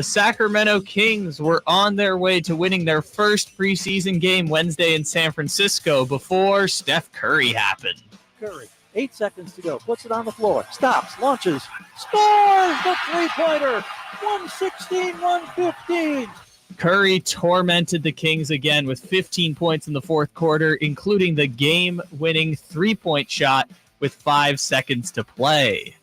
Sacramento Kings were on their way to winning their first preseason game Wednesday in San Francisco before Steph Curry happened. Curry, 8 seconds to go, puts it on the floor, stops, launches, scores the three-pointer, 116-115. Curry tormented the Kings again with 15 points in the fourth quarter, including the game-winning three-point shot with 5 seconds to play.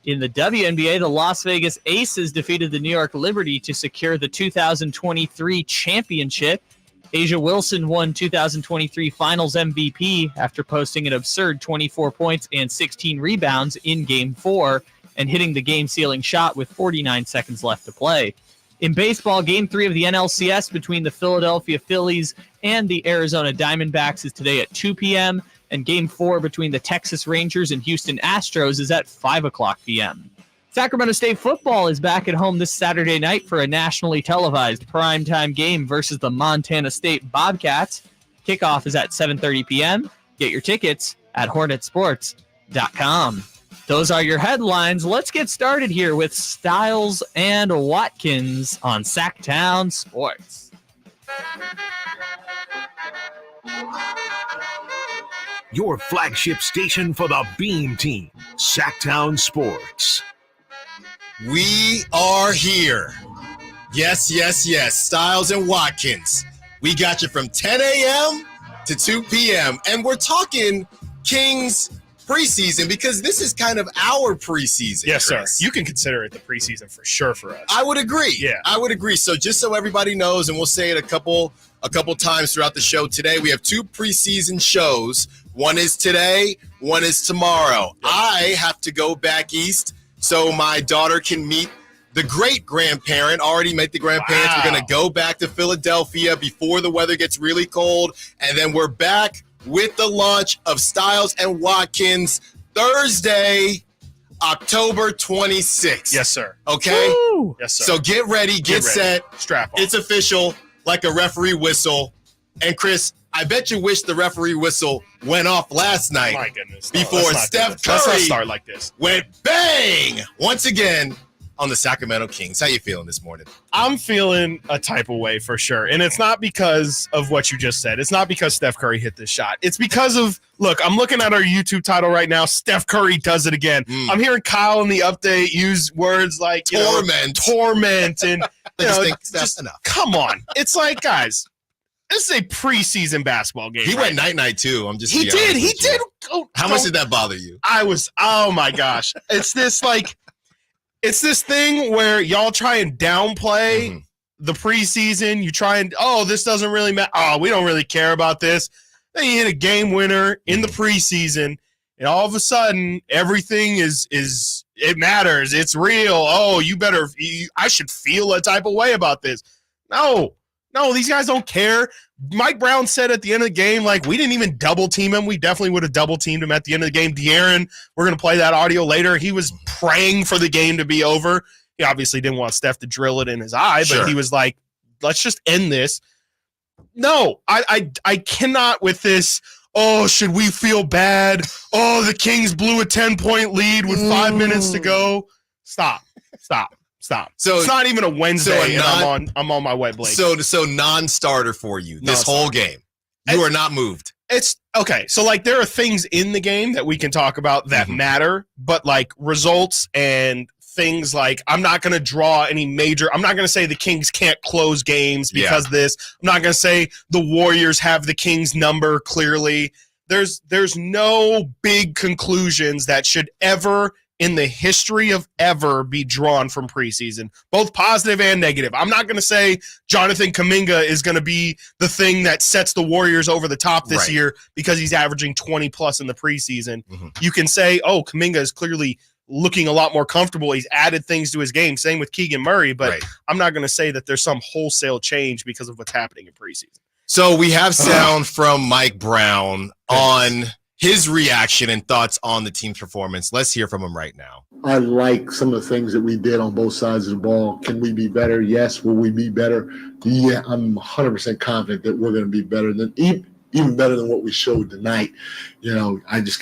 In the WNBA, the Las Vegas Aces defeated the New York Liberty to secure the 2023 championship. Asia Wilson won 2023 Finals MVP after posting an absurd 24 points and 16 rebounds in Game 4 and hitting the game-sealing shot with 49 seconds left to play. In baseball, Game 3 of the NLCS between the Philadelphia Phillies and the Arizona Diamondbacks is today at 2 p.m., and Game 4 between the Texas Rangers and Houston Astros is at 5 o'clock p.m. Sacramento State football is back at home this Saturday night for a nationally televised primetime game versus the Montana State Bobcats. Kickoff is at 7:30 p.m. Get your tickets at hornetsports.com. Those are your headlines. Let's get started here with Stiles and Watkins on Sactown Sports. Your flagship station for the Beam Team, Sactown Sports. We are here. Yes, yes, yes. Stiles and Watkins. We got you from 10 a.m. to 2 p.m. And we're talking Kings preseason because this is kind of our preseason. Yes, Chris. sir. You can consider it the preseason for sure for us. I would agree. Yeah. I would agree. So just so everybody knows, and we'll say it a couple times throughout the show today, we have 2 preseason shows. One is today, one is tomorrow. Yep. I have to go back east so my daughter can meet the great-grandparent. Already met the grandparents. Wow. We're going to go back to Philadelphia before the weather gets really cold, and then we're back with the launch of Stiles and Watkins Thursday, October 26th. Yes, sir. Okay? Woo! Yes, sir. So get ready, get set. Strap on. It's official, like a referee whistle. And Chris, I bet you wish the referee whistle went off last night. My goodness. Before Steph Curry Let's not start like this. Went bang once again on the Sacramento Kings. How you feeling this morning? I'm feeling a type of way for sure. And it's not because of what you just said. It's not because Steph Curry hit this shot. It's because of, look, I'm looking at our YouTube title right now. Steph Curry does it again. I'm hearing Kyle in the update use words like torment and just enough. Come on. It's like, guys, this is a preseason basketball game. He went night too. I'm just He did. How much did that bother you? Oh my gosh. It's this thing where y'all try and downplay the preseason. You try and, this doesn't really matter. Oh, we don't really care about this. Then you hit a game winner in the preseason, and all of a sudden, everything is it matters. It's real. Oh, I should feel a type of way about this. No, these guys don't care. Mike Brown said at the end of the game, we didn't even double team him. We definitely would have double teamed him at the end of the game. De'Aaron, we're going to play that audio later. He was praying for the game to be over. He obviously didn't want Steph to drill it in his eye, but he was like, let's just end this. No, I cannot with this. Oh, should we feel bad? Oh, the Kings blew a 10-point lead with 5 minutes to go. Stop. So it's not even a Wednesday, and I'm on my wet blanket. So non-starter for you this whole game. You are not moved. It's okay. So there are things in the game that we can talk about that matter, but results and things I'm not going to draw any major. I'm not going to say the Kings can't close games because of this. I'm not going to say the Warriors have the Kings number clearly. There's no big conclusions that should ever in the history of ever be drawn from preseason, both positive and negative. I'm not going to say Jonathan Kuminga is going to be the thing that sets the Warriors over the top this year because he's averaging 20-plus in the preseason. You can say, Kuminga is clearly looking a lot more comfortable. He's added things to his game. Same with Keegan Murray, but I'm not going to say that there's some wholesale change because of what's happening in preseason. So we have sound from Mike Brown on his reaction and thoughts on the team's performance. Let's hear from him right now. I like some of the things that we did on both sides of the ball. Can we be better? Yes. Will we be better? Yeah, I'm 100% confident that we're going to be better than even better than what we showed tonight. I just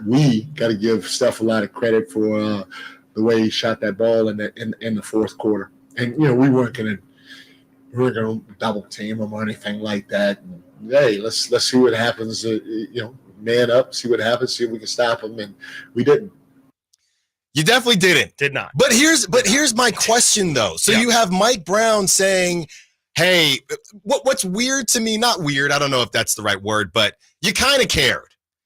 we got to give Steph a lot of credit for the way he shot that ball in the fourth quarter. And we weren't gonna double team them or anything like that. And, hey, let's see what happens. Man up, see what happens, see if we can stop them, and we didn't. You definitely didn't. Did not. But here's my question though. So you have Mike Brown saying, "Hey, what's weird to me? Not weird. I don't know if that's the right word, but you kind of cared.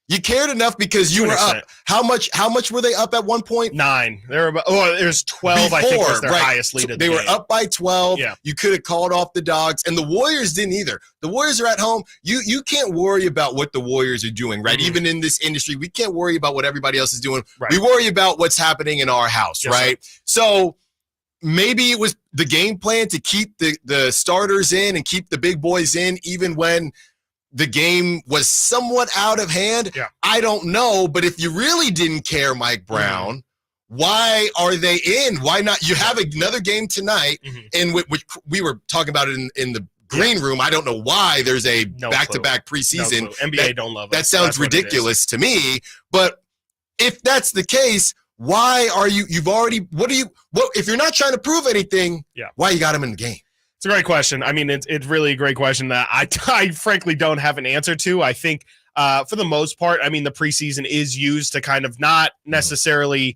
You cared enough because you were up. How much were they up at one point? 9. They were about. Oh, there's 12. I think was their highest lead. So of the they game. were up by 12. Yeah. You could have called off the Dogs, and the Warriors didn't either. The Warriors are at home. You can't worry about what the Warriors are doing, right? Mm-hmm. Even in this industry, we can't worry about what everybody else is doing. Right. We worry about what's happening in our house, yes, right? Sir. So maybe it was the game plan to keep the starters in and keep the big boys in, even when the game was somewhat out of hand. Yeah. I don't know, but if you really didn't care, Mike Brown, why are they in? Why not? You have another game tonight, in which we were talking about it in the green room. I don't know why there's a back-to-back preseason. No NBA don't love it. That sounds ridiculous to me. But if that's the case, why are you've already, if you're not trying to prove anything, why you got him in the game? It's a great question. I mean, it's really a great question that I frankly don't have an answer to. I think for the most part, I mean, the preseason is used to kind of not necessarily,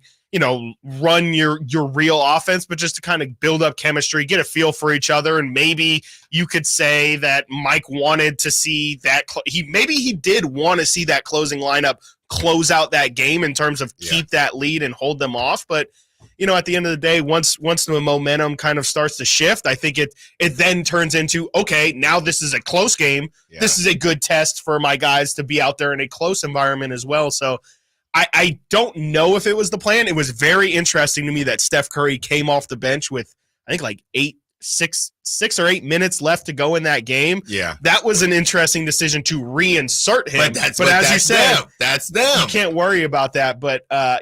run your real offense, but just to kind of build up chemistry, get a feel for each other. And maybe you could say that Mike wanted to see that he did want to see that closing lineup close out that game in terms of keep that lead and hold them off. But at the end of the day, once the momentum kind of starts to shift, I think it then turns into, okay, now this is a close game. Yeah. This is a good test for my guys to be out there in a close environment as well. So I don't know if it was the plan. It was very interesting to me that Steph Curry came off the bench with, I think, like 6 or 8 minutes left to go in that game. Yeah. That was an interesting decision to reinsert him. But as you said, that's them. You can't worry about that. But I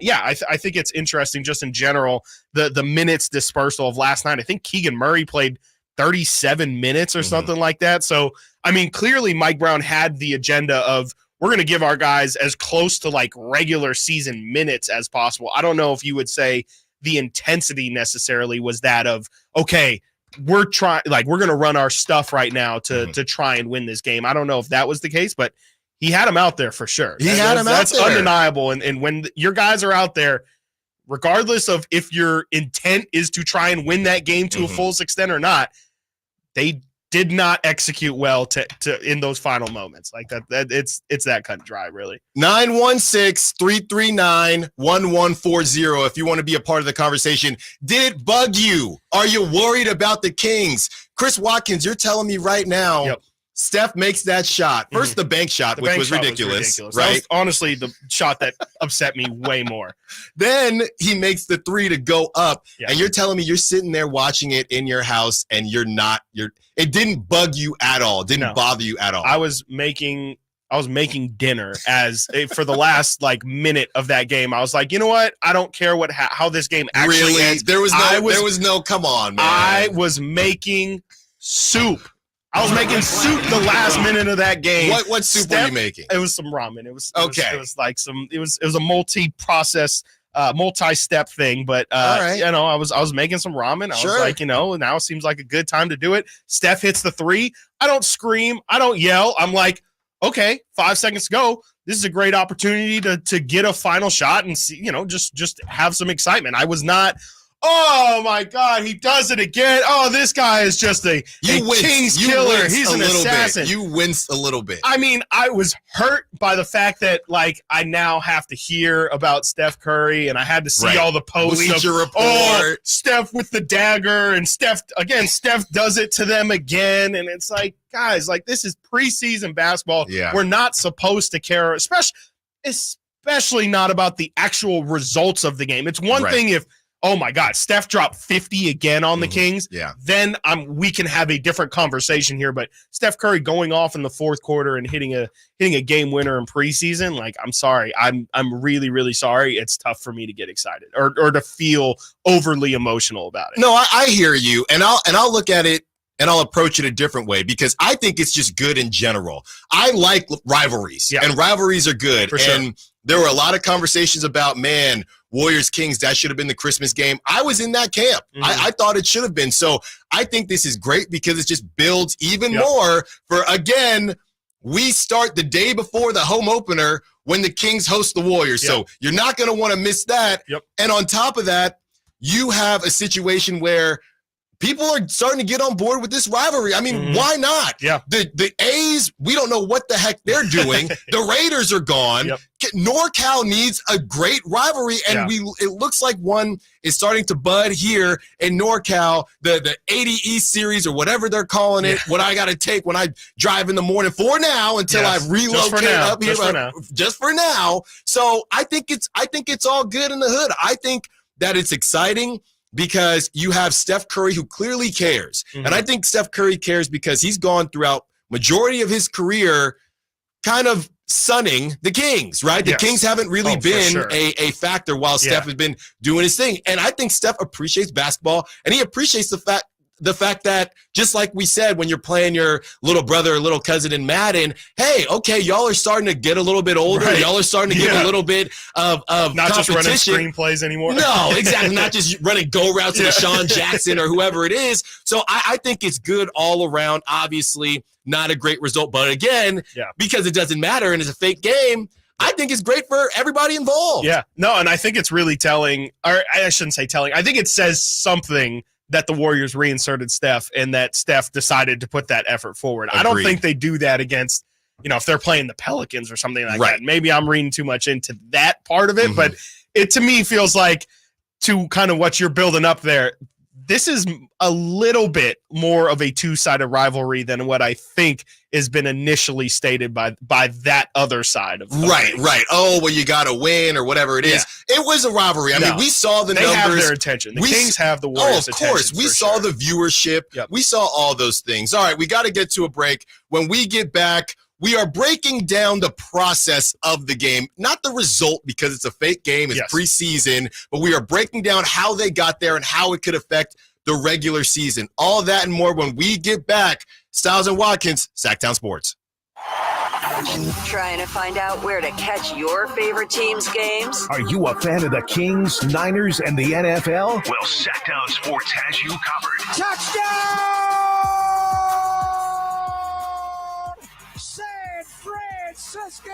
think it's interesting just in general, the minutes dispersal of last night. I think Keegan Murray played 37 minutes or something like that. So, I mean, clearly Mike Brown had the agenda of, we're going to give our guys as close to like regular season minutes as possible. I don't know if you would say the intensity necessarily was that of, okay, we're going to run our stuff right now to try and win this game. I don't know if that was the case, but he had him out there for sure. That's undeniable. And when your guys are out there, regardless of if your intent is to try and win that game to a full extent or not, they did not execute well to in those final moments. Like that it's that cut and dry, really. 916-339-1140 if you want to be a part of the conversation. Did it bug you? Are you worried about the Kings? Chris Watkins, you're telling me right now, Steph makes that shot. First, the bank shot, which was ridiculous. Right? That was honestly the shot that upset me way more. Then he makes the 3 to go up, and you're telling me you're sitting there watching it in your house, and it didn't bug you at all. It didn't bother you at all. I was making dinner for the last minute of that game. I was like, you know what? I don't care how this game actually ends. There was no come on, man. I was making soup. I was making soup the last minute of that game. What soup were you making? It was some ramen. It was a multi-process, multi-step thing. But all right. I was making some ramen. I was like, now seems like a good time to do it. Steph hits the 3. I don't scream. I don't yell. I'm like, okay, 5 seconds to go. This is a great opportunity to get a final shot and see, just have some excitement. I was not, oh my God, he does it again. Oh, this guy is just a King's killer. He's an assassin. You winced a little bit. I mean, I was hurt by the fact that I now have to hear about Steph Curry, and I had to see all the posts of Steph with the dagger, and Steph does it to them again, and it's like, guys, this is preseason basketball. Yeah. We're not supposed to care, especially not about the actual results of the game. It's one thing if, oh my God, Steph dropped 50 again on the Kings. Yeah. Then we can have a different conversation here. But Steph Curry going off in the fourth quarter and hitting a game winner in preseason, I'm sorry. I'm really, really sorry. It's tough for me to get excited or to feel overly emotional about it. No, I hear you, and I'll look at it and I'll approach it a different way because I think it's just good in general. I like rivalries, and rivalries are good. For sure. And there were a lot of conversations about, man, Warriors Kings, that should have been the Christmas game. I was in that camp. I thought it should have been. So I think this is great because it just builds even more for, again, we start the day before the home opener when the Kings host the Warriors. So you're not going to want to miss that. And on top of that, you have a situation where people are starting to get on board with this rivalry. I mean, why not? The A's, we don't know what the heck they're doing. The Raiders are gone. NorCal needs a great rivalry, and it looks like one is starting to bud here in NorCal. The 80 East series or whatever they're calling it, what I got to take when I drive in the morning for now until I relocate up here. Just for now. So I think it's all good in the hood. I think that it's exciting because you have Steph Curry, who clearly cares. And I think Steph Curry cares because he's gone throughout majority of his career kind of sunning the Kings, right? The Kings haven't really been a factor while Steph has been doing his thing. And I think Steph appreciates basketball, and he appreciates the fact that, just like we said, when you're playing your little brother or little cousin in Madden, hey, okay, y'all are starting to get a little bit older. Y'all are starting to get a little bit of not just running screenplays anymore. No, exactly. Not just running go routes to Deshaun Jackson or whoever it is. So I think it's good all around. Obviously, not a great result. But again, because it doesn't matter and it's a fake game, I think it's great for everybody involved. No, and I think it's really telling, or I shouldn't say telling. I think it says something that the Warriors reinserted Steph and that Steph decided to put that effort forward. Agreed. I don't think they do that against, if they're playing the Pelicans or something like that. Maybe I'm reading too much into that part of it, but it to me feels like, to kind of what you're building up there, this is a little bit more of a two-sided rivalry than what I think has been initially stated by that other side of the right. Oh, well, you got to win or whatever it is. It was a rivalry. I mean, we saw the numbers. They have their attention. The Kings have the Warriors' attention. Oh, of course. We saw the viewership. We saw all those things. All right, we got to get to a break. When we get back, we are breaking down the process of the game, not the result because it's a fake game, it's preseason, but we are breaking down how they got there and how it could affect the regular season. All that and more when we get back. Stiles and Watkins, Sactown Sports. Trying to find out where to catch your favorite team's games? Are you a fan of the Kings, Niners, and the NFL? Well, Sactown Sports has you covered. Touchdown! San Francisco!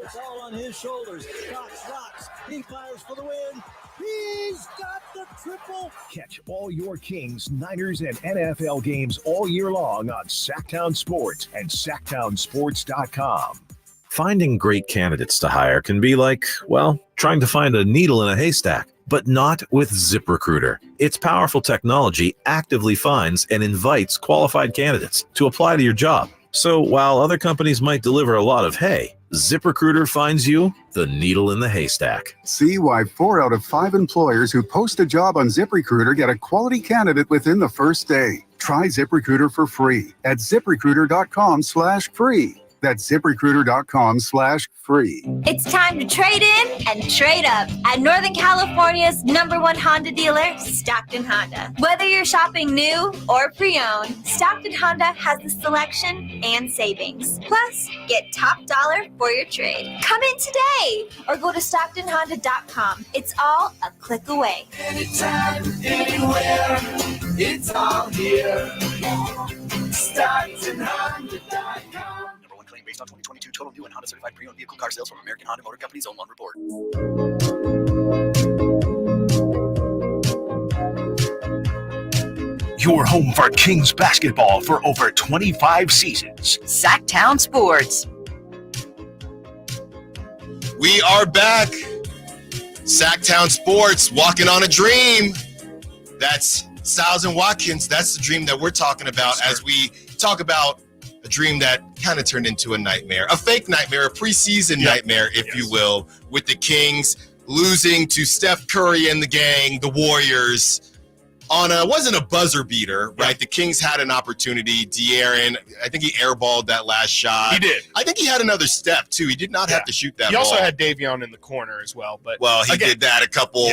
It's all on his shoulders. Cox rocks. He fires for the win. He's got the triple. Catch all your Kings, Niners, and NFL games all year long on Sactown Sports and SactownSports.com. Finding great candidates to hire can be like, well, trying to find a needle in a haystack, but not with ZipRecruiter. Its powerful technology actively finds and invites qualified candidates to apply to your job. So while other companies might deliver a lot of hay, ZipRecruiter finds you the needle in the haystack. See why 4 out of 5 employers who post a job on ZipRecruiter get a quality candidate within the first day. Try ZipRecruiter for free at ZipRecruiter.com/free. That's ZipRecruiter.com/free. It's time to trade in and trade up at Northern California's #1 Honda dealer, Stockton Honda. Whether you're shopping new or pre-owned, Stockton Honda has the selection and savings. Plus, get top dollar for your trade. Come in today or go to StocktonHonda.com. It's all a click away. Anytime, anywhere, it's all here. StocktonHonda.com. Based on 2022 total new and Honda certified pre-owned vehicle car sales from American Honda Motor Company's own one report. Your home for Kings basketball for over 25 seasons. Sactown Sports. We are back. Sactown Sports, walking on a dream. That's Stiles and Watkins. That's the dream that we're talking about as we talk about a dream that kind of turned into a nightmare, a fake nightmare, a preseason nightmare, if you will, with the Kings losing to Steph Curry and the gang, the Warriors, on wasn't a buzzer beater, right? The Kings had an opportunity. De'Aaron, I think he airballed that last shot. He did. I think he had another step, too. He did not have to shoot that ball. He also had Davion in the corner as well. But he did that a couple,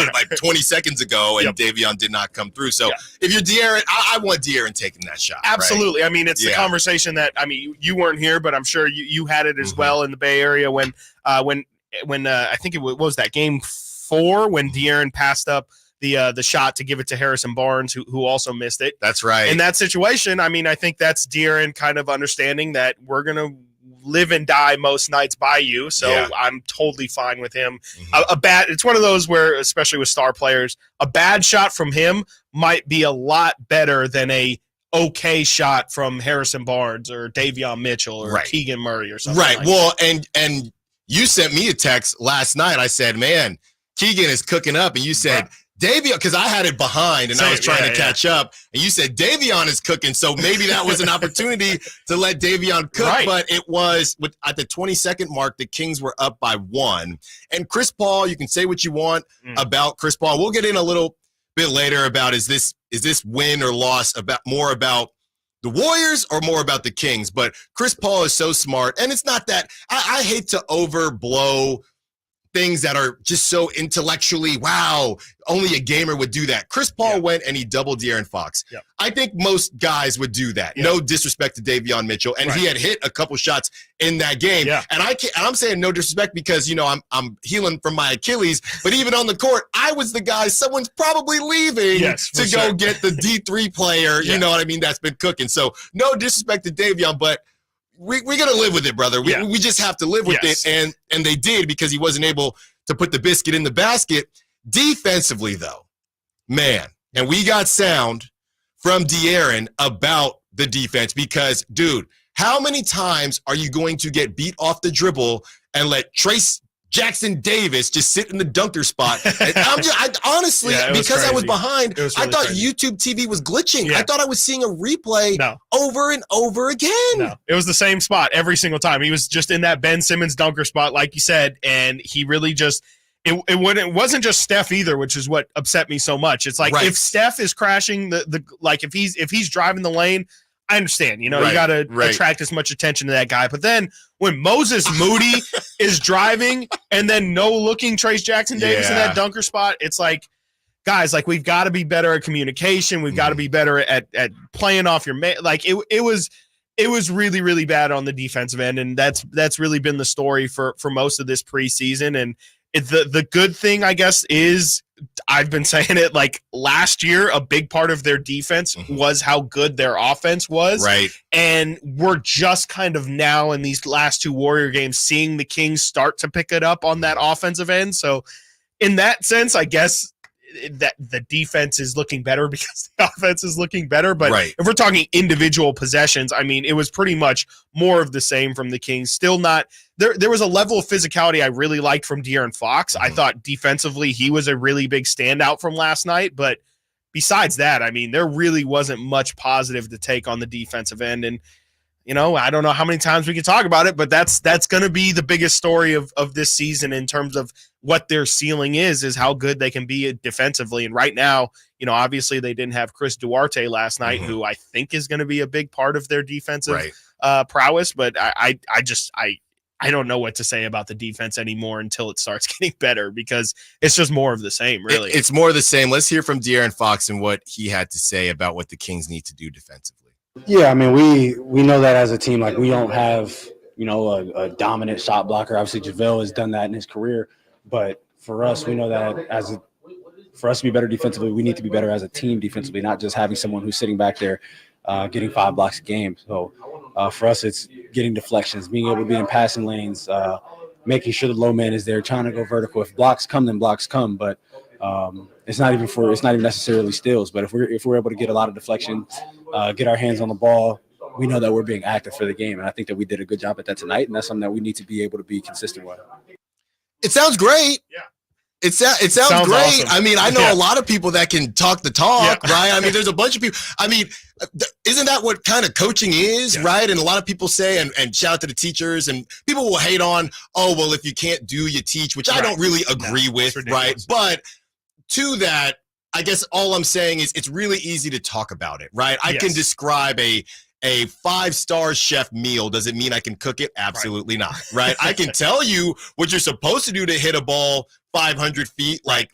like 20 seconds ago, and Davion did not come through. So if you're De'Aaron, I want De'Aaron taking that shot. Absolutely. Right? I mean, it's the conversation that, you weren't here, but I'm sure you had it as well in the Bay Area when I think it was that game 4 when De'Aaron passed up the shot to give it to Harrison Barnes, who also missed it. That's right. In that situation, I mean, I think that's De'Aaron kind of understanding that we're going to live and die most nights by you. So I'm totally fine with him. It's one of those where, especially with star players, a bad shot from him might be a lot better than a okay shot from Harrison Barnes or Davion Mitchell or Keegan Murray or something. Right. Like Well, and you sent me a text last night. I said, man, Keegan is cooking up. And you said, Davion, because I had it behind and I was trying to catch up, and you said Davion is cooking, so maybe that was an opportunity to let Davion cook, but it was at the 22nd mark, the Kings were up by 1. And Chris Paul, you can say what you want about Chris Paul. We'll get in a little bit later about is this win or loss more about the Warriors or more about the Kings, but Chris Paul is so smart, and it's not that I hate to overblow things that are just so intellectually, wow, only a gamer would do that. Chris Paul went and he doubled De'Aaron Fox. I think most guys would do that. No disrespect to Davion Mitchell, and he had hit a couple shots in that game. And I'm saying no disrespect because I'm healing from my Achilles, but even on the court, I was the guy someone's probably leaving to go get the D3 player. You know what I mean? That's been cooking. So no disrespect to Davion, but we're going to live with it, brother. We just have to live with it, and they did because he wasn't able to put the biscuit in the basket. Defensively, though, man, and we got sound from De'Aaron about the defense because, dude, how many times are you going to get beat off the dribble and let Trace Jackson Davis just sit in the dunker spot? And honestly, because I was behind, I thought YouTube TV was glitching. I thought I was seeing a replay over and over again. No, it was the same spot every single time. He was just in that Ben Simmons dunker spot, like you said, and he really just it wasn't just Steph either, which is what upset me so much. It's like if Steph is crashing if he's driving the lane, I understand, you got to attract as much attention to that guy. But then when Moses Moody is driving and then looking Trace Jackson Davis in that dunker spot, it's like, guys, like we've got to be better at communication. We've got to be better at playing off your it was really, really bad on the defensive end. And that's really been the story for most of this preseason. And the good thing, I guess, is I've been saying it like last year, a big part of their defense was how good their offense was. Right. And we're just kind of now in these last 2 Warrior games seeing the Kings start to pick it up on that offensive end. So in that sense, I guess that the defense is looking better because the offense is looking better. But if we're talking individual possessions, I mean, it was pretty much more of the same from the Kings. Still not there was a level of physicality I really liked from De'Aaron Fox. I thought defensively he was a really big standout from last night. But besides that, I mean, there really wasn't much positive to take on the defensive end. And I don't know how many times we can talk about it, but that's going to be the biggest story of this season in terms of what their ceiling is how good they can be defensively. And right now, obviously they didn't have Chris Duarte last night, who I think is going to be a big part of their defensive prowess. But I don't know what to say about the defense anymore until it starts getting better because it's just more of the same, really. It's more of the same. Let's hear from De'Aaron Fox and what he had to say about what the Kings need to do defensively. Yeah, I mean, we know that as a team, like we don't have, a dominant shot blocker. Obviously, JaVale has done that in his career. But for us, we know that for us to be better defensively, we need to be better as a team defensively, not just having someone who's sitting back there getting 5 blocks a game. So for us, it's getting deflections, being able to be in passing lanes, making sure the low man is there, trying to go vertical. If blocks come, then blocks come. But it's not even necessarily steals. But if we're able to get a lot of deflection, get our hands on the ball, we know that we're being active for the game. And I think that we did a good job at that tonight. And that's something that we need to be able to be consistent with. It sounds great. Yeah. It sounds great. Awesome. I mean, I know a lot of people that can talk the talk, right? I mean, there's a bunch of people. I mean, isn't that what kind of coaching is, right? And a lot of people say, and shout out to the teachers, and people will hate on, well, if you can't do, you teach, which I don't really agree with, right? But to that, I guess all I'm saying is it's really easy to talk about it, right? I can describe a 5-star chef meal. Does it mean I can cook it? Absolutely not, right? I can tell you what you're supposed to do to hit a ball 500 feet like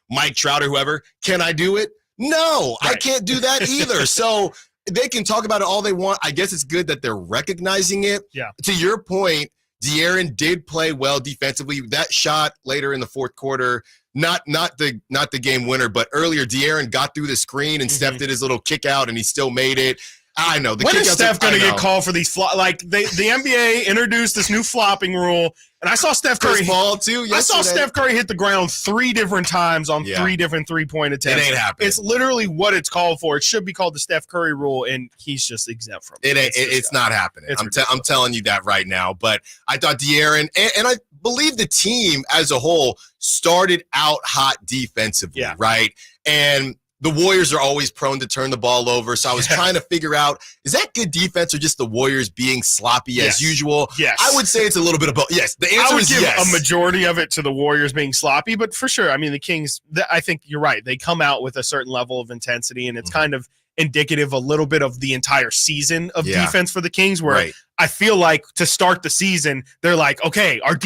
Mike Trout or whoever. Can I do it? No, I can't do that either. So they can talk about it all they want. I guess it's good that they're recognizing it. Yeah. To your point, De'Aaron did play well defensively. That shot later in the fourth quarter not the game winner, but earlier De'Aaron got through the screen and Steph did his little kick out and he still made it. I know. When is Steph going to get called for these the NBA introduced this new flopping rule, and I saw Steph Curry I saw Steph Curry hit the ground 3 different times on 3 different 3-point attempts. It ain't happening. It's literally what it's called for. It should be called the Steph Curry rule, and he's just exempt from it. It's not happening. I'm telling you that right now. But I thought De'Aaron and I believe the team as a whole started out hot defensively, right? And the Warriors are always prone to turn the ball over. So I was trying to figure out, is that good defense or just the Warriors being sloppy as usual? Yes. I would say it's a little bit of both. Yes. The answer is yes. I would give a majority of it to the Warriors being sloppy, but for sure, I mean, the Kings, I think you're right. They come out with a certain level of intensity, and it's kind of indicative a little bit of the entire season of defense for the Kings, where I feel like to start the season, they're like, okay, our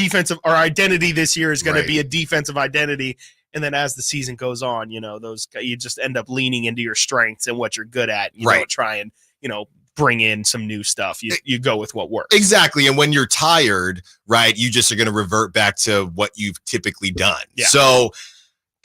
identity this year is going to be a defensive identity. And then as the season goes on, you just end up leaning into your strengths and what you're good at. You don't try and, bring in some new stuff. You go with what works. Exactly. And when you're tired, right, you just are going to revert back to what you've typically done. Yeah. So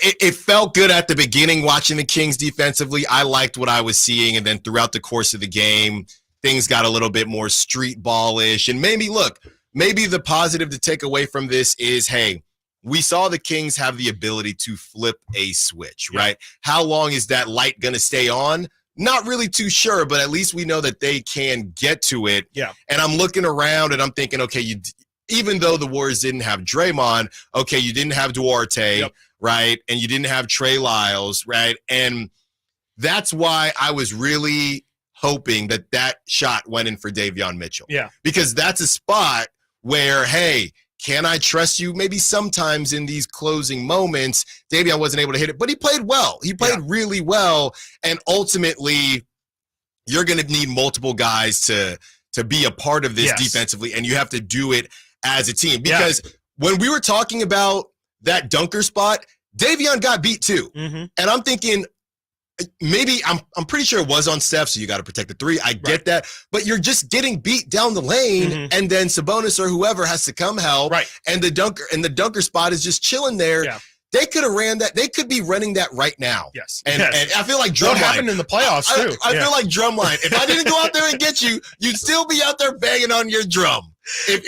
it felt good at the beginning watching the Kings defensively. I liked what I was seeing. And then throughout the course of the game, things got a little bit more street ball-ish. And maybe the positive to take away from this is, hey, we saw the Kings have the ability to flip a switch, right? How long is that light going to stay on? Not really too sure, but at least we know that they can get to it. Yeah. And I'm looking around and I'm thinking, okay, even though the Warriors didn't have Draymond, okay, you didn't have Duarte, right? And you didn't have Trey Lyles, right? And that's why I was really hoping that shot went in for Davion Mitchell. Yeah. Because that's a spot where, hey, can I trust you? Maybe sometimes in these closing moments, Davion wasn't able to hit it, but he played well. He played really well. And ultimately, you're going to need multiple guys to be a part of this defensively, and you have to do it as a team. Because when we were talking about that dunker spot, Davion got beat too. And I'm thinking, maybe I'm pretty sure it was on Steph, so you got to protect the 3. I get that, but you're just getting beat down the lane, and then Sabonis or whoever has to come help, and the dunker spot is just chilling there. Yeah. They could have ran that. They could be running that right now. Yes, and I feel like Drumline. What happened in the playoffs too? I feel like Drumline. If I didn't go out there and get you, you'd still be out there banging on your drum. If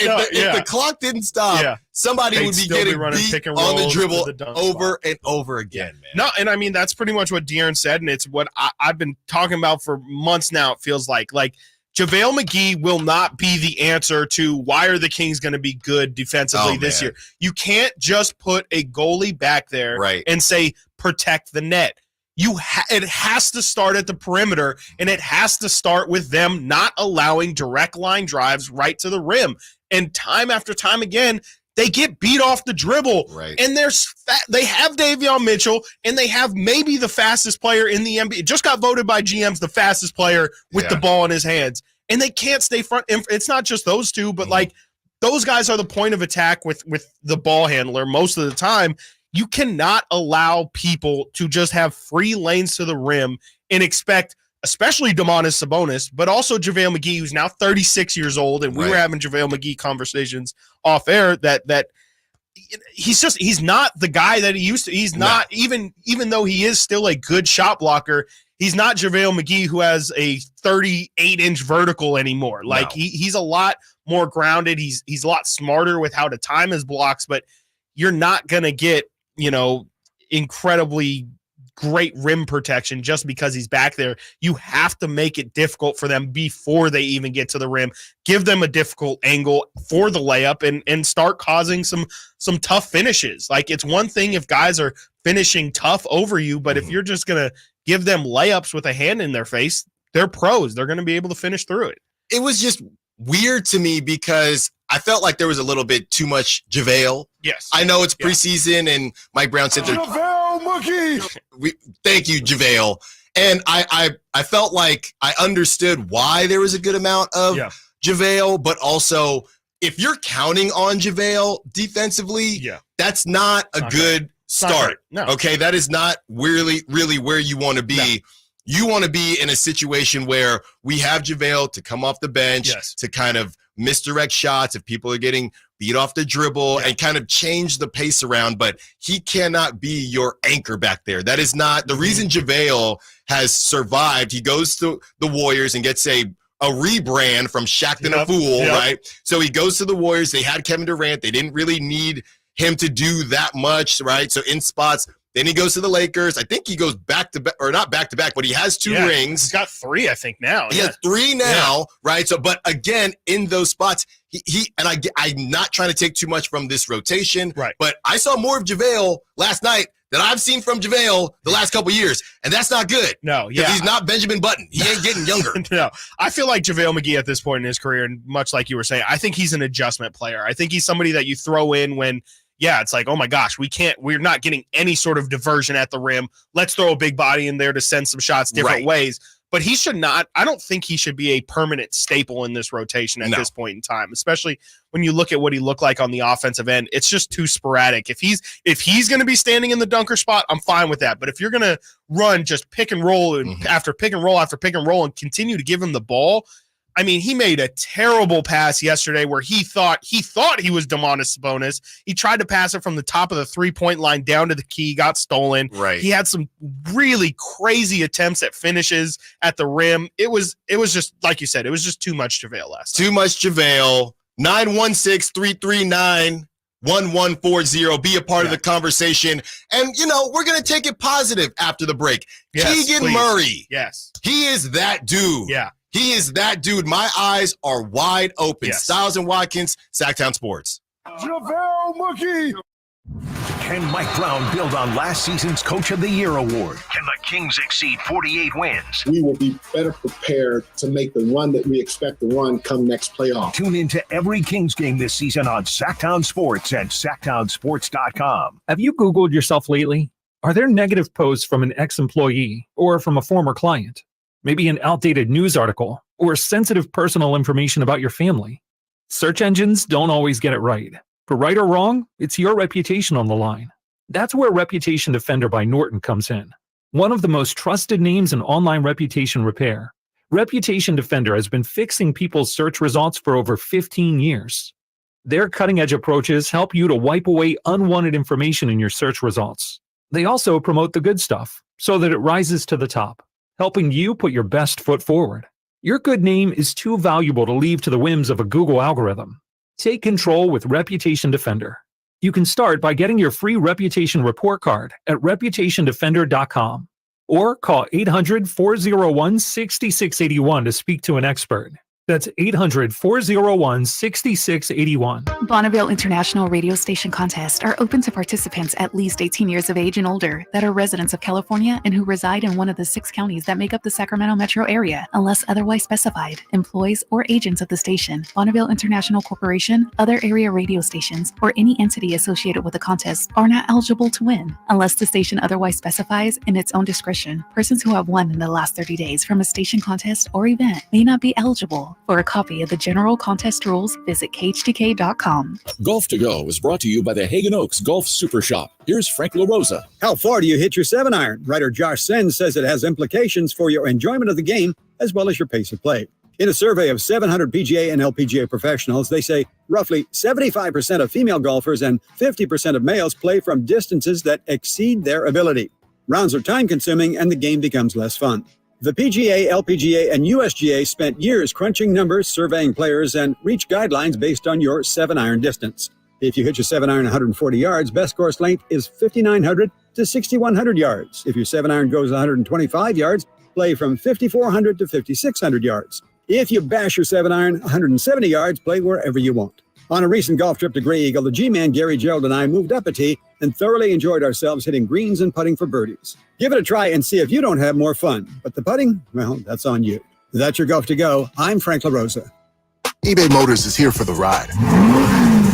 the clock didn't stop, somebody would be getting beat on the dribble over and over again, man. No, and I mean, that's pretty much what De'Aaron said, and it's what I've been talking about for months now, it feels like. Like, JaVale McGee will not be the answer to why are the Kings going to be good defensively this year. You can't just put a goalie back there and say, protect the net. It has to start at the perimeter, and it has to start with them not allowing direct line drives right to the rim. And time after time again, they get beat off the dribble. And they have Davion Mitchell, and they have maybe the fastest player in the NBA. Just got voted by GMs the fastest player with the ball in his hands. And they can't stay front. It's not just those two, but like those guys are the point of attack with the ball handler most of the time. You cannot allow people to just have free lanes to the rim and expect, especially Domantas Sabonis, but also JaVale McGee, who's now 36 years old, and we were having JaVale McGee conversations off air that he's not the guy that he used to. He's not, even though he is still a good shot blocker, he's not JaVale McGee, who has a 38-inch vertical anymore. Like he's a lot more grounded. He's a lot smarter with how to time his blocks, but you're not going to get, incredibly great rim protection just because he's back there. You have to make it difficult for them before they even get to the rim. Give them a difficult angle for the layup and start causing some tough finishes. Like, it's one thing if guys are finishing tough over you, but if you're just going to give them layups with a hand in their face, they're pros. They're going to be able to finish through it. It was just weird to me because I felt like there was a little bit too much JaVale. Yes. I know it's preseason and Mike Brown said JaVale McGee. Thank you, JaVale. And I felt like I understood why there was a good amount of JaVale, but also if you're counting on JaVale defensively, that's not a good start. No. Okay, that is not really where you want to be. No. You want to be in a situation where we have JaVale to come off the bench to kind of misdirect shots if people are getting beat off the dribble, and kind of change the pace around, but he cannot be your anchor back there. That is not the reason JaVale has survived. He goes to the Warriors and gets a rebrand from Shaqtin' a Fool, right? So he goes to the Warriors. They had Kevin Durant. They didn't really need him to do that much, right? So in spots. Then he goes to the Lakers. I think he goes back to back, or not back to back, but he has 2 rings. He's got 3, I think, now. He has 3 now, right? So, but again, in those spots, I'm not trying to take too much from this rotation, right? But I saw more of JaVale last night than I've seen from JaVale the last couple years, and that's not good. No, he's not Benjamin Button. He ain't getting younger. No, I feel like JaVale McGee at this point in his career, and much like you were saying, I think he's an adjustment player. I think he's somebody that you throw in when. Yeah, it's like, oh my gosh, we're not getting any sort of diversion at the rim. Let's throw a big body in there to send some shots different ways. But he should not, I don't think he should be a permanent staple in this rotation at this point in time, especially when you look at what he looked like on the offensive end. It's just too sporadic. If he's going to be standing in the dunker spot, I'm fine with that. But if you're going to run just pick and roll and after pick and roll after pick and roll and continue to give him the ball, I mean, he made a terrible pass yesterday where he thought he was Domantas Sabonis. He tried to pass it from the top of the 3-point line down to the key, got stolen. Right. He had some really crazy attempts at finishes at the rim. It was just, like you said, it was just too much JaVale last night. Too much JaVale. 916-339-1140. Be a part of the conversation. And, we're going to take it positive after the break. Yes, Keegan Murray. Yes. He is that dude. Yeah. He is that dude. My eyes are wide open. Yes. Stiles and Watkins, Sactown Sports. JaVale McGee. Can Mike Brown build on last season's Coach of the Year award? Can the Kings exceed 48 wins? We will be better prepared to make the run that we expect to run come next playoff. Tune into every Kings game this season on Sactown Sports and SactownSports.com. Have you Googled yourself lately? Are there negative posts from an ex-employee or from a former client? Maybe an outdated news article or sensitive personal information about your family? Search engines don't always get it right. For right or wrong, it's your reputation on the line. That's where Reputation Defender by Norton comes in. One of the most trusted names in online reputation repair, Reputation Defender has been fixing people's search results for over 15 years. Their cutting-edge approaches help you to wipe away unwanted information in your search results. They also promote the good stuff so that it rises to the top, helping you put your best foot forward. Your good name is too valuable to leave to the whims of a Google algorithm. Take control with Reputation Defender. You can start by getting your free reputation report card at reputationdefender.com or call 800-401-6681 to speak to an expert. That's 800-401-6681. Bonneville International Radio Station contests are open to participants at least 18 years of age and older that are residents of California and who reside in one of the 6 counties that make up the Sacramento metro area, unless otherwise specified. Employees or agents of the station, Bonneville International Corporation, other area radio stations, or any entity associated with the contest are not eligible to win. Unless the station otherwise specifies in its own discretion, persons who have won in the last 30 days from a station contest or event may not be eligible. For a copy of the general contest rules, visit KHTK.com. Golf to Go is brought to you by the Hagen Oaks Golf Super Shop. Here's Frank LaRosa. How far do you hit your 7-iron? Writer Josh Senn says it has implications for your enjoyment of the game as well as your pace of play. In a survey of 700 PGA and LPGA professionals, they say roughly 75% of female golfers and 50% of males play from distances that exceed their ability. Rounds are time-consuming and the game becomes less fun. The PGA, LPGA, and USGA spent years crunching numbers, surveying players, and reached guidelines based on your 7-iron distance. If you hit your 7-iron 140 yards, best course length is 5,900 to 6,100 yards. If your 7-iron goes 125 yards, play from 5,400 to 5,600 yards. If you bash your 7-iron 170 yards, play wherever you want. On a recent golf trip to Gray Eagle, the G-Man Gary Gerald and I moved up a tee and thoroughly enjoyed ourselves hitting greens and putting for birdies. Give it a try and see if you don't have more fun. But the putting, well, that's on you. That's your Golf to Go. I'm Frank LaRosa. eBay Motors is here for the ride.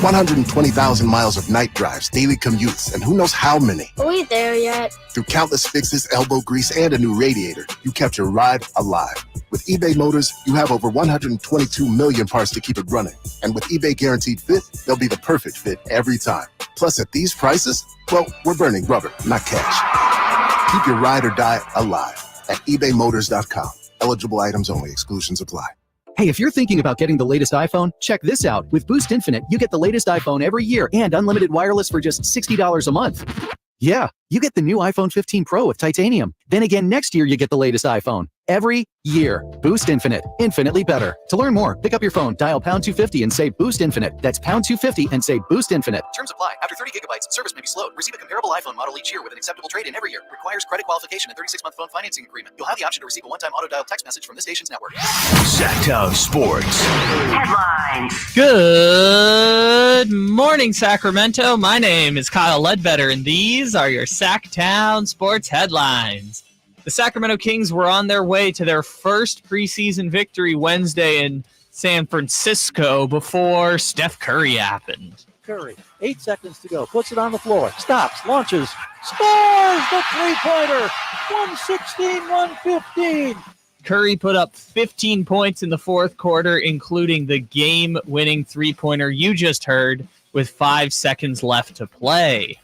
120,000 miles of night drives, daily commutes, and who knows how many. Are we there yet? Through countless fixes, elbow grease, and a new radiator, you kept your ride alive. With eBay Motors, you have over 122 million parts to keep it running. And with eBay Guaranteed Fit, they'll be the perfect fit every time. Plus, at these prices, well, we're burning rubber, not cash. Keep your ride or die alive at ebaymotors.com. Eligible items only. Exclusions apply. Hey, if you're thinking about getting the latest iPhone, check this out. With Boost Infinite, you get the latest iPhone every year and unlimited wireless for just $60 a month. Yeah, you get the new iPhone 15 Pro with titanium. Then again, next year you get the latest iPhone. Every year. Boost Infinite. Infinitely better. To learn more, pick up your phone, dial pound 250 and say Boost Infinite. That's pound 250 and say Boost Infinite. Terms apply. After 30 gigabytes, service may be slowed. Receive a comparable iPhone model each year with an acceptable trade-in every year. Requires credit qualification and 36-month phone financing agreement. You'll have the option to receive a one-time auto-dial text message from this station's network. Sactown Sports. Headlines. Good morning, Sacramento. My name is Kyle Ledbetter, and these are your Sactown Sports headlines. The Sacramento Kings were on their way to their first preseason victory Wednesday in San Francisco before Steph Curry happened. Curry, 8 seconds to go, puts it on the floor, stops, launches, scores the three-pointer, 116-115. Curry put up 15 points in the fourth quarter, including the game-winning three-pointer you just heard, with 5 seconds left to play.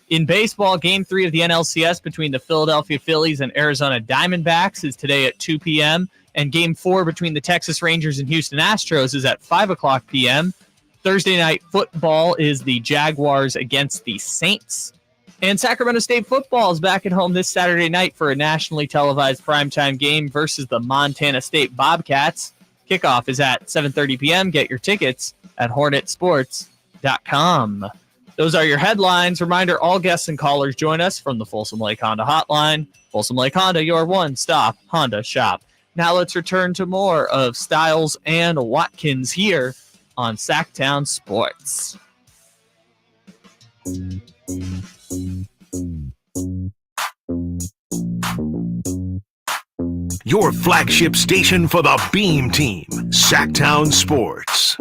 In baseball, Game 3 of the NLCS between the Philadelphia Phillies and Arizona Diamondbacks is today at 2 p.m., and Game 4 between the Texas Rangers and Houston Astros is at 5 o'clock p.m. Thursday night football is the Jaguars against the Saints. And Sacramento State football is back at home this Saturday night for a nationally televised primetime game versus the Montana State Bobcats. Kickoff is at 7:30 p.m. Get your tickets at HornetSports.com. Those are your headlines. Reminder, all guests and callers join us from the Folsom Lake Honda hotline. Folsom Lake Honda, your one-stop Honda shop. Now let's return to more of Stiles and Watkins here on Sactown Sports. Your flagship station for the Beam Team, Sactown Sports.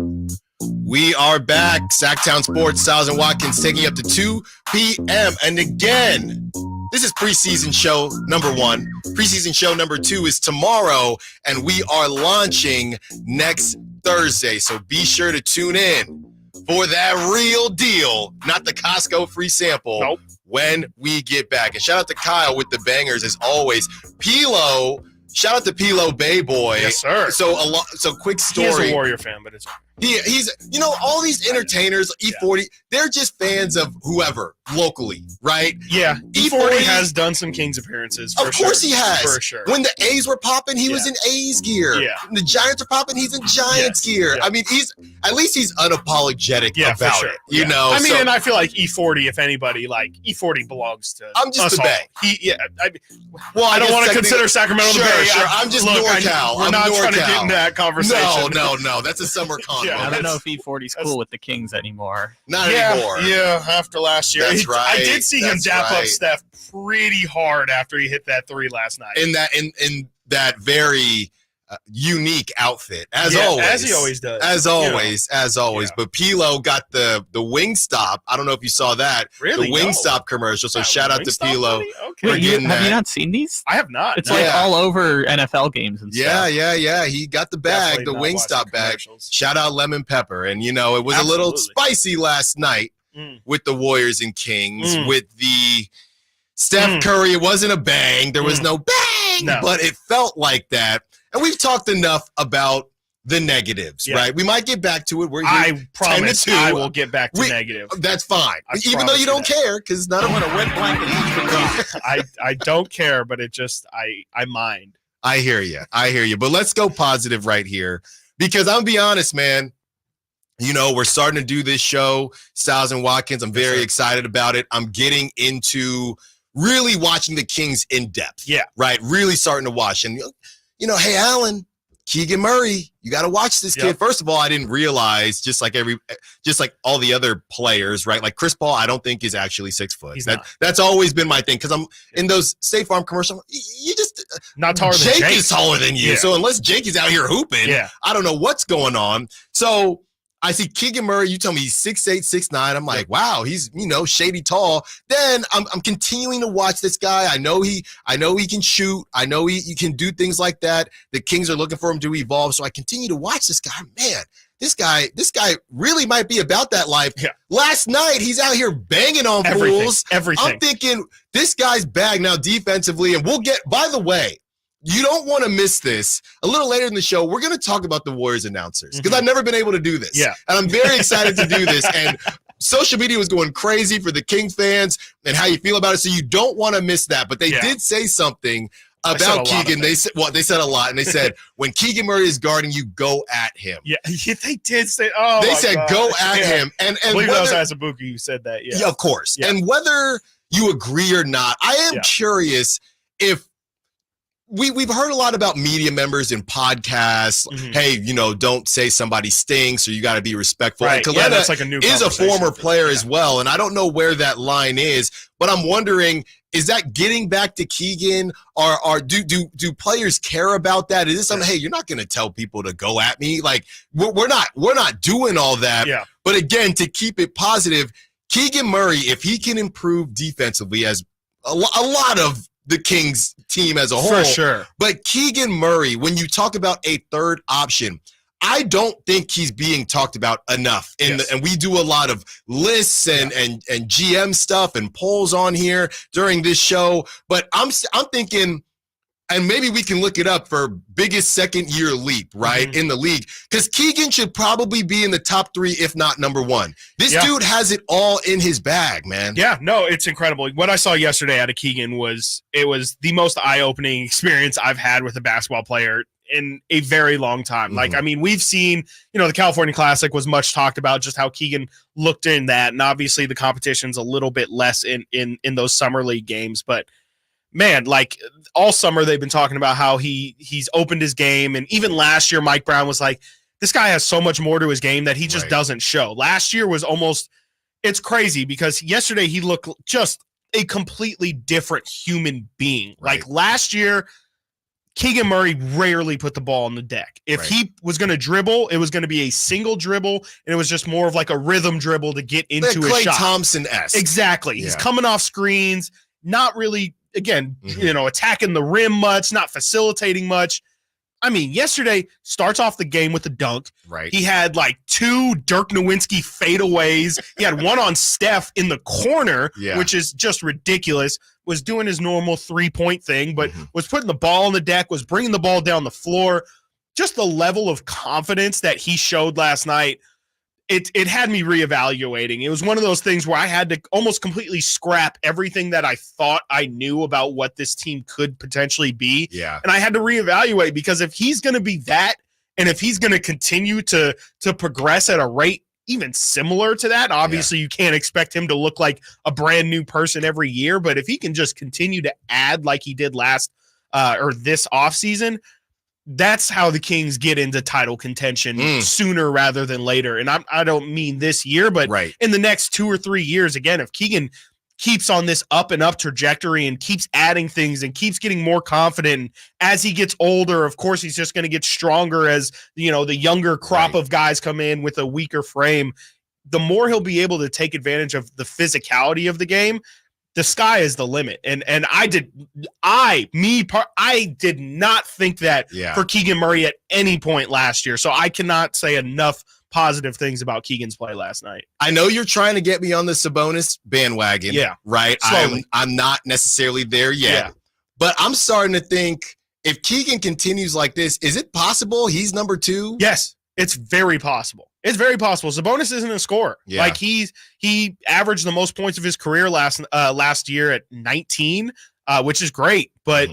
We are back. Sactown Sports, Stiles and Watkins taking you up to 2 p.m. And again, this is preseason show number 1. Preseason show number 2 is tomorrow, and we are launching next Thursday. So be sure to tune in for that real deal, not the Costco free sample, when we get back. And shout out to Kyle with the bangers as always. Pilo, shout out to Pilo Bay Boy. Yes, sir. So quick story. He is a Warrior fan, but it's He's all these entertainers, E40, they're just fans of whoever locally, right? Yeah, E40 has done some Kings appearances. For Of course he has. For sure. When the A's were popping, he was in A's gear. Yeah. When the Giants are popping, he's in Giants gear. Yeah. I mean, he's unapologetic about for sure. it. You know, I mean, and I feel like E40, if anybody, like E40 belongs to. I'm just us the Bay. I don't want to consider Sacramento the Bay. Sure. I'm just NorCal. We're not trying to get into that conversation. No. That's a summer convo. I don't know if E40's cool with the Kings anymore. Not anymore. Yeah, after last year. That's right. I did see him dap up Steph pretty hard after he hit that 3 last night. In that very unique outfit, as always. As he always does. As always. Yeah. But Pilo got the Wingstop. I don't know if you saw that. Really? The Wingstop commercial. So shout out to Pilo. Okay. Wait, have you not seen these? I have not. It's like all over NFL games and stuff. Yeah. He got the bag, the Wingstop bag. Shout out Lemon Pepper. And, it was a little spicy last night with the Warriors and Kings, with the Steph Curry. It wasn't a bang. There was no bang, but it felt like that. And we've talked enough about the negatives, right? We might get back to it. We're here I promise 10 to 2. I will get back to negative. That's fine. Even though you don't care, because none of them are wet blanket. I don't care, but it just, I mind. I hear you. But let's go positive right here, because I'm going to be honest, man. We're starting to do this show, Stiles and Watkins. I'm very excited about it. I'm getting into really watching the Kings in depth. Yeah. Right? Really starting to watch. And, hey, Allen, Keegan Murray, you got to watch this kid. First of all, I didn't realize, just like all the other players, right? Like Chris Paul, I don't think is actually 6 foot. That's always been my thing, because I'm in those State Farm commercials. You just not taller than Jake is taller than you. Yeah. So unless Jake is out here hooping, I don't know what's going on. So I see Keegan Murray. You tell me he's 6'8", 6'9". I'm like, wow, he's shady tall. Then I'm continuing to watch this guy. I know he can shoot. I know he can do things like that. The Kings are looking for him to evolve. So I continue to watch this guy. Man, this guy really might be about that life. Yeah. Last night he's out here banging on fools. Everything. I'm thinking this guy's bag now defensively, and we'll get. By the way, you don't want to miss this. A little later in the show, we're going to talk about the Warriors announcers because I've never been able to do this. Yeah. And I'm very excited to do this. And social media was going crazy for the King fans and how you feel about it. So you don't want to miss that. But they did say something about Keegan. They said a lot. And they said, when Keegan Murray is guarding you, go at him. Yeah, they did say, they said, go at him. And I believe that was Azubuike who said that. Yeah, of course. Yeah. And whether you agree or not, I am curious if we've heard a lot about media members in podcasts. Hey, don't say somebody stinks or you got to be respectful. Right. And Kalena that's like a new is a former player as well. And I don't know where that line is, but I'm wondering, is that getting back to Keegan or do players care about that? Is this something, hey, you're not going to tell people to go at me? Like we're not doing all that. Yeah. But again, to keep it positive, Keegan Murray, if he can improve defensively as a lot of the Kings team as a whole. For sure. But Keegan Murray, when you talk about a third option, I don't think he's being talked about enough. And we do a lot of lists and GM stuff and polls on here during this show. But I'm thinking, and maybe we can look it up for biggest second-year leap, right, in the league. Because Keegan should probably be in the top 3, if not number 1. This dude has it all in his bag, man. Yeah, no, it's incredible. What I saw yesterday out of Keegan was the most eye-opening experience I've had with a basketball player in a very long time. Like, I mean, we've seen, the California Classic was much talked about, just how Keegan looked in that. And obviously the competition's a little bit less in those summer league games, but man, like all summer they've been talking about how he's opened his game. And even last year, Mike Brown was like, this guy has so much more to his game that he just doesn't show. Last year was it's crazy because yesterday he looked just a completely different human being. Like last year, Keegan Murray rarely put the ball on the deck. If he was going to dribble, it was going to be a single dribble, and it was just more of like a rhythm dribble to get into his shot. Klay Thompson-esque. Exactly. He's coming off screens, not really, again, attacking the rim much, not facilitating much. I mean, yesterday starts off the game with a dunk. Right. He had like 2 Dirk Nowitzki fadeaways. He had one on Steph in the corner, which is just ridiculous. Was doing his normal 3-point thing, but was putting the ball on the deck, was bringing the ball down the floor. Just the level of confidence that he showed last night, it had me reevaluating. It was one of those things where I had to almost completely scrap everything that I thought I knew about what this team could potentially be. Yeah. And I had to reevaluate because if he's going to be that, and if he's going to continue to progress at a rate even similar to that, obviously you can't expect him to look like a brand new person every year, but if he can just continue to add like he did last or this offseason, that's how the Kings get into title contention sooner rather than later. And I don't mean this year, but in the next 2 or 3 years, again, if Keegan keeps on this up and up trajectory and keeps adding things and keeps getting more confident as he gets older, of course, he's just going to get stronger as, the younger crop of guys come in with a weaker frame. The more he'll be able to take advantage of the physicality of the game, the sky is the limit. And I did not think that for Keegan Murray at any point last year. So I cannot say enough positive things about Keegan's play last night. I know you're trying to get me on the Sabonis bandwagon. Yeah. Right. I'm not necessarily there yet, but I'm starting to think if Keegan continues like this, is it possible he's number 2? Yes, it's very possible. It's very possible. Sabonis isn't a scorer. Yeah. Like he averaged the most points of his career last year at 19, which is great, but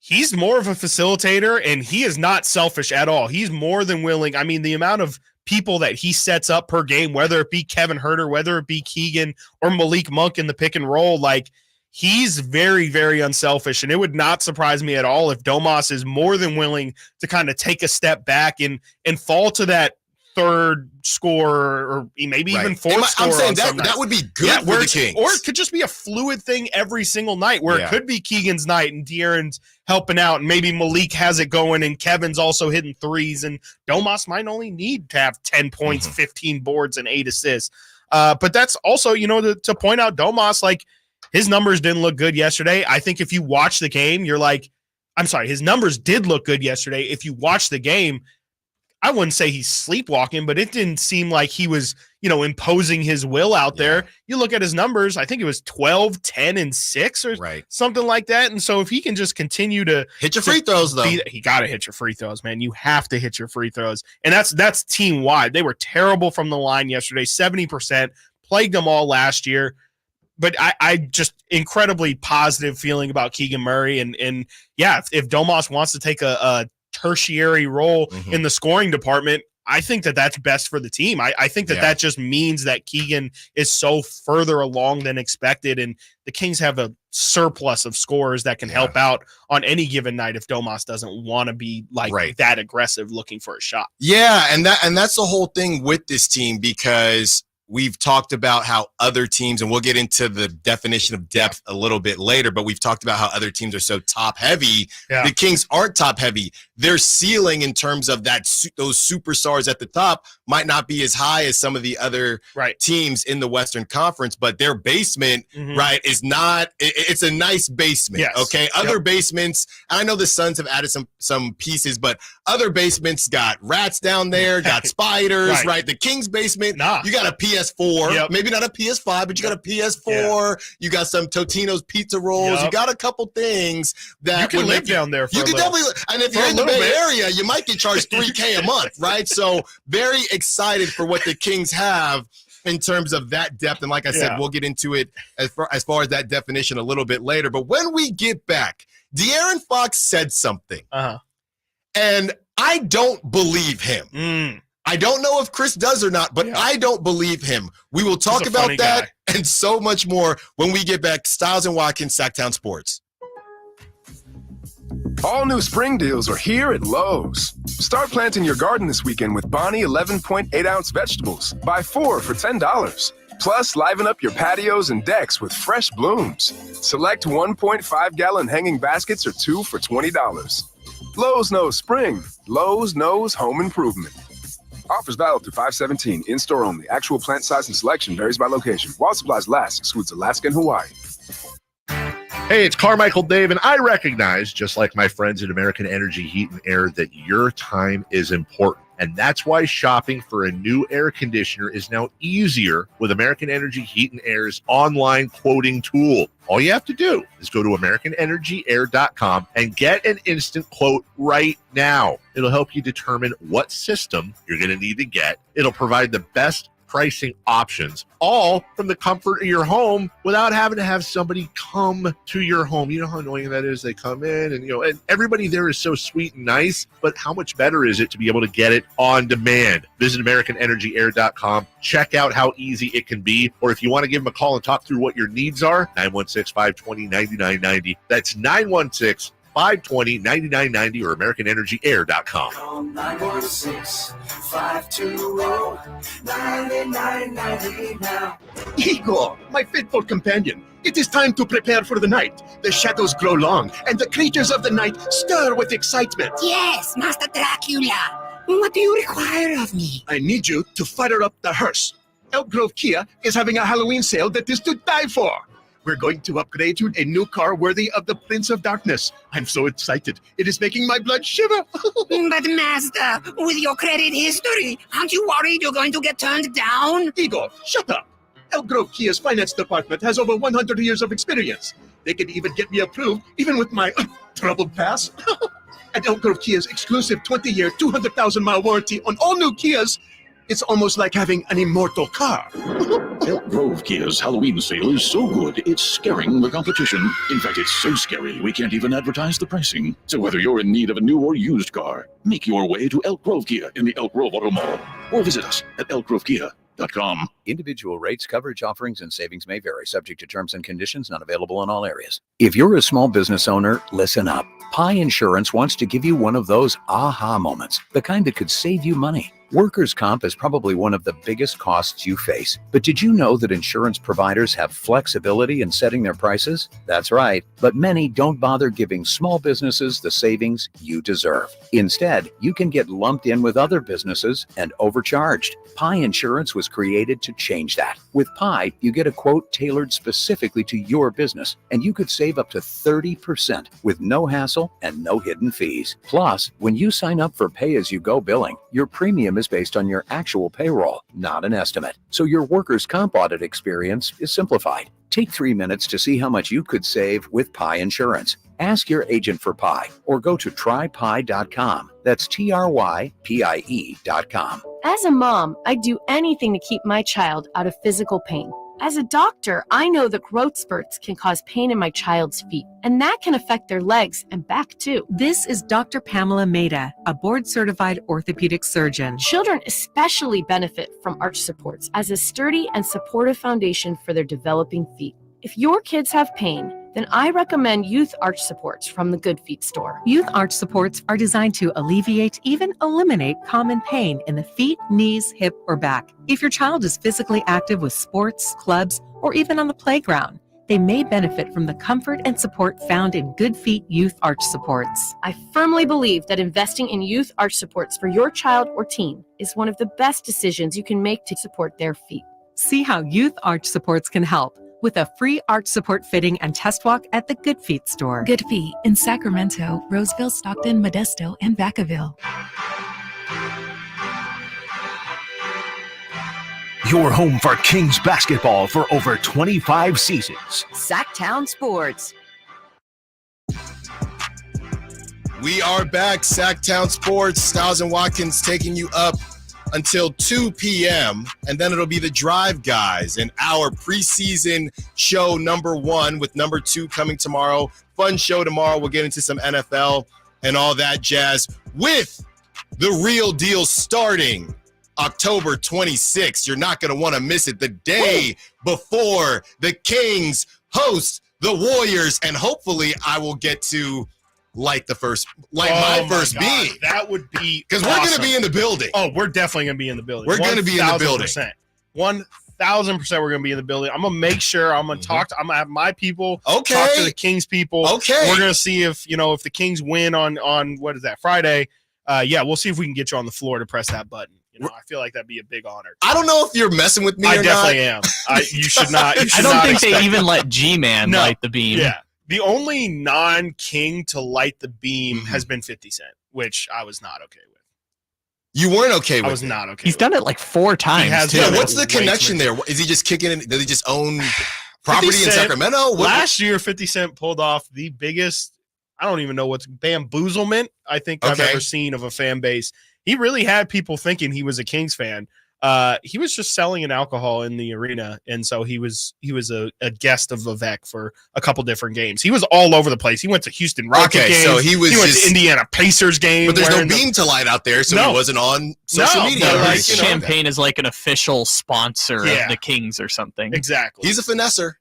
he's more of a facilitator and he is not selfish at all. He's more than willing. I mean, the amount of people that he sets up per game, whether it be Kevin Huerter, whether it be Keegan or Malik Monk in the pick and roll, like he's very, very unselfish. And it would not surprise me at all if Domas is more than willing to kind of take a step back and fall to that third scorer or maybe even fourth scorer. I'm saying that would be good for the Kings. Or it could just be a fluid thing every single night where it could be Keegan's night and De'Aaron's helping out and maybe Malik has it going and Kevin's also hitting threes and Domas might only need to have 10 points, 15 boards, and 8 assists. But that's also, to point out Domas, like his numbers didn't look good yesterday. I think if you watch the game, you're like, I'm sorry, his numbers did look good yesterday. If you watch the game, I wouldn't say he's sleepwalking, but it didn't seem like he was, imposing his will out there. You look at his numbers, I think it was 12, 10, and 6 or something like that. And so if he can just continue to hit your free throws, though, he got to hit your free throws, man. You have to hit your free throws. And that's team wide. They were terrible from the line yesterday, 70%, plagued them all last year. But I just incredibly positive feeling about Keegan Murray. And if Domas wants to take a tertiary role in the scoring department, I think that's best for the team. I think that just means that Keegan is so further along than expected, and the Kings have a surplus of scorers that can help out on any given night if Domas doesn't want to be that aggressive looking for a shot. Yeah, and that's the whole thing with this team, because we've talked about how other teams, and we'll get into the definition of depth a little bit later, but we've talked about how other teams are so top heavy. Yeah. The Kings aren't top heavy. Their ceiling in terms of those superstars at the top might not be as high as some of the other teams in the Western Conference, but their basement, is not, it's a nice basement. Yes. Okay. Other basements, I know the Suns have added some pieces, but other basements got rats down there, got spiders, right? The Kings basement, you got a PS4, maybe not a PS5, but you got a PS4. You got some Totino's pizza rolls. You got a couple things that you can live down there. You can definitely, and if you're in the Bay Area, you might get charged $3,000 a month, right? So very excited for what the Kings have in terms of that depth. And like I said, we'll get into it as far as that definition a little bit later. But when we get back, De'Aaron Fox said something, and I don't believe him. I don't know if Chris does or not, but I don't believe him. We will talk about that and so much more when we get back. Stiles and Watkins, Sactown Sports. All new spring deals are here at Lowe's. Start planting your garden this weekend with Bonnie 11.8-ounce vegetables. Buy 4 for $10. Plus, liven up your patios and decks with fresh blooms. Select 1.5-gallon hanging baskets or 2 for $20. Lowe's knows spring. Lowe's knows home improvement. Offers valid through 5/17. In-store only. Actual plant size and selection varies by location. While supplies last, excludes Alaska and Hawaii. Hey, it's Carmichael Dave, and I recognize, just like my friends at American Energy Heat and Air, that your time is important. And that's why shopping for a new air conditioner is now easier with American Energy Heat and Air's online quoting tool. All you have to do is go to AmericanEnergyAir.com and get an instant quote right now. It'll help you determine what system you're going to need to get. It'll provide the best pricing options, all from the comfort of your home without having to have somebody come to your home. You know how annoying that is? They come in and everybody there is so sweet and nice, but how much better is it to be able to get it on demand? Visit AmericanEnergyAir.com. Check out how easy it can be. Or if you want to give them a call and talk through what your needs are, 916-520-9990. That's 916-520-9990 or AmericanEnergyAir.com. Call 916-520-9990 now. Igor, my faithful companion, it is time to prepare for the night. The shadows grow long, and the creatures of the night stir with excitement. Yes, Master Dracula. What do you require of me? I need you to fire up the hearse. Elk Grove Kia is having a Halloween sale that is to die for. We're going to upgrade you a new car worthy of the Prince of Darkness. I'm so excited. It is making my blood shiver. But Master, with your credit history, aren't you worried you're going to get turned down? Igor, shut up. Elk Grove Kia's finance department has over 100 years of experience. They can even get me approved, even with my troubled past. And Elk Grove Kia's exclusive 20-year, 200,000-mile warranty on all new Kias, it's almost like having an immortal car. Elk Grove Kia's Halloween sale is so good, it's scaring the competition. In fact, it's so scary, we can't even advertise the pricing. So whether you're in need of a new or used car, make your way to Elk Grove Kia in the Elk Grove Auto Mall. Or visit us at elkgrovekia.com. Individual rates, coverage offerings, and savings may vary, subject to terms and conditions, not available in all areas. If you're a small business owner, listen up. Pi Insurance wants to give you one of those aha moments, the kind that could save you money. Workers' comp is probably one of the biggest costs you face. But did you know that insurance providers have flexibility in setting their prices? That's right. But many don't bother giving small businesses the savings you deserve. Instead, you can get lumped in with other businesses and overcharged. Pi Insurance was created to change that. With Pi, you get a quote tailored specifically to your business, and you could save up to 30% with no hassle and no hidden fees. Plus, when you sign up for pay-as-you-go billing, your premium is based on your actual payroll, not an estimate. So your workers' comp audit experience is simplified. Take 3 minutes to see how much you could save with Pi Insurance. Ask your agent for Pi or go to trypi.com. That's TRYPIE.com. As a mom, I'd do anything to keep my child out of physical pain. As a doctor, I know that growth spurts can cause pain in my child's feet, and that can affect their legs and back too. This is Dr. Pamela Maida, a board-certified orthopedic surgeon. Children especially benefit from arch supports as a sturdy and supportive foundation for their developing feet. If your kids have pain, then I recommend Youth Arch Supports from the Good Feet store. Youth Arch Supports are designed to alleviate, even eliminate common pain in the feet, knees, hip, or back. If your child is physically active with sports, clubs, or even on the playground, they may benefit from the comfort and support found in Good Feet Youth Arch Supports. I firmly believe that investing in Youth Arch Supports for your child or teen is one of the best decisions you can make to support their feet. See how Youth Arch Supports can help with a free arch support fitting and test walk at the Good Feet store. Good Feet in Sacramento, Roseville, Stockton, Modesto, and Vacaville. Your home for Kings basketball for over 25 seasons. Sactown Sports. We are back. Sactown Sports. Stiles and Watkins taking you up until 2 p.m. And then it'll be the Drive Guys and our preseason show number 1 with number 2 coming tomorrow. Fun show tomorrow. We'll get into some NFL and all that jazz with the real deal starting October 26th. You're not going to want to miss it. The day before the Kings host the Warriors. And hopefully I will get to light my first beam. That would be because we're going to be in the building. Oh, we're definitely going to be in the building. We're going to be in the building. 1,000% we're going to be in the building. I'm going to make sure I'm going to talk to, I'm going to have my people talk to the Kings people. Okay. We're going to see if the Kings win on what is that, Friday. We'll see if we can get you on the floor to press that button. I feel like that'd be a big honor. I don't know if you're messing with me. I definitely am. You should not. I don't think they even let G-Man light the beam. Yeah. The only non-King to light the beam has been 50 Cent, which I was not okay with. You weren't okay with it? I was not okay He's done it like 4 times. Yeah, what's the connection there? Is he just kicking in? Does he just own property in Sacramento? Last year, 50 Cent pulled off the biggest, I don't even know what's bamboozlement I think I've ever seen of a fan base. He really had people thinking he was a Kings fan. He was just selling an alcohol in the arena, and so he was a guest of Vivek for a couple different games. He was all over the place. He went to Houston Rocket games. So he went to Indiana Pacers games. But there's no beam to light out there, so he wasn't on social media. But Champagne is like an official sponsor of the Kings or something. Exactly. He's a finesser.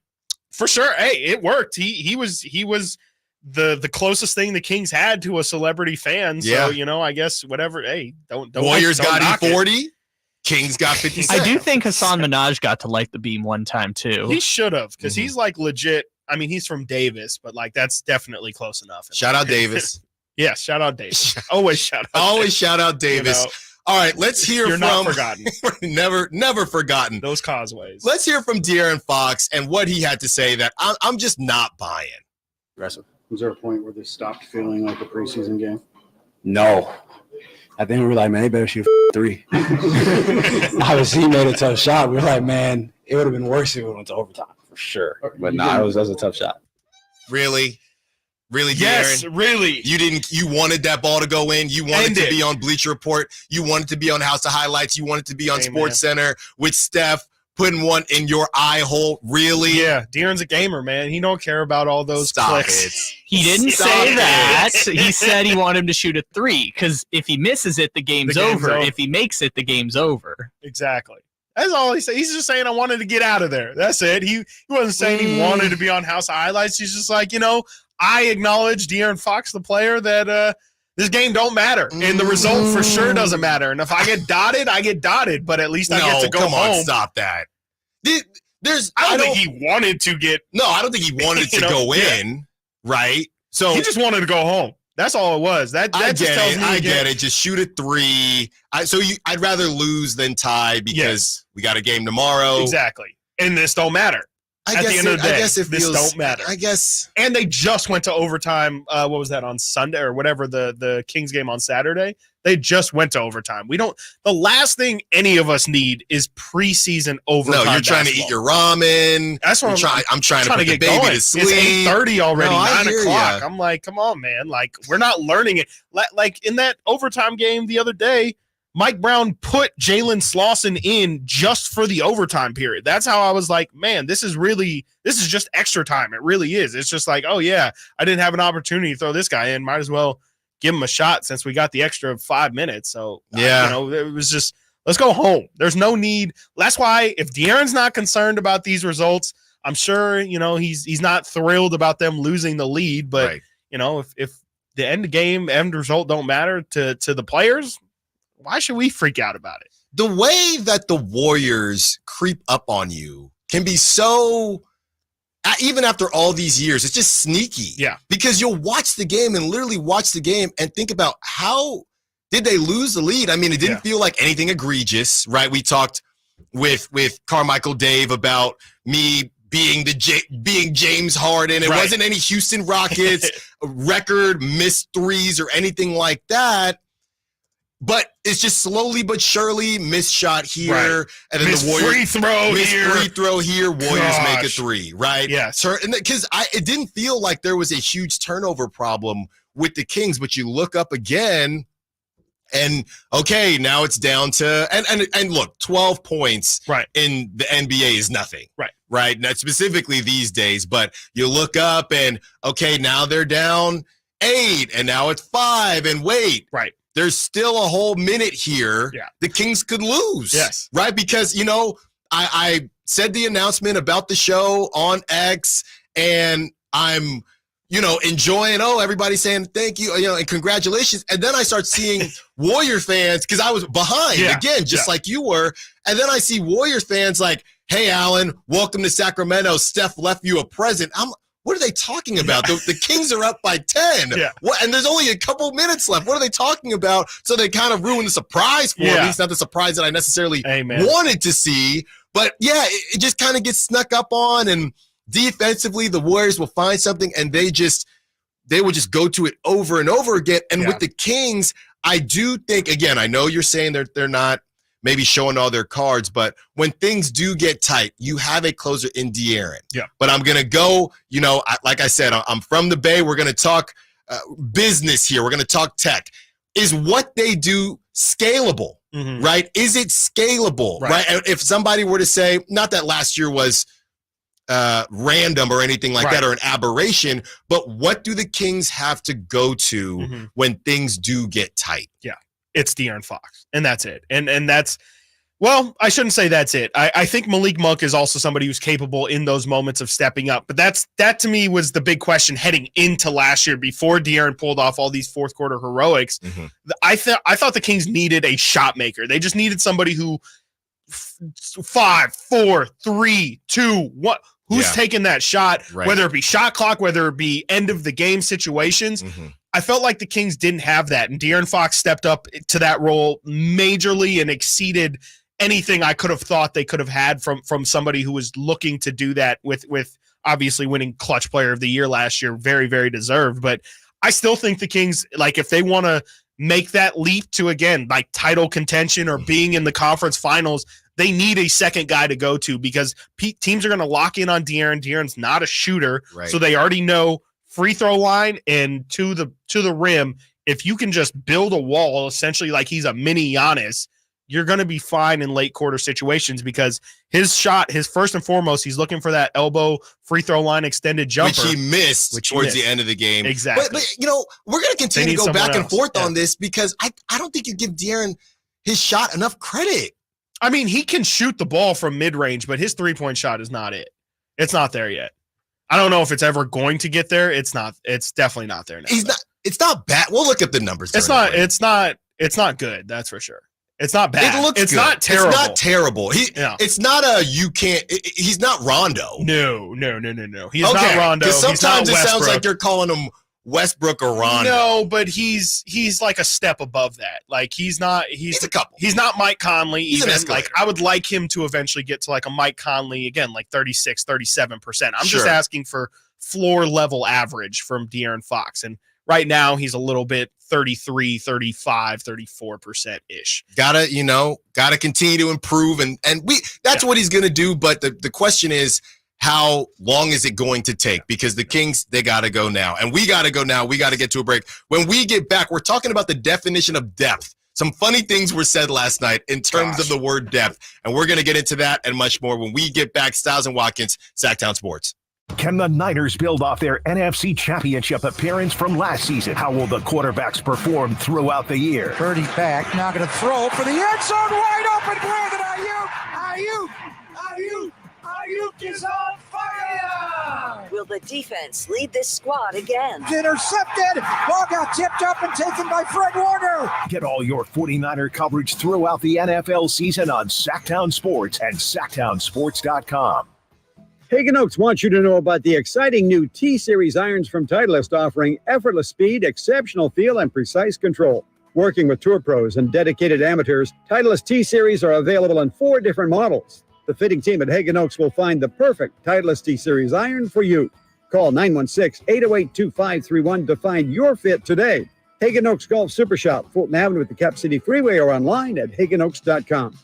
For sure. Hey, it worked. He was the closest thing the Kings had to a celebrity fan. So, I guess whatever. Hey, don't Warriors don't got E40. Kings got 50 Cent. I do think Hassan Minaj got to light the beam one time too. He should have, because he's like legit. I mean, he's from Davis, but like that's definitely close enough. Shout out Davis. Yeah, shout out Davis. Always shout out. Always shout out Davis. All right, let's hear You're from. not forgotten. never forgotten. Those causeways. Let's hear from De'Aaron Fox and what he had to say that I'm just not buying. Aggressive. Was there a point where this stopped feeling like a preseason game? No. I think we were like, man, they better shoot 3. Obviously, he made a tough shot. We were like, man, it would have been worse if we went to overtime for sure. But that was a tough shot. Really, yes, De'Aaron? Really. You wanted that ball to go in. You wanted to be on Bleacher Report. You wanted to be on House of Highlights. You wanted to be on Sports Center with Steph. Putting one in your eye hole, really? Yeah, De'Aaron's a gamer, man. He don't care about all those clicks. He didn't say that. He said he wanted him to shoot a 3 because if he misses it, the game's over. If he makes it, the game's over. Exactly. That's all he said. He's just saying, I wanted to get out of there. That's it. He wasn't saying he wanted to be on House of Highlights. He's just like, I acknowledge De'Aaron Fox, the player, that this game don't matter. And the result for sure doesn't matter. And if I get dotted, I get dotted. But at least I get to go home. Come on, stop that. I don't think he wanted to get. No, I don't think he wanted it to go in, right? So he just wanted to go home. That's all it was. That just tells me I get it. Just shoot a 3. I'd rather lose than tie because we got a game tomorrow. Exactly. and this don't matter. At the end of the day, this don't matter. I guess. And they just went to overtime. What was that, on Sunday or whatever, the Kings game on Saturday? They just went to overtime. The last thing any of us need is preseason overtime. No, you're trying to eat your ramen. That's what I'm trying to put the get baby going. to sleep. It's 8:30 already, No, 9 o'clock. Ya. I'm like, come on, man. Like, we're not learning it. Like in that overtime game the other day, Mike Brown put Jalen Slauson in just for the overtime period. That's how I was like, man, this is just extra time. It really is. It's just like, oh yeah, I didn't have an opportunity to throw this guy in. Might as well give him a shot since we got the extra 5 minutes. So yeah, it was just, let's go home. There's no need. That's why if De'Aaron's not concerned about these results, I'm sure, he's not thrilled about them losing the lead, but right. If the end result don't matter to the players, why should we freak out about it? The way that the Warriors creep up on you can be so, even after all these years, it's just sneaky. Yeah. Because you'll watch the game and literally watch the game and think about how did they lose the lead? I mean, it didn't feel like anything egregious, right? We talked with Carmichael Dave about me being James Harden. It wasn't any Houston Rockets record missed threes or anything like that. But it's just slowly but surely missed shot here, and then the Warriors free throw here. Warriors make a three, right? Yeah, because it didn't feel like there was a huge turnover problem with the Kings, but you look up again, and okay, now it's down to and look, 12 points in the NBA is nothing, right? Not specifically these days, but you look up and okay, now they're down 8, and now it's 5, and wait, there's still a whole minute here. Yeah. The Kings could lose. Yes. Right? Because, I said the announcement about the show on X, and I'm, enjoying, everybody's saying thank you, and congratulations. And then I start seeing Warrior fans, because I was behind again, just like you were. And then I see Warrior fans like, hey, Allen, welcome to Sacramento. Steph left you a present. What are they talking about? The Kings are up by 10. Yeah. And there's only a couple minutes left. What are they talking about? So they kind of ruined the surprise for me. It's not the surprise that I necessarily wanted to see. But, it just kind of gets snuck up on. And defensively, the Warriors will find something, and they will just go to it over and over again. And with the Kings, I do think, again, I know you're saying they're not maybe showing all their cards, but when things do get tight, you have a closer in De'Aaron. Yeah. But I'm going to go, like I said, I'm from the Bay. We're going to talk business here. We're going to talk tech. Is what they do scalable, right? Is it scalable, right? And if somebody were to say, not that last year was random or anything like that or an aberration, but what do the Kings have to go to when things do get tight? Yeah. It's De'Aaron Fox, and that's it. And that's, well, I shouldn't say that's it. I think Malik Monk is also somebody who's capable in those moments of stepping up. But that to me was the big question heading into last year before De'Aaron pulled off all these fourth quarter heroics. I thought the Kings needed a shot maker. They just needed somebody who 5, 4, 3, 2, 1. Who's taking that shot, whether it be shot clock, whether it be end of the game situations. I felt like the Kings didn't have that, and De'Aaron Fox stepped up to that role majorly and exceeded anything I could have thought they could have had from somebody who was looking to do that with obviously winning Clutch Player of the Year last year, very, very deserved. But I still think the Kings, like, if they want to make that leap to, again, like title contention or being in the conference finals, they need a second guy to go to, because teams are going to lock in on De'Aaron. De'Aaron's not a shooter, so they already know free throw line and to the rim. If you can just build a wall, essentially like he's a mini Giannis, you're going to be fine in late quarter situations, because his shot, his first and foremost, he's looking for that elbow free throw line extended jumper, which he missed towards the end of the game. Exactly. But we're going to continue to go back and forth on this, because I don't think you give De'Aaron his shot enough credit. I mean, he can shoot the ball from mid-range, but his three-point shot is not it. It's not there yet. I don't know if it's ever going to get there. It's not. It's definitely not there now. It's not bad. We'll look at the numbers. It's not good. That's for sure. It's not bad. It looks it's good. Not terrible. It's not terrible. It's not he's not Rondo. No. He's not Rondo. Because sometimes it sounds like you're calling him Westbrook or Rondo. No, but he's like a step above that. Like he's a couple. He's not Mike Conley. He's an even. escalator. Like I would like him to eventually get to like a Mike Conley again, like 36, 37%. I'm Sure. just asking for floor level average from De'Aaron Fox. And right now he's a little bit 33, 35, 34% ish. Gotta continue to improve. And that's what he's gonna do. But the question is, how long is it going to take? Because the Kings, they got to go now. And we got to go now. We got to get to a break. When we get back, we're talking about the definition of depth. Some funny things were said last night in terms of the word depth. And we're going to get into that and much more when we get back. Stiles and Watkins, Sactown Sports. Can the Niners build off their NFC Championship appearance from last season? How will the quarterbacks perform throughout the year? Purdy back, now going to throw for the end zone, wide open. Brandon Ayuk is on fire! Will the defense lead this squad again? Intercepted! Ball got tipped up and taken by Fred Warner! Get all your 49er coverage throughout the NFL season on Sactown Sports and SactownSports.com. Hagen Oaks wants you to know about the exciting new T-Series irons from Titleist, offering effortless speed, exceptional feel, and precise control. Working with tour pros and dedicated amateurs, Titleist T-Series are available in 4 different models. The fitting team at Hagen Oaks will find the perfect Titleist T-Series iron for you. Call 916-808-2531 to find your fit today. Hagen Oaks Golf Super Shop, Fulton Avenue at the Cap City Freeway, or online at hagenoaks.com.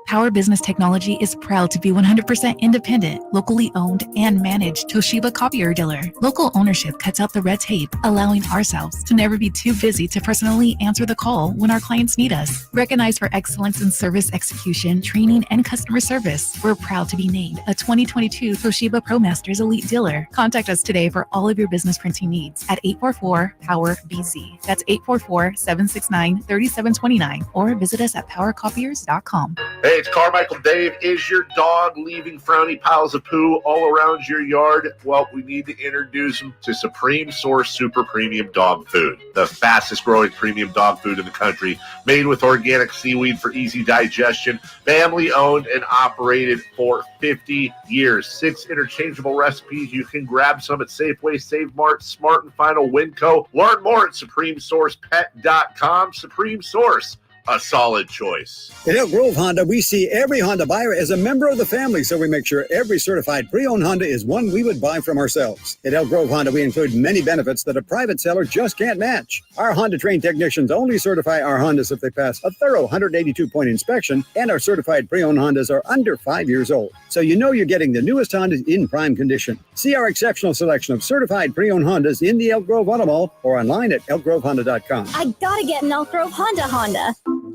Power Business Technology is proud to be 100% independent, locally owned, and managed Toshiba copier dealer. Local ownership cuts out the red tape, allowing ourselves to never be too busy to personally answer the call when our clients need us. Recognized for excellence in service execution, training, and customer service, we're proud to be named a 2022 Toshiba ProMasters Elite Dealer. Contact us today for all of your business printing needs at 844-POWER-BZ. That's 844-769-3729, or visit us at powercopiers.com. Hey, it's Carmichael Dave. Is your dog leaving frowny piles of poo all around your yard? Well, we need to introduce them to Supreme Source Super Premium Dog Food, the fastest growing premium dog food in the country, made with organic seaweed for easy digestion, family owned and operated for 50 years. 6 interchangeable recipes. You can grab some at Safeway, Save Mart, Smart and Final, Winco. Learn more at SupremeSourcePet.com. Supreme Source, a solid choice. At Elk Grove Honda, we see every Honda buyer as a member of the family, so we make sure every certified pre-owned Honda is one we would buy from ourselves. At Elk Grove Honda, we include many benefits that a private seller just can't match. Our Honda-trained technicians only certify our Hondas if they pass a thorough 182-point inspection, and our certified pre-owned Hondas are under 5 years old. So you know you're getting the newest Hondas in prime condition. See our exceptional selection of certified pre-owned Hondas in the Elk Grove Auto Mall or online at elkgrovehonda.com. I gotta get an Elk Grove Honda.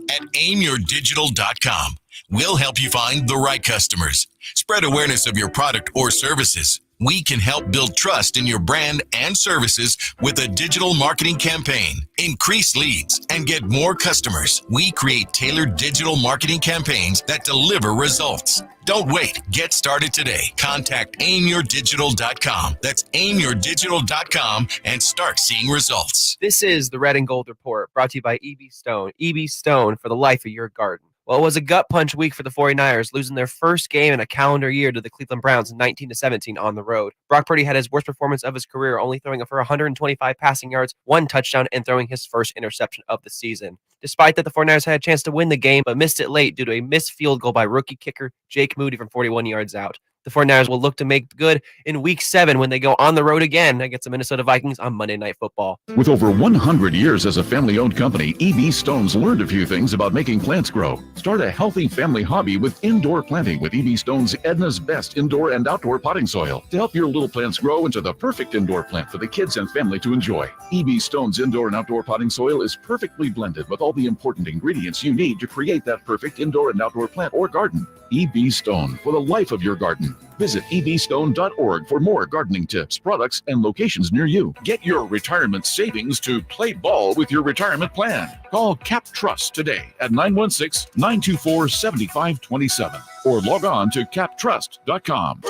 At aimyourdigital.com, we'll help you find the right customers. Spread awareness of your product or services. We can help build trust in your brand and services with a digital marketing campaign. Increase leads and get more customers. We create tailored digital marketing campaigns that deliver results. Don't wait. Get started today. Contact aimyourdigital.com. That's aimyourdigital.com and start seeing results. This is the Red and Gold Report, brought to you by EB Stone. EB Stone, for the life of your garden. Well, it was a gut punch week for the 49ers, losing their first game in a calendar year to the Cleveland Browns 19-17 on the road. Brock Purdy had his worst performance of his career, only throwing for 125 passing yards, 1 touchdown, and throwing his first interception of the season. Despite that, the 49ers had a chance to win the game, but missed it late due to a missed field goal by rookie kicker Jake Moody from 41 yards out. The 49ers will look to make good in Week 7 when they go on the road again against the Minnesota Vikings on Monday Night Football. With over 100 years as a family-owned company, EB Stone's learned a few things about making plants grow. Start a healthy family hobby with indoor planting with EB Stone's Edna's Best indoor and outdoor potting soil to help your little plants grow into the perfect indoor plant for the kids and family to enjoy. EB Stone's indoor and outdoor potting soil is perfectly blended with all the important ingredients you need to create that perfect indoor and outdoor plant or garden. EB Stone, for the life of your garden. Visit ebstone.org for more gardening tips, products, and locations near you. Get your retirement savings to play ball with your retirement plan. Call Cap Trust today at 916-924-7527 or log on to captrust.com.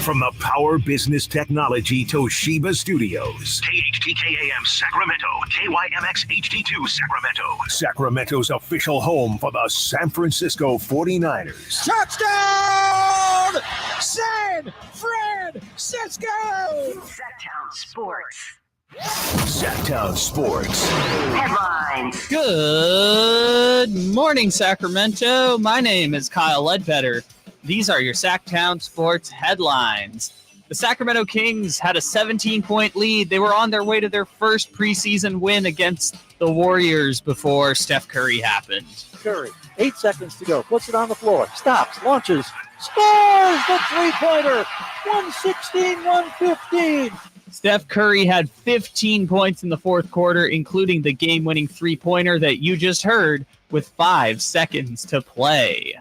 From the Power Business Technology Toshiba Studios. KHTKAM Sacramento, KYMX HD2 Sacramento. Sacramento's official home for the San Francisco 49ers. Touchdown! San Francisco! Sactown Sports. Sactown Sports. Headlines. Good morning, Sacramento. My name is Kyle Ledbetter. These are your Sactown Sports headlines. The Sacramento Kings had a 17-point lead. They were on their way to their first preseason win against the Warriors before Steph Curry happened. Curry, 8 seconds to go, puts it on the floor, stops, launches, scores the three-pointer, 116-115. Steph Curry had 15 points in the fourth quarter, including the game-winning three-pointer that you just heard with 5 seconds to play.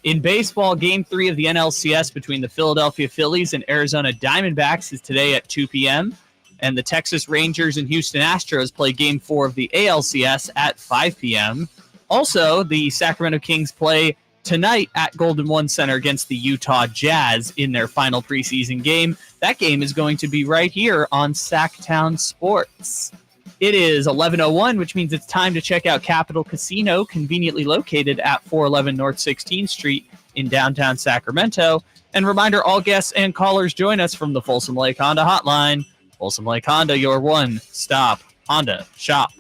In baseball, Game 3 of the NLCS between the Philadelphia Phillies and Arizona Diamondbacks is today at 2 p.m., and the Texas Rangers and Houston Astros play Game 4 of the ALCS at 5 p.m. Also, the Sacramento Kings play tonight at Golden One Center against the Utah Jazz in their final preseason game. That game is going to be right here on Sactown Sports. It is 11:01, which means it's time to check out Capital Casino, conveniently located at 411 North 16th Street in downtown Sacramento. And reminder, all guests and callers join us from the Folsom Lake Honda hotline. Folsom Lake Honda, your one-stop Honda shop.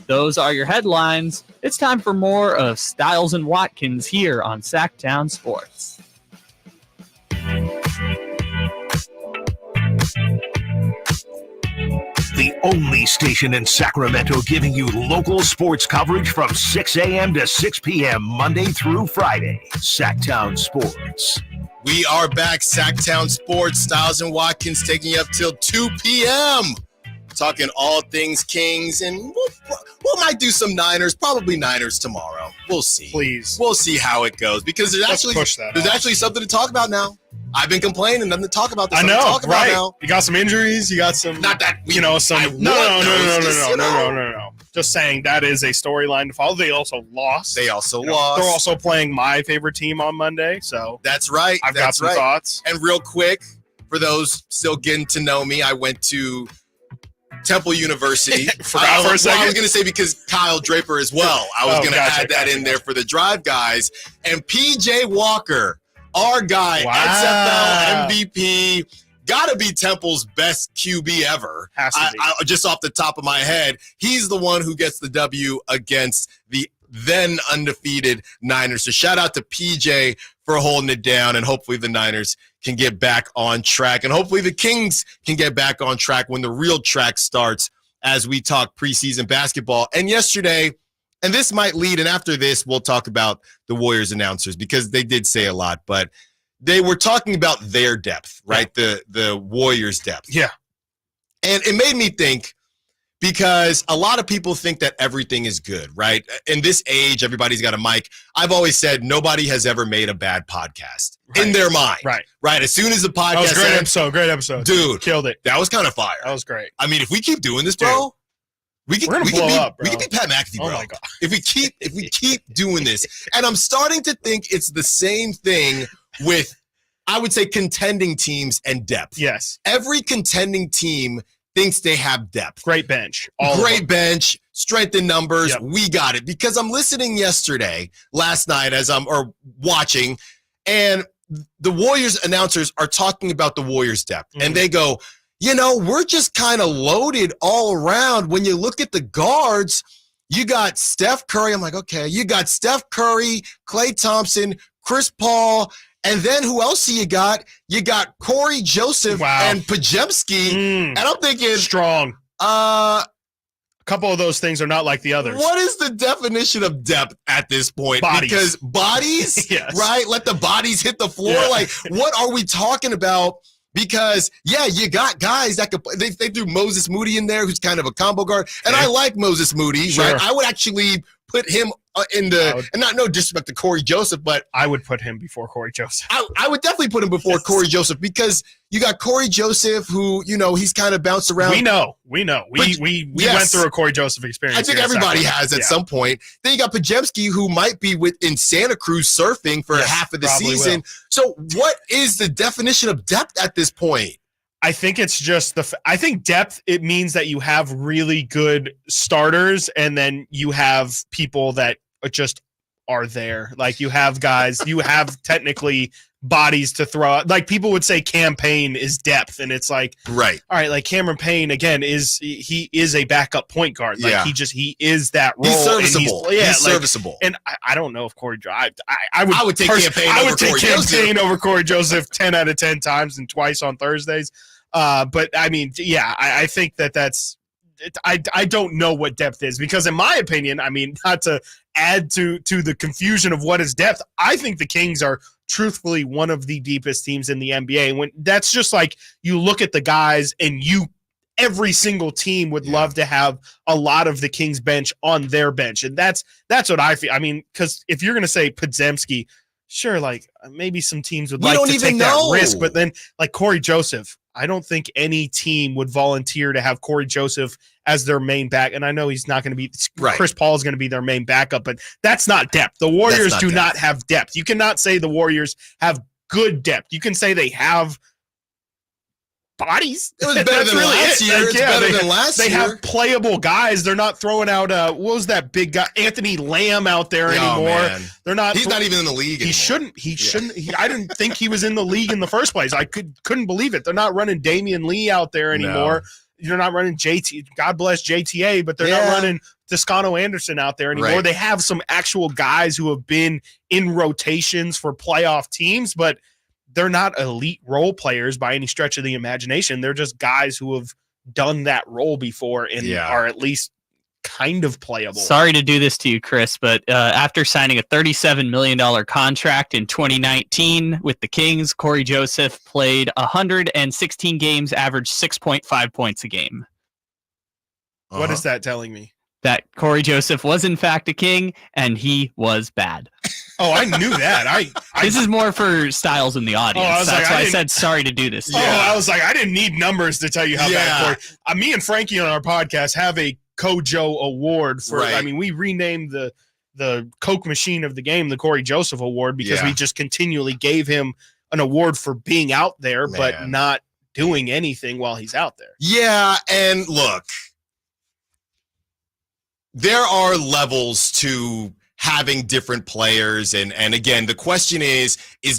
Those are your headlines. It's time for more of Stiles and Watkins here on Sactown Sports. The only station in Sacramento giving you local sports coverage from 6 a.m. to 6 p.m. Monday through Friday. Sactown Sports. We are back, Sactown Sports. Stiles and Watkins taking you up till 2 p.m. Talking all things Kings, and we might do some Niners, probably Niners tomorrow. We'll see. Please. We'll see how it goes, because there's actually something to talk about now. I've been complaining, nothing to talk about. I know, right? You got some injuries. You got some. Not that some. No. Just saying that is a storyline to follow. They also lost. They also They're lost. also playing my favorite team on Monday, so that's right. I've got some thoughts. And real quick, for those still getting to know me, I went to Temple University. Forgot for a second. I was going to say because Kyle Draper as well. I was going to add that in there for the Drive guys. And PJ Walker, our guy, XFL MVP, got to be Temple's best QB ever. Has to be. Just off the top of my head, he's the one who gets the W against the then undefeated Niners. So shout out to PJ for holding it down, and hopefully the Niners can get back on track, and hopefully the Kings can get back on track when the real track starts as we talk preseason basketball. And yesterday, and this might lead, and after this, we'll talk about the Warriors announcers because they did say a lot, but they were talking about their depth, right? The Warriors' depth. Yeah. And it made me think, because a lot of people think that everything is good, right? In this age, everybody's got a mic. I've always said nobody has ever made a bad podcast in their mind. Right. As soon as the podcast that was great episode. Dude. Killed it. That was kind of fire. That was great. I mean, if we keep doing this, bro, we can be Pat McAfee, bro. Oh my God. If we keep doing this. And I'm starting to think it's the same thing with, I would say, contending teams and depth. Yes. Every contending team thinks they have depth. Great bench. Great bench, strength in numbers. Yep. We got it. Because I'm listening last night as I'm watching, and the Warriors announcers are talking about the Warriors depth. And they go, we're just kind of loaded all around. When you look at the guards, you got Steph Curry. I'm like, okay, you got Steph Curry, Klay Thompson, Chris Paul. And then who else do you got? You got Corey Joseph and Pajemski. And I'm thinking, strong. A couple of those things are not like the others. What is the definition of depth at this point? Bodies. Because bodies, yes. Right? Let the bodies hit the floor. Yeah. Like, what are we talking about? Because, you got guys that could – they threw Moses Moody in there, who's kind of a combo guard. And I like Moses Moody, right? I would actually put him in the – and no disrespect to Corey Joseph, but – I would put him before Corey Joseph. I would definitely put him before Corey Joseph, because you got Corey Joseph who, he's kind of bounced around. We know. We went through a Corey Joseph experience. I think everybody has at some point. Then you got Pajemski, who might be in Santa Cruz surfing for half of the season. So what is the definition of depth at this point? I think it's just I think depth, it means that you have really good starters, and then you have people that just are there. Like, you have guys, you have technically bodies to throw out. Like people would say campaign is depth, and it's like, right. All right, like Cameron Payne again he is a backup point guard. Like he is that role. He's serviceable. He's serviceable. And I don't know if Corey I would take campaign over Corey Joseph 10 out of 10 times and twice on Thursdays. But I mean, I think that's. I don't know what depth is because, in my opinion, I mean, not to add to the confusion of what is depth, I think the Kings are truthfully one of the deepest teams in the NBA. When that's just like you look at the guys and every single team would love to have a lot of the Kings bench on their bench, and that's what I feel. I mean, because if you're going to say Podziemski, sure, like maybe some teams would like to take that risk, but then like Corey Joseph. I don't think any team would volunteer to have Corey Joseph as their main back. And I know he's not going to be Chris Paul is going to be their main backup, but that's not depth. The Warriors do not have depth. You cannot say the Warriors have good depth. You can say they have bodies. It was better than last year. It's better than last year. They have playable guys. They're not throwing out what was that big guy Anthony Lamb out there anymore. Man. They're not. He's not even in the league anymore. He shouldn't. I didn't think he was in the league in the first place. I couldn't believe it. They're not running Damian Lee out there anymore. No. They're not running JT. God bless JTA, but they're not running Toscano Anderson out there anymore. Right. They have some actual guys who have been in rotations for playoff teams, but they're not elite role players by any stretch of the imagination. They're just guys who have done that role before and are at least kind of playable. Sorry to do this to you, Chris, but after signing a $37 million contract in 2019 with the Kings, Corey Joseph played 116 games, averaged 6.5 points a game. What is that telling me? That Corey Joseph was in fact a King, and he was bad. Oh, I knew that. This is more for Stiles in the audience. That's why I said sorry to do this. I was like, I didn't need numbers to tell you how bad Corey. Me and Frankie on our podcast have a Kojo Award for. I mean, we renamed the Coke machine of the game the Corey Joseph Award because we just continually gave him an award for being out there but not doing anything while he's out there. Yeah, and look, there are levels to having different players, and again, the question is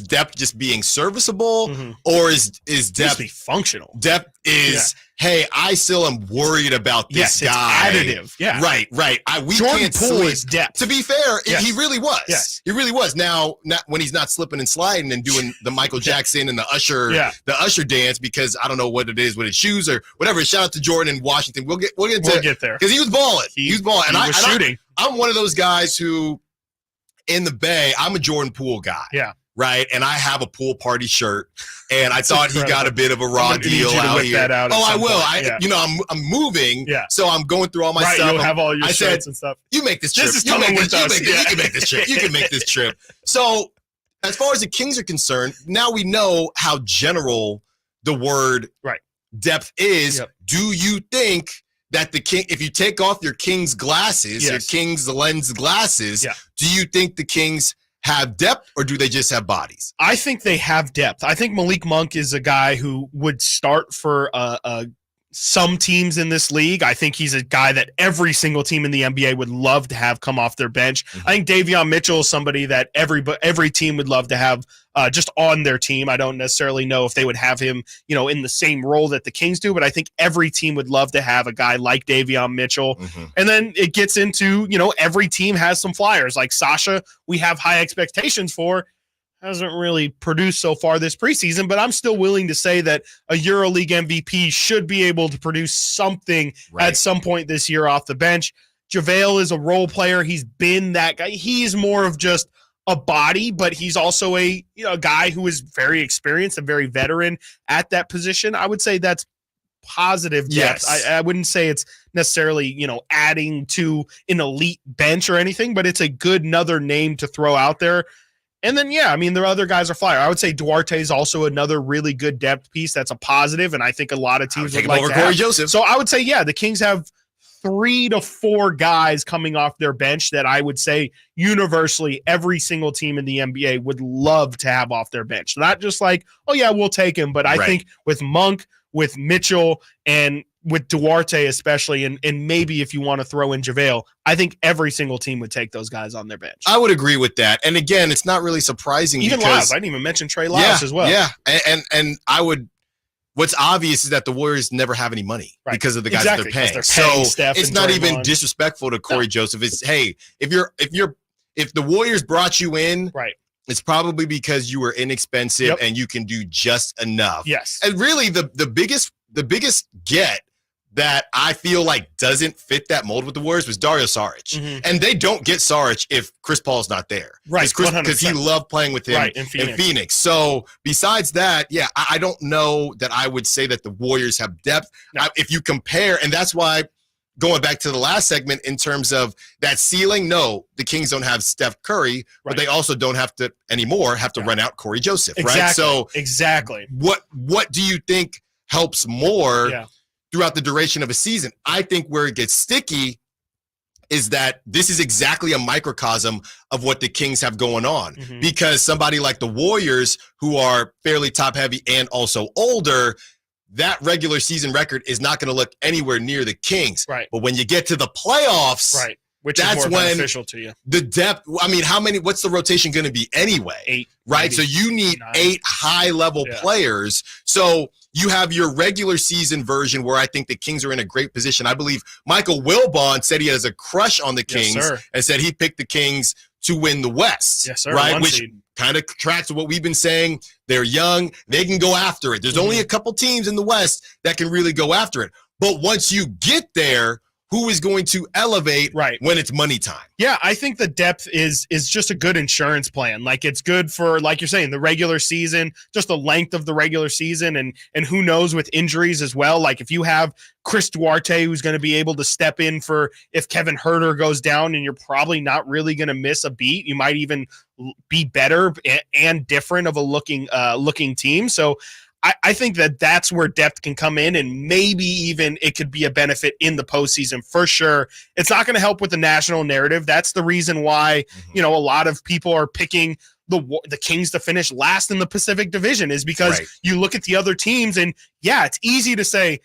depth just being serviceable, or is depth be functional? Depth is, hey, I still am worried about this guy. It's additive. Yeah, right. We Jordan can't Poole sleep. is depth. To be fair, Yes. he really was. Yes. He really was. Now, not when he's not slipping and sliding and doing the Michael Jackson and the Usher dance because I don't know what it is with his shoes or whatever. Shout out to Jordan in Washington. We'll get there because he was balling. He was balling, and he was shooting. I'm one of those guys who, in the Bay, I'm a Jordan Poole guy. Yeah. Right. And I have a pool party shirt, and I thought he got a bit of a raw deal out here. I will. I'm moving. Yeah. So I'm going through all my stuff. You'll have all your shirts and stuff. You make this trip. This is coming with us. You can make this trip. You can make this trip. So as far as the Kings are concerned, now we know how general the word depth is. Yep. Do you think that the King, if you take off your King's glasses, your King's lens glasses, do you think the Kings have depth, or do they just have bodies? I think they have depth. I think Malik Monk is a guy who would start for some teams in this league. I think he's a guy that every single team in the NBA would love to have come off their bench. I think Davion Mitchell is somebody that every team would love to have just on their team. I don't necessarily know if they would have him, in the same role that the Kings do, but I think every team would love to have a guy like Davion Mitchell. And then it gets into, every team has some flyers. Like Sasha, we have high expectations for. Hasn't really produced so far this preseason, but I'm still willing to say that a EuroLeague MVP should be able to produce something at some point this year off the bench. JaVale is a role player. He's been that guy. He's more of just a body, but he's also a guy who is very experienced and very veteran at that position. I would say that's positive depth. Yes. I wouldn't say it's necessarily, adding to an elite bench or anything, but it's a good another name to throw out there. And then, the other guys are flyer. I would say Duarte is also another really good depth piece. That's a positive, and I think a lot of teams would like to Corey Joseph. So I would say, the Kings have 3 to 4 guys coming off their bench that I would say universally every single team in the NBA would love to have off their bench. Not just like, we'll take him, but I think with Monk, with Mitchell, and with Duarte especially, and maybe if you want to throw in JaVale, I think every single team would take those guys on their bench. I would agree with that. And again, it's not really surprising. Even because Lyles. I didn't even mention Trey Lyles as well. Yeah, and I would. What's obvious is that the Warriors never have any money because of the guys that they're paying. So Steph it's not even disrespectful to Corey Joseph. It's, hey, if the Warriors brought you in, it's probably because you were inexpensive and you can do just enough. Yes. And really the biggest get that I feel like doesn't fit that mold with the Warriors was Dario Saric. And they don't get Saric if Chris Paul's not there. Right, Because he loved playing with him in Phoenix. So besides that, I don't know that I would say that the Warriors have depth. If you compare, and that's why going back to the last segment in terms of that ceiling, no, the Kings don't have Steph Curry, but they also don't have to run out Corey Joseph, right? So exactly. What do you think helps more throughout the duration of a season? I think where it gets sticky is that this is exactly a microcosm of what the Kings have going on. Because somebody like the Warriors, who are fairly top heavy and also older, that regular season record is not going to look anywhere near the Kings. Right. But when you get to the playoffs, which is more beneficial to you. The depth, what's the rotation going to be anyway? 8. Right? Maybe so you need 9. 8 high-level players. So you have your regular season version where I think the Kings are in a great position. I believe Michael Wilbon said he has a crush on the Kings and said he picked the Kings to win the West. Yes, sir. Right? Which kind of tracks with what we've been saying. They're young. They can go after it. There's only a couple teams in the West that can really go after it. But once you get there, who is going to elevate when it's money time? Yeah, I think the depth is just a good insurance plan. Like, it's good for, like you're saying, the regular season, just the length of the regular season, and who knows with injuries as well. Like, if you have Chris Duarte, who's going to be able to step in for if Kevin Huerter goes down, and you're probably not really going to miss a beat. You might even be better and different of a looking team. So I think that's where depth can come in, and maybe even it could be a benefit in the postseason for sure. It's not going to help with the national narrative. That's the reason why, a lot of people are picking the Kings to finish last in the Pacific Division, is because you look at the other teams, and it's easy to say,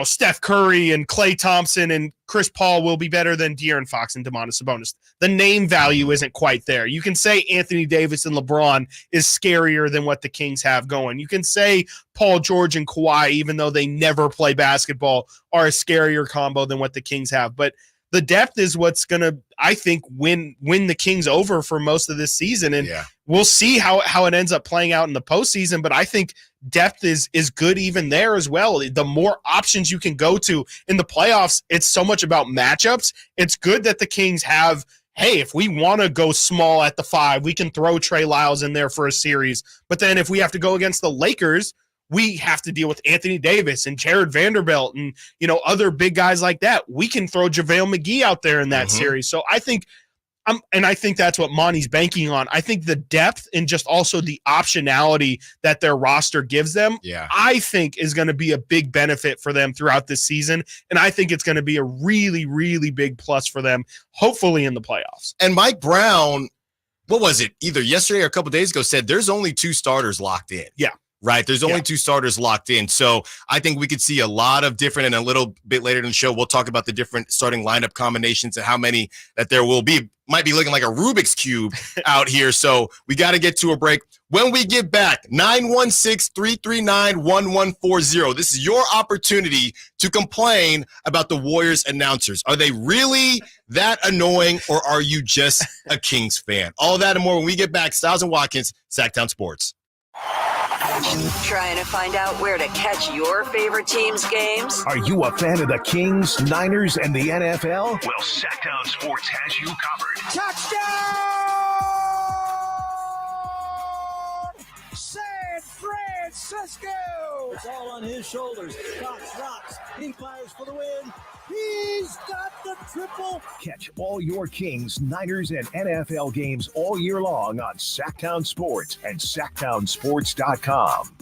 Steph Curry and Klay Thompson and Chris Paul will be better than De'Aaron Fox and Domantas Sabonis. The name value isn't quite there. You can say Anthony Davis and LeBron is scarier than what the Kings have going. You can say Paul George and Kawhi, even though they never play basketball, are a scarier combo than what the Kings have. But the depth is what's going to, I think, win the Kings over for most of this season. And we'll see how it ends up playing out in the postseason. But I think depth is good even there as well. The more options you can go to in the playoffs, it's so much about matchups. It's good that the Kings have, hey, if we want to go small at the 5, we can throw Trey Lyles in there for a series. But then if we have to go against the Lakers, we have to deal with Anthony Davis and Jared Vanderbilt and, other big guys like that. We can throw JaVale McGee out there in that series. So I think I think that's what Monty's banking on. I think the depth and just also the optionality that their roster gives them, I think is going to be a big benefit for them throughout this season. And I think it's going to be a really, really big plus for them, hopefully in the playoffs. And Mike Brown, what was it? Either yesterday or a couple of days ago said there's only 2 starters locked in. Yeah. Right. There's only 2 starters locked in. So I think we could see a lot of different, and a little bit later in the show, we'll talk about the different starting lineup combinations and how many that there will be. Might be looking like a Rubik's Cube out here. So we got to get to a break. When we get back, 916-339-1140. This is your opportunity to complain about the Warriors announcers. Are they really that annoying, or are you just a Kings fan? All that and more when we get back. Stiles and Watkins, Sactown Sports. Trying to find out where to catch your favorite team's games? Are you a fan of the Kings, Niners, and the NFL? Well, Sactown Sports has you covered. Touchdown! San Francisco! It's all on his shoulders. Cox rocks. He fires for the win. He's got the triple. Catch all your Kings, Niners, and NFL games all year long on Sactown Sports and SactownSports.com.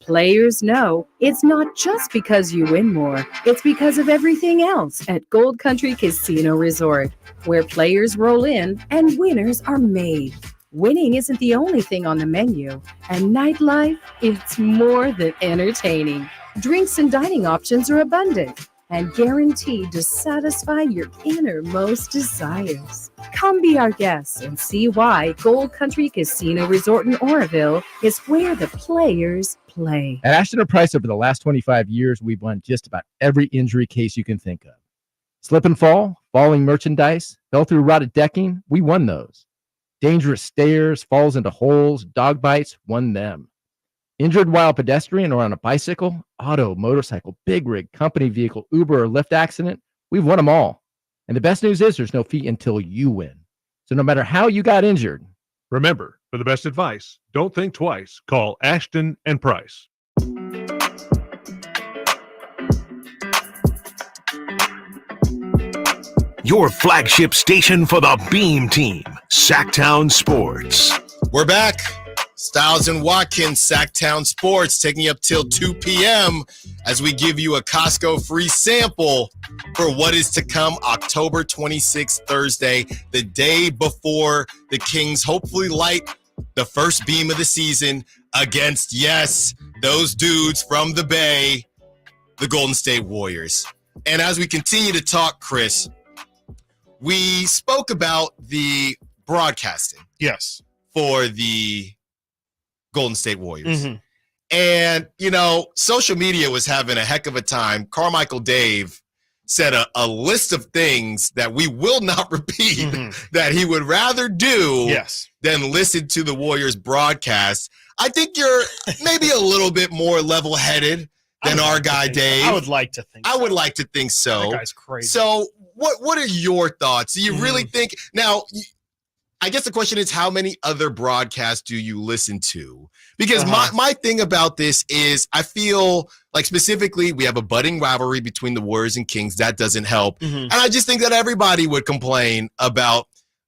Players know it's not just because you win more, it's because of everything else at Gold Country Casino Resort, where players roll in and winners are made. Winning isn't the only thing on the menu, and nightlife, it's more than entertaining. Drinks and dining options are abundant and guaranteed to satisfy your innermost desires. Come be our guests and see why Gold Country Casino Resort in Oroville is where the players play. At Ashton & Price, over the last 25 years, we've won just about every injury case you can think of. Slip and fall, falling merchandise, fell through rotted decking, we won those. Dangerous stairs, falls into holes, dog bites, won them. Injured while pedestrian or on a bicycle, auto, motorcycle, big rig, company vehicle, Uber, or Lyft accident, we've won them all. And the best news is there's no fee until you win. So no matter how you got injured, remember, for the best advice, don't think twice. Call Ashton & Price. Your flagship station for the Beam Team, Sactown Sports. We're back. Stiles and Watkins, Sactown Sports, taking you up till 2 p.m. as we give you a Costco free sample for what is to come October 26th, Thursday, the day before the Kings hopefully light the first beam of the season against, yes, those dudes from the Bay, the Golden State Warriors. And as we continue to talk, Chris, we spoke about the broadcasting. Yes. For the Golden State Warriors. Mm-hmm. And, you know, social media was having a heck of a time. Carmichael Dave said a list of things that we will not repeat that he would rather do than listen to the Warriors broadcast. I think you're maybe a little bit more level-headed than our guy Dave. I would like to think I would like to think so. That guy's crazy. So what are your thoughts? Do you really think – now, I guess the question is, how many other broadcasts do you listen to? Because my thing about this is I feel like specifically we have a budding rivalry between the Warriors and Kings. That doesn't help. And I just think that everybody would complain about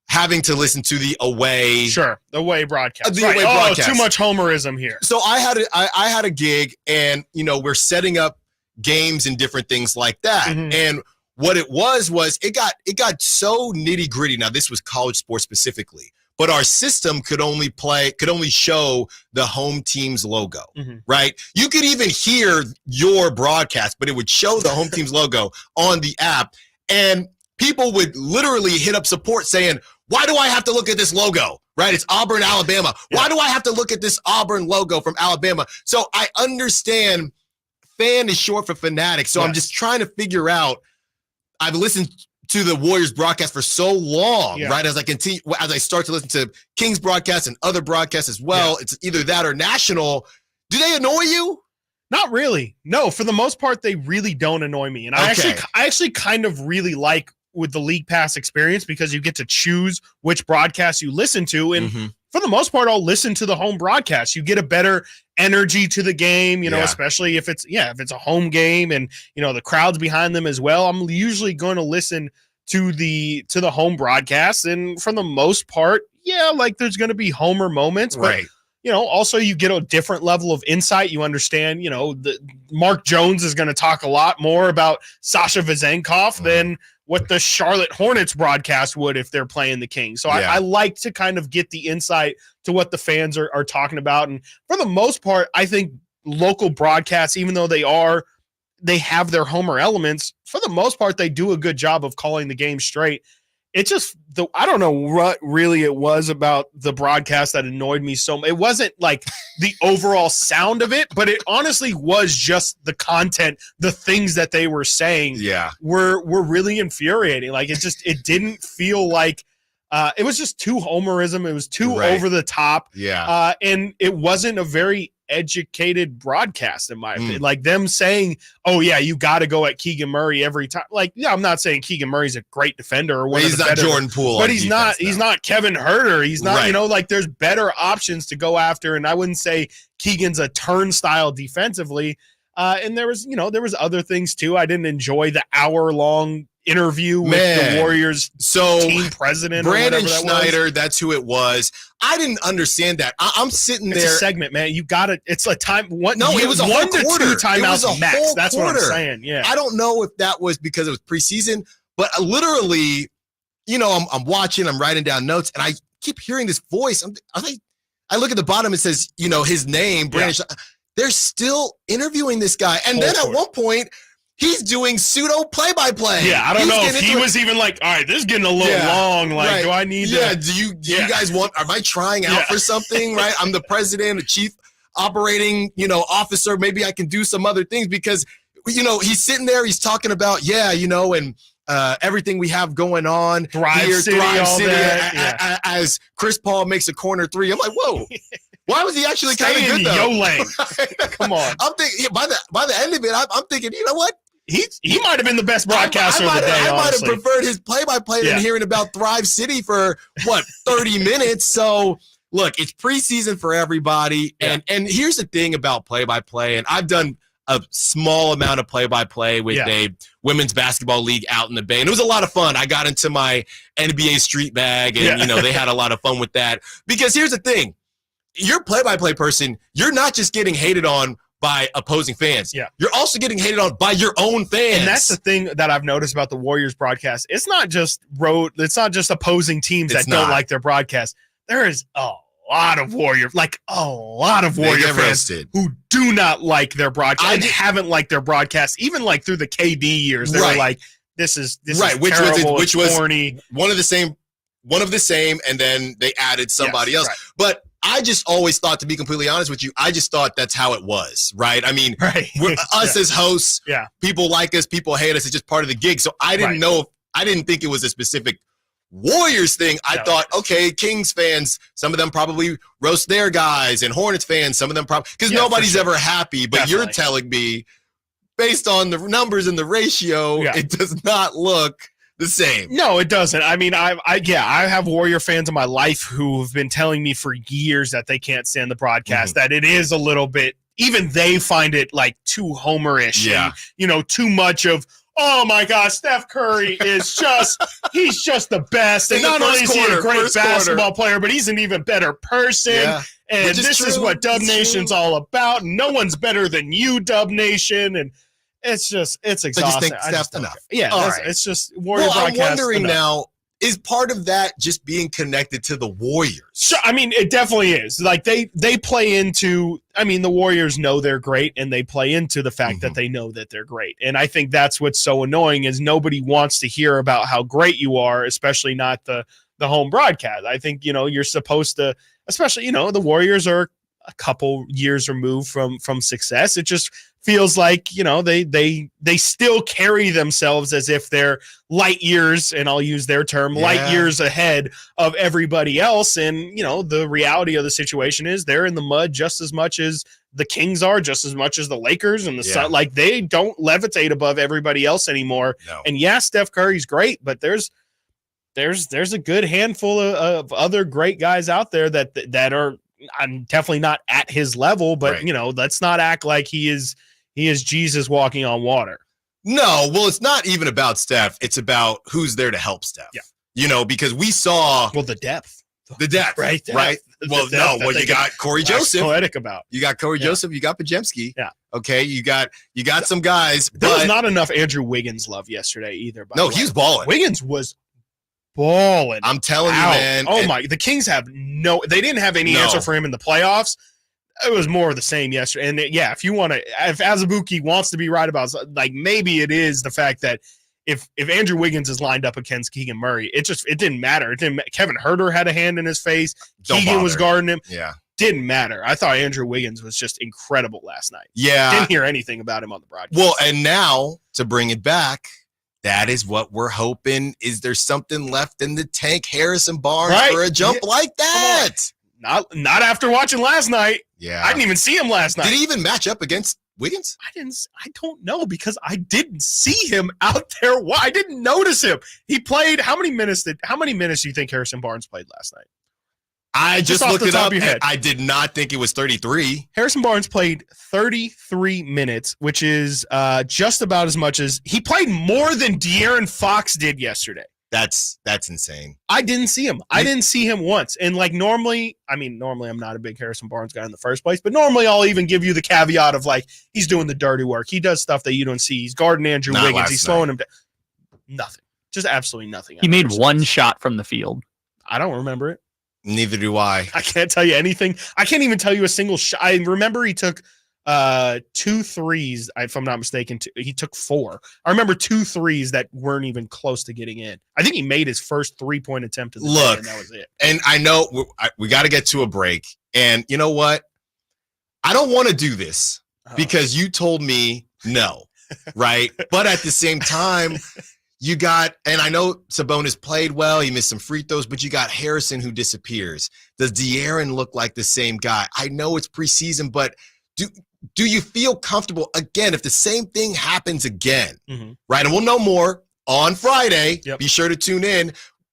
having to listen to the away. Sure, the away broadcast. The away broadcast. Too much homerism here. So I had a gig, and, you know, we're setting up games and different things like that. And what it was it got so nitty gritty. Now, this was college sports specifically, but our system could only show the home team's logo, right? You could even hear your broadcast, but it would show the home team's logo on the app. And people would literally hit up support saying, why do I have to look at this logo? Right? It's Auburn, Alabama. Why do I have to look at this Auburn logo from Alabama? So I understand fan is short for fanatic. So I'm just trying to figure out, I've listened to the Warriors broadcast for so long, right? As I start to listen to Kings broadcasts and other broadcasts as well, it's either that or national. Do they annoy you? Not really. No, for the most part, they really don't annoy me. And I actually kind of really like with the League Pass experience because you get to choose which broadcast you listen to. And for the most part, I'll listen to the home broadcast. You get a better energy to the game, you know, especially if it's a home game and, you know, the crowd's behind them as well. I'm usually going to listen to the home broadcast. And for the most part, like there's going to be homer moments, but you know, also you get a different level of insight. You understand, you know, Mark Jones is going to talk a lot more about Sasha Vezenkov than what the Charlotte Hornets broadcast would if they're playing the Kings. So I like to kind of get the insight to what the fans are talking about. And for the most part, I think local broadcasts, even though they have their homer elements, for the most part, they do a good job of calling the game straight. It just, I don't know what really it was about the broadcast that annoyed me so much. It wasn't like the overall sound of it, but it honestly was just the content, the things that they were saying were really infuriating. Like it didn't feel like, it was just too homerism. It was too over the top. And it wasn't a very educated broadcast in my opinion. Like them saying, oh yeah, you got to go at Keegan Murray every time. Like, I'm not saying Keegan Murray's a great defender or he's not Jordan Poole, but he's not Kevin Huerter. He's not, you know, like there's better options to go after. And I wouldn't say Keegan's a turnstile defensively. And there was other things too. I didn't enjoy the hour-long interview with the Warriors team president. Brandon Schneider, that's who it was. I didn't understand that. I'm sitting there. It's a segment, man. You got it. It's a time. It was a 1 to 2 quarter. timeouts max. That's what I'm saying. Yeah. I don't know if that was because it was preseason, but literally, you know, I'm watching, I'm writing down notes, and I keep hearing this voice. I look at the bottom, it says, you know, his name, Brandon. they're still interviewing this guy. And then at one point, he's doing pseudo play-by-play. Yeah, I don't know if he was even like, all right, this is getting a little long. Like, do I need to? Do you guys want, am I trying out for something, right? I'm the president, the chief operating, officer. Maybe I can do some other things because, he's sitting there, he's talking about, and everything we have going on. Thrive City, as Chris Paul makes a corner three. I'm like, whoa. Why was he actually kind of good, though? Yo lane. Come on. I'm thinking by the end of it, I'm thinking, you know what? He might have been the best broadcaster of the day. I might have preferred his play-by-play than hearing about Thrive City for 30 minutes. So look, it's preseason for everybody, and here's the thing about play-by-play, and I've done a small amount of play-by-play with a women's basketball league out in the Bay, and it was a lot of fun. I got into my NBA street bag, and they had a lot of fun with that. Because here's the thing. You're a play-by-play person, you're not just getting hated on by opposing fans. Yeah. You're also getting hated on by your own fans. And that's the thing that I've noticed about the Warriors broadcast. It's not just opposing teams that don't like their broadcast. There is a lot of Warrior fans who do not like their broadcast and haven't liked their broadcast, even like through the KD years. They were like, this is terrible, which was corny. One of the same, and then they added somebody else. Right. But I just always thought, to be completely honest with you, I just thought that's how it was, right? I mean, us as hosts, people like us, people hate us. It's just part of the gig. So I didn't know, I didn't think it was a specific Warriors thing. I thought, okay, Kings fans, some of them probably roast their guys, and Hornets fans, some of them probably, because nobody's ever happy. But you're telling me, based on the numbers and the ratio, it does not look the same. No, it doesn't. I mean, I have Warrior fans in my life who have been telling me for years that they can't stand the broadcast, that it is a little bit, even they find it like too Homer-ish, and, too much of, oh my gosh, Steph Curry is he's just the best. And not only is he a great basketball player, but he's an even better person. Yeah. And this is what Dub Nation's all about. No one's better than you, Dub Nation. And it's exhausting. It's just Warrior broadcast. I'm wondering now, is part of that just being connected to the Warriors? Sure, I mean, it definitely is. Like they play into, I mean, the Warriors know they're great, and they play into the fact that they know that they're great. And I think that's what's so annoying is nobody wants to hear about how great you are, especially not the home broadcast. I think, you're supposed to, especially, the Warriors are a couple years removed from success. It just feels like, they still carry themselves as if they're light years, and I'll use their term, light years ahead of everybody else. And, the reality of the situation is they're in the mud just as much as the Kings are, just as much as the Lakers and the Sun. Like, they don't levitate above everybody else anymore. No. And Steph Curry's great, but there's a good handful of other great guys out there that are, I'm definitely not at his level, but let's not act like he is Jesus walking on water. No, well, it's not even about Steph. It's about who's there to help Steph. Yeah. Because we saw the depth, right? Well, you got Corey Joseph. Poetic about. You got Corey Joseph. You got Pajemski. Yeah. Okay. You got some guys. There was not enough Andrew Wiggins love yesterday either. No, he was balling. Wiggins was balling. I'm telling you, man. Oh my! The Kings have they didn't have any answer for him in the playoffs. It was more of the same yesterday. And if Azubuike wants to be right about, like, maybe it is the fact that if Andrew Wiggins is lined up against Keegan Murray, it didn't matter. Kevin Huerter had a hand in his face. Keegan was guarding him. Yeah. Didn't matter. I thought Andrew Wiggins was just incredible last night. Yeah. Didn't hear anything about him on the broadcast. Well, and now to bring it back, that is what we're hoping. Is there something left in the tank, Harrison Barnes, for a jump like that? Not after watching last night. Yeah. I didn't even see him last night. Did he even match up against Wiggins? I don't know, because I didn't see him out there. I didn't notice him. He played how many minutes do you think Harrison Barnes played last night? I just looked it up. I did not think it was 33. Harrison Barnes played 33 minutes, which is just about as much as he played more than De'Aaron Fox did yesterday. That's insane. I didn't see him. I didn't see him once. And like normally I'm not a big Harrison Barnes guy in the first place, but normally I'll even give you the caveat of like, he's doing the dirty work. He does stuff that you don't see. He's guarding Andrew Wiggins. He's slowing him down. Nothing. Just absolutely nothing. He made one shot from the field. I don't remember it. Neither do I. I can't tell you anything. I can't even tell you a single shot. I remember he took 2 threes, if I'm not mistaken. He took 4. I remember 2 threes that weren't even close to getting in. I think he made his first 3-point attempt of the day, and that was it. And I know we got to get to a break. And you know what? I don't want to do this because you told me no, right? But at the same time, you got, and I know Sabonis played well. He missed some free throws, but you got Harrison who disappears. Does De'Aaron look like the same guy? I know it's preseason, but do you feel comfortable, again, if the same thing happens again, right? And we'll know more on Friday. Yep. Be sure to tune in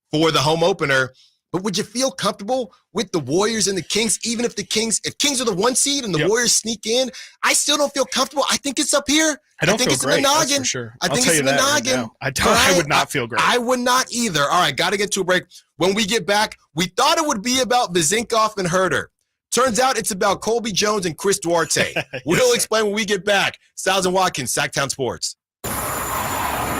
for the home opener. But would you feel comfortable with the Warriors and the Kings, even if Kings are the 1 seed and the Warriors sneak in? I still don't feel comfortable. I think it's up here. I don't think feel it's great, in the noggin. that's for sure. I think it's in the noggin. I would not feel great. I would not either. All right, got to get to a break. When we get back, we thought it would be about Vezinkoff and Herter. Turns out it's about Colby Jones and Chris Duarte. We'll explain when we get back. Stiles and Watkins, Sactown Sports.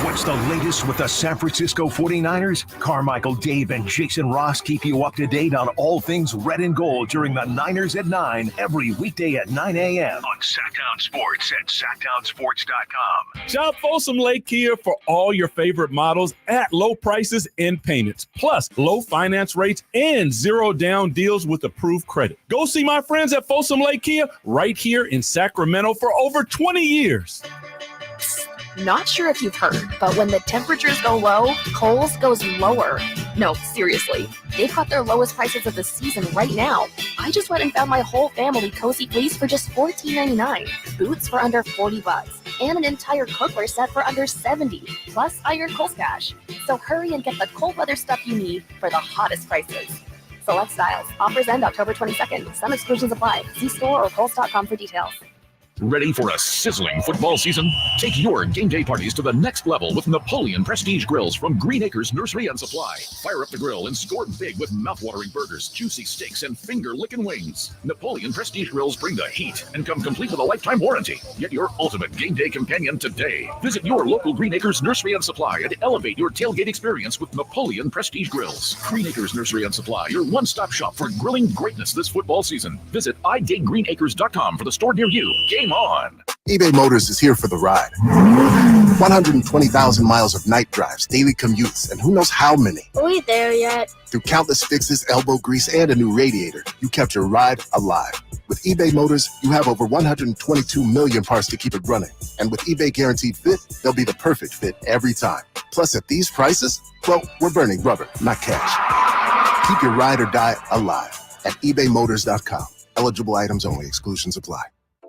What's the latest with the San Francisco 49ers? Carmichael, Dave, and Jason Ross keep you up to date on all things red and gold during the Niners at 9 every weekday at 9 a.m. on Sactown Sports at SactownSports.com. Shop Folsom Lake Kia for all your favorite models at low prices and payments, plus low finance rates and 0 down deals with approved credit. Go see my friends at Folsom Lake Kia right here in Sacramento for over 20 years. Not sure if you've heard, but when the temperatures go low, Kohl's goes lower. No, seriously. They've got their lowest prices of the season right now. I just went and found my whole family cozy fleece for just $14.99, boots for under $40, and an entire cookware set for under $70, plus iron Kohl's cash. So hurry and get the cold weather stuff you need for the hottest prices. Select styles. Offers end October 22nd. Some exclusions apply. See store or Kohl's.com for details. Ready for a sizzling football season? Take your game day parties to the next level with Napoleon Prestige Grills from Green Acres Nursery and Supply. Fire up the grill and score big with mouthwatering burgers, juicy steaks, and finger-licking wings. Napoleon Prestige Grills bring the heat and come complete with a lifetime warranty. Get your ultimate game day companion today. Visit your local Green Acres Nursery and Supply and elevate your tailgate experience with Napoleon Prestige Grills. Green Acres Nursery and Supply, your one-stop shop for grilling greatness this football season. Visit idategreenacres.com for the store near you. Game on. eBay Motors is here for the ride. 120,000 miles of night drives, daily commutes, and who knows how many. Are we there yet? Through countless fixes, elbow grease, and a new radiator, you kept your ride alive. With eBay Motors, you have over 122 million parts to keep it running. And with eBay Guaranteed Fit, they'll be the perfect fit every time. Plus, at these prices, well, we're burning rubber, not cash. Keep your ride or die alive at ebaymotors.com. Eligible items only. Exclusions apply.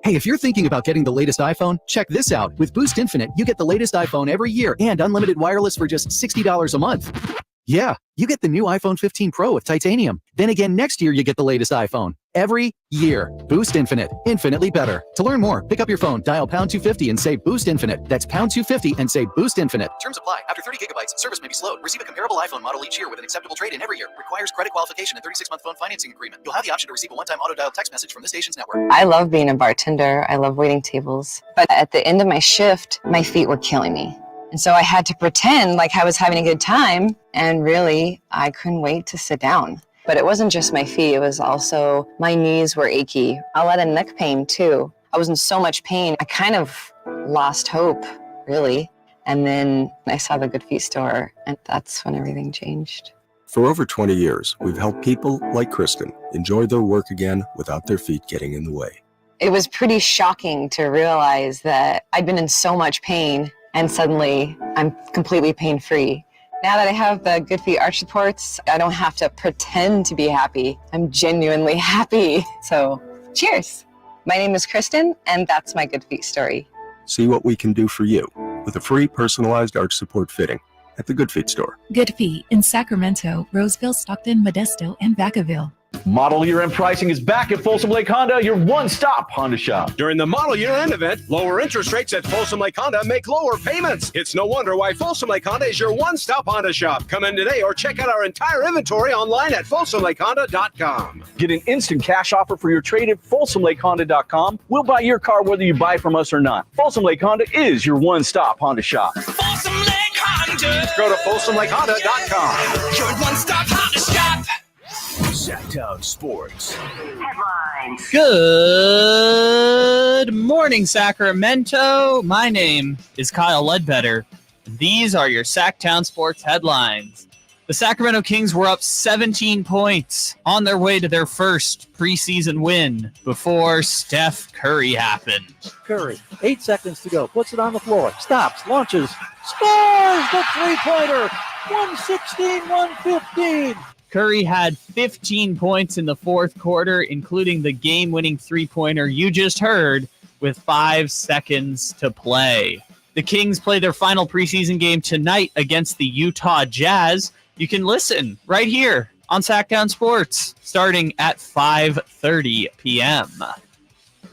Hey, if you're thinking about getting the latest iPhone, check this out. With Boost Infinite, you get the latest iPhone every year and unlimited wireless for just $60 a month. Yeah, you get the new iPhone 15 Pro with titanium. Then again, next year, you get the latest iPhone. Every year. Boost Infinite. Infinitely better. To learn more, pick up your phone, dial pound 250 and say Boost Infinite. That's pound 250 and say Boost Infinite. Terms apply. After 30 gigabytes, service may be slowed. Receive a comparable iPhone model each year with an acceptable trade-in every year. Requires credit qualification and 36-month phone financing agreement. You'll have the option to receive a one-time auto-dial text message from the station's network. I love being a bartender. I love waiting tables. But at the end of my shift, my feet were killing me. And so I had to pretend like I was having a good time. And really, I couldn't wait to sit down. But it wasn't just my feet. It was also my knees were achy. I had a neck pain too. I was in so much pain. I kind of lost hope, really. And then I saw the Good Feet store, and that's when everything changed. For over 20 years, we've helped people like Kristen enjoy their work again without their feet getting in the way. It was pretty shocking to realize that I'd been in so much pain, and suddenly I'm completely pain-free. Now that I have the Good Feet arch supports, I don't have to pretend to be happy. I'm genuinely happy. So, cheers. My name is Kristen, and that's my Good Feet story. See what we can do for you with a free personalized arch support fitting at the Good Feet store. Good Feet in Sacramento, Roseville, Stockton, Modesto, and Vacaville. Model year-end pricing is back at Folsom Lake Honda, your one-stop Honda shop. During the model year-end event, lower interest rates at Folsom Lake Honda make lower payments. It's no wonder why Folsom Lake Honda is your one-stop Honda shop. Come in today or check out our entire inventory online at folsomlakehonda.com. Get an instant cash offer for your trade at folsomlakehonda.com. We'll buy your car whether you buy from us or not. Folsom Lake Honda is your one-stop Honda shop. Folsom Lake Honda. Go to folsomlakehonda.com. Your one-stop Honda shop. Sactown Sports. Headlines. Good morning, Sacramento. My name is Kyle Ledbetter. These are your Sactown Sports headlines. The Sacramento Kings were up 17 points on their way to their first preseason win before Steph Curry happened. Curry, 8 seconds to go, puts it on the floor, stops, launches, scores the three-pointer, 116-115. Curry had 15 points in the fourth quarter, including the game-winning three-pointer you just heard with 5 seconds to play. The Kings play their final preseason game tonight against the Utah Jazz. You can listen right here on Sactown Sports starting at 5:30 p.m.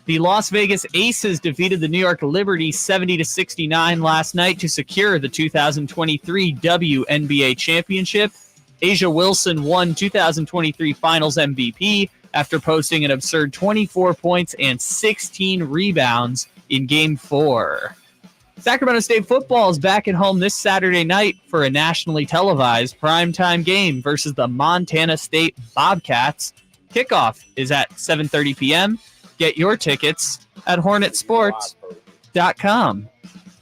The Las Vegas Aces defeated the New York Liberty 70-69 last night to secure the 2023 WNBA championship. Asia Wilson won 2023 Finals MVP after posting an absurd 24 points and 16 rebounds in Game 4. Sacramento State football is back at home this Saturday night for a nationally televised primetime game versus the Montana State Bobcats. Kickoff is at 7:30 p.m. Get your tickets at hornetsports.com.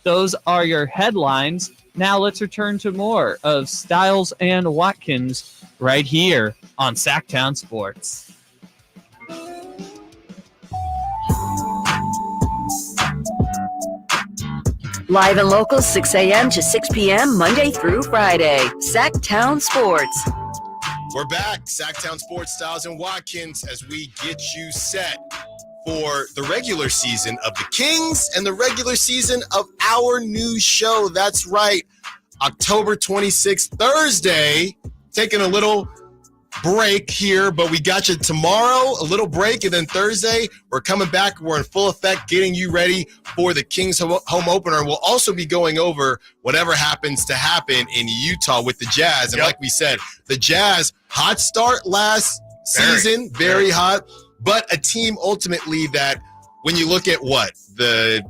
Those are your headlines. Now let's return to more of Stiles and Watkins right here on Sactown Sports. Live and local, 6 a.m. to 6 p.m. Monday through Friday. Sactown Sports. We're back, Sactown Sports, Stiles and Watkins, as we get you set for the regular season of the Kings and the regular season of our new show. That's right, October 26th, Thursday. Taking a little break here, but we got you tomorrow, a little break, and then Thursday, we're coming back. We're in full effect getting you ready for the Kings home opener. We'll also be going over whatever happens to happen in Utah with the Jazz. And like we said, the Jazz, hot start last season, very hot, but a team ultimately that when you look at the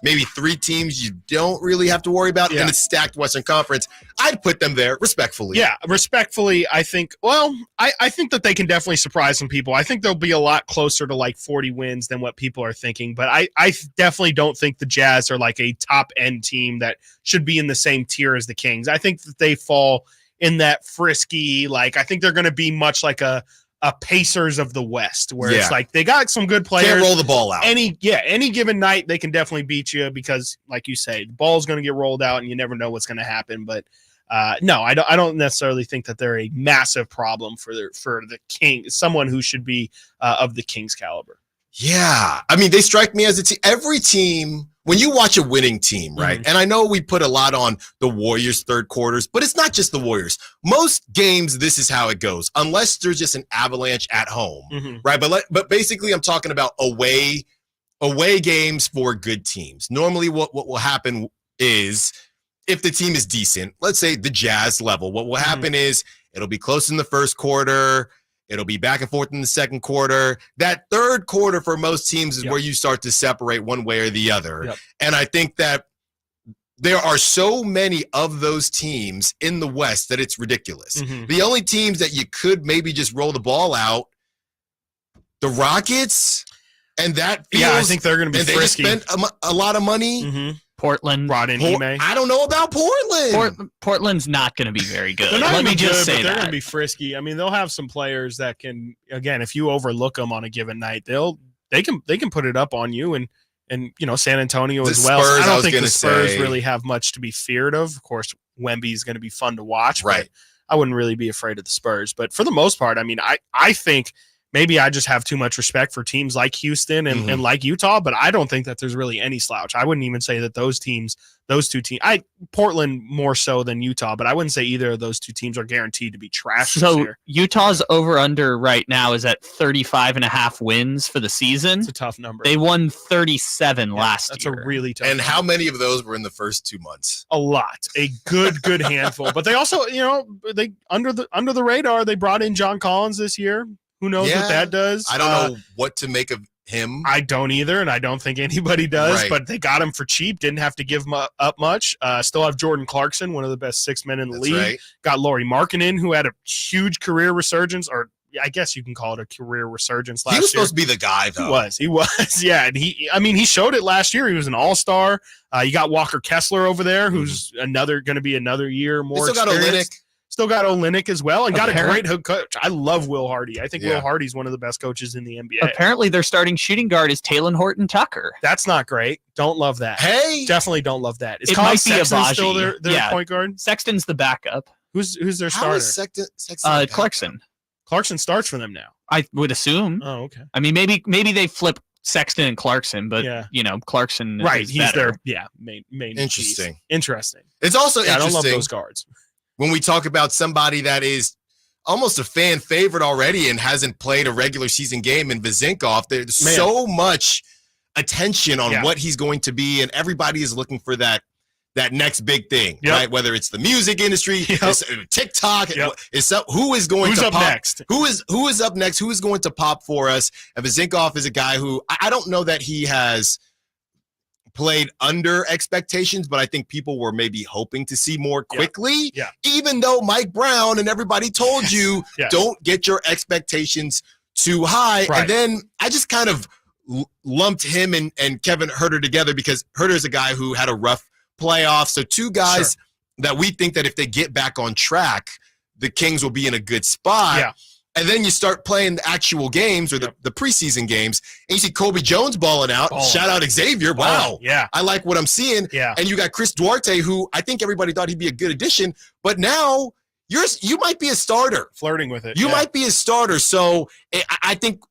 maybe 3 teams you don't really have to worry about in a stacked Western Conference, I'd put them there respectfully. Yeah, respectfully, I think, I think that they can definitely surprise some people. I think they'll be a lot closer to like 40 wins than what people are thinking, but I definitely don't think the Jazz are like a top-end team that should be in the same tier as the Kings. I think that they fall in that frisky, I think they're going to be much like a Pacers of the West, where it's like they got some good players. Can't roll the ball out. Any given night they can definitely beat you because, like you say, the ball's going to get rolled out and you never know what's going to happen. But no, I don't necessarily think that they're a massive problem for the King, someone who should be of the Kings caliber. Yeah, I mean, they strike me as a team. Every team, when you watch a winning team, right? And I know we put a lot on the Warriors' third quarters, but it's not just the Warriors. Most games, this is how it goes, unless there's just an avalanche at home, right? But basically, I'm talking about away games for good teams. Normally, what will happen is if the team is decent, let's say the Jazz level, what will happen is it'll be close in the first quarter. It'll be back and forth in the second quarter. That third quarter for most teams is where you start to separate one way or the other. And I think that there are so many of those teams in the West that it's ridiculous. The only teams that you could maybe just roll the ball out, the Rockets, and that feels, I think they're going to be frisky. They just spent a lot of money. Portland. Brought in Ime. I don't know about Portland. Portland's not going to be very good. They're not Let me good, just say but they're going that. to be frisky. I mean, they'll have some players that can, again, if you overlook them on a given night, they can put it up on you, and San Antonio as well. Spurs, I don't think the Spurs say, really have much to be feared of. Of course, Wemby is going to be fun to watch, right? But I wouldn't really be afraid of the Spurs. But for the most part, I mean, I think maybe I just have too much respect for teams like Houston and like Utah, but I don't think that there's really any slouch. I wouldn't even say that those two teams, Portland more so than Utah, but I wouldn't say either of those two teams are guaranteed to be trash. So Utah's over-under right now is at 35.5 wins for the season. It's a tough number. They won 37 last that's year. That's a really tough And number. how many of those were in the first 2 months? A lot. A good handful. But they also, they under the radar, they brought in John Collins this year. Who knows what that does? I don't know what to make of him. I don't either, and I don't think anybody does, Right. but they got him for cheap, didn't have to give him up much. Still have Jordan Clarkson, one of the best 6 men in the league. Right. Got Lauri Markkanen, who had a huge career resurgence, or I guess you can call it a career resurgence last year. He was supposed to be the guy, though. He was, yeah. And he showed it last year. He was an all-star. You got Walker Kessler over there, who's going to be another year more experienced. Still got Olynyk as well, and got a great head coach. I love Will Hardy. I think Will Hardy's one of the best coaches in the NBA. Apparently, their starting shooting guard is Talen Horton-Tucker. That's not great. Don't love that. Hey, definitely don't love that. Is it Colin might be Sexton Abaji. still their point guard? Sexton's the backup. Who's their How starter? is Sexton Clarkson. Clarkson starts for them now. I would assume. Oh, okay. I mean, maybe they flip Sexton and Clarkson, but Clarkson is he's better. their main Interesting. piece. Interesting. It's also interesting. I don't love those guards. When we talk about somebody that is almost a fan favorite already and hasn't played a regular season game in Vezinkov, there's so much attention on what he's going to be, and everybody is looking for that next big thing, right? Whether it's the music industry, TikTok, who is going to pop next? Who is up next? Who is going to pop for us? And Vezinkov is a guy who I don't know that he has played under expectations, but I think people were maybe hoping to see more quickly. Yeah. Even though Mike Brown and everybody told you don't get your expectations too high. Right. And then I just kind of lumped him and Kevin Huerter together because Huerter's a guy who had a rough playoff. So two guys that we think that if they get back on track, the Kings will be in a good spot. Yeah. And then you start playing the actual games or the preseason games, and you see Kobe Jones balling out. Shout out Xavier. Wow. Yeah. I like what I'm seeing. Yeah. And you got Chris Duarte, who I think everybody thought he'd be a good addition, but now you might be a starter. Flirting with it. You might be a starter. So I think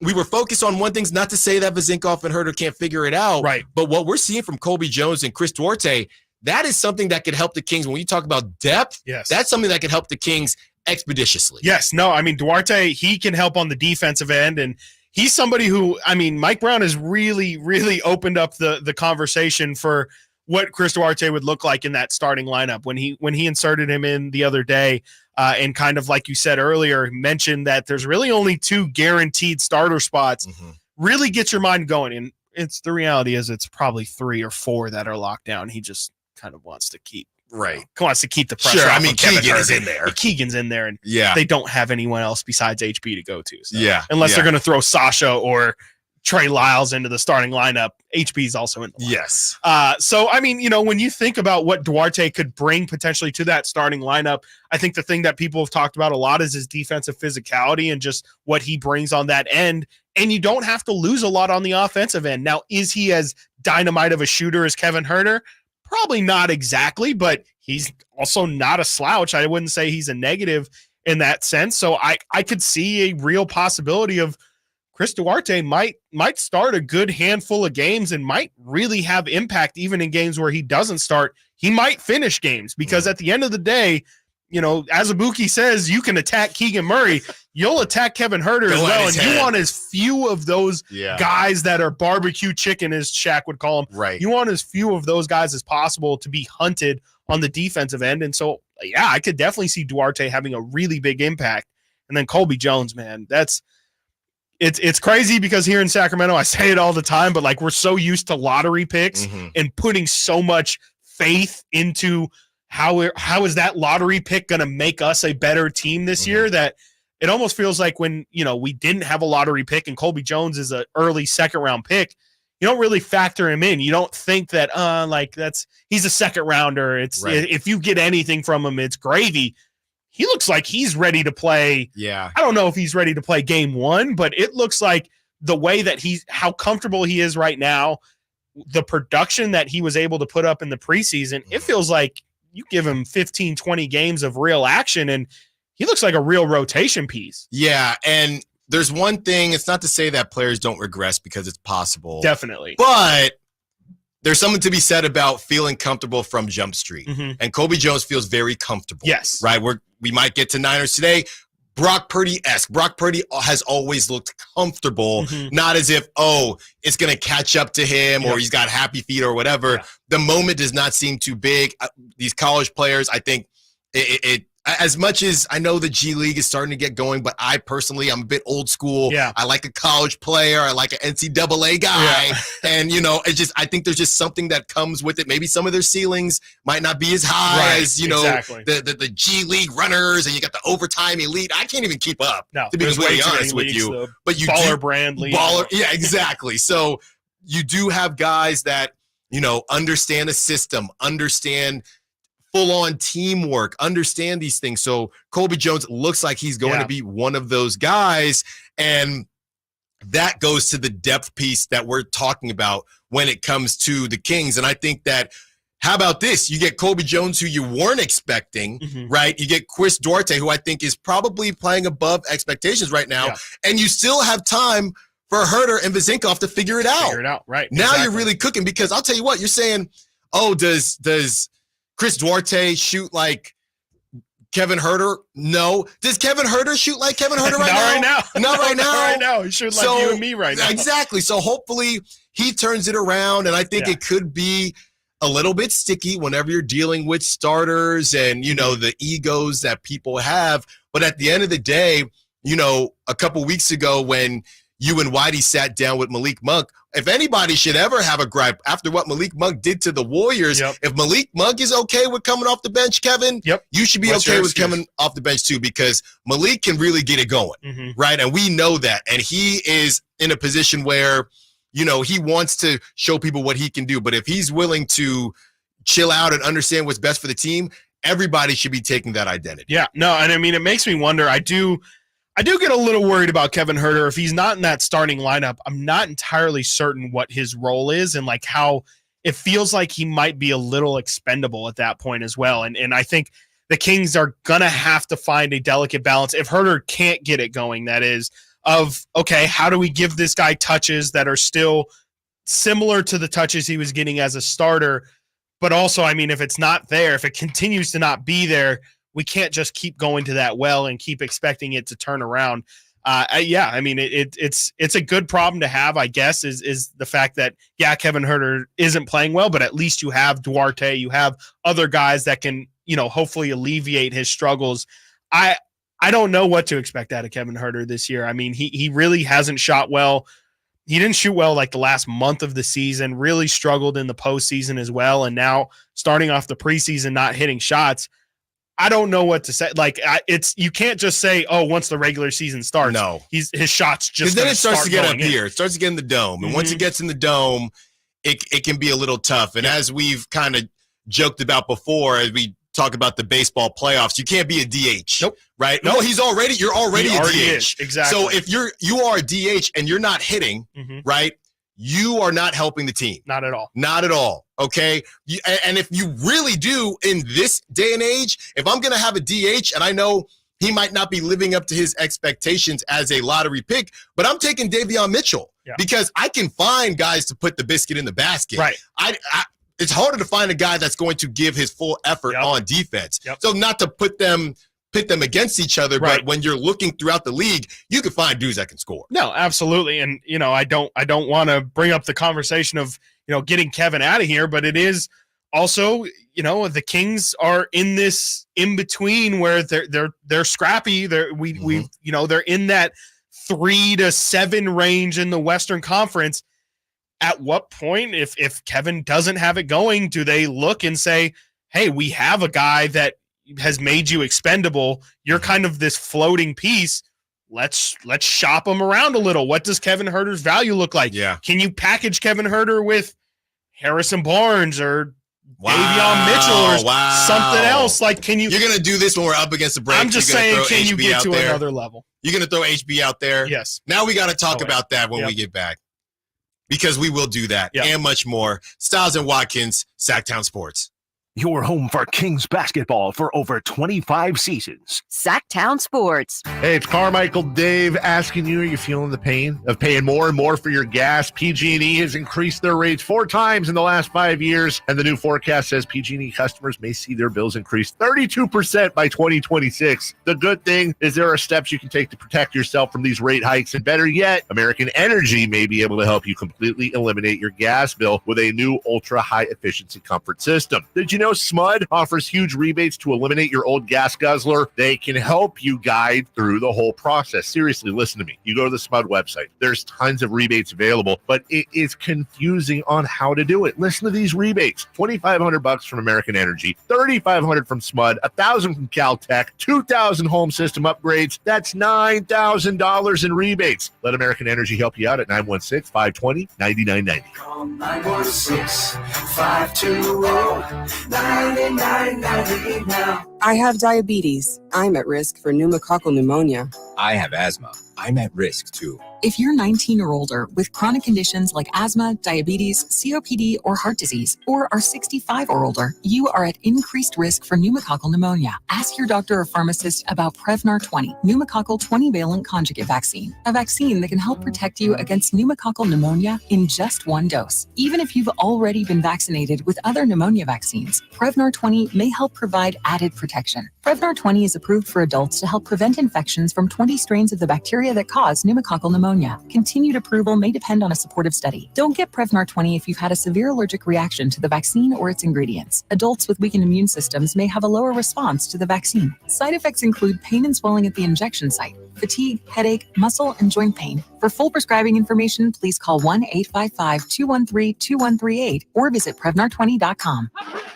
we were focused on one thing, not to say that Vezinkov and Huerter can't figure it out. Right. But what we're seeing from Kobe Jones and Chris Duarte, that is something that could help the Kings. When you talk about depth, that's something that could help the Kings expeditiously. Yes. No, I mean, Duarte, he can help on the defensive end, and he's somebody who, I mean, Mike Brown has really, really opened up the conversation for what Chris Duarte would look like in that starting lineup when he inserted him in the other day, and kind of like you said earlier, mentioned that there's really only 2 guaranteed starter spots. Really gets your mind going, and it's the reality is it's probably 3 or 4 that are locked down. He just kind of wants to keep wants to keep the pressure. Sure, off I mean, of Kevin Keegan Huerter. is in there. Keegan's in there, and Yeah. they don't have anyone else besides HB to go to. So. Yeah, Unless yeah. they're going to throw Sasha or Trey Lyles into the starting lineup, HB's also in the lineup. Yes. So, I mean, when you think about what Duarte could bring potentially to that starting lineup, I think the thing that people have talked about a lot is his defensive physicality and just what he brings on that end. And you don't have to lose a lot on the offensive end. Now, is he as dynamite of a shooter as Kevin Huerter? Probably not exactly, but he's also not a slouch. I wouldn't say he's a negative in that sense. So I could see a real possibility of Chris Duarte might start a good handful of games and might really have impact even in games where he doesn't start. He might finish games because at the end of the day, as Ibuki says, you can attack Keegan Murray. You'll attack Kevin Huerter as well. And you want as few of those guys that are barbecue chicken, as Shaq would call them. Right. You want as few of those guys as possible to be hunted on the defensive end. And so, yeah, I could definitely see Duarte having a really big impact. And then Colby Jones, man, it's crazy because here in Sacramento, I say it all the time, but like we're so used to lottery picks and putting so much faith into how is that lottery pick going to make us a better team this year that it almost feels like when, we didn't have a lottery pick and Colby Jones is an early second round pick, you don't really factor him in. You don't think that, he's a second rounder. If you get anything from him, it's gravy. He looks like he's ready to play. Yeah. I don't know if he's ready to play game 1, but it looks like the way that how comfortable he is right now, the production that he was able to put up in the preseason, it feels like you give him 15, 20 games of real action and he looks like a real rotation piece. Yeah. And there's one thing, it's not to say that players don't regress because it's possible. Definitely. But there's something to be said about feeling comfortable from Jump Street. And Kobe Jones feels very comfortable. Yes. Right? We might get to Niners today. Brock Purdy-esque. Brock Purdy has always looked comfortable, not as if, it's going to catch up to him or he's got happy feet or whatever. The moment does not seem too big. These college players, I think as much as I know the G League is starting to get going, but I personally, I'm a bit old school. Yeah. I like a college player. I like an NCAA guy. Yeah. And, it's just, I think there's just something that comes with it. Maybe some of their ceilings might not be as high as, exactly. the G League runners, and you got the overtime elite. I can't even keep up, No, to be completely honest with you. But you baller brand league. Yeah, exactly. So you do have guys that, understand a system, understand full-on teamwork, understand these things. So Colby Jones looks like he's going to be one of those guys, and that goes to the depth piece that we're talking about when it comes to the Kings. And I think that, how about this? You get Colby Jones, who you weren't expecting, right? You get Chris Duarte, who I think is probably playing above expectations right now, and you still have time for Herter and Vezinkov to figure it out. Right. Now you're really cooking, because I'll tell you what, you're saying, oh, does Chris Duarte shoot like Kevin Herter? No. Does Kevin Herter shoot like Kevin Herter right now? Not right now. Not right now. He shoot like you and me right now. Exactly. So hopefully he turns it around, and I think it could be a little bit sticky whenever you're dealing with starters and, the egos that people have. But at the end of the day, a couple weeks ago when you and Whitey sat down with Malik Monk, if anybody should ever have a gripe after what Malik Monk did to the Warriors, if Malik Monk is okay with coming off the bench, Kevin, you should be okay with coming off the bench too, because Malik can really get it going, right? And we know that. And he is in a position where, he wants to show people what he can do. But if he's willing to chill out and understand what's best for the team, everybody should be taking that identity. Yeah, no, and I mean, it makes me wonder. I do get a little worried about Kevin Herter. If he's not in that starting lineup, I'm not entirely certain what his role is and like how it feels like he might be a little expendable at that point as well. And I think the Kings are going to have to find a delicate balance. If Herter can't get it going, that is, of, okay, how do we give this guy touches that are still similar to the touches he was getting as a starter? But also, I mean, if it's not there, if it continues to not be there, we can't just keep going to that well and keep expecting it to turn around. I mean, it's a good problem to have, I guess, is the fact that, Kevin Herter isn't playing well, but at least you have Duarte, you have other guys that can, hopefully alleviate his struggles. I don't know what to expect out of Kevin Herter this year. I mean, he really hasn't shot well. He didn't shoot well like the last month of the season, really struggled in the postseason as well. And now starting off the preseason, not hitting shots. I don't know what to say. Like, you can't just say, oh, once the regular season starts, no, his shots just, then it starts to get up here. It starts to get in the dome. And once it gets in the dome, it can be a little tough. And as we've kind of joked about before, as we talk about the baseball playoffs, you can't be a DH. Nope. Right? No, you're already a DH. Exactly. So if you are a DH and you're not hitting, right, you are not helping the team. Not at all. Not at all. Okay. And if you really do in this day and age, if I'm going to have a DH and I know he might not be living up to his expectations as a lottery pick, but I'm taking Davion Mitchell because I can find guys to put the biscuit in the basket. Right. It's harder to find a guy that's going to give his full effort on defense. So not to pit them against each other, but when you're looking throughout the league, you can find dudes that can score. No, absolutely. And, I don't want to bring up the conversation of, getting Kevin out of here, but it is also, the Kings are in this in between where they're scrappy. They're in that 3 to 7 range in the Western Conference. At what point, if Kevin doesn't have it going, do they look and say, hey, we have a guy that has made you expendable. You're kind of this floating piece. Let's shop him around a little. What does Kevin Herter's value look like? Yeah. Can you package Kevin Herter with Harrison Barnes or Davion Mitchell or something else? Like, can you? You're gonna do this when we're up against the break. I'm just saying, can you get to another level? You're gonna throw HB out there. Yes. Now we got to talk about that when we get back, because we will do that and much more. Stiles and Watkins, Sactown Sports. Your home for Kings basketball for over 25 seasons. Sactown Sports. Hey, it's Carmichael Dave asking you, are you feeling the pain of paying more and more for your gas? PG&E has increased their rates 4 times in the last 5 years, and the new forecast says PG&E customers may see their bills increase 32% by 2026. The good thing is there are steps you can take to protect yourself from these rate hikes, and better yet, American Energy may be able to help you completely eliminate your gas bill with a new ultra-high efficiency comfort system. Did you know know SMUD offers huge rebates to eliminate your old gas guzzler? They can help you guide through the whole process. Seriously, listen to me. You go to the SMUD website. There's tons of rebates available, but it is confusing on how to do it. Listen to these rebates. $2,500 from American Energy, $3,500 from SMUD, $1,000 from Caltech, $2,000 home system upgrades. That's $9,000 in rebates. Let American Energy help you out at 916-520-9990. Call 916-520-9990 now. I have diabetes. I'm at risk for pneumococcal pneumonia. I have asthma. I'm at risk too. If you're 19 or older with chronic conditions like asthma, diabetes, COPD, or heart disease, or are 65 or older, you are at increased risk for pneumococcal pneumonia. Ask your doctor or pharmacist about Prevnar 20, pneumococcal 20-valent conjugate vaccine, a vaccine that can help protect you against pneumococcal pneumonia in just one dose. Even if you've already been vaccinated with other pneumonia vaccines, Prevnar 20 may help provide added protection. Prevnar 20 is approved for adults to help prevent infections from 20 strains of the bacteria that cause pneumococcal pneumonia. Continued approval may depend on a supportive study. Don't get Prevnar 20 if you've had a severe allergic reaction to the vaccine or its ingredients. Adults with weakened immune systems may have a lower response to the vaccine. Side effects include pain and swelling at the injection site, fatigue, headache, muscle, and joint pain. For full prescribing information, please call 1-855-213-2138 or visit Prevnar20.com.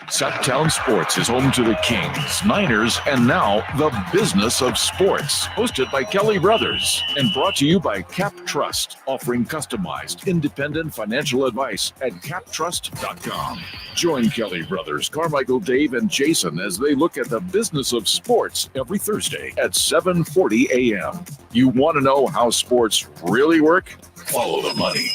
Sactown Sports is home to the Kings, Niners, and now the business of sports. Hosted by Kelly Brothers and brought to you by Cap Trust, offering customized, independent financial advice at captrust.com. Join Kelly Brothers, Carmichael, Dave, and Jason as they look at the business of sports every Thursday at 7:40 a.m. You want to know how sports really work? Follow the money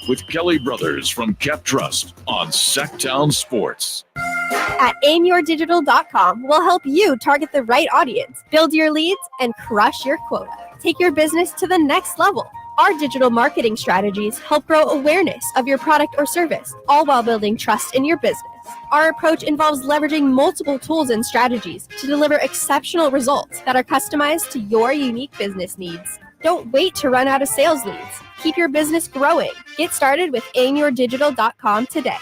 with Kelly Brothers from Cap Trust on Sactown Sports. At aimyourdigital.com, we'll help you target the right audience, build your leads, and crush your quota. Take your business to the next level. Our digital marketing strategies help grow awareness of your product or service, all while building trust in your business. Our approach involves leveraging multiple tools and strategies to deliver exceptional results that are customized to your unique business needs. Don't wait to run out of sales leads. Keep your business growing. Get started with aimyourdigital.com today.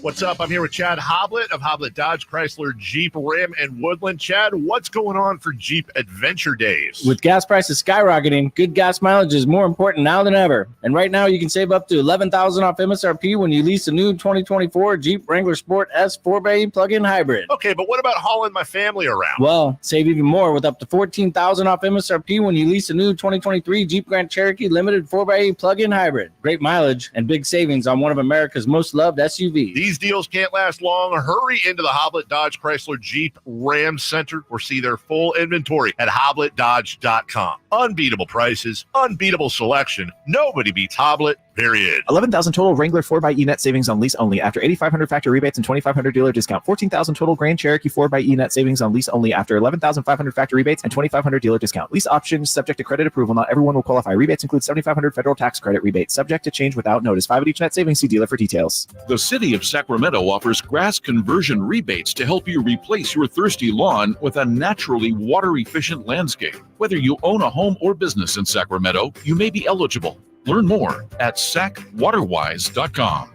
What's up? I'm here with Chad Hoblet of Hoblet Dodge, Chrysler, Jeep, Ram, and Woodland. Chad, what's going on for Jeep Adventure Days? With gas prices skyrocketing, good gas mileage is more important now than ever. And right now, you can save up to $11,000 off MSRP when you lease a new 2024 Jeep Wrangler Sport S 4xe plug-in hybrid. Okay, but what about hauling my family around? Well, save even more with up to $14,000 off MSRP when you lease a new 2023 Jeep Grand Cherokee Limited 4xe plug-in hybrid. Great mileage and big savings on one of America's most loved SUVs. These deals can't last long. Hurry into the Hoblet Dodge Chrysler Jeep Ram Center or see their full inventory at hobletdodge.com. Unbeatable prices, unbeatable selection. Nobody beats Hoblet, period. 11,000 total Wrangler 4xe net savings on lease only after 8,500 factory rebates and 2,500 dealer discount. 14,000 total Grand Cherokee 4xe net savings on lease only after 11,500 factory rebates and 2,500 dealer discount. Lease options subject to credit approval. Not everyone will qualify. Rebates include 7,500 federal tax credit rebates subject to change without notice. 5 at each net savings. See dealer for details. The city of Sacramento offers grass conversion rebates to help you replace your thirsty lawn with a naturally water-efficient landscape. Whether you own a home or business in Sacramento, you may be eligible. Learn more at sacwaterwise.com.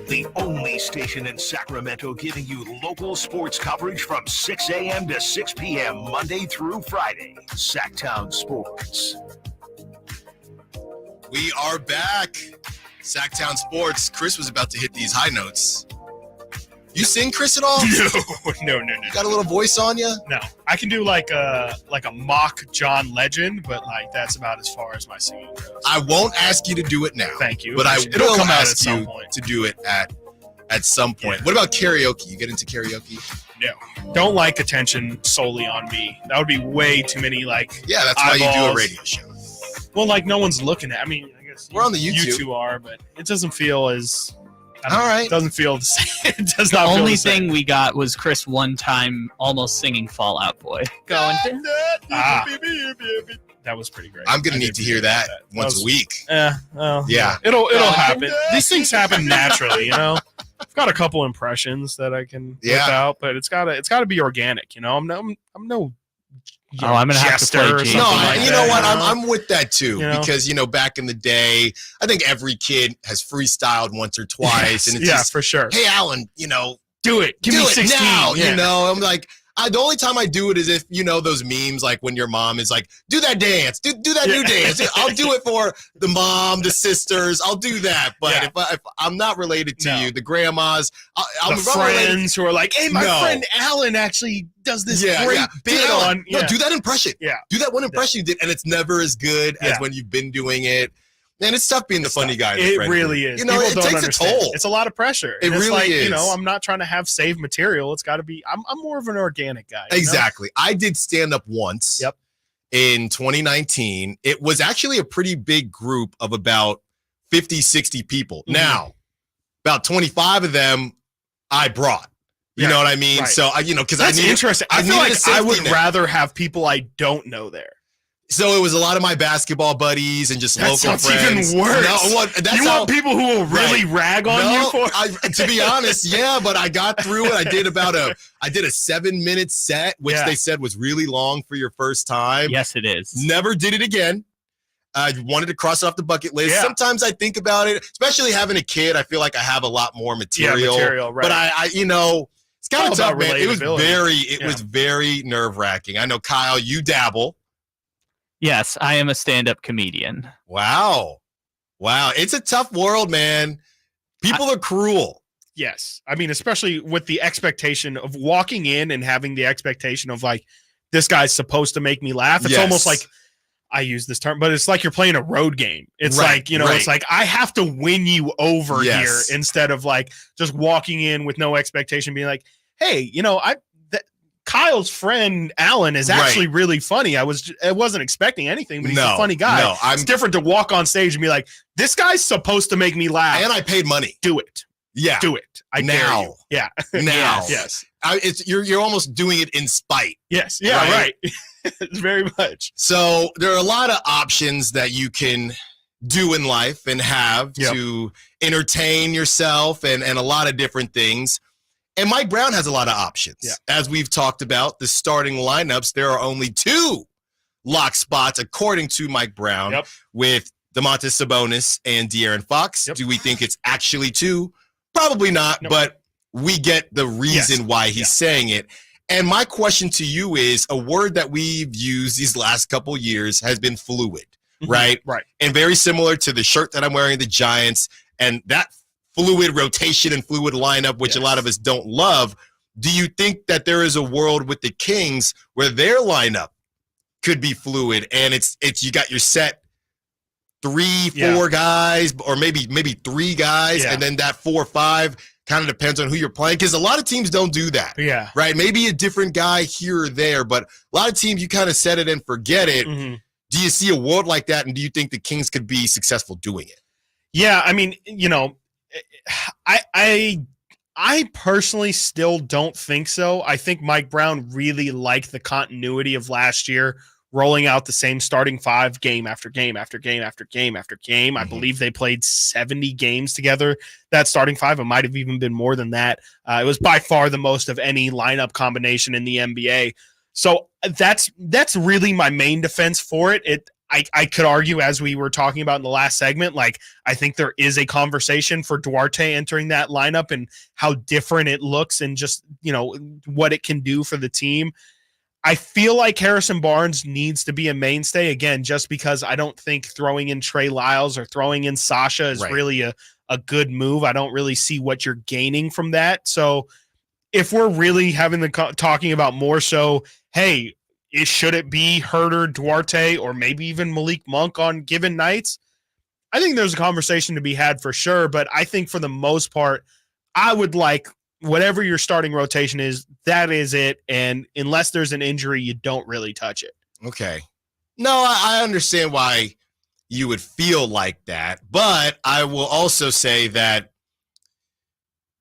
The only station in Sacramento giving you local sports coverage from 6 a.m. to 6 p.m. Monday through Friday. Sactown Sports. We are back. Sactown Sports. Chris was about to hit these high notes. You sing, Chris, at all? No. Got a little voice on you? No, I can do like a mock John Legend, but like that's about as far as my singing goes. I won't ask you to do it now. Thank you. But It'll will come out ask at some you point. to do it at some point. Yeah. What about karaoke? You get into karaoke? No. Don't like attention solely on me. That would be way too many like Yeah, that's why you do a radio show. Well, like no one's looking at. I mean, I guess we're on the YouTube. You two are, but it doesn't feel as. All right. It doesn't feel the same. It does the not feel only the same. thing we got was Chris one time almost singing Fall Out Boy. Going. That was pretty great. I'm gonna need to hear that once a week. Yeah. It'll happen. These things happen naturally, you know. I've got a couple impressions that I can whip out, but it's gotta be organic, you know. I'm no I'm gonna have to play Jason. No, you know what? I'm with that too, because back in the day, I think every kid has freestyled once or twice, and it's just, for sure. Hey, Allen, do it. Give me 16 now. Yeah. I'm like. The only time I do it is if, those memes, like when your mom is like, do that dance, do that new dance. I'll do it for the mom, the sisters. I'll do that. But if I'm not related to you, the grandmas, I'm the friends who are like, hey, my friend Allen actually does this great bit on. No, do that impression. Yeah. Do that one impression you did, and it's never as good as when you've been doing it. Man, it's tough being the funny guy. It really is. It don't takes understand. a toll. It's a lot of pressure. It really is. I'm not trying to have saved material. It's got to be. I'm more of an organic guy. Exactly. I did stand up once. Yep. In 2019, it was actually a pretty big group of about 50, 60 people. Mm-hmm. Now, about 25 of them I brought. You know what I mean? Right. So, because that's interesting. I feel like I would rather have people I don't know there. So it was a lot of my basketball buddies and just local friends. That's even worse. You want people who will really rag on you for it? To be honest, but I got through it. I did a 7-minute set, which they said was really long for your first time. Yes, it is. Never did it again. I wanted to cross it off the bucket list. Yeah. Sometimes I think about it, especially having a kid. I feel like I have a lot more material. Right. But I it's kind of tough, man. It was Yeah. very nerve-wracking. I know, Kyle, you dabble. Yes, I am a stand-up comedian. Wow. It's a tough world, man. People are cruel. Yes. I mean, especially with the expectation of walking in and having the expectation of like, this guy's supposed to make me laugh. It's almost like, I use this term, but it's like you're playing a road game. It's it's like I have to win you over here instead of like just walking in with no expectation, being like, hey, Kyle's friend Allen is actually really funny. I wasn't expecting anything, but he's a funny guy. No, it's different to walk on stage and be like, this guy's supposed to make me laugh. And I paid money. Do it. Yeah. Do it. I dare you. Yeah. Now. Yes. You're almost doing it in spite. Yes. Yeah, right. Very much. So there are a lot of options that you can do in life and have to entertain yourself and a lot of different things. And Mike Brown has a lot of options. Yeah. As we've talked about, the starting lineups, there are only 2 lock spots, according to Mike Brown, with Domantas Sabonis and De'Aaron Fox. Do we think it's actually 2? Probably not, but we get the reason why he's saying it. And my question to you is, a word that we've used these last couple years has been fluid, right? Right. And very similar to the shirt that I'm wearing, the Giants, and that fluid rotation and fluid lineup, which a lot of us don't love. Do you think that there is a world with the Kings where their lineup could be fluid and it's you got your set 3-4 guys, or maybe 3 guys, and then that 4 or 5 kind of depends on who you're playing, because a lot of teams don't do that. Yeah. Right? Maybe a different guy here or there, but a lot of teams you kind of set it and forget it. Mm-hmm. Do you see a world like that, and do you think the Kings could be successful doing it? Yeah, I mean, I personally still don't think so. I think Mike Brown really liked the continuity of last year, rolling out the same starting 5 game after game after game after game after game. I believe they played 70 games together. That starting 5, it might have even been more than that. It was by far the most of any lineup combination in the NBA. So that's really my main defense for it. I could argue, as we were talking about in the last segment, like I think there is a conversation for Duarte entering that lineup and how different it looks and just, what it can do for the team. I feel like Harrison Barnes needs to be a mainstay again, just because I don't think throwing in Trey Lyles or throwing in Sasha is really a good move. I don't really see what you're gaining from that. So if we're really having talking about more so, hey, should it be Herter, Duarte, or maybe even Malik Monk on given nights? I think there's a conversation to be had for sure, but I think for the most part, I would like whatever your starting rotation is, that is it. And unless there's an injury, you don't really touch it. Okay. No, I understand why you would feel like that, but I will also say that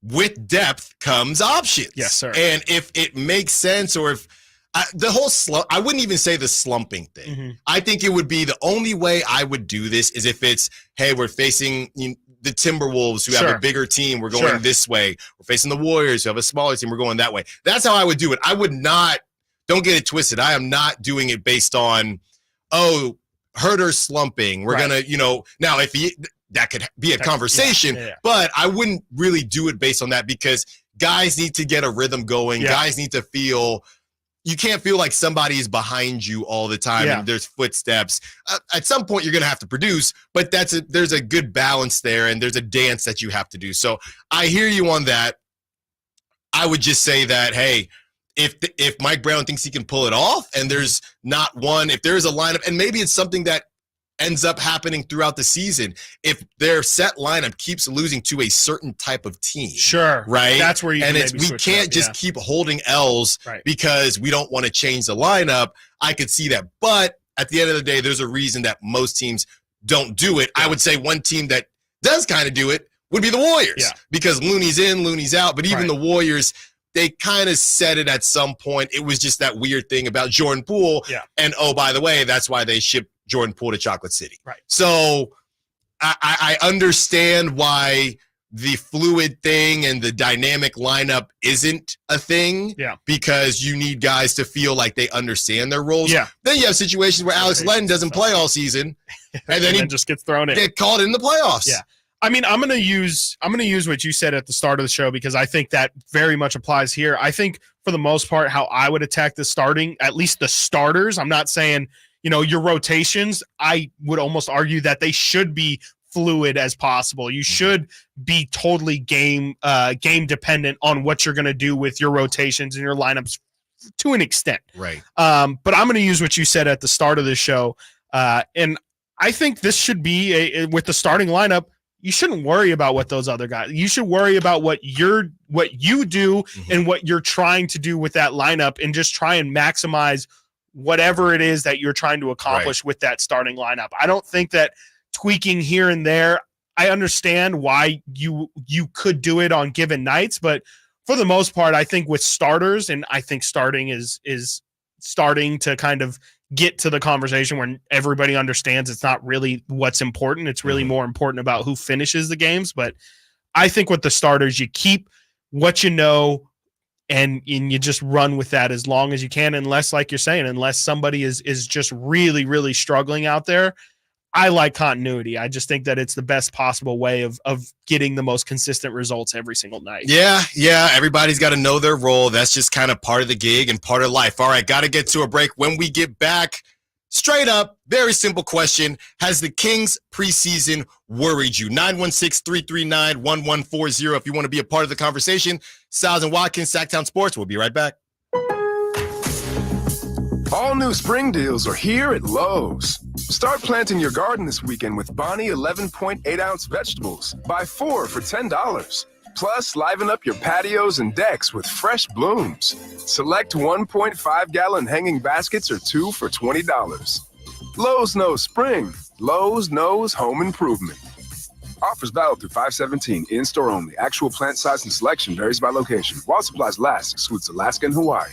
with depth comes options. Yes, sir. And if it makes sense, or if the whole slump, I wouldn't even say the slumping thing. Mm-hmm. I think it would be the only way I would do this is if it's, hey, we're facing the Timberwolves who have a bigger team. We're going this way. We're facing the Warriors who have a smaller team. We're going that way. That's how I would do it. I would not don't get it twisted. I am not doing it based on, Herter slumping. We're going to, now if that could be a conversation, but I wouldn't really do it based on that because guys need to get a rhythm going. Guys need to feel, you can't feel like somebody is behind you all the time and there's footsteps. At some point you're going to have to produce, but there's a good balance there and there's a dance that you have to do. So I hear you on that. I would just say that, hey, if Mike Brown thinks he can pull it off and there's not one, if there's a lineup, and maybe it's something that ends up happening throughout the season, if their set lineup keeps losing to a certain type of team. Sure. Right? That's where you and can we can't just keep holding L's because we don't want to change the lineup. I could see that. But at the end of the day, there's a reason that most teams don't do it. I would say one team that does kind of do it would be the Warriors because Looney's in, Looney's out. But even the Warriors, they kind of said it at some point. It was just that weird thing about Jordan Poole. And, oh, by the way, that's why they shipped Jordan Poole to Chocolate City. So I understand why the fluid thing and the dynamic lineup isn't a thing because you need guys to feel like they understand their roles. Then you have situations where Alex Len doesn't play all season and then he just gets thrown in. Get called in the playoffs. I mean, I'm gonna use what you said at the start of the show because I think that very much applies here. I think for the most part, how I would attack the starting, at least the starters. I'm not saying, your rotations. I would almost argue that they should be fluid as possible. You should be totally game dependent on what you're gonna do with your rotations and your lineups to an extent. Right. But I'm gonna use what you said at the start of the show, and I think this should be with the starting lineup. You shouldn't worry about what those other guys. You should worry about what you do and what you're trying to do with that lineup, and just try and maximize whatever it is that you're trying to accomplish with that starting lineup. I don't think that tweaking here and there. I understand why you could do it on given nights, but for the most part, I think with starters, and I think starting is starting to kind of get to the conversation where everybody understands it's not really what's important. It's really more important about who finishes the games. But I think with the starters, you keep what you know and you just run with that as long as you can, unless, like you're saying, unless somebody is just really, really struggling out there. I like continuity. I just think that it's the best possible way of getting the most consistent results every single night. Yeah. Everybody's got to know their role. That's just kind of part of the gig and part of life. All right, got to get to a break. When we get back, straight up, very simple question. Has the Kings preseason worried you? 916-339-1140 if you want to be a part of the conversation. Stiles and Watkins, Sactown Sports. We'll be right back. All new spring deals are here at Lowe's. Start planting your garden this weekend with Bonnie 11.8-ounce vegetables. Buy 4 for $10. Plus, liven up your patios and decks with fresh blooms. Select 1.5-gallon hanging baskets or 2 for $20. Lowe's knows spring. Lowe's knows home improvement. Offers valid through 5/17. In-store only. Actual plant size and selection varies by location. While supplies last, excludes Alaska and Hawaii.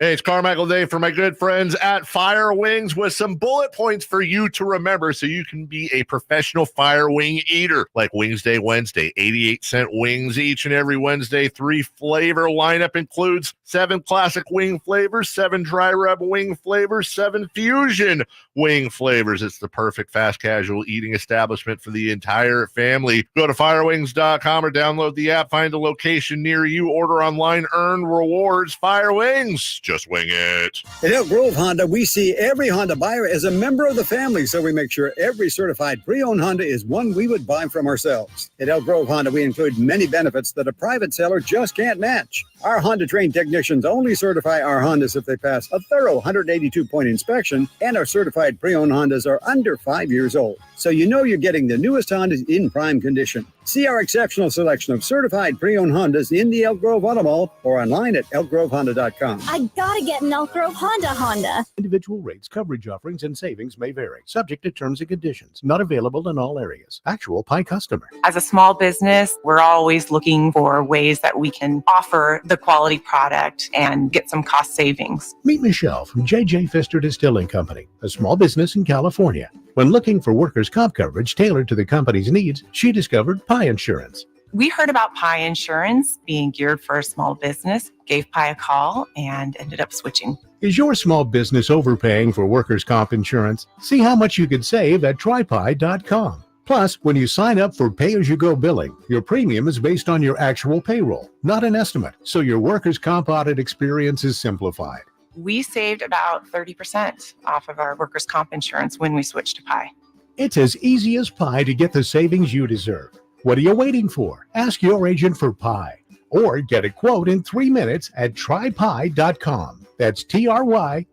Hey, it's Carmichael Dave for my good friends at Fire Wings with some bullet points for you to remember so you can be a professional fire wing eater. Like Wings Day Wednesday, 88-cent wings each and every Wednesday. 3-flavor lineup includes 7 classic wing flavors, 7 dry rub wing flavors, 7 fusion wing flavors. It's the perfect fast casual eating establishment for the entire family. Go to firewings.com or download the app, find a location near you, order online, earn rewards. Fire Wings. Just wing it. At Elk Grove Honda, we see every Honda buyer as a member of the family, so we make sure every certified pre-owned Honda is one we would buy from ourselves. At Elk Grove Honda, we include many benefits that a private seller just can't match. Our Honda-trained technicians only certify our Hondas if they pass a thorough 182-point inspection, and our certified pre-owned Hondas are under 5 years old. So you know you're getting the newest Hondas in prime condition. See our exceptional selection of certified pre-owned Hondas in the Elk Grove Auto Mall or online at elkgrovehonda.com. I gotta get an Elk Grove Honda. Individual rates, coverage offerings, and savings may vary. Subject to terms and conditions. Not available in all areas. Actual Pi customer. As a small business, we're always looking for ways that we can offer the quality product and get some cost savings. Meet Michelle from J.J. Pfister Distilling Company, a small business in California. When looking for workers' comp coverage tailored to the company's needs, she discovered Pi Insurance. We heard about Pi Insurance being geared for a small business, gave Pi a call, and ended up switching. Is your small business overpaying for workers' comp insurance? See how much you could save at trypi.com. Plus, when you sign up for pay-as-you-go billing, your premium is based on your actual payroll, not an estimate, so your workers' comp audit experience is simplified. We saved about 30% off of our workers' comp insurance when we switched to Pi. It's as easy as pie to get the savings you deserve. What are you waiting for? Ask your agent for Pi, or get a quote in 3 minutes at trypi.com. That's TRYPIE.com.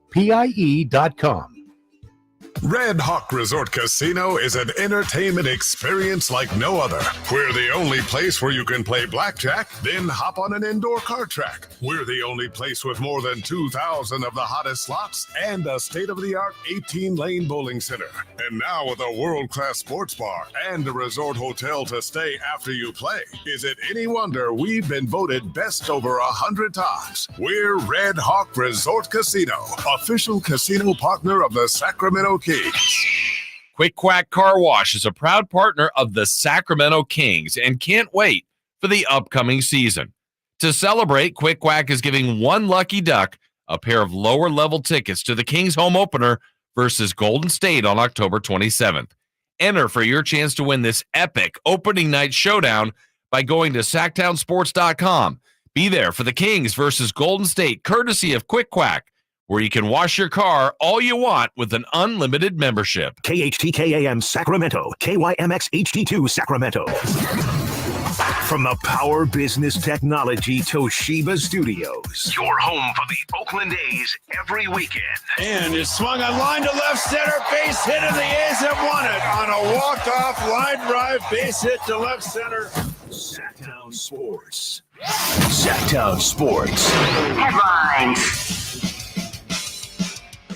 Red Hawk Resort Casino is an entertainment experience like no other. We're the only place where you can play blackjack, then hop on an indoor kart track. We're the only place with more than 2,000 of the hottest slots and a state-of-the-art 18-lane bowling center. And now with a world-class sports bar and a resort hotel to stay after you play. Is it any wonder we've been voted best over 100 times? We're Red Hawk Resort Casino, official casino partner of the Sacramento Kings. Quick Quack Car Wash is a proud partner of the Sacramento Kings and can't wait for the upcoming season. To celebrate, Quick Quack is giving one lucky duck a pair of lower-level tickets to the Kings home opener versus Golden State on October 27th. Enter for your chance to win this epic opening night showdown by going to SactownSports.com. Be there for the Kings versus Golden State, courtesy of Quick Quack, where you can wash your car all you want with an unlimited membership. KHTKAM Sacramento, KYMX HD2 Sacramento. From the Power Business Technology Toshiba Studios. Your home for the Oakland A's every weekend. And is swung a line to left center, base hit, and the A's have won it on a walk-off line drive, base hit to left center. Sactown Sports. Sactown Sports. Headlines.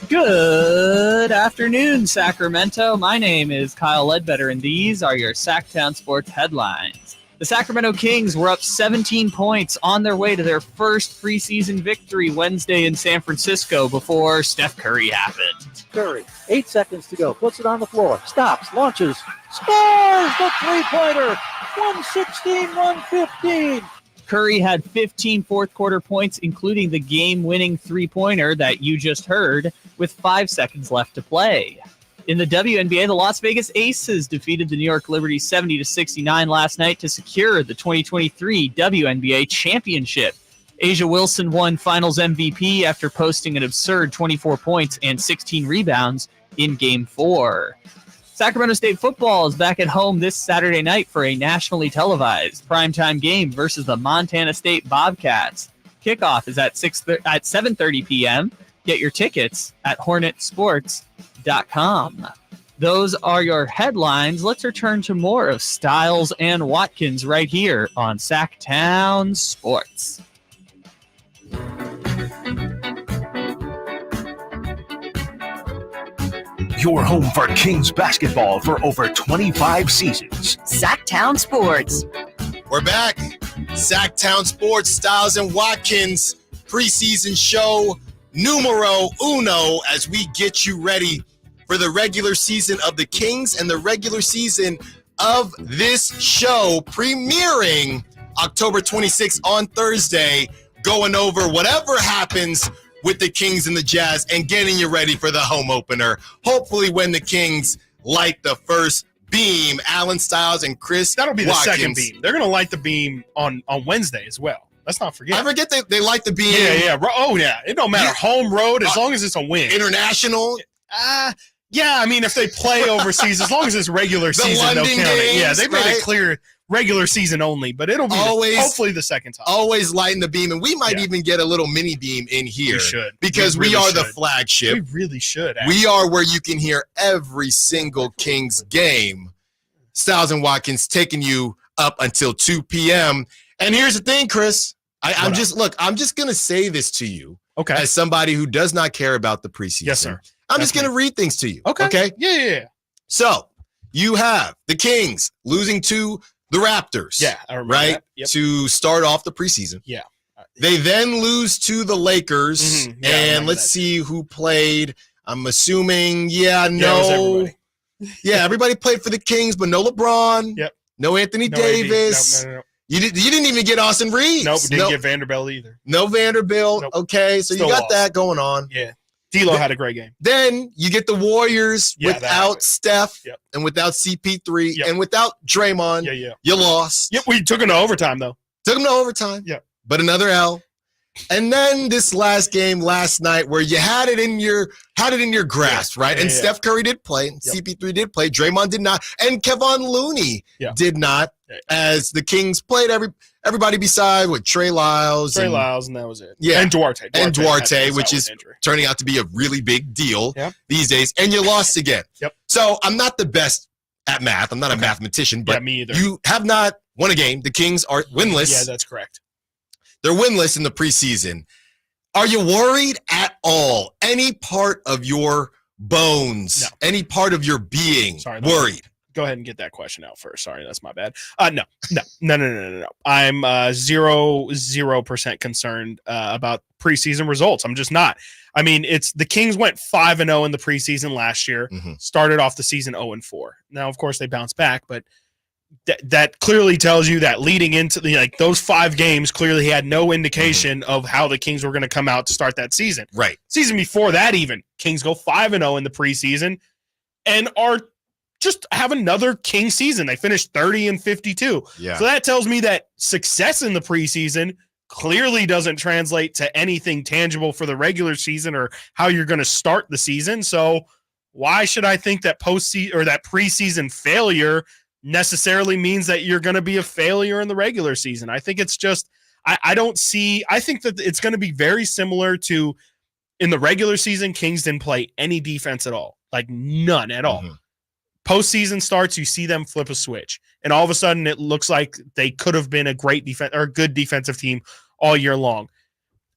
Good afternoon, Sacramento. My name is Kyle Ledbetter, and these are your Sactown Sports headlines. The Sacramento Kings were up 17 points on their way to their first preseason victory Wednesday in San Francisco before Steph Curry happened. Curry, 8 seconds to go, puts it on the floor, stops, launches, scores the three-pointer, 116-115. Curry had 15 fourth-quarter points, including the game-winning three-pointer that you just heard, with 5 seconds left to play. In the WNBA, the Las Vegas Aces defeated the New York Liberty 70-69 last night to secure the 2023 WNBA championship. Asia Wilson won Finals MVP after posting an absurd 24 points and 16 rebounds in Game 4. Sacramento State football is back at home this Saturday night for a nationally televised primetime game versus the Montana State Bobcats. Kickoff is at 7:30 p.m. Get your tickets at hornetsports.com. Those are your headlines. Let's return to more of Stiles and Watkins right here on Sactown Sports. Your home for Kings basketball for over 25 seasons. Sactown Sports. We're back. Sactown Sports, Stiles and Watkins preseason show numero uno as we get you ready for the regular season of the Kings and the regular season of this show premiering October 26th on Thursday, going over whatever happens with the Kings and the Jazz and getting you ready for the home opener. Hopefully when the Kings light the first beam, Allen Stiles and Chris That'll be the Watkins. second beam. They're going to light the beam on Wednesday as well. Let's not forget. I forget they light the beam. Yeah. Oh, yeah. It don't matter. Home, road, as long as it's a win. International. Yeah, I mean, if they play overseas, as long as it's regular season, they'll count it. Yeah, they made it clear regular season only, but it'll be hopefully the second time. Always lighting the beam, and we might even get a little mini beam in here. We should. Because we are the flagship. We really should. Actually. We are where you can hear every single Kings game. Stiles and Watkins taking you up until 2 p.m. And here's the thing, Chris. I'm just going to say this to you. Okay. As somebody who does not care about the preseason. Yes, sir. I'm just going to read things to you. Okay? Yeah. So, you have the Kings losing to the Raptors. Yeah, I remember right? that. Yep. To start off the preseason. Yeah. They then lose to the Lakers. Mm-hmm. Yeah, and let's see who played. I'm assuming, everybody played for the Kings, but no LeBron. Yep. No Anthony Davis. No. You didn't even get Austin Reeves. Nope, didn't get Vanderbilt either. No Vanderbilt. Nope. Okay, so Still you got lost. that going on. Yeah. D'Lo had a great game. Then you get the Warriors Yeah, without Steph and without CP3 and without Draymond. Yeah. You lost. Yep, we took him to overtime, though. Took them to overtime. Yeah. But another L. And then this last game last night where you had it in your grasp, right? And Steph Curry did play, and CP3 did play, Draymond did not, and Kevon Looney did not, as the Kings played everybody beside with Trey Lyles. And that was it. Yeah. And Duarte. Duarte, which is turning out to be a really big deal these days. And you lost again. Yep. So I'm not the best at math. I'm not a mathematician, but me either. You have not won a game. The Kings are winless. Yeah, that's correct. They're winless in the preseason. Are you worried at all? Any part of your bones, any part of your being worried? Go ahead and get that question out first. Sorry, that's my bad. No. I'm 0% concerned about preseason results. I'm just not. I mean, it's the Kings went 5-0 in the preseason last year, started off the season 0-4. Now, of course, they bounced back, but that clearly tells you that leading into those 5 games clearly had no indication of how the Kings were going to come out to start that season. Right. Season before that, even Kings go 5-0 in the preseason and are just have another King season. They finished 30-52. Yeah. So that tells me that success in the preseason clearly doesn't translate to anything tangible for the regular season or how you're going to start the season. So why should I think that that preseason failure necessarily means that you're going to be a failure in the regular season? I think it's just, I think that it's going to be very similar to in the regular season, Kings didn't play any defense at all, like none at all. Postseason starts, you see them flip a switch, and all of a sudden it looks like they could have been a great defense or a good defensive team all year long.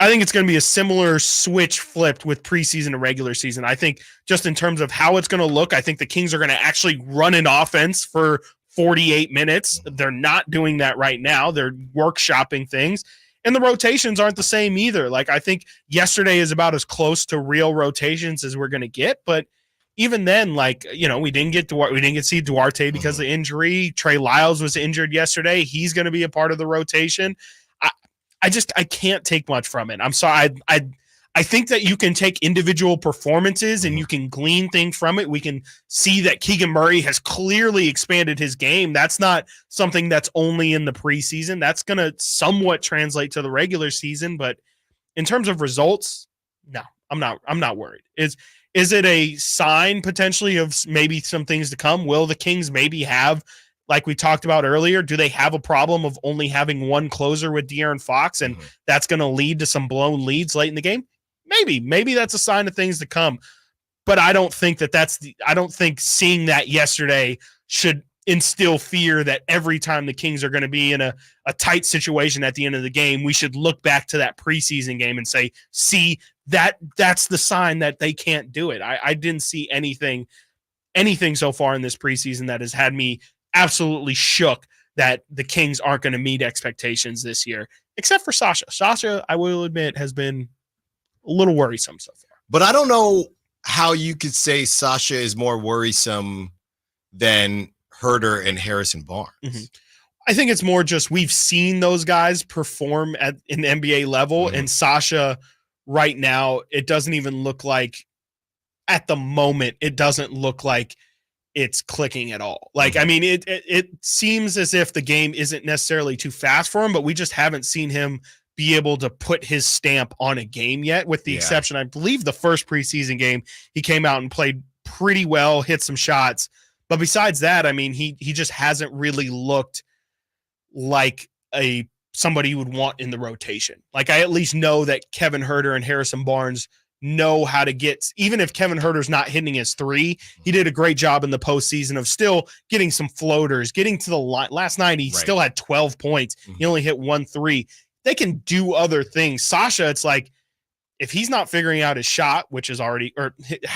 I think it's going to be a similar switch flipped with preseason and regular season. I think just in terms of how it's going to look, I think the Kings are going to actually run an offense for 48 minutes. They're not doing that right now. They're workshopping things. And the rotations aren't the same either. Like, I think yesterday is about as close to real rotations as we're going to get. But even then, we didn't get to see Duarte because of injury. Trey Lyles was injured yesterday. He's going to be a part of the rotation. I can't take much from it. I'm sorry. I think that you can take individual performances and you can glean things from it. We can see that Keegan Murray has clearly expanded his game. That's not something that's only in the preseason. That's going to somewhat translate to the regular season. But in terms of results, no, I'm not worried. Is it a sign potentially of maybe some things to come? Will the Kings maybe have, like we talked about earlier, do they have a problem of only having one closer with De'Aaron Fox, and that's going to lead to some blown leads late in the game? Maybe that's a sign of things to come. But I don't think I don't think seeing that yesterday should instill fear that every time the Kings are going to be in a tight situation at the end of the game, we should look back to that preseason game and say, see, that's the sign that they can't do it. I didn't see anything so far in this preseason that has had me absolutely shook that the Kings aren't going to meet expectations this year, except for Sasha. Sasha, I will admit, has been a little worrisome so far. But I don't know how you could say Sasha is more worrisome than Herter and Harrison Barnes. I think it's more just we've seen those guys perform at an NBA level, and Sasha right now, it doesn't even look like, at the moment, it doesn't look like it's clicking at all. Like, I mean, it seems as if the game isn't necessarily too fast for him, but we just haven't seen him be able to put his stamp on a game yet, with the exception, I believe, the first preseason game, he came out and played pretty well, hit some shots. But besides that, I mean, he just hasn't really looked like somebody you would want in the rotation. Like, I at least know that Kevin Herter and Harrison Barnes know how to get, even if Kevin Herter's not hitting his three, he did a great job in the postseason of still getting some floaters, getting to the line. Last night, he still had 12 points. He only hit 1 3. They can do other things. Sasha, it's like, if he's not figuring out his shot, which is already, or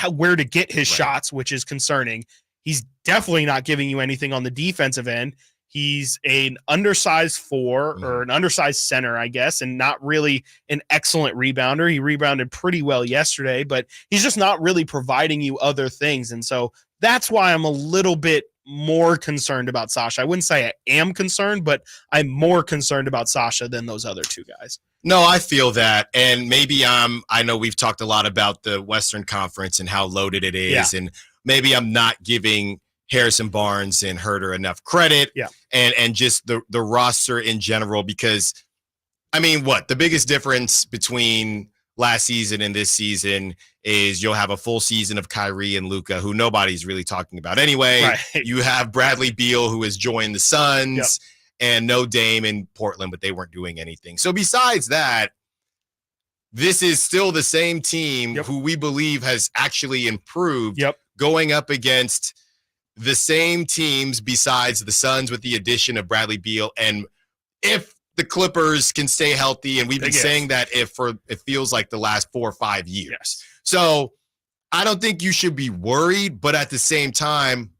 where to get his shots, which is concerning, he's definitely not giving you anything on the defensive end. He's an undersized 4 or an undersized center, I guess, and not really an excellent rebounder. He rebounded pretty well yesterday, but he's just not really providing you other things. And so that's why I'm a little bit more concerned about Sasha. I wouldn't say I am concerned, but I'm more concerned about Sasha than those other two guys. No, I feel that. And maybe I know we've talked a lot about the Western Conference and how loaded it is. And maybe I'm not giving Harrison Barnes and Herter enough credit and just the roster in general, because I mean, the biggest difference between last season and this season is you'll have a full season of Kyrie and Luka, who nobody's really talking about anyway. Right. You have Bradley Beal, who has joined the Suns, and no Dame in Portland, but they weren't doing anything. So besides that, this is still the same team who we believe has actually improved going up against the same teams besides the Suns with the addition of Bradley Beal. And if the Clippers can stay healthy, and we've been saying that it feels like the last 4 or 5 years. So I don't think you should be worried, but at the same time,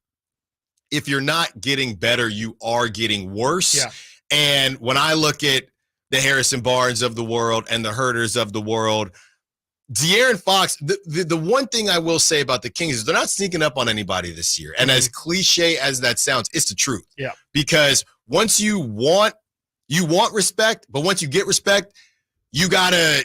if you're not getting better, you are getting worse. Yeah. And when I look at the Harrison Barnes of the world and the Herters of the world, De'Aaron Fox, the one thing I will say about the Kings is they're not sneaking up on anybody this year. And as cliche as that sounds, it's the truth. Yeah. Because once you want respect, but once you get respect, you gotta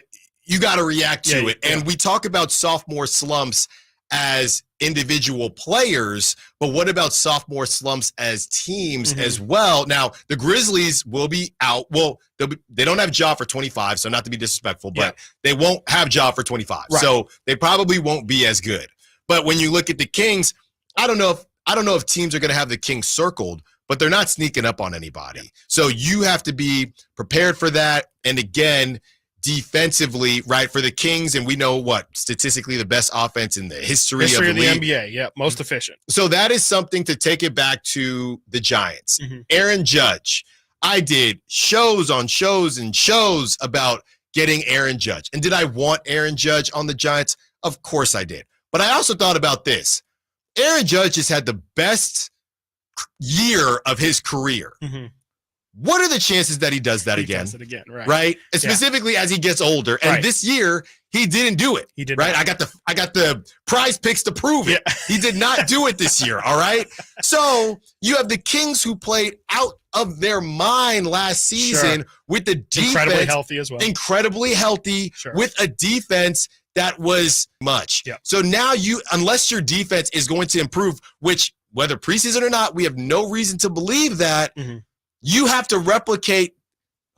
react to it. And we talk about sophomore slumps as individual players, but what about sophomore slumps as teams as well? Now, the Grizzlies will be out. Well, they don't have Ja for 25, so not to be disrespectful, but they won't have Ja for 25. Right. So they probably won't be as good. But when you look at the Kings, I don't know if teams are going to have the Kings circled, but they're not sneaking up on anybody. So you have to be prepared for that. And again, defensively, right, for the Kings, and we know statistically the best offense in the history of the league. NBA. Yeah, most efficient. So that is something to take it back to the Giants. Aaron Judge. I did shows on shows and shows about getting Aaron Judge. And did I want Aaron Judge on the Giants? Of course I did. But I also thought about this. Aaron Judge has had the best year of his career. What are the chances that he does that again? Does it again, right? Right? And specifically as he gets older. And this year, he didn't do it. He did right? not. I got the prize picks to prove it. He did not do it this year. All right. So you have the Kings who played out of their mind last season with the defense. Incredibly healthy as well. Incredibly healthy with a defense that was much. So now unless your defense is going to improve, which whether preseason or not, we have no reason to believe that. You have to replicate,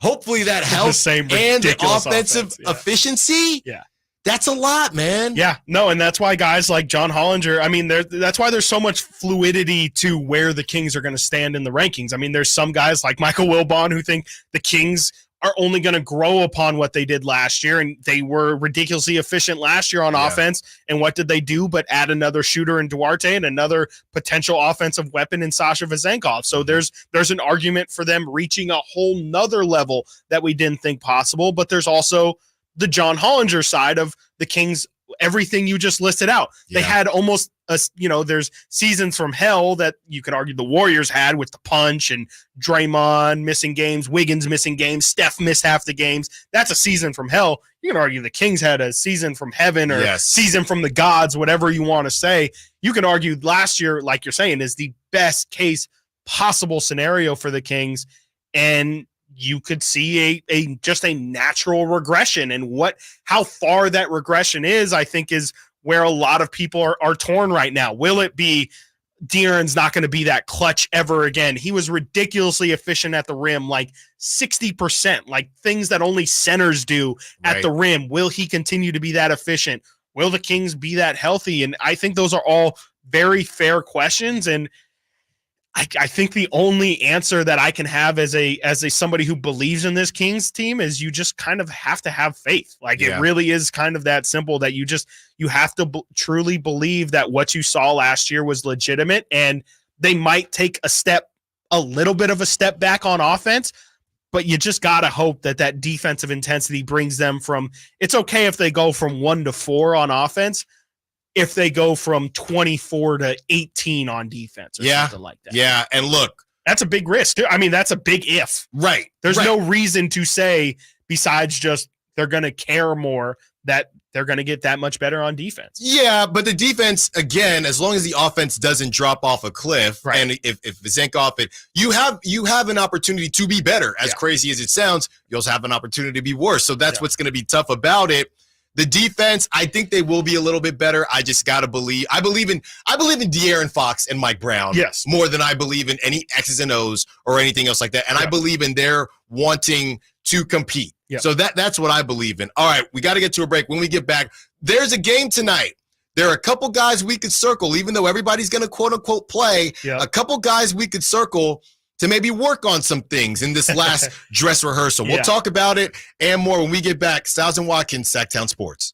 hopefully, that health and the offensive efficiency. Yeah. That's a lot, man. Yeah. No, and that's why guys like John Hollinger, I mean, that's why there's so much fluidity to where the Kings are going to stand in the rankings. I mean, there's some guys like Michael Wilbon who think the Kings are only going to grow upon what they did last year, and they were ridiculously efficient last year on offense. And what did they do but add another shooter in Duarte and another potential offensive weapon in Sasha Vezenkov? So there's an argument for them reaching a whole nother level that we didn't think possible. But there's also the John Hollinger side of the Kings, everything you just listed out. They had almost there's seasons from hell that you could argue the Warriors had with the punch and Draymond missing games, Wiggins missing games, Steph missed half the games. That's a season from hell. You can argue the Kings had a season from heaven or season from the gods, whatever you want to say. You can argue last year, like you're saying, is the best case possible scenario for the Kings. And you could see just a natural regression, and how far that regression is, I think, is where a lot of people are torn right now. Will it be De'Aaron's not going to be that clutch ever again? He was ridiculously efficient at the rim, like 60%, like things that only centers do at the rim. Will he continue to be that efficient? Will the Kings be that healthy? And I think those are all very fair questions. And I think the only answer that I can have as a somebody who believes in this Kings team is you just kind of have to have faith. Like it really is kind of that simple, that you have to truly believe that what you saw last year was legitimate, and they might take a little bit of a step back on offense, but you just got to hope that defensive intensity brings them from, it's okay if they go from 1 to 4 on offense, if they go from 24 to 18 on defense or something like that. Yeah, and look. That's a big risk. I mean, that's a big if. Right. There's no reason to say, besides just they're going to care more that they're going to get that much better on defense. Yeah, but the defense, again, as long as the offense doesn't drop off a cliff, and if Vezenkov, you have an opportunity to be better. As crazy as it sounds, you also have an opportunity to be worse. So that's what's going to be tough about it. The defense, I think they will be a little bit better. I just gotta believe. I believe in De'Aaron Fox and Mike Brown more than I believe in any X's and O's or anything else like that. And I believe in their wanting to compete. So that's what I believe in. All right, we got to get to a break. When we get back, there's a game tonight. There are a couple guys we could circle, even though everybody's going to quote unquote play. A couple guys we could circle to maybe work on some things in this last dress rehearsal. We'll talk about it and more when we get back. Stiles and Watkins, Sactown Sports.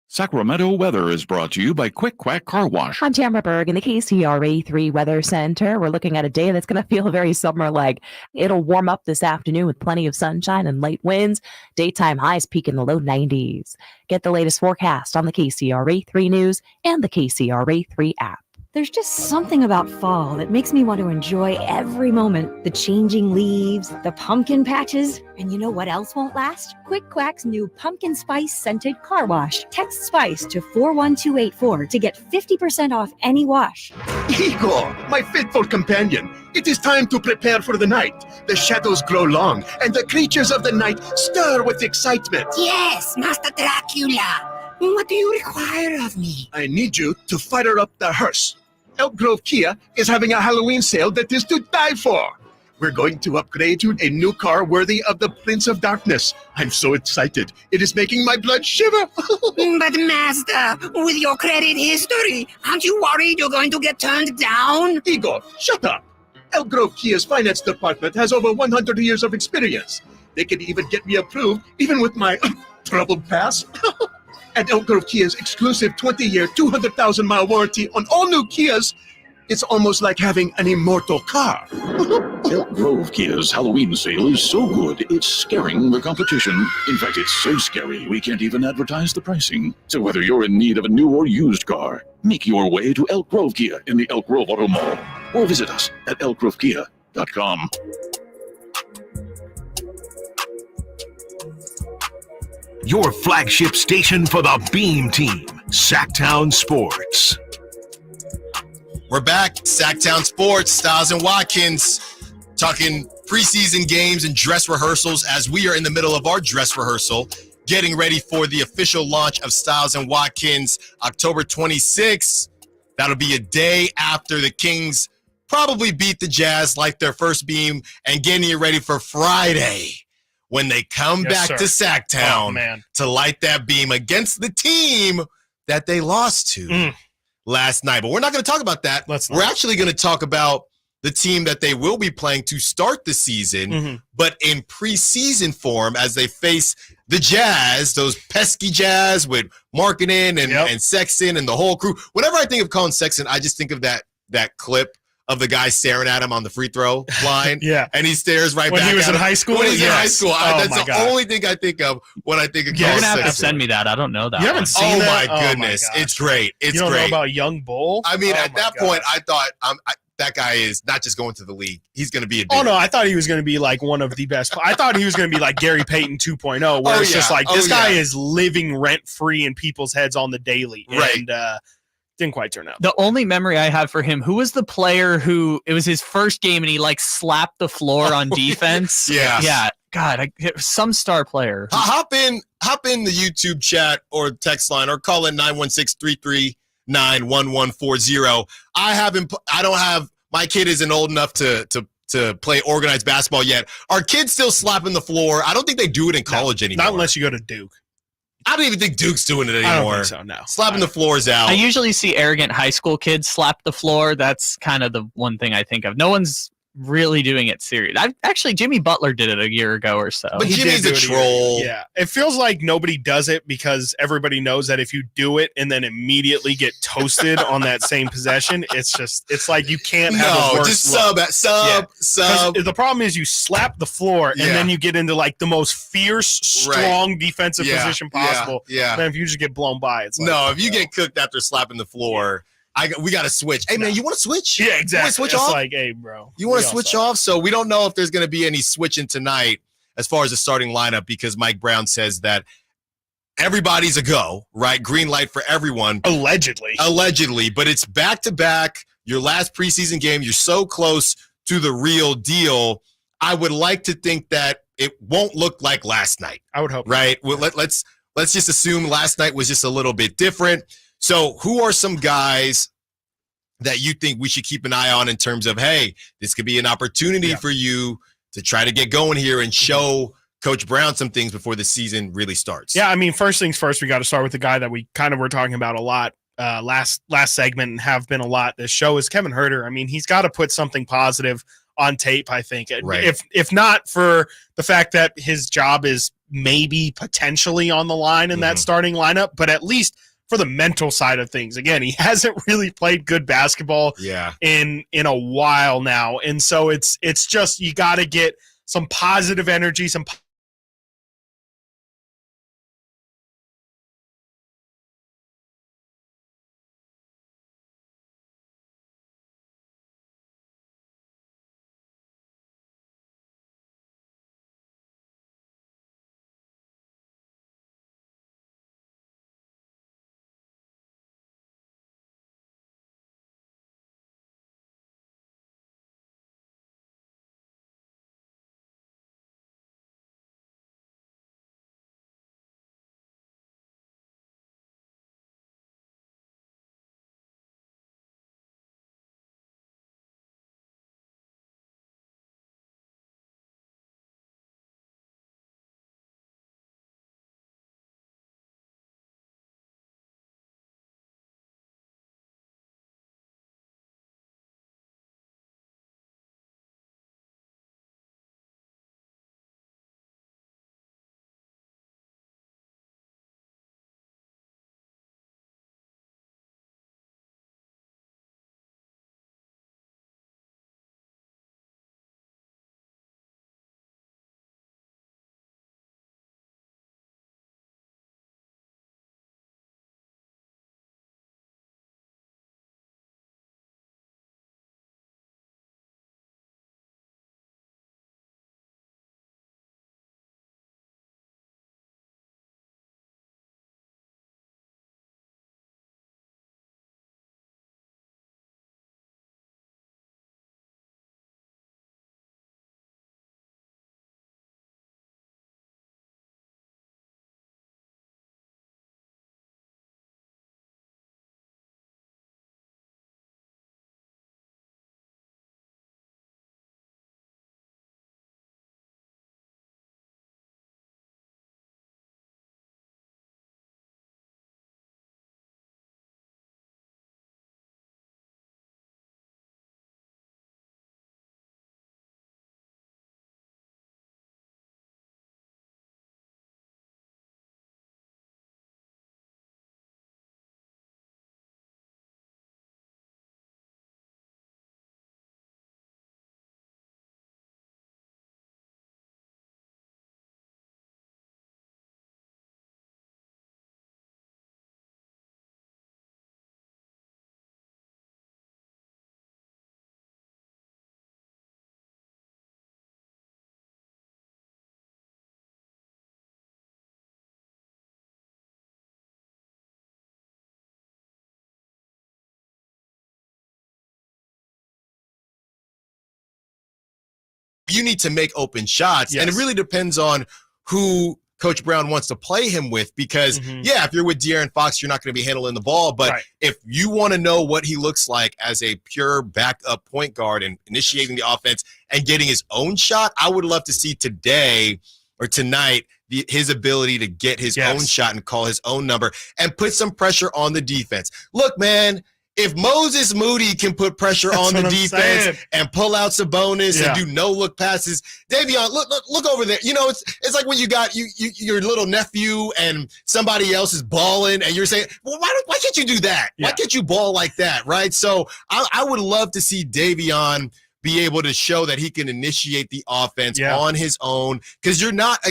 Sacramento weather is brought to you by Quick Quack Car Wash. I'm Tamara Berg in the KCRA 3 Weather Center. We're looking at a day that's going to feel very summer-like. It'll warm up this afternoon with plenty of sunshine and light winds. Daytime highs peak in the low 90s. Get the latest forecast on the KCRA 3 News and the KCRA 3 app. There's just something about fall that makes me want to enjoy every moment. The changing leaves, the pumpkin patches, and you know what else won't last? Quick Quack's new pumpkin spice scented car wash. Text SPICE to 41284 to get 50% off any wash. Igor, my faithful companion, it is time to prepare for the night. The shadows grow long, and the creatures of the night stir with excitement. Yes, Master Dracula. What do you require of me? I need you to fire up the hearse. Elk Grove Kia is having a Halloween sale that is to die for. We're going to upgrade to a new car worthy of the Prince of Darkness. I'm so excited. It is making my blood shiver. But Master, with your credit history, aren't you worried you're going to get turned down? Igor, shut up. Elk Grove Kia's finance department has over 100 years of experience. They can even get me approved, even with my troubled past. And Elk Grove Kia's exclusive 20-year, 200,000-mile warranty on all new Kias, it's almost like having an immortal car. Elk Grove Kia's Halloween sale is so good, it's scaring the competition. In fact, it's so scary, we can't even advertise the pricing. So whether you're in need of a new or used car, make your way to Elk Grove Kia in the Elk Grove Auto Mall, or visit us at elkgrovekia.com. Your flagship station for the Beam Team, Sactown Sports. We're back, Sactown Sports, Stiles and Watkins, talking preseason games and dress rehearsals as we are in the middle of our dress rehearsal, getting ready for the official launch of Stiles and Watkins, October 26th. That'll be a day after the Kings probably beat the Jazz like their first beam, and getting you ready for Friday, when they come back to Sactown to light that beam against the team that they lost to last night. But we're not going to talk about that. We're actually going to talk about the team that they will be playing to start the season, but in preseason form as they face the Jazz, those pesky Jazz with Markkanen and Sexton and the whole crew. Whenever I think of Colin Sexton, I just think of that clip of the guy staring at him on the free throw line. And he stares right when back he was at in him. high school? When he's in high school. Oh, That's the only thing I think of when I think of You're Colin going to have to Sexton. send me that. I don't know that. You haven't seen that? My goodness. It's great. It's you don't great. know about Young Bull? I mean, at that point, I thought that guy is not just going to the league. He's going to be a dude. Oh, no, I thought he was going to be like one of the best. I thought he was going to be like Gary Payton 2.0, where it's just like this guy is living rent-free in people's heads on the daily. Right. And didn't quite turn out. The only memory I have for him, who was the player who, it was his first game and he like slapped the floor on defense? Yeah. God, some star player. Hop in the YouTube chat or text line or call in 916-339-1140. My kid isn't old enough to play organized basketball yet. Are kids still slapping the floor? I don't think they do it in college anymore. Not unless you go to Duke. I don't even think Duke's doing it anymore. I don't think so, no. Slapping the floors out. I usually see arrogant high school kids slap the floor. That's kind of the one thing I think of. No one's really doing it serious. Actually, Jimmy Butler did it a year ago or so. But Jimmy's a troll. Yeah. It feels like nobody does it because everybody knows that if you do it and then immediately get toasted on that same possession, it's like you can't have a worse just look. sub. The problem is you slap the floor and then you get into like the most fierce, strong defensive position possible. Yeah. Then if you just get blown by, it's like, no, if you get cooked after slapping the floor, we got to switch. Hey, man, you want to switch? Yeah, exactly. You want to switch it's off? like, hey, bro. You want to switch off? So we don't know if there's going to be any switching tonight as far as the starting lineup because Mike Brown says that everybody's a go, right? Green light for everyone. Allegedly, but it's back-to-back, your last preseason game. You're so close to the real deal. I would like to think that it won't look like last night. I would hope. Right? Well, let's just assume last night was just a little bit different. So who are some guys that you think we should keep an eye on in terms of, hey, this could be an opportunity for you to try to get going here and show Coach Brown some things before the season really starts? Yeah, I mean, first things first, we got to start with the guy that we kind of were talking about a lot last segment and have been a lot this show is Kevin Huerter. I mean, he's got to put something positive on tape, I think. Right. If not for the fact that his job is maybe potentially on the line in that starting lineup, but at least for the mental side of things. Again, he hasn't really played good basketball in a while now. And so it's just you got to get some positive energy, some you need to make open shots. And it really depends on who Coach Brown wants to play him with because, if you're with De'Aaron Fox, you're not going to be handling the ball. But if you want to know what he looks like as a pure backup point guard and initiating the offense and getting his own shot, I would love to see today or tonight his ability to get his own shot and call his own number and put some pressure on the defense. Look, man, if Moses Moody can put pressure on the defense and pull out Sabonis and do no-look passes, Davion, look over there. You know, it's like when you got your little nephew and somebody else is balling and you're saying, well, why can't you do that? Why can't you ball like that, right? So I would love to see Davion be able to show that he can initiate the offense on his own because you're not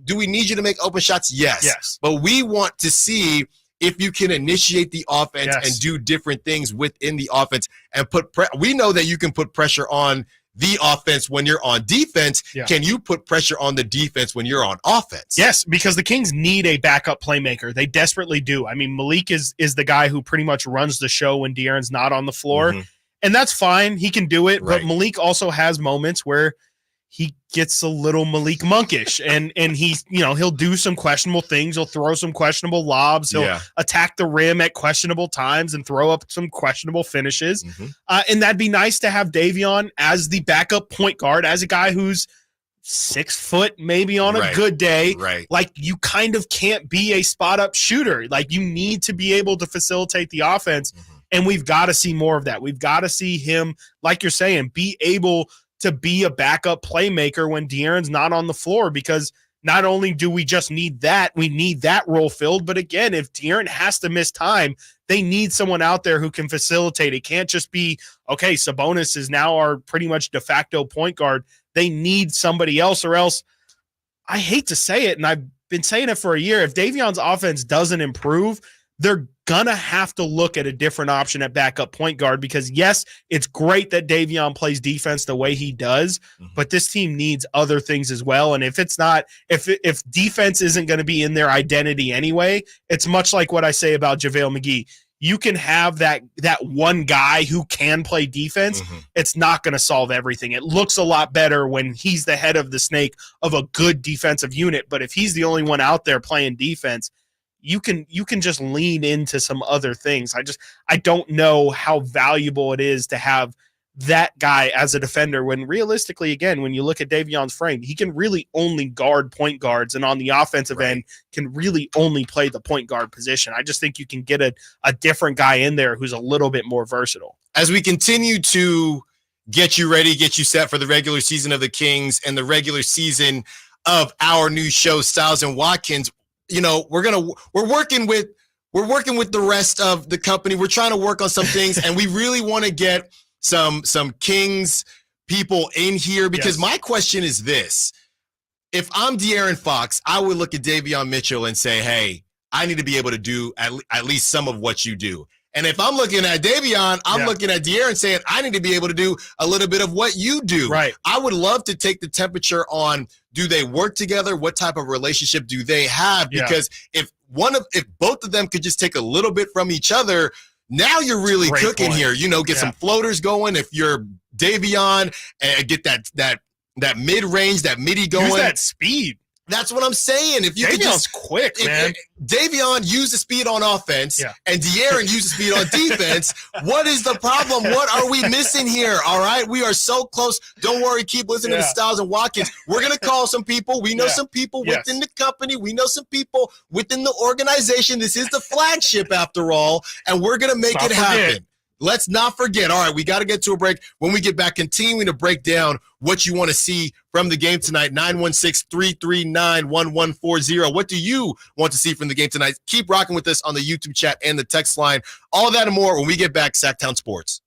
do we need you to make open shots? Yes. But we want to see if you can initiate the offense and do different things within the offense and we know that you can put pressure on the offense when you're on defense. Yeah. Can you put pressure on the defense when you're on offense? Yes, because the Kings need a backup playmaker. They desperately do. I mean, Malik is the guy who pretty much runs the show when De'Aaron's not on the floor. Mm-hmm. And that's fine. He can do it. Right. But Malik also has moments where he gets a little Malik monkish and he's, he'll do some questionable things. He'll throw some questionable lobs. He'll attack the rim at questionable times and throw up some questionable finishes. Mm-hmm. And that'd be nice to have Davion as the backup point guard, as a guy who's 6 foot, maybe on a good day. Right. Like, you kind of can't be a spot up shooter. Like, you need to be able to facilitate the offense. Mm-hmm. And we've got to see more of that. We've got to see him, like you're saying, be able to be a backup playmaker when De'Aaron's not on the floor, because not only do we just need that, we need that role filled. But again, if De'Aaron has to miss time, they need someone out there who can facilitate. It can't just be, okay, Sabonis is now our pretty much de facto point guard. They need somebody else, or else, I hate to say it, and I've been saying it for a year, if Davion's offense doesn't improve, they're going to have to look at a different option at backup point guard, because yes, it's great that Davion plays defense the way he does, but this team needs other things as well. And if it's not, if defense isn't going to be in their identity anyway, it's much like what I say about JaVale McGee. You can have that one guy who can play defense. It's not going to solve everything. It looks a lot better when he's the head of the snake of a good defensive unit. But if he's the only one out there playing defense, you can just lean into some other things. I don't know how valuable it is to have that guy as a defender, when realistically, again, when you look at Davion's frame, he can really only guard point guards, and on the offensive end can really only play the point guard position. I just think you can get a different guy in there who's a little bit more versatile. As we continue to get you ready, get you set for the regular season of the Kings and the regular season of our new show, Stiles and Watkins, we're working with the rest of the company. We're trying to work on some things, and we really want to get some Kings people in here, because my question is this: if I'm De'Aaron Fox, I would look at Davion Mitchell and say, hey, I need to be able to do at least some of what you do. And if I'm looking at Davion, I'm looking at De'Aaron saying, I need to be able to do a little bit of what you do. Right. I would love to take the temperature on, do they work together? What type of relationship do they have? Because if both of them could just take a little bit from each other, now you're really cooking here. Get some floaters going. If you're Davion, and get that mid-range, that midi going. Use that speed. That's what I'm saying. If you could just quick, man. Davion used the speed on offense, and De'Aaron used the speed on defense. What is the problem? What are we missing here? All right, we are so close. Don't worry. Keep listening to Stiles and Watkins. We're gonna call some people. We know some people within the company. We know some people within the organization. This is the flagship, after all, and we're gonna make it happen. Let's not forget. All right, we got to get to a break. When we get back, continuing to break down what you want to see from the game tonight. 916-339-1140. What do you want to see from the game tonight? Keep rocking with us on the YouTube chat and the text line. All that and more when we get back. Sactown Sports.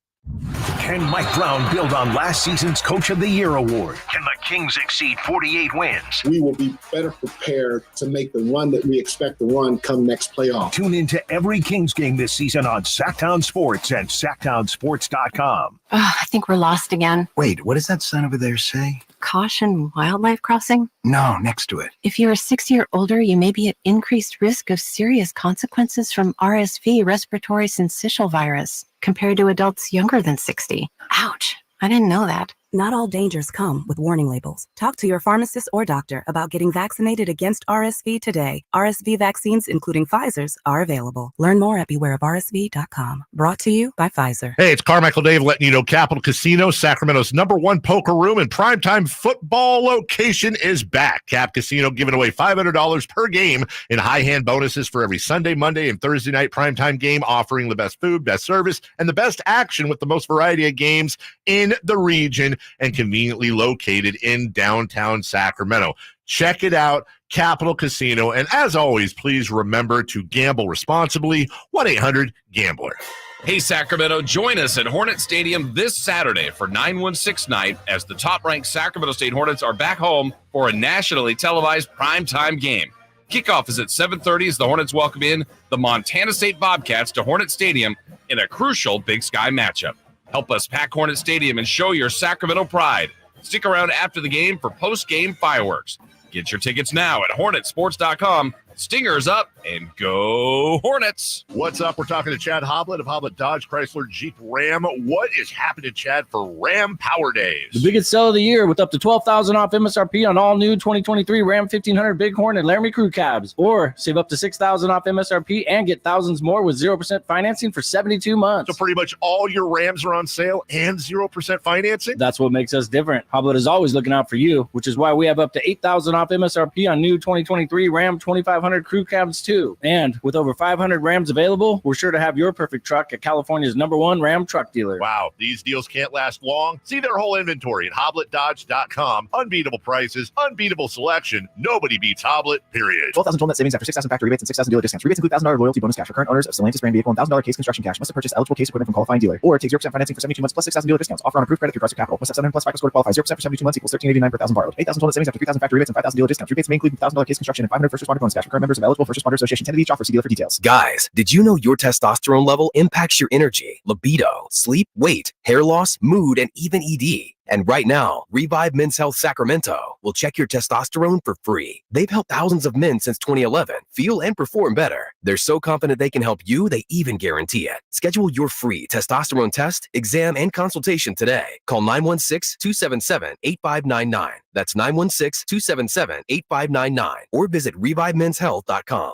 Can Mike Brown build on last season's Coach of the Year award? Can the Kings exceed 48 wins? We will be better prepared to make the run that we expect to run come next playoff. Tune into every Kings game this season on Sactown Sports and SactownSports.com. I think we're lost again. Wait, what does that sign over there say? Caution, wildlife crossing? No, next to it. If you are 60 or older, you may be at increased risk of serious consequences from RSV, respiratory syncytial virus, compared to adults younger than 60. Ouch, I didn't know that. Not all dangers come with warning labels. Talk to your pharmacist or doctor about getting vaccinated against RSV today. RSV vaccines, including Pfizer's, are available. Learn more at bewareofrsv.com. Brought to you by Pfizer. Hey, it's Carmichael Dave letting you know Capital Casino, Sacramento's #1 poker room and primetime football location, is back. Cap Casino giving away $500 per game in high hand bonuses for every Sunday, Monday, and Thursday night primetime game, offering the best food, best service, and the best action with the most variety of games in the region, and conveniently located in downtown Sacramento. Check it out, Capital Casino. And as always, please remember to gamble responsibly. 1-800-GAMBLER. Hey, Sacramento, join us at Hornet Stadium this Saturday for 916 night as the top-ranked Sacramento State Hornets are back home for a nationally televised primetime game. Kickoff is at 7:30 as the Hornets welcome in the Montana State Bobcats to Hornet Stadium in a crucial Big Sky matchup. Help us pack Hornet Stadium and show your Sacramento pride. Stick around after the game for post-game fireworks. Get your tickets now at hornetsports.com. Stingers up and go Hornets. What's up? We're talking to Chad Hoblet of Hoblet Dodge Chrysler Jeep Ram. What is happening, Chad, for Ram Power Days? The biggest sale of the year with up to $12,000 off MSRP on all new 2023 Ram 1500 Bighorn and Laramie Crew Cabs. Or save up to $6,000 off MSRP and get thousands more with 0% financing for 72 months. So pretty much all your Rams are on sale and 0% financing? That's what makes us different. Hoblet is always looking out for you, which is why we have up to $8,000 off MSRP on new 2023 Ram 2500 Crew Cabs too. And with over 500 Rams available, we're sure to have your perfect truck at California's #1 Ram truck dealer. Wow, these deals can't last long. See their whole inventory at HobletDodge.com. Unbeatable prices, unbeatable selection. Nobody beats Hoblet, period. 12,000 total net savings after 6,000 factory rebates and 6,000 dealer discounts. Rebates include $1,000 loyalty bonus cash for current owners of Stellantis brand vehicle and $1,000 case construction cash. Must have purchased eligible case equipment from qualifying dealer. Or take 0% financing for 72 months plus 6,000 dealer discounts. Offer on approved credit through Chrysler Capital. Must have 700 plus FICO score to qualify. 0% for 72 months equals $1,389 per thousand borrowed. 8,000 total net savings after 3,000 factory rebates and 5,000 dealer discounts. Rebates may include $1,000 case construction and 500 first responder bonus cash for current members of eligible First Responder Association. 10 of each offer. See dealer for details. Guys, did you know your testosterone level impacts your energy, libido, sleep, weight, hair loss, mood, and even ED? And right now, Revive Men's Health Sacramento will check your testosterone for free. They've helped thousands of men since 2011 feel and perform better. They're so confident they can help you, they even guarantee it. Schedule your free testosterone test, exam, and consultation today. Call 916-277-8599. That's 916-277-8599. Or visit ReviveMen'sHealth.com.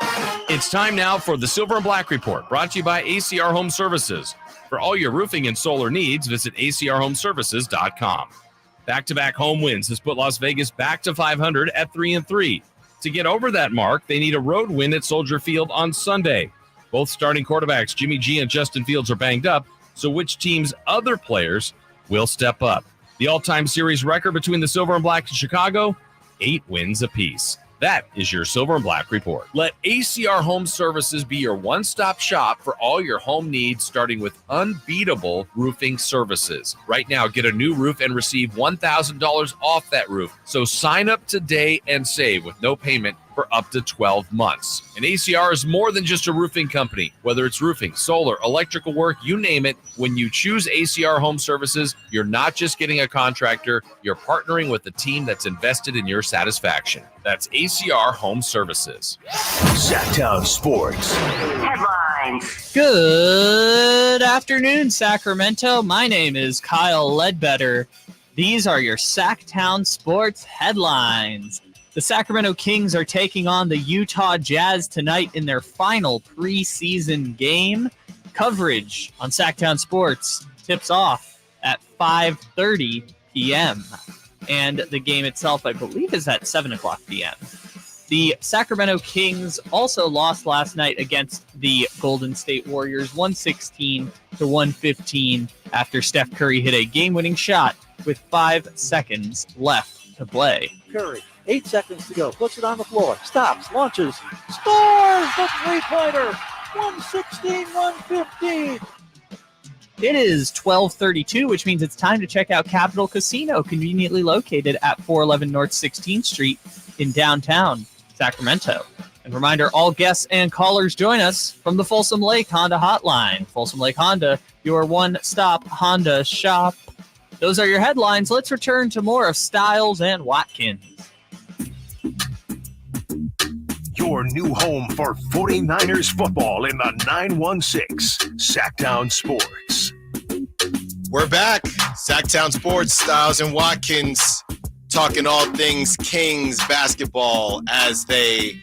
It's time now for the Silver and Black Report, brought to you by ACR Home Services. For all your roofing and solar needs, visit acrhomeservices.com. Back-to-back home wins has put Las Vegas back to 500 at 3-3. To get over that mark, they need a road win at Soldier Field on Sunday. Both starting quarterbacks, Jimmy G and Justin Fields, are banged up, so which team's other players will step up? The all-time series record between the Silver and Black and Chicago, 8 wins apiece. That is your Silver and Black Report. Let ACR Home Services be your one-stop shop for all your home needs, starting with unbeatable roofing services. Right now, get a new roof and receive $1,000 off that roof. So sign up today and save with no payment for up to 12 months. And ACR is more than just a roofing company. Whether it's roofing, solar, electrical work, you name it, when you choose ACR Home Services, you're not just getting a contractor, you're partnering with a team that's invested in your satisfaction. That's ACR Home Services. Sactown Sports. Headlines. Good afternoon, Sacramento. My name is Kyle Ledbetter. These are your Sactown Sports headlines. The Sacramento Kings are taking on the Utah Jazz tonight in their final preseason game. Coverage on Sactown Sports tips off at 5:30 p.m. And the game itself, I believe, is at 7 o'clock p.m. The Sacramento Kings also lost last night against the Golden State Warriors 116-115 after Steph Curry hit a game-winning shot with 5 seconds left to play. Curry, 8 seconds to go. Puts it on the floor. Stops. Launches. Scores the three-pointer. 116-115. It is 12:32, which means it's time to check out Capital Casino, conveniently located at 411 North 16th Street in downtown Sacramento. And reminder, all guests and callers join us from the Folsom Lake Honda Hotline. Folsom Lake Honda, your one-stop Honda shop. Those are your headlines. Let's return to more of Stiles and Watkins. Your new home for 49ers football in the 916 Sactown Sports. We're back. Sactown Sports, Stiles and Watkins, talking all things Kings basketball as they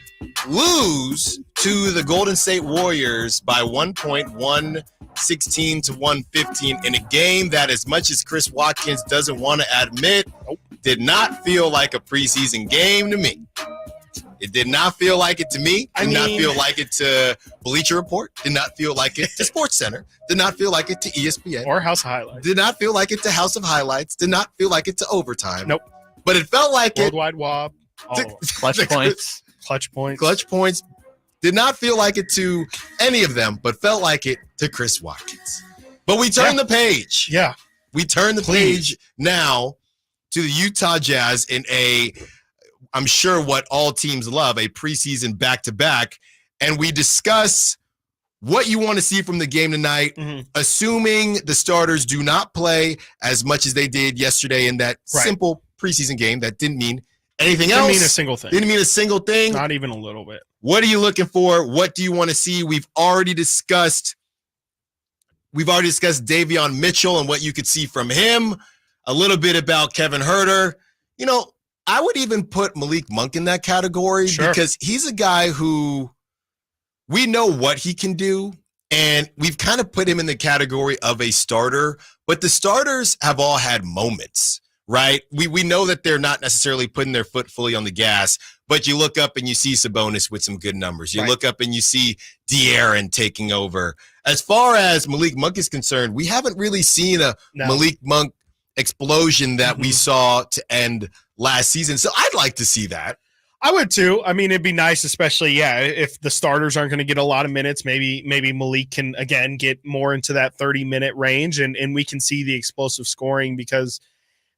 lose to the Golden State Warriors by 1 point, 116-115 in a game that, as much as Chris Watkins doesn't want to admit, did not feel like a preseason game to me. It did not feel like it to me. Did not feel like it to Bleacher Report. Did not feel like it to Sports Center. Did not feel like it to ESPN. Or House of Highlights. Did not feel like it to House of Highlights. Did not feel like it to Overtime. Nope. But it felt like Worldwide WOB. Clutch points. Clutch points. Clutch points. Did not feel like it to any of them, but felt like it to Chris Watkins. But we turn the page. Yeah. We turn the page now to the Utah Jazz in a, I'm sure what all teams love, a preseason back-to-back. And we discuss what you want to see from the game tonight, assuming the starters do not play as much as they did yesterday in that simple preseason game that didn't mean anything else. Didn't mean a single thing. Didn't mean a single thing. Not even a little bit. What are you looking for? What do you want to see? We've already discussed Davion Mitchell and what you could see from him. A little bit about Kevin Huerter. You know, I would even put Malik Monk in that category because he's a guy who we know what he can do, and we've kind of put him in the category of a starter, but the starters have all had moments, right? We know that they're not necessarily putting their foot fully on the gas, but you look up and you see Sabonis with some good numbers. You look up and you see De'Aaron taking over. As far as Malik Monk is concerned, we haven't really seen a Malik Monk explosion that we saw to end last season. So I'd like to see that. I would too. I mean, it'd be nice, especially, if the starters aren't going to get a lot of minutes, maybe Malik can, again, get more into that 30-minute range and we can see the explosive scoring, because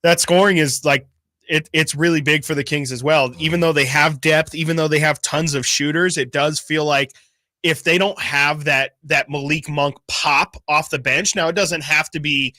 that scoring is like, it's really big for the Kings as well. Even though they have depth, even though they have tons of shooters, it does feel like if they don't have that Malik Monk pop off the bench, now it doesn't have to be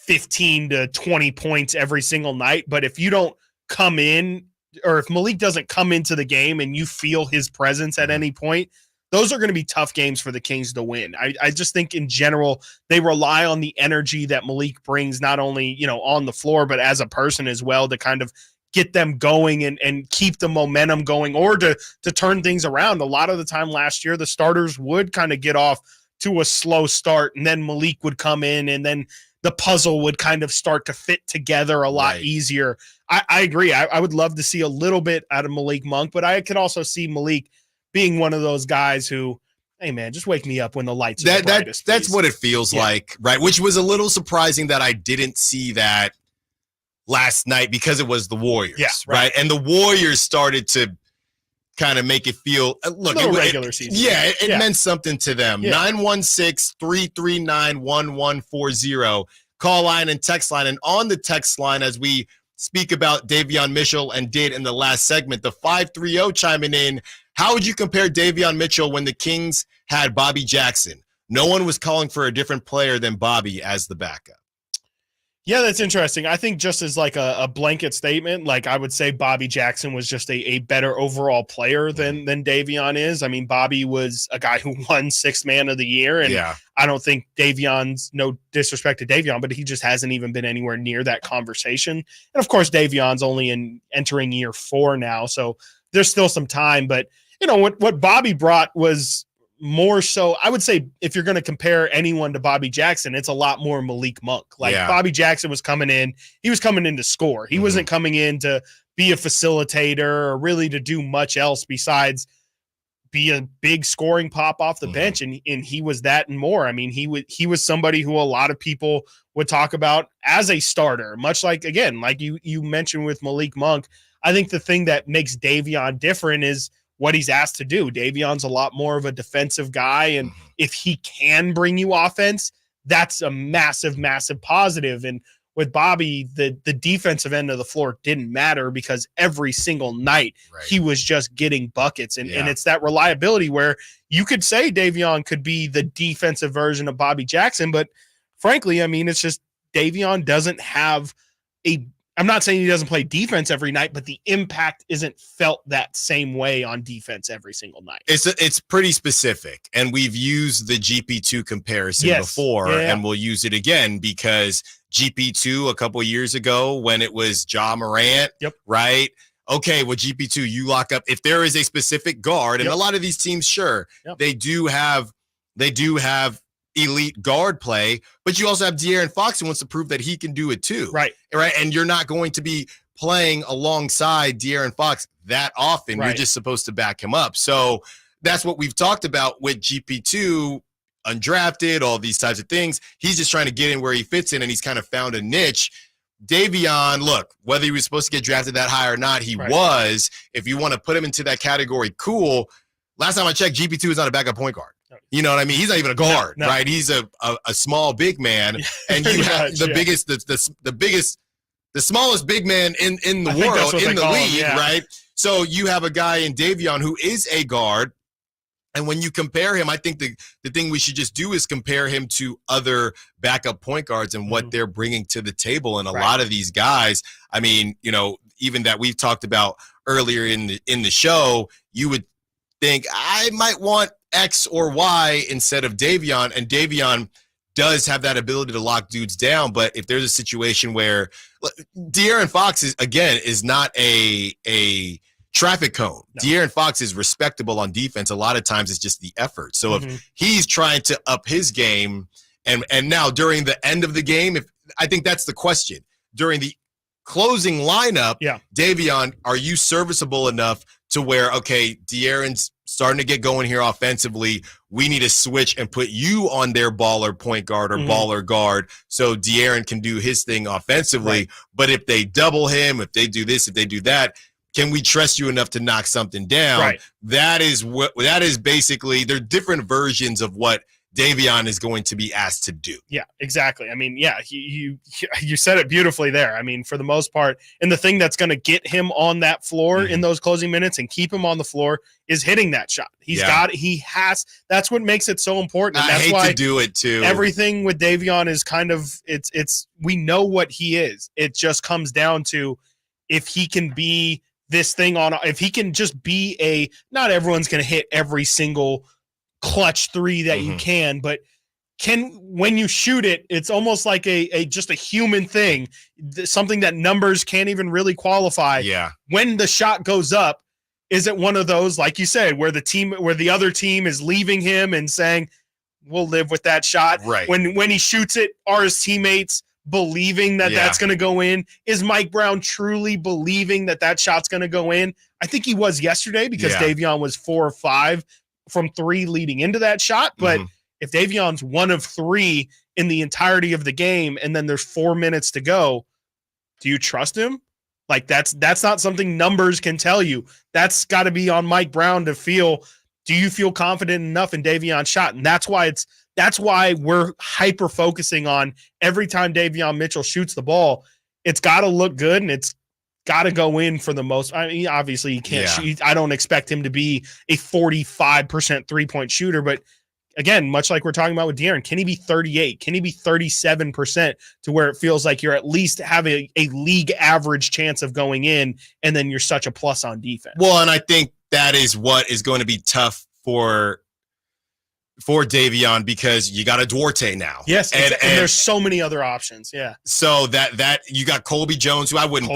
15 to 20 points every single night, but if you don't come in, or if Malik doesn't come into the game and you feel his presence at any point, those are going to be tough games for the Kings to win. I just think in general, they rely on the energy that Malik brings, not only, on the floor, but as a person as well, to kind of get them going and keep the momentum going, or to turn things around. A lot of the time last year, the starters would kind of get off to a slow start, and then Malik would come in, and then the puzzle would kind of start to fit together a lot easier. I agree. I would love to see a little bit out of Malik Monk, but I could also see Malik being one of those guys who, hey, man, just wake me up when the lights are the brightest. That's what it feels like, right? Which was a little surprising that I didn't see that last night, because it was the Warriors, right? And the Warriors started to kind of make it feel, look, regular season. Yeah, it meant something to them. 916-339-1140. Call line and text line. And on the text line, as we speak about Davion Mitchell and did in the last segment, the 530 chiming in. How would you compare Davion Mitchell when the Kings had Bobby Jackson? No one was calling for a different player than Bobby as the backup. Yeah, that's interesting. I think just as like a blanket statement, like I would say Bobby Jackson was just a better overall player than Davion is. I mean, Bobby was a guy who won Sixth Man of the Year, and I don't think Davion's, no disrespect to Davion, but he just hasn't even been anywhere near that conversation. And of course, Davion's only entering year 4 now, so there's still some time. But what Bobby brought was more so, I would say, if you're going to compare anyone to Bobby Jackson, it's a lot more Malik Monk. Bobby Jackson was coming in, he was coming in to score. He wasn't coming in to be a facilitator or really to do much else besides be a big scoring pop off the bench. And he was that and more. I mean, he was somebody who a lot of people would talk about as a starter, much like, again, like you mentioned with Malik Monk. I think the thing that makes Davion different is what he's asked to do. Davion's a lot more of a defensive guy, and if he can bring you offense, that's a massive, massive positive. And with Bobby, the defensive end of the floor didn't matter, because every single night he was just getting buckets. And it's that reliability where you could say Davion could be the defensive version of Bobby Jackson, but frankly, I mean, it's just Davion doesn't have I'm not saying he doesn't play defense every night, but the impact isn't felt that same way on defense every single night. It's pretty specific, and we've used the GP2 comparison before, and we'll use it again, because GP2 a couple years ago when it was Ja Morant, right? Okay, well, GP2, you lock up. If there is a specific guard, and a lot of these teams, they do have elite guard play, but you also have De'Aaron Fox who wants to prove that he can do it too. Right. And you're not going to be playing alongside De'Aaron Fox that often. You're just supposed to back him up. So that's what we've talked about with GP2, undrafted, all these types of things. He's just trying to get in where he fits in, and he's kind of found a niche. Davion, look, whether he was supposed to get drafted that high or not, he was. If you want to put him into that category, cool. Last time I checked, GP2 is not a backup point guard. You know what I mean? He's not even a guard, right? He's a small big man, and you have the smallest big man in the world, in the league, right? So you have a guy in Davion who is a guard, And when you compare him, I think the thing we should just do is compare him to other backup point guards and what they're bringing to the table. And a lot of these guys, I mean, even that we've talked about earlier in the show, you would think I might want X or Y instead of Davion. And Davion does have that ability to lock dudes down. But if there's a situation where De'Aaron Fox is not a traffic cone. No. De'Aaron Fox is respectable on defense. A lot of times it's just the effort. So if he's trying to up his game and now during the end of the game, I think that's the question. During the closing lineup, Davion, are you serviceable enough to where, okay, De'Aaron's starting to get going here offensively. We need to switch and put you on their baller point guard or baller guard so De'Aaron can do his thing offensively. Right. But if they double him, if they do this, if they do that, can we trust you enough to knock something down? Right. That is basically, they're different versions of what Davion is going to be asked to do. Yeah, exactly. I mean, you said it beautifully there. I mean, for the most part, and the thing that's going to get him on that floor in those closing minutes and keep him on the floor is hitting that shot. That's what makes it so important. And that's why to do it too. Everything with Davion is kind of, we know what he is. It just comes down to if he can be this thing if he can just be not everyone's going to hit every single clutch three that you can, but when you shoot it, it's almost like just a human thing, something that numbers can't even really qualify. Yeah. When the shot goes up, is it one of those, like you said, where the other team is leaving him and saying, we'll live with that shot? Right. When he shoots it, are his teammates believing that that's going to go in? Is Mike Brown truly believing that shot's going to go in? I think he was yesterday because Davion was 4 or 5 from 3 leading into that shot. But if Davion's 1 of 3 in the entirety of the game and then there's 4 minutes to go, do you trust him? Like that's not something numbers can tell you. That's got to be on Mike Brown to feel, do you feel confident enough in Davion's shot? And that's why we're hyper focusing on every time Davion Mitchell shoots the ball, it's got to look good and it's got to go in for the most. I mean, obviously he can't shoot. I don't expect him to be a 45% 3-point shooter, but again, much like we're talking about with De'Aaron, can he be 38? Can he be 37% to where it feels like you're at least having a league average chance of going in, and then you're such a plus on defense? Well, and I think that is what is going to be tough for Davion because you got a Duarte now. Yes, and there's so many other options. Yeah. So that you got Colby Jones, who I wouldn't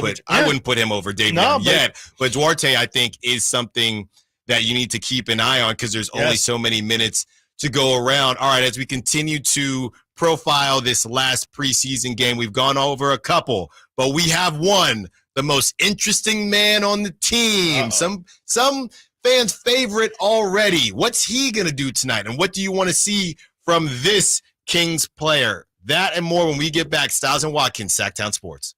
put him over Davion yet, but Duarte I think is something that you need to keep an eye on because there's only so many minutes to go around. All right, as we continue to profile this last preseason game, we've gone over a couple, but we have one, the most interesting man on the team. Some fans' favorite already. What's he going to do tonight? And what do you want to see from this Kings player? That and more when we get back. Stiles and Watkins, Sactown Sports.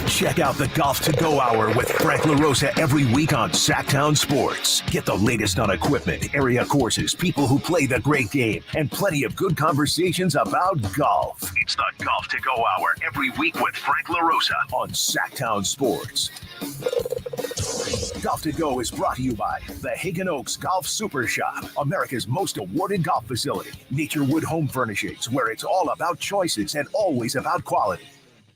Check out the Golf to Go Hour with Frank LaRosa every week on Sactown Sports. Get the latest on equipment, area courses, people who play the great game, and plenty of good conversations about golf. It's the Golf to Go Hour every week with Frank LaRosa on Sactown Sports. Golf to Go is brought to you by the Hagen Oaks Golf Super Shop, America's most awarded golf facility. Nature Wood Home Furnishings, where it's all about choices and always about quality.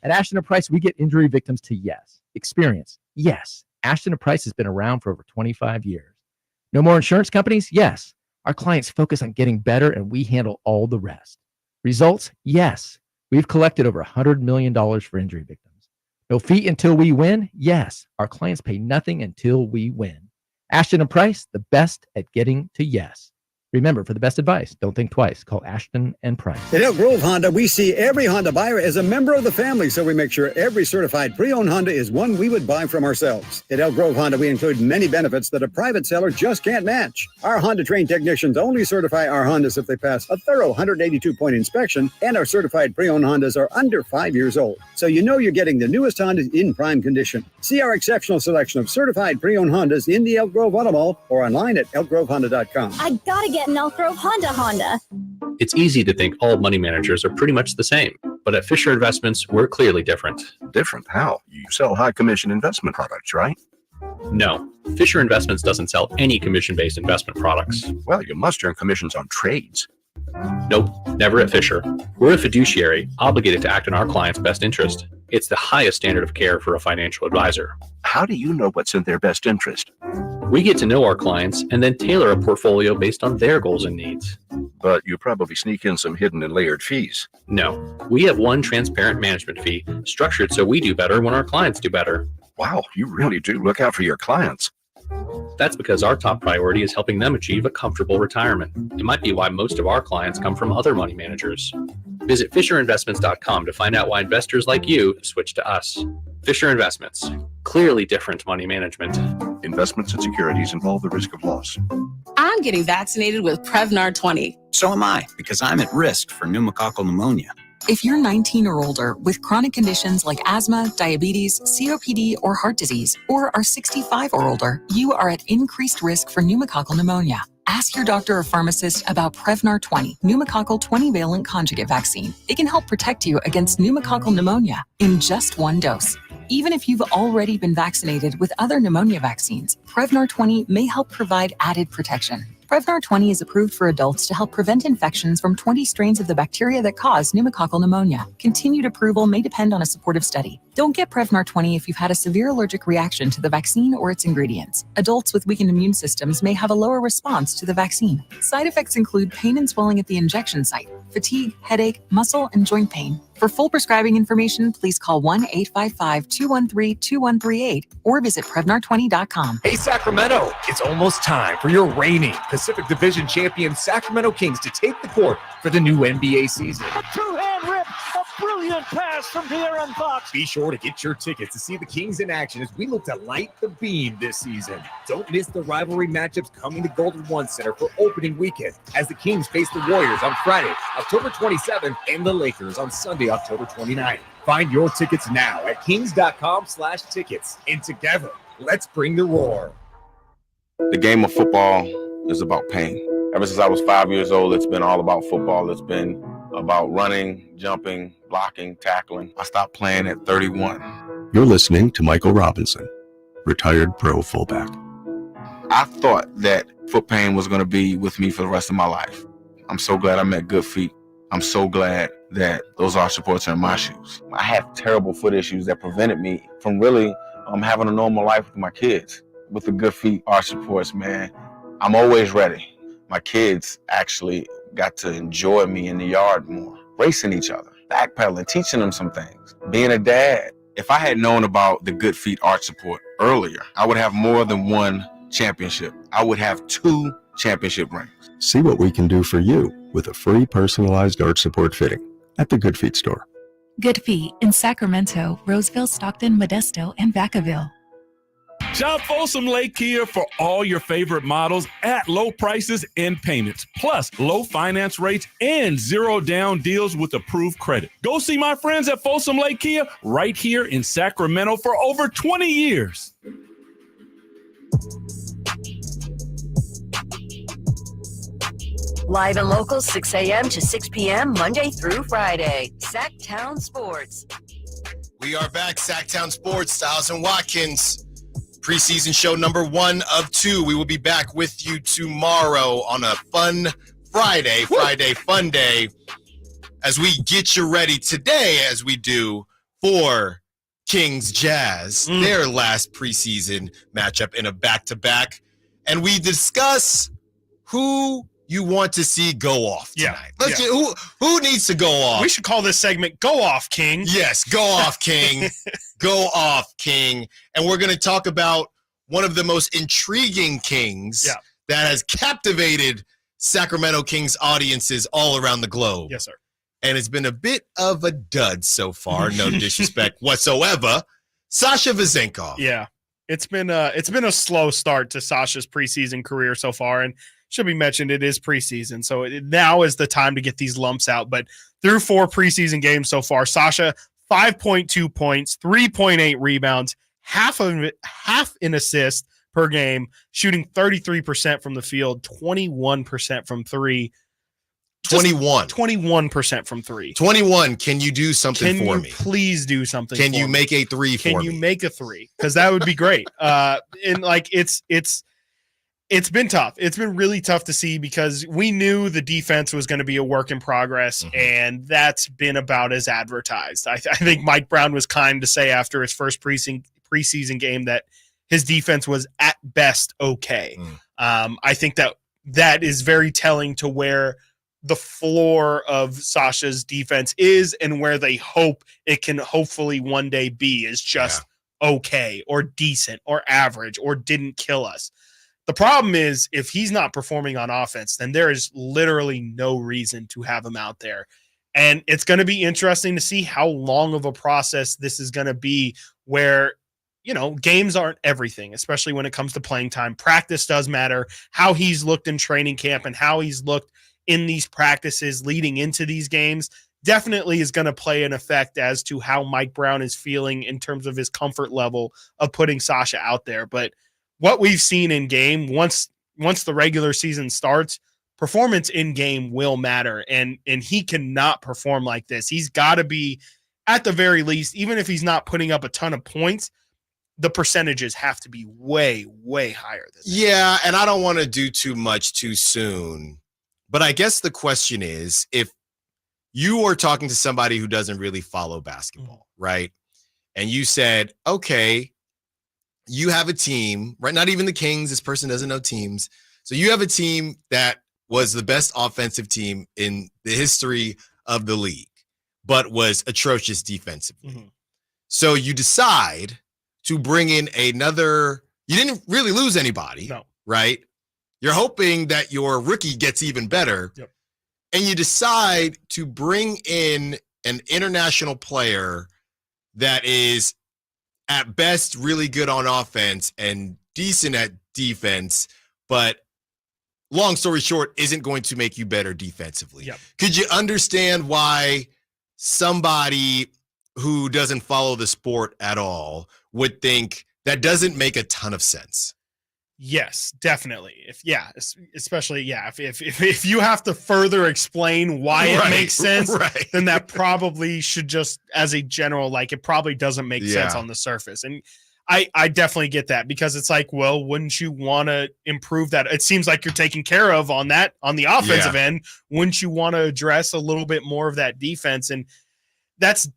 At Ashton & Price, we get injury victims to yes. Experience, yes. Ashton & Price has been around for over 25 years. No more insurance companies? Yes. Our clients focus on getting better, and we handle all the rest. Results? Yes. We've collected over $100 million for injury victims. No fee until we win? Yes. Our clients pay nothing until we win. Ashton & Price, the best at getting to yes. Remember, for the best advice, don't think twice. Call Ashton & Price. At Elk Grove Honda, we see every Honda buyer as a member of the family, so we make sure every certified pre-owned Honda is one we would buy from ourselves. At Elk Grove Honda, we include many benefits that a private seller just can't match. Our Honda-trained technicians only certify our Hondas if they pass a thorough 182-point inspection, and our certified pre-owned Hondas are under 5 years old. So you know you're getting the newest Hondas in prime condition. See our exceptional selection of certified pre-owned Hondas in the Elk Grove Auto Mall or online at elkgrovehonda.com. I gotta get an Elk Grove Honda. It's easy to think all money managers are pretty much the same, but at Fisher Investments, we're clearly different. Different? How? You sell high commission investment products, right? No, Fisher Investments doesn't sell any commission-based investment products. Well, you must earn commissions on trades. Nope, never at Fisher. We're a fiduciary, obligated to act in our client's best interest. It's the highest standard of care for a financial advisor. How do you know what's in their best interest? We get to know our clients and then tailor a portfolio based on their goals and needs. But you probably sneak in some hidden and layered fees. No, we have one transparent management fee, structured so we do better when our clients do better. Wow, you really do look out for your clients. That's because our top priority is helping them achieve a comfortable retirement. It might be why most of our clients come from other money managers. Visit FisherInvestments.com to find out why investors like you switch to us. Fisher Investments. Clearly different money management. Investments and securities involve the risk of loss. I'm getting vaccinated with Prevnar 20. So am I, because I'm at risk for pneumococcal pneumonia. If you're 19 or older with chronic conditions like asthma, diabetes, COPD, or heart disease, or are 65 or older, you are at increased risk for pneumococcal pneumonia. Ask your doctor or pharmacist about Prevnar 20, pneumococcal 20-valent conjugate vaccine. It can help protect you against pneumococcal pneumonia in just one dose. Even if you've already been vaccinated with other pneumonia vaccines, Prevnar 20 may help provide added protection. Prevnar 20 is approved for adults to help prevent infections from 20 strains of the bacteria that cause pneumococcal pneumonia. Continued approval may depend on a supportive study. Don't get Prevnar 20 if you've had a severe allergic reaction to the vaccine or its ingredients. Adults with weakened immune systems may have a lower response to the vaccine. Side effects include pain and swelling at the injection site, fatigue, headache, muscle, and joint pain. For full prescribing information, please call 1-855-213-2138 or visit Prevnar20.com. Hey, Sacramento, it's almost time for your reigning Pacific Division champion Sacramento Kings to take the court for the new NBA season. A two-hand rip, a brilliant pass from De'Aaron Fox. Be sure to get your tickets to see the Kings in action as we look to light the beam this season. Don't miss the rivalry matchups coming to Golden One Center for opening weekend as the Kings face the Warriors on Friday, October 27th, and the Lakers on Sunday, October 29th. Find your tickets now at kings.com/tickets. And together, let's bring the roar. The game of football is about pain. Ever since I was 5 years old, it's been all about football. It's been about running, jumping, blocking, tackling. I stopped playing at 31. You're listening to Michael Robinson, retired pro fullback. I thought that foot pain was going to be with me for the rest of my life. I'm so glad I met Good Feet. I'm so glad that those arch supports are in my shoes. I have terrible foot issues that prevented me from really having a normal life with my kids. With the Good Feet arch supports, man, I'm always ready. My kids actually got to enjoy me in the yard more, racing each other, backpedaling, teaching them some things, being a dad. If I had known about the Good Feet arch support earlier, I would have more than one championship. I would have 2 championship rings. See what we can do for you with a free personalized arch support fitting at the Good Feet store. Good Feet in Sacramento, Roseville, Stockton, Modesto, and Vacaville. Shop Folsom Lake Kia for all your favorite models at low prices and payments, plus low finance rates and 0 down deals with approved credit. Go see my friends at Folsom Lake Kia right here in Sacramento for over 20 years. Live and local, 6 a.m. to 6 p.m., Monday through Friday. Sactown Sports. We are back, Sactown Sports, Stiles and Watkins. Preseason show number 1 of 2. We will be back with you tomorrow on a fun Friday fun day, as we get you ready today, as we do for Kings Jazz, their last preseason matchup in a back-to-back. And we discuss who you want to see go off tonight. Let's get, who needs to go off? We should call this segment Go Off King. Yes, Go Off King. Go Off King. And we're going to talk about one of the most intriguing Kings that has captivated Sacramento Kings audiences all around the globe. Yes, sir. And it's been a bit of a dud so far, no disrespect whatsoever. Sasha Vezenkov. Yeah. It's been a slow start to Sasha's preseason career so far, and should be mentioned, it is preseason, so now is the time to get these lumps out. But through 4 preseason games so far, Sasha 5.2 points, 3.8 rebounds, half an assist per game, shooting 33% from the field, 21% from 3. 21% from 3. 21. Can you do something for me? Please do something. Can you me? make a 3 for me? Can you make a 3? Because that would be great. And like it's been tough. It's been really tough to see because we knew the defense was going to be a work in progress, and that's been about as advertised. I think Mike Brown was kind to say after his first preseason game that his defense was at best okay. I think that is very telling to where the floor of Sasha's defense is and where they hope it can hopefully one day be is just okay or decent or average or didn't kill us. The problem is if he's not performing on offense, then there is literally no reason to have him out there. And it's going to be interesting to see how long of a process this is going to be where, games aren't everything, especially when it comes to playing time. Practice does matter. How he's looked in training camp and how he's looked in these practices leading into these games definitely is going to play an effect as to how Mike Brown is feeling in terms of his comfort level of putting Sasha out there. But what we've seen in game, once the regular season starts, performance in game will matter. And he cannot perform like this. He's got to be, at the very least, even if he's not putting up a ton of points, the percentages have to be way, way higher than that. Yeah, and I don't want to do too much too soon. But I guess the question is, if you are talking to somebody who doesn't really follow basketball, right? And you said, okay, you have a team, right? Not even the Kings. This person doesn't know teams. So you have a team that was the best offensive team in the history of the league, but was atrocious defensively. So you decide to bring in another, you didn't really lose anybody, right? You're hoping that your rookie gets even better. And you decide to bring in an international player that is at best really good on offense and decent at defense, but long story short, isn't going to make you better defensively. Could you understand why somebody who doesn't follow the sport at all would think that doesn't make a ton of sense? Yes, definitely. Especially if you have to further explain why it makes sense, then that probably should just, as a general, like, it probably doesn't make sense on the surface. And I definitely get that, because it's like, well, wouldn't you want to improve that? It seems like you're taking care of on the offensive end. Wouldn't you want to address a little bit more of that defense? And that's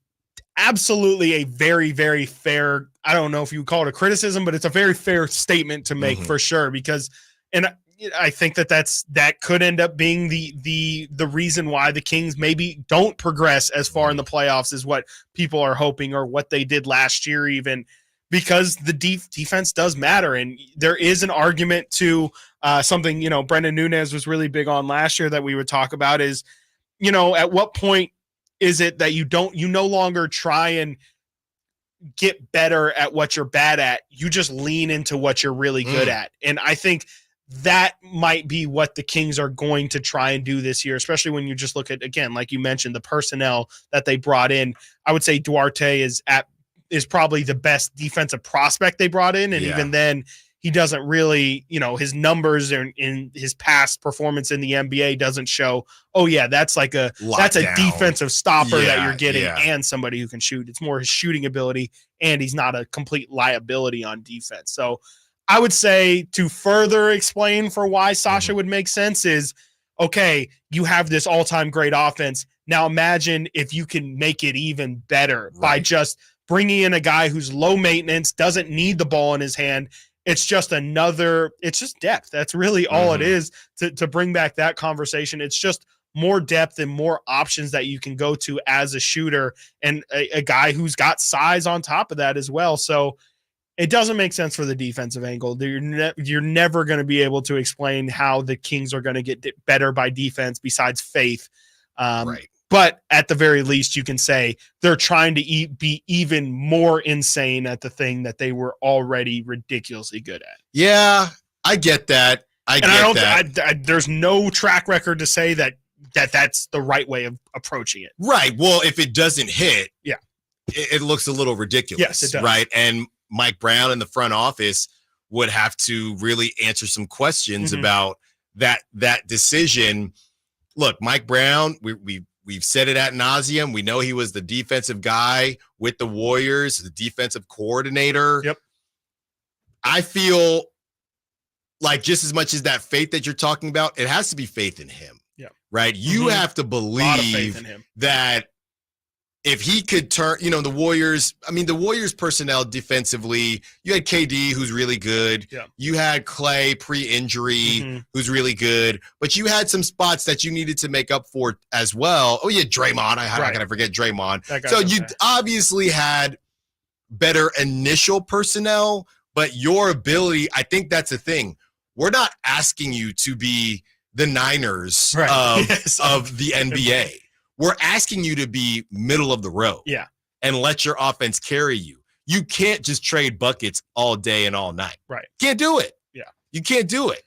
absolutely a very, very fair, I don't know if you would call it a criticism, but it's a very fair statement to make for sure, because, and I think that could end up being the reason why the Kings maybe don't progress as far in the playoffs as what people are hoping, or what they did last year even, because the defense does matter. And there is an argument to something, Brendan Nunez was really big on last year that we would talk about is, at what point is it that you no longer try and get better at what you're bad at? You just lean into what you're really good at. And I think that might be what the Kings are going to try and do this year, especially when you just look at, again, like you mentioned, the personnel that they brought in. I would say Duarte is probably the best defensive prospect they brought in. And even then, he doesn't really, his numbers in his past performance in the NBA doesn't show, that's a defensive stopper that you're getting and somebody who can shoot. It's more his shooting ability, and he's not a complete liability on defense. So I would say, to further explain for why Sasha would make sense is, okay, you have this all-time great offense. Now imagine if you can make it even better by just bringing in a guy who's low maintenance, doesn't need the ball in his hand. It's just depth. That's really all it is, to bring back that conversation. It's just more depth and more options that you can go to as a shooter, and a guy who's got size on top of that as well. So it doesn't make sense for the defensive angle. You're never going to be able to explain how the Kings are going to get better by defense besides faith. But at the very least, you can say they're trying to be even more insane at the thing that they were already ridiculously good at. Yeah, I get that. There's no track record to say that's the right way of approaching it. Right. Well, if it doesn't hit, it looks a little ridiculous. Yes, it does. Right. And Mike Brown in the front office would have to really answer some questions about that decision. look, Mike Brown, we've said it ad nauseum. We know he was the defensive guy with the Warriors, the defensive coordinator. Yep. I feel like just as much as that faith that you're talking about, it has to be faith in him. Yeah. Right? You have to believe that if he could turn, the Warriors personnel defensively, you had KD, who's really good. Yeah. You had Clay pre-injury, who's really good. But you had some spots that you needed to make up for as well. Oh, yeah, Draymond. How can I forget Draymond? So you obviously had better initial personnel, but your ability, I think that's the thing. We're not asking you to be the Niners of the NBA. We're asking you to be middle of the road and let your offense carry you. You can't just trade buckets all day and all night. Right. Can't do it. Yeah. You can't do it.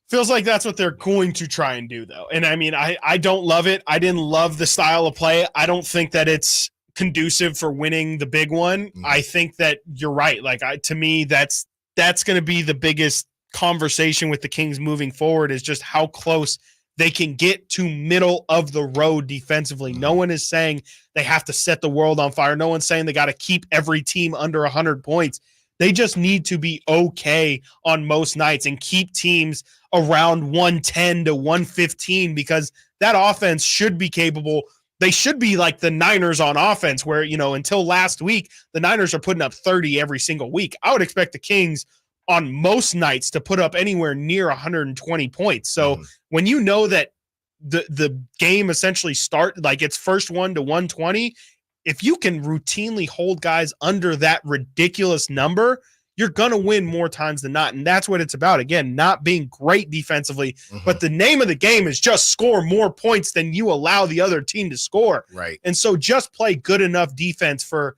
Feels like that's what they're going to try and do, though. And I mean, I don't love it. I didn't love the style of play. I don't think that it's conducive for winning the big one. I think that you're right. Like, to me, that's going to be the biggest conversation with the Kings moving forward, is just how close they can get to middle of the road defensively. No one is saying they have to set the world on fire. No one's saying they got to keep every team under 100 points. They just need to be okay on most nights and keep teams around 110 to 115, because that offense should be capable. They should be like the Niners on offense, where, until last week, the Niners are putting up 30 every single week. I would expect the Kings on most nights to put up anywhere near 120 points. So when you know that the game essentially it's first 1 to 120, if you can routinely hold guys under that ridiculous number, you're going to win more times than not. And that's what it's about. Again, not being great defensively, but the name of the game is just score more points than you allow the other team to score. Right. And so just play good enough defense for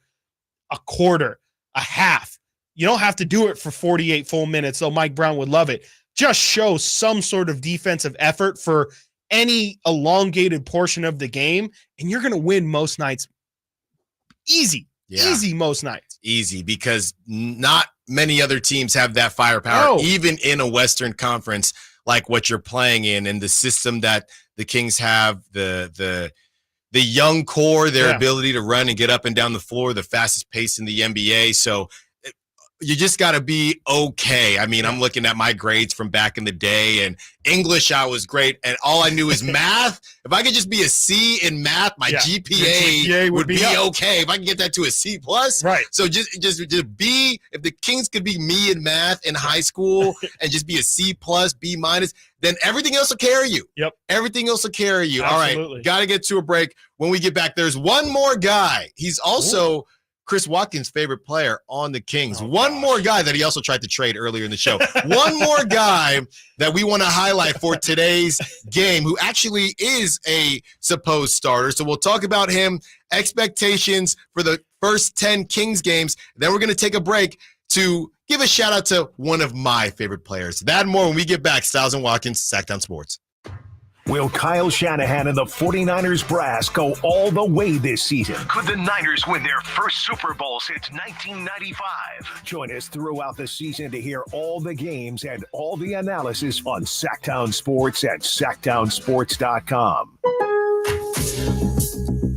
a quarter, a half. You don't have to do it for 48 full minutes, though Mike Brown would love it. Just show some sort of defensive effort for any elongated portion of the game, and you're going to win most nights. Easy. Yeah. Easy most nights. Easy, because not many other teams have that firepower, even in a Western Conference like what you're playing in, and the system that the Kings have, the young core, their ability to run and get up and down the floor, the fastest pace in the NBA. So you just got to be okay. I mean, I'm looking at my grades from back in the day, and English, I was great. And all I knew is math. If I could just be a C in math, my GPA would be okay. If I can get that to a C plus. Right. So just be, if the Kings could be me in math in high school and just be a C plus, B minus, then everything else will carry you. Yep. Everything else will carry you. Absolutely. All right. Got to get to a break. When we get back, there's one more guy. He's also Chris Watkins' favorite player on the Kings. One more guy that he also tried to trade earlier in the show. One more guy that we want to highlight for today's game, who actually is a supposed starter. So we'll talk about him, expectations for the first 10 Kings games. Then we're going to take a break to give a shout out to one of my favorite players. That and more when we get back. Stiles and Watkins, Sactown Sports. Will Kyle Shanahan and the 49ers brass go all the way this season? Could the Niners win their first Super Bowl since 1995? Join us throughout the season to hear all the games and all the analysis on Sactown Sports at SactownSports.com.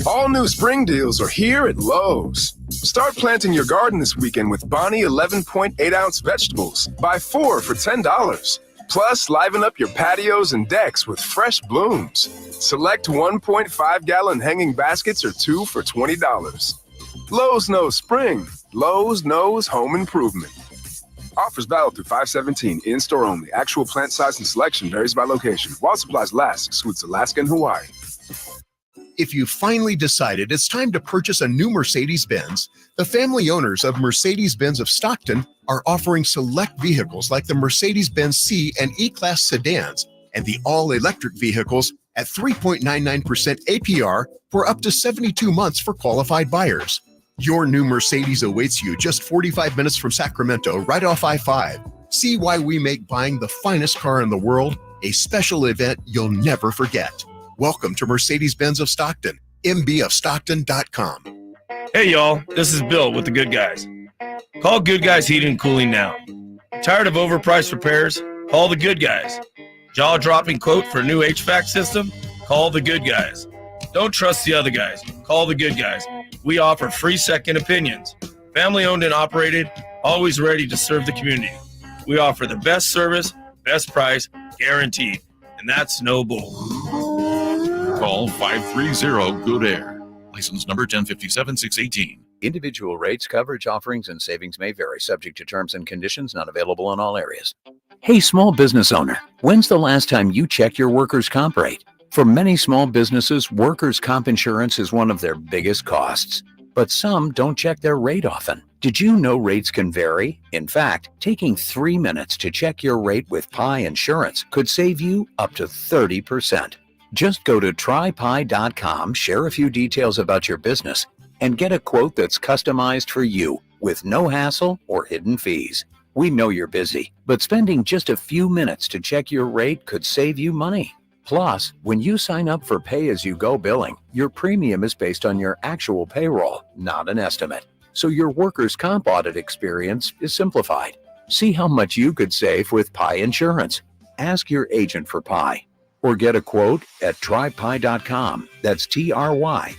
All new spring deals are here at Lowe's. Start planting your garden this weekend with Bonnie 11.8-ounce vegetables. Buy 4 for $10. Plus, liven up your patios and decks with fresh blooms. Select 1.5-gallon hanging baskets or 2 for $20. Lowe's knows spring. Lowe's knows home improvement. Offers valid through 5/17. In-store only. Actual plant size and selection varies by location. While supplies last, excludes Alaska and Hawaii. If you finally decided it's time to purchase a new Mercedes-Benz, the family owners of Mercedes-Benz of Stockton are offering select vehicles like the Mercedes-Benz C and E-Class sedans and the all-electric vehicles at 3.99% APR for up to 72 months for qualified buyers. Your new Mercedes awaits you just 45 minutes from Sacramento, right off I-5. See why we make buying the finest car in the world a special event you'll never forget. Welcome to Mercedes-Benz of Stockton, mbofstockton.com. Hey, y'all. This is Bill with the Good Guys. Call Good Guys Heating and Cooling now. Tired of overpriced repairs? Call the Good Guys. Jaw-dropping quote for a new HVAC system? Call the good guys. Don't trust the other guys. Call the good guys. We offer free second opinions. Family owned and operated, always ready to serve the community. We offer the best service, best price, guaranteed. And that's no bull. Call 530-GOOD-AIR. License number 1057618. Individual rates, coverage offerings, and savings may vary, subject to terms and conditions, not available in all areas. Hey, small business owner, when's the last time you checked your workers' comp rate? For many small businesses, workers' comp insurance is one of their biggest costs, but some don't check their rate often. Did you know rates can vary? In fact, taking 3 minutes to check your rate with Pi Insurance could save you up to 30%. Just go to trypi.com, share a few details about your business, and get a quote that's customized for you with no hassle or hidden fees. We know you're busy, but spending just a few minutes to check your rate could save you money. Plus, when you sign up for pay-as-you-go billing, your premium is based on your actual payroll, not an estimate. So your workers' comp audit experience is simplified. See how much you could save with Pi Insurance. Ask your agent for Pi or get a quote at trypi.com. That's TRYPIE.com.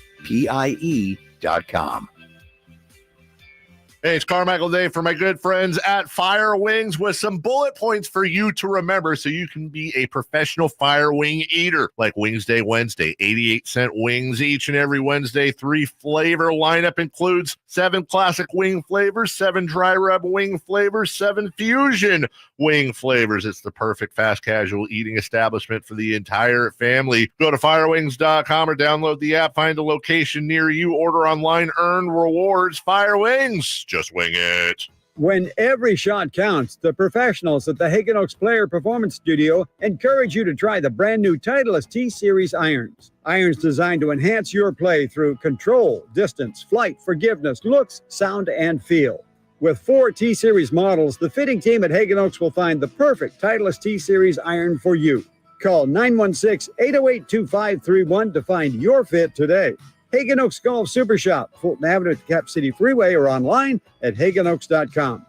Hey, it's Carmichael Day for my good friends at Fire Wings with some bullet points for you to remember so you can be a professional fire wing eater. Like Wings Day Wednesday, 88-cent wings each and every Wednesday. 3 flavor lineup includes 7 classic wing flavors, 7 dry rub wing flavors, 7 fusion wing flavors. It's the perfect fast casual eating establishment for the entire family. Go to firewings.com or download the app, find a location near you, order online, earn rewards. Fire Wings. Just wing it. When every shot counts, the professionals at the Hagen Oaks Player Performance Studio encourage you to try the brand new Titleist T-Series irons. Irons designed to enhance your play through control, distance, flight, forgiveness, looks, sound, and feel. With 4 T-Series models, the fitting team at Hagen Oaks will find the perfect Titleist T-Series iron for you. Call 916-808-2531 to find your fit today. Hagen Oaks Golf Super Shop, Fulton Avenue at the Cap City Freeway, or online at hagenoaks.com.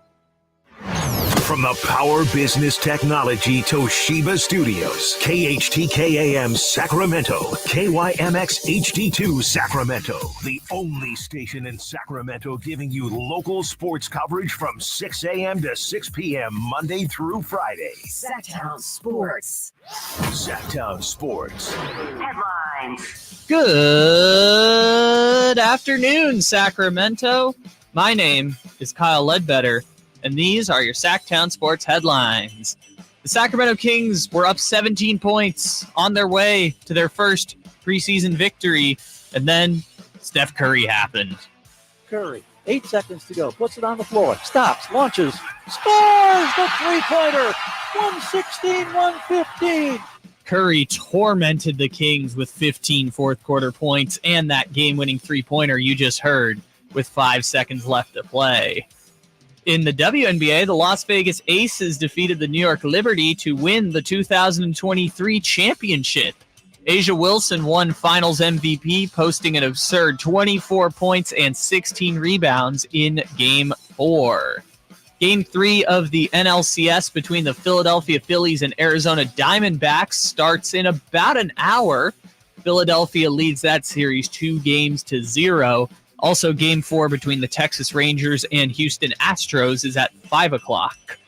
From the Power Business Technology Toshiba Studios, KHTK-AM Sacramento, KYMX HD2 Sacramento, the only station in Sacramento giving you local sports coverage from 6 a.m. to 6 p.m. Monday through Friday. Sactown Sports. Sactown Sports. Headlines. Good afternoon, Sacramento. My name is Kyle Ledbetter, and these are your Sactown Sports headlines. The Sacramento Kings were up 17 points on their way to their first preseason victory, and then Steph Curry happened. Curry, 8 seconds to go, puts it on the floor, stops, launches, scores the three-pointer, 116-115. Curry tormented the Kings with 15 fourth-quarter points and that game-winning three-pointer you just heard with 5 seconds left to play. In the WNBA, the Las Vegas Aces defeated the New York Liberty to win the 2023 championship. Asia Wilson won Finals MVP, posting an absurd 24 points and 16 rebounds in Game 4. Game 3 of the NLCS between the Philadelphia Phillies and Arizona Diamondbacks starts in about an hour. Philadelphia leads that series 2-0. Also, Game 4 between the Texas Rangers and Houston Astros is at 5 o'clock.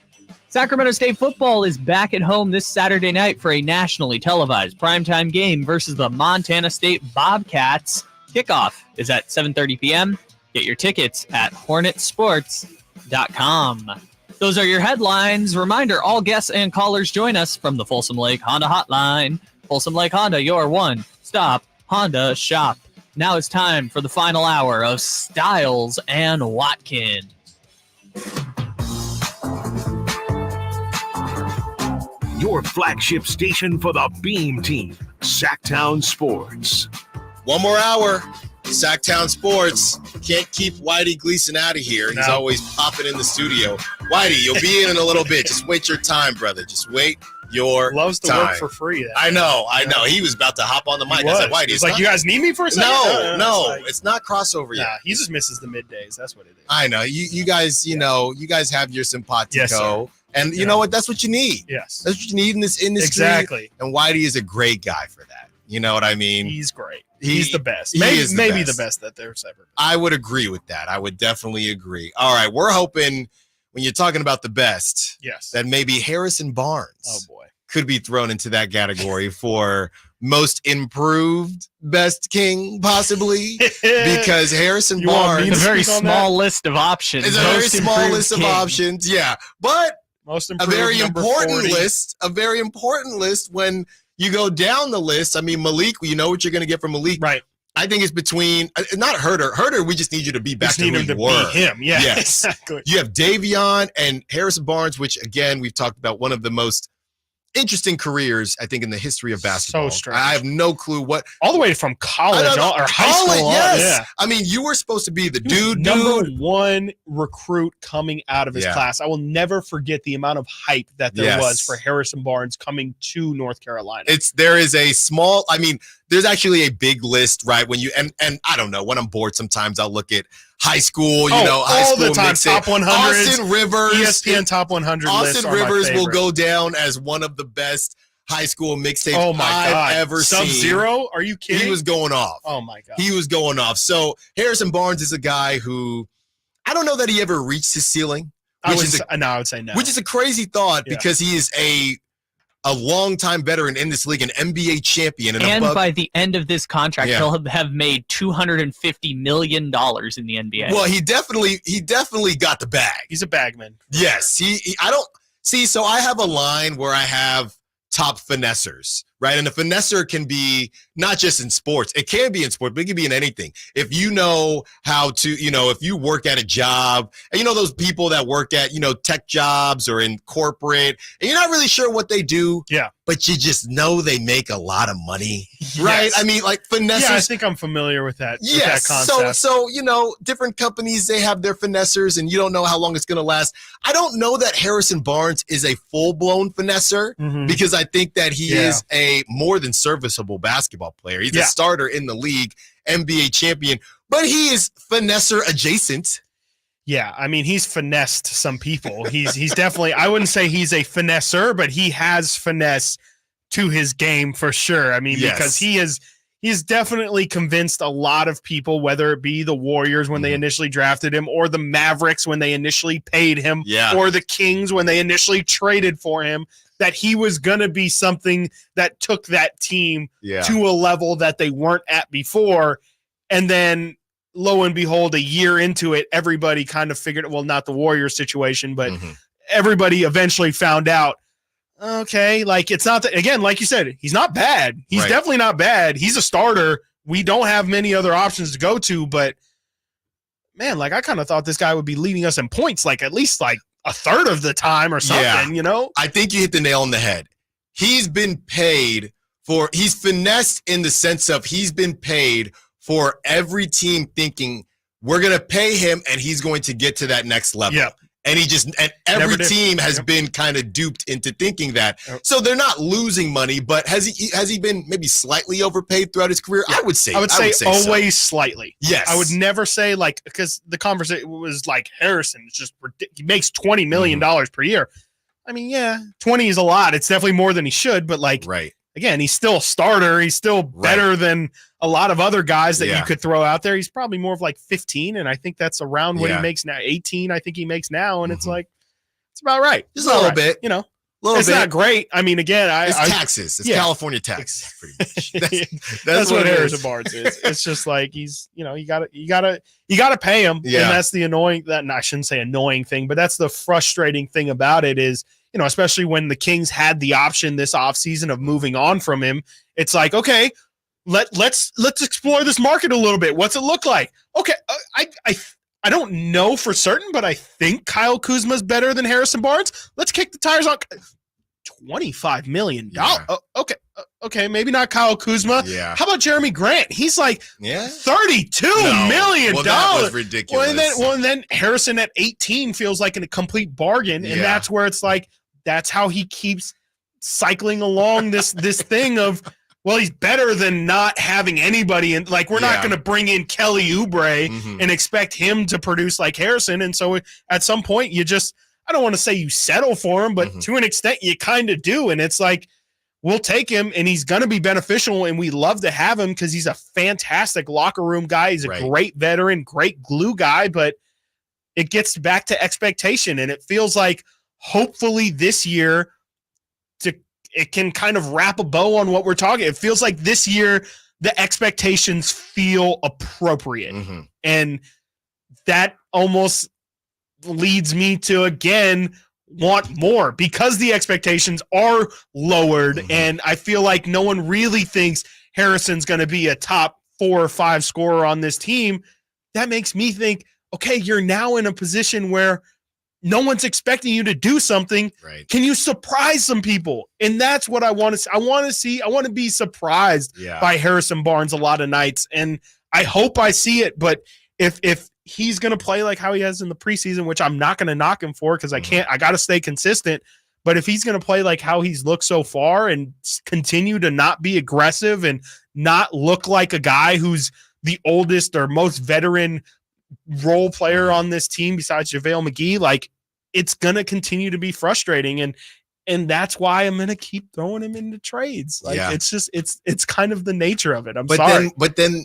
Sacramento State football is back at home this Saturday night for a nationally televised primetime game versus the Montana State Bobcats. Kickoff is at 7:30 p.m. Get your tickets at HornetSports.com. Those are your headlines. Reminder, all guests and callers join us from the Folsom Lake Honda Hotline. Folsom Lake Honda, your one-stop Honda shop. Now it's time for the final hour of Stiles and Watkins. Your flagship station for the Beam Team, Sactown Sports. One more hour. Sactown Sports. Can't keep Whitey Gleason out of here. He's always popping in the studio. Whitey, you'll be in a little bit. Just wait your time, brother. Just wait your Loves to time. work for free. I know. He was about to hop on the mic. I said, Whitey, it's like, you guys need me for a second? No, it's not crossover yet. He just misses the middays. That's what it is. I know. You guys, you guys have your simpatico. Yes, sir. And you know what? That's what you need. Yes. That's what you need in this industry. Exactly. And Whitey is a great guy for that. You know what I mean? He's great. He's the best. He is Maybe the best that there's ever been. I would agree with that. I would definitely agree. All right. We're hoping when you're talking about the best, yes, that maybe Harrison Barnes could be thrown into that category for most improved best king, possibly, because Harrison Barnes a very small list of options. It's a very small list of options, yeah. But most a improved very number important 40. list. A very important list when you go down the list. I mean, Malik, you know what you're going to get from Malik, right? I think it's between not Herder. Herder, we just need you to be back to who you were. Be him, yeah, yes. exactly. You have Davion and Harrison Barnes, which again we've talked about, one of the most interesting careers I think in the history of basketball. So strange. I have no clue what. All the way from college or high school. Yes. Yeah. I mean, you were supposed to be the dude. Number one recruit coming out of his Yeah. class. I will never forget the amount of hype that there Yes. was for Harrison Barnes coming to North Carolina. There is a small, I mean, there's actually a big list, right? When you and I don't know, when I'm bored sometimes I'll look at high school, high all school the time, mixtape. top 100. Austin Rivers, ESPN top 100 lists Austin are my Rivers will favorite. go down as one of the best high school mixtapes Oh my I've God. ever seen. Sub-Zero? Are you kidding? He was going off. Oh my God. He was going off. So Harrison Barnes is a guy who I don't know that he ever reached his ceiling. I would is say no. Which is a crazy thought Yeah. because he is a longtime veteran in this league, an NBA champion. And above, by the end of this contract, Yeah. he'll have made $250 million in the NBA. well, he definitely got the bag. He's a bagman. Yes. I don't see. So I have a line where I have top finessers, right? And a finesser can be not just in sports. It can be in sports, but it can be in anything. If you know how to, if you work at a job and those people that work at, tech jobs or in corporate and you're not really sure what they do. Yeah. But you just know they make a lot of money, right? Yes. I mean, like finessers. Yeah, I think I'm familiar with that. Yes. With that concept. So different companies, they have their finessers and you don't know how long it's going to last. I don't know that Harrison Barnes is a full-blown finesser because I think that he is a more than serviceable basketball player. He's a starter in the league, NBA champion, but he is finesser adjacent. Yeah, I mean, he's finessed some people. He's definitely, I wouldn't say he's a finesser, but he has finesse to his game for sure. I mean, because he's definitely convinced a lot of people, whether it be the Warriors when they initially drafted him, or the Mavericks when they initially paid him, or the Kings when they initially traded for him, that he was going to be something that took that team to a level that they weren't at before. And then lo and behold, a year into it, everybody kind of figured, well, not the Warriors situation, but everybody eventually found out, okay, like it's not that, again, like you said, he's not bad. He's definitely not bad. He's a starter. We don't have many other options to go to, but man, like I kind of thought this guy would be leading us in points, like at least like a third of the time or something, I think you hit the nail on the head. He's been paid he's finessed in the sense of he's been paid for every team thinking we're going to pay him and he's going to get to that next level. Yeah. And every team has been kind of duped into thinking that. So they're not losing money, but has he been maybe slightly overpaid throughout his career? I would say always so. Slightly. Yes. I would never say like, because the conversation was like Harrison, it's just he makes $20 million per year. I mean, yeah, 20 is a lot. It's definitely more than he should, but like, again, he's still a starter. He's still better than a lot of other guys that you could throw out there. He's probably more of like 15, and I think that's around what he makes now. 18, I think he makes now, and it's like, it's about right. Just a little bit. It's not great. I mean, again, it's taxes. It's California taxes, pretty much. That's what Harrison Barnes is. It's just like he's, you gotta pay him, and that's the annoying. I shouldn't say annoying thing, but that's the frustrating thing about it is, especially when the Kings had the option this offseason of moving on from him. It's like, okay, let's explore this market a little bit. What's it look like? Okay, I don't know for certain, but I think Kyle Kuzma's better than Harrison Barnes. Let's kick the tires on. $25 million. Okay, maybe not Kyle Kuzma. Yeah. How about Jeremy Grant? He's like $32 million. Well, that was ridiculous. And then Harrison at 18 feels like a complete bargain, and that's where it's like that's how he keeps cycling along this thing of, well, he's better than not having anybody. And like, we're not going to bring in Kelly Oubre and expect him to produce like Harrison. And so at some point you just, I don't want to say you settle for him, but to an extent you kind of do. And it's like, we'll take him and he's going to be beneficial. And we love to have him because he's a fantastic locker room guy. He's a great veteran, great glue guy, but it gets back to expectation. And it feels like hopefully this year it can kind of wrap a bow on what we're talking. It feels like this year the expectations feel appropriate. And that almost leads me to, again, want more because the expectations are lowered. And I feel like no one really thinks Harrison's going to be a top 4 or 5 scorer on this team. That makes me think, okay, you're now in a position where no one's expecting you to do something. Can you surprise some people? And that's what I want to see. I want to be surprised by Harrison Barnes a lot of nights. And I hope I see it. But if he's going to play like how he has in the preseason, which I'm not going to knock him for because I got to stay consistent. But if he's going to play like how he's looked so far and continue to not be aggressive and not look like a guy who's the oldest or most veteran role player on this team besides JaVale McGee, like it's going to continue to be frustrating. And that's why I'm going to keep throwing him into trades. Like it's just, it's kind of the nature of it. I'm sorry. But then,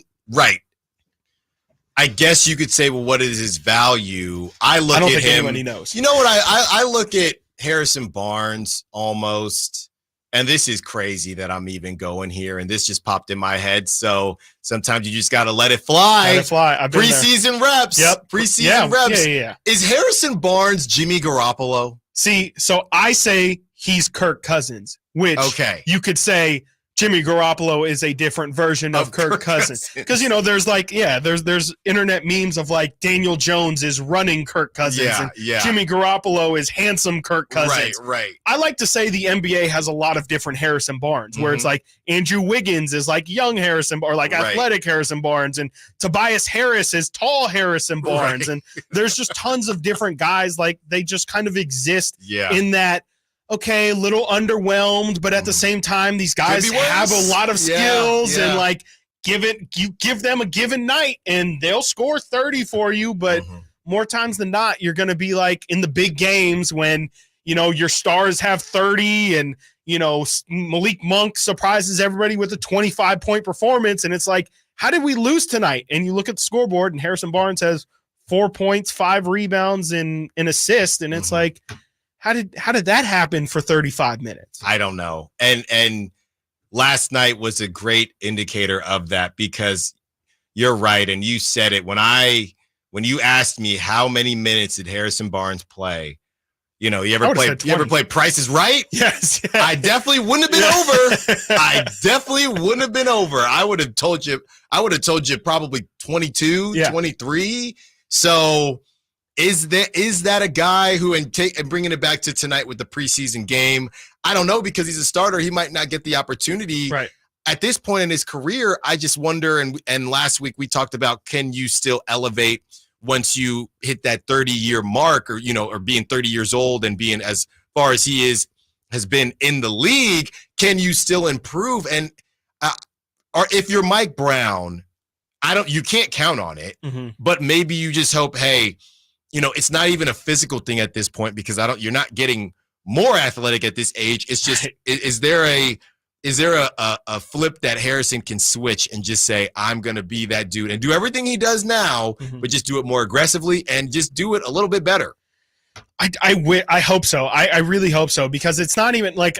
I guess you could say, well, what is his value? I don't think him. anybody knows. You know what? I look at Harrison Barnes almost, and this is crazy that I'm even going here, and this just popped in my head. So sometimes you just got to let it fly. Let it fly. I've been Preseason there. reps. Yep. Preseason reps. Yeah. Is Harrison Barnes Jimmy Garoppolo? See, so I say he's Kirk Cousins, which you could say Jimmy Garoppolo is a different version of Kirk Cousins. Because, there's internet memes of like Daniel Jones is running Kirk Cousins and Jimmy Garoppolo is handsome Kirk Cousins. Right. I like to say the NBA has a lot of different Harrison Barnes where it's like Andrew Wiggins is like young Harrison or like athletic Harrison Barnes, and Tobias Harris is tall Harrison Barnes. And there's just tons of different guys. Like they just kind of exist in that. Okay, a little underwhelmed, but at the same time, these guys have a lot of skills and like you give them a given night and they'll score 30 for you. But more times than not, you're going to be like in the big games when, your stars have 30 and, Malik Monk surprises everybody with a 25-point performance. And it's like, how did we lose tonight? And you look at the scoreboard and Harrison Barnes has 4 points, 5 rebounds and an assist. And it's like, how did that happen for 35 minutes? I don't know. And last night was a great indicator of that because you're right. And you said it when you asked me how many minutes did Harrison Barnes play, you ever play Price is Right? Yes. I definitely wouldn't have been over. I would have told you probably 22, 23. So Is that a guy who, and bringing it back to tonight with the preseason game, I don't know, because he's a starter. He might not get the opportunity. Right. At this point in his career, I just wonder, and last week we talked about, can you still elevate once you hit that 30-year mark or being 30 years old and being as far as he has been in the league, can you still improve? And or if you're Mike Brown, you can't count on it, but maybe you just hope, hey, it's not even a physical thing at this point because you're not getting more athletic at this age. It's just, is there a flip that Harrison can switch and just say, I'm going to be that dude and do everything he does now, but just do it more aggressively and just do it a little bit better? I hope so. I really hope so, because it's not even like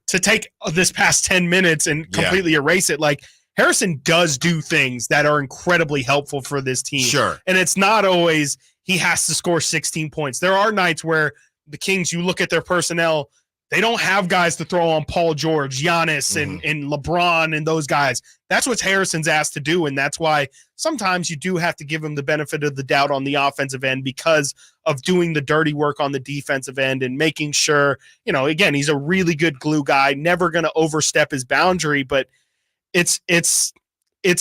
to take this past 10 minutes and completely erase it. Like Harrison does do things that are incredibly helpful for this team. Sure. And it's not always he has to score 16 points. There are nights where the Kings, you look at their personnel, they don't have guys to throw on Paul George, Giannis, and LeBron and those guys. That's what Harrison's asked to do, and that's why sometimes you do have to give him the benefit of the doubt on the offensive end because of doing the dirty work on the defensive end and making sure, again, he's a really good glue guy, never going to overstep his boundary, but it's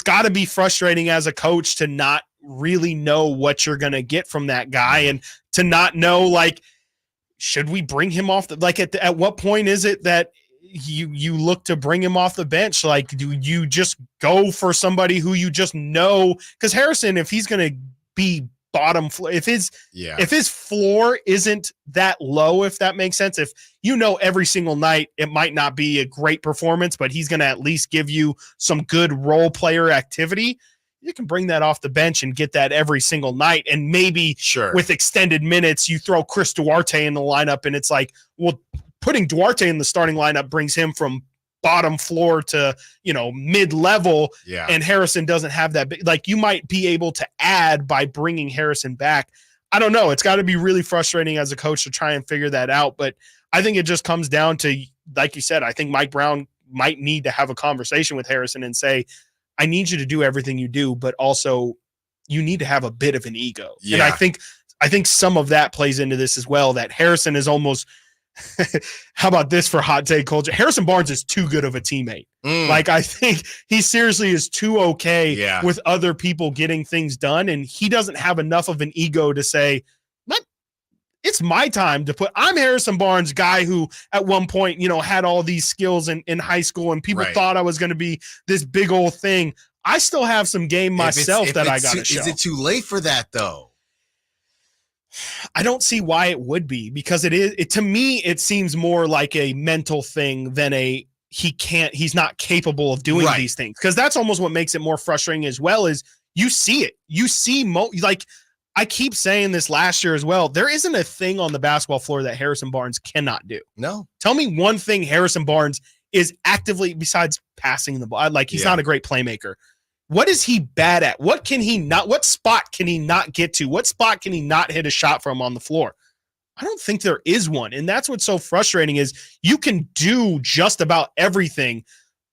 got to be frustrating as a coach to not really know what you're going to get from that guy and to not know, like, should we bring him off at what point is it that you look to bring him off the bench? Like, do you just go for somebody who you just know? Because Harrison, if he's going to be bottom floor. If his floor isn't that low, if that makes sense, if every single night it might not be a great performance, but he's going to at least give you some good role player activity, you can bring that off the bench and get that every single night. And maybe with extended minutes, you throw Chris Duarte in the lineup, and it's like, well, putting Duarte in the starting lineup brings him from bottom floor to, mid-level, and Harrison doesn't have that big, like, you might be able to add by bringing Harrison back. I don't know. It's got to be really frustrating as a coach to try and figure that out, but I think it just comes down to, like you said, I think Mike Brown might need to have a conversation with Harrison and say, I need you to do everything you do, but also you need to have a bit of an ego. And I think some of that plays into this as well, that Harrison is almost how about this for hot take culture? Harrison Barnes is too good of a teammate. Like, I think he seriously is too okay with other people getting things done, and he doesn't have enough of an ego to say, it's my time to put. I'm Harrison Barnes, guy who at one point, had all these skills in high school, and people thought I was going to be this big old thing. I still have some game myself that I got to show. Is it too late for that, though? I don't see why it would be, because to me, it seems more like a mental thing than he's not capable of doing these things. Because that's almost what makes it more frustrating as well, is you see it. You see, like, I keep saying this last year as well, there isn't a thing on the basketball floor that Harrison Barnes cannot do. No. Tell me one thing Harrison Barnes is actively, besides passing the ball, like, he's not a great playmaker. What is he bad at? What spot can he not get to? What spot can he not hit a shot from on the floor? I don't think there is one. And that's what's so frustrating, is you can do just about everything,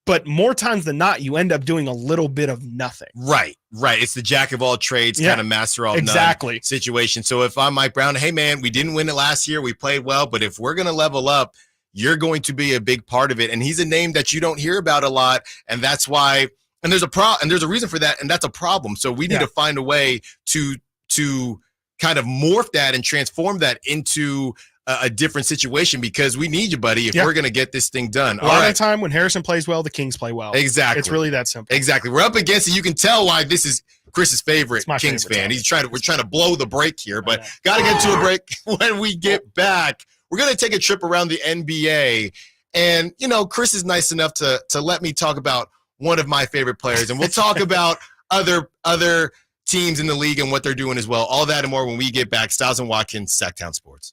but more times than not, you end up doing a little bit of nothing. Right. It's the jack of all trades, kind of master of none situation. So if I'm Mike Brown, hey, man, we didn't win it last year. We played well, but if we're going to level up, you're going to be a big part of it. And he's a name that you don't hear about a lot. And that's why. And there's a reason for that, and that's a problem. So we need to find a way to kind of morph that and transform that into a different situation, because we need you, buddy, if we're going to get this thing done. A lot of the time when Harrison plays well, the Kings play well. Exactly. It's really that simple. Exactly. We're up against it. You can tell why this is Chris's favorite Kings fan. We're trying to blow the break here, but got to get to a break. When we get back, we're going to take a trip around the NBA. And, Chris is nice enough to let me talk about one of my favorite players, and we'll talk about other teams in the league and what they're doing as well. All that and more when we get back. Stiles and Watkins, Sactown Sports.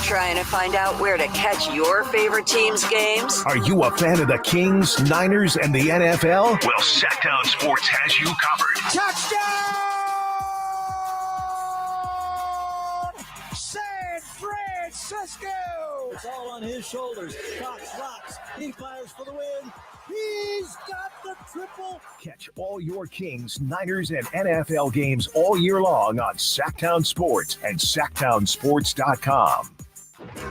Trying to find out where to catch your favorite team's games? Are you a fan of the Kings, Niners, and the NFL? Well, Sactown Sports has you covered. Touchdown! San Francisco! It's all on his shoulders. Cox rocks. He fires for the win. He's got the triple. Catch all your Kings, Niners, and NFL games all year long on Sactown Sports and SactownSports.com.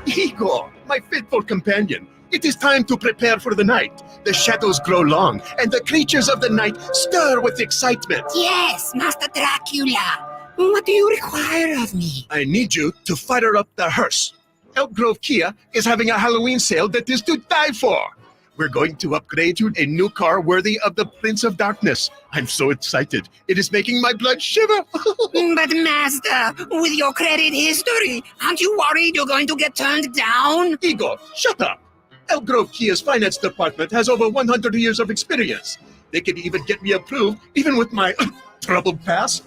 Igor, my faithful companion, it is time to prepare for the night. The shadows grow long, and the creatures of the night stir with excitement. Yes, Master Dracula. What do you require of me? I need you to fire up the hearse. Elk Grove Kia is having a Halloween sale that is to die for. We're going to upgrade you a new car worthy of the Prince of Darkness. I'm so excited. It is making my blood shiver. But Master, with your credit history, aren't you worried you're going to get turned down? Igor, shut up. Elk Grove Kia's finance department has over 100 years of experience. They can even get me approved, even with my troubled past.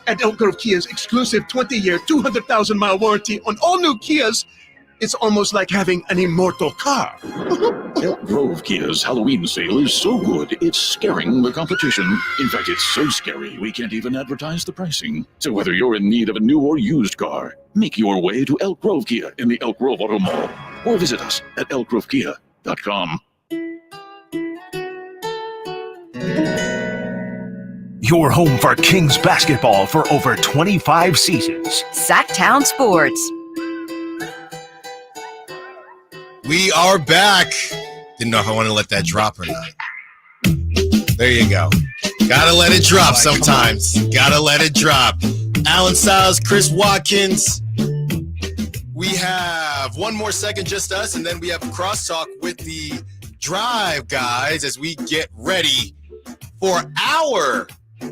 And Elk Grove Kia's exclusive 20-year, 200,000-mile warranty on all new Kias, it's almost like having an immortal car. Elk Grove Kia's Halloween sale is so good, it's scaring the competition. In fact, it's so scary, we can't even advertise the pricing. So whether you're in need of a new or used car, make your way to Elk Grove Kia in the Elk Grove Auto Mall, or visit us at elkgrovekia.com. Your home for Kings basketball for over 25 seasons. Sactown Sports. We are back. Didn't know if I want to let that drop or not. There you go. Gotta let it drop sometimes. Gotta let it drop. Allen Stiles, Chris Watkins. We have one more segment, just us, and then we have crosstalk with the Drive guys as we get ready for our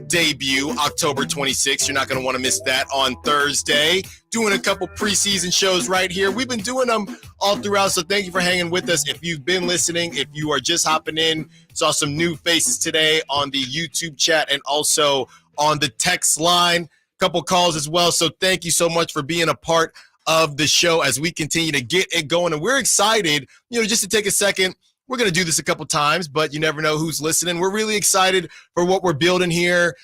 debut, October 26th. You're not going to want to miss that on Thursday. Doing a couple preseason shows right here. We've been doing them all throughout, so thank you for hanging with us. If you've been listening, if you are just hopping in, saw some new faces today on the YouTube chat and also on the text line. Couple calls as well, so thank you so much for being a part of the show as we continue to get it going. And we're excited, just to take a second. We're going to do this a couple times, but you never know who's listening. We're really excited for what we're building here.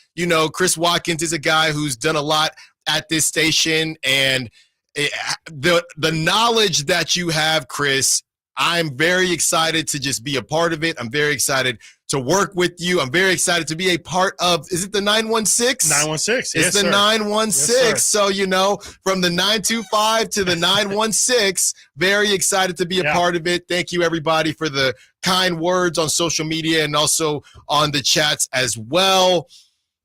Chris Watkins is a guy who's done a lot at this station, and the knowledge that you have, Chris, I'm very excited to just be a part of it. I'm very excited to work with you. I'm very excited to be a part of, is it the 916? 916, It's the 916. So, from the 925 to the 916, very excited to be a part of it. Thank you, everybody, for the kind words on social media and also on the chats as well.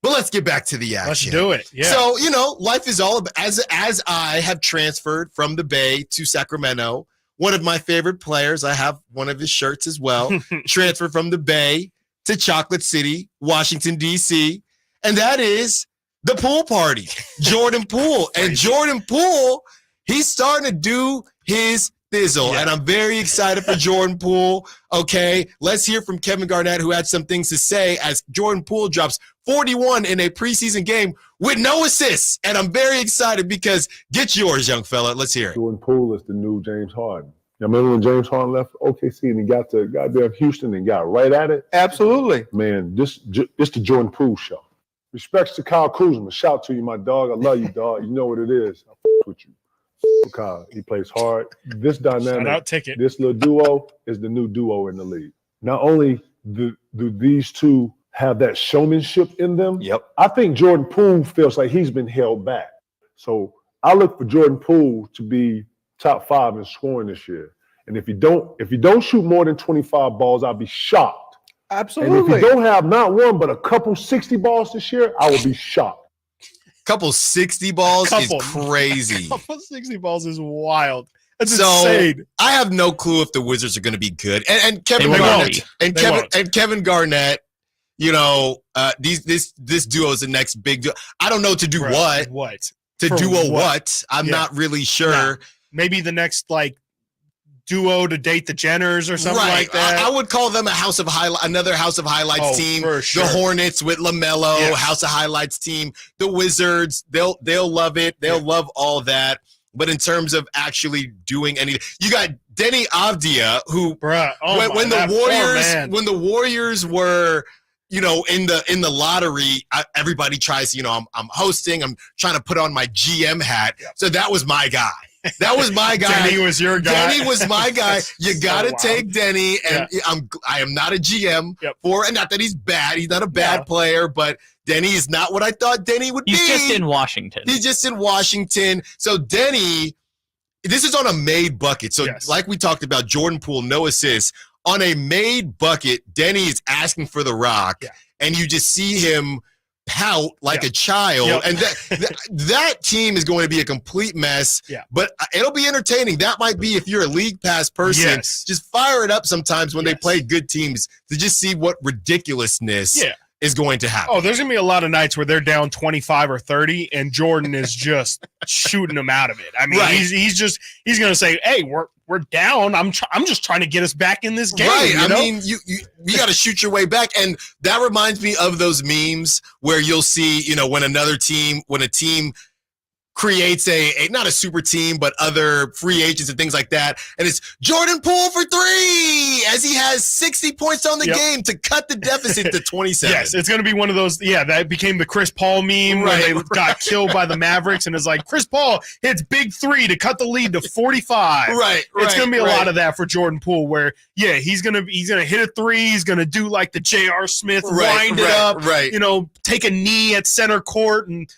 But let's get back to the action. Let's do it. Yeah. So, life is all about, as I have transferred from the Bay to Sacramento, one of my favorite players, I have one of his shirts as well, transferred from the Bay to Chocolate City, Washington, D.C., and that is the pool party, Jordan Poole. And Jordan Poole, he's starting to do his thizzle, and I'm very excited for Jordan Poole. Okay, let's hear from Kevin Garnett, who had some things to say as Jordan Poole drops 41 in a preseason game with no assists, and I'm very excited because get yours, young fella. Let's hear it. Jordan Poole is the new James Harden. You remember when James Harden left OKC and he got to goddamn Houston and got right at it? Absolutely. Man, this the Jordan Poole show. Respects to Kyle Kuzma. Shout to you, my dog. I love you, dog. You know what it is. I with you. Kyle, he plays hard. This dynamic, Shout out Ticket. this little duo is the new duo in the league. Not only do these two have that showmanship in them, I think Jordan Poole feels like he's been held back. So I look for Jordan Poole to be top 5 in scoring this year. And if you don't shoot more than 25 balls, I'll be shocked. Absolutely. And if you don't have not one but a couple 60 balls this year, I will be shocked. Couple 60 balls is crazy. Couple 60 balls is wild. That's so insane. I have no clue if the Wizards are going to be good. And Kevin Garnett and Kevin Garnett, this duo is the next big duo. I don't know to do what. What? To For duo what? what? I'm not really sure. No. Maybe the next duo to date the Jenners or something like that. I would call them another House of Highlights team. For sure. The Hornets with LaMelo, Yes. House of Highlights team. The Wizards, they'll love it. They'll love all that. But in terms of actually doing anything, you got Denny Avdia, who when the Warriors were in the lottery, everybody tries. I'm hosting. I'm trying to put on my GM hat. So that was my guy. That was my guy. Denny was your guy. Denny was my guy. You got to wild. take Denny, and I am not a GM for, and not that he's bad. He's not a bad player, but Denny is not what I thought Denny would be. He's just in Washington. He's just in Washington. So Denny, this is on a made bucket. So like we talked about, Jordan Poole, no assists. On a made bucket, Denny is asking for the rock, and you just see him pout like a child. And that team is going to be a complete mess, but it'll be entertaining. That might be, if you're a league pass person, just fire it up sometimes when they play good teams to just see what ridiculousness is going to happen. Oh, there's going to be a lot of nights where they're down 25 or 30 and Jordan is just shooting them out of it. I mean, he's going to say, hey, we're down. I'm just trying to get us back in this game. Right. You know? I mean, you got to shoot your way back. And that reminds me of those memes where you'll see, when a team creates not a super team, but other free agents and things like that. And it's Jordan Poole for 3 as he has 60 points on the game to cut the deficit to 27. Yes, it's going to be one of those. Yeah, that became the Chris Paul meme where they got killed by the Mavericks, and it's like Chris Paul hits big 3 to cut the lead to 45. It's going to be a lot of that for Jordan Poole, where he's going to hit a 3. He's going to do like the J.R. Smith, wind it up, take a knee at center court and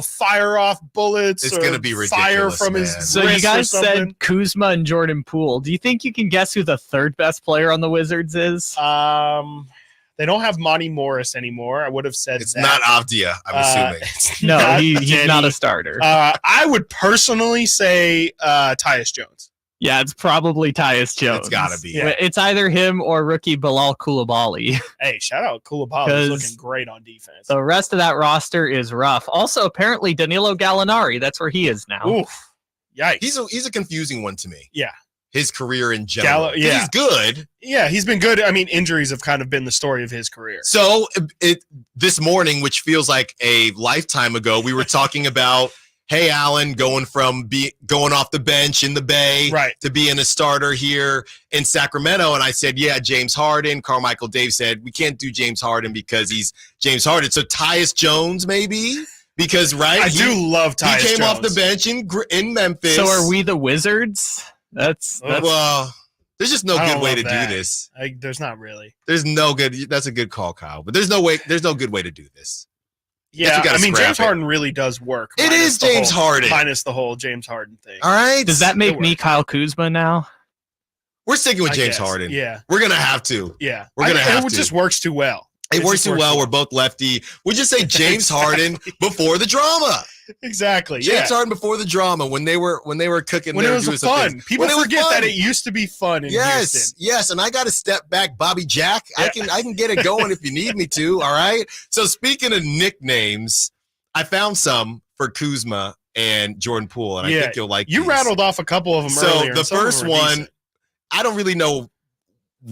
fire off bullets. It's going to be ridiculous. Fire from his. So you guys said Kuzma and Jordan Poole. Do you think you can guess who the third best player on the Wizards is? They don't have Monty Morris anymore. I would have said it's not Avdia. I'm assuming. No, he's not a starter. I would personally say Tyus Jones. Yeah, it's probably Tyus Jones. It's gotta be. Yeah. It's either him or rookie Bilal Koulibaly. Hey, shout out Koulibaly. He's looking great on defense. The rest of that roster is rough. Also, apparently, Danilo Gallinari. That's where he is now. Oof. Yikes. He's a confusing one to me. Yeah. His career in general. Yeah. He's good. Yeah, he's been good. I mean, injuries have kind of been the story of his career. So this morning, which feels like a lifetime ago, we were talking about, hey, Allen, going off the bench in the Bay to being a starter here in Sacramento. And I said, yeah, James Harden. Carmichael Dave said, we can't do James Harden because he's James Harden. So Tyus Jones, maybe? Because, I do love Tyus Jones. He came off the bench in Memphis. So are we the Wizards? That's well, there's just no good way to do this. There's not really. There's no good. That's a good call, Kyle. But there's no good way to do this. Yeah, I mean, James Harden really does work. It is James Harden. Minus the whole James Harden thing. All right. Does that make me Kyle Kuzma now? We're sticking with I James guess. Harden. Yeah. We're going to have to. Yeah. We're going to have to. It just works too well. It works too well. We're both lefty. We'll just say James Harden before the drama. Exactly. James Harden before the drama when they were cooking. When their it was juice fun. things. People When it was forget fun. that it used to be fun in Houston. Yes, and I got to step back, Bobby Jack. I can get it going if you need me to. All right. So speaking of nicknames, I found some for Kuzma and Jordan Poole, and I think you'll like. You these. rattled off a couple of them earlier. So the first one, I don't really know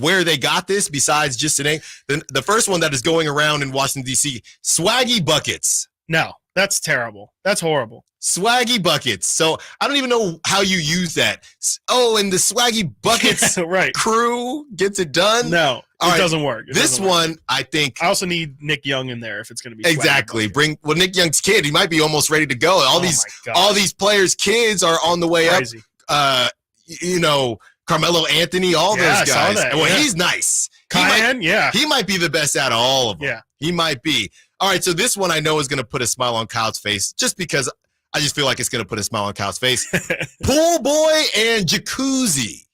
where they got this besides just a name. The first one that is going around in Washington, D.C., Swaggy Buckets. No, that's terrible. That's horrible. Swaggy Buckets. So I don't even know how you use that. Oh, and the Swaggy Buckets crew gets it done? No, All it doesn't work. This one, I think. I also need Nick Young in there if it's going to be Exactly. Nick Young's kid. He might be almost ready to go. All these players' kids are on the way Crazy. up. Carmelo Anthony, all those I saw guys. that, Well, yeah. he's nice. Cayenne, He might be the best out of all of them. Yeah. He might be. All right, so this one I know is going to put a smile on Kyle's face just because I just feel like it's going to put a smile on Kyle's face. Pool boy and jacuzzi.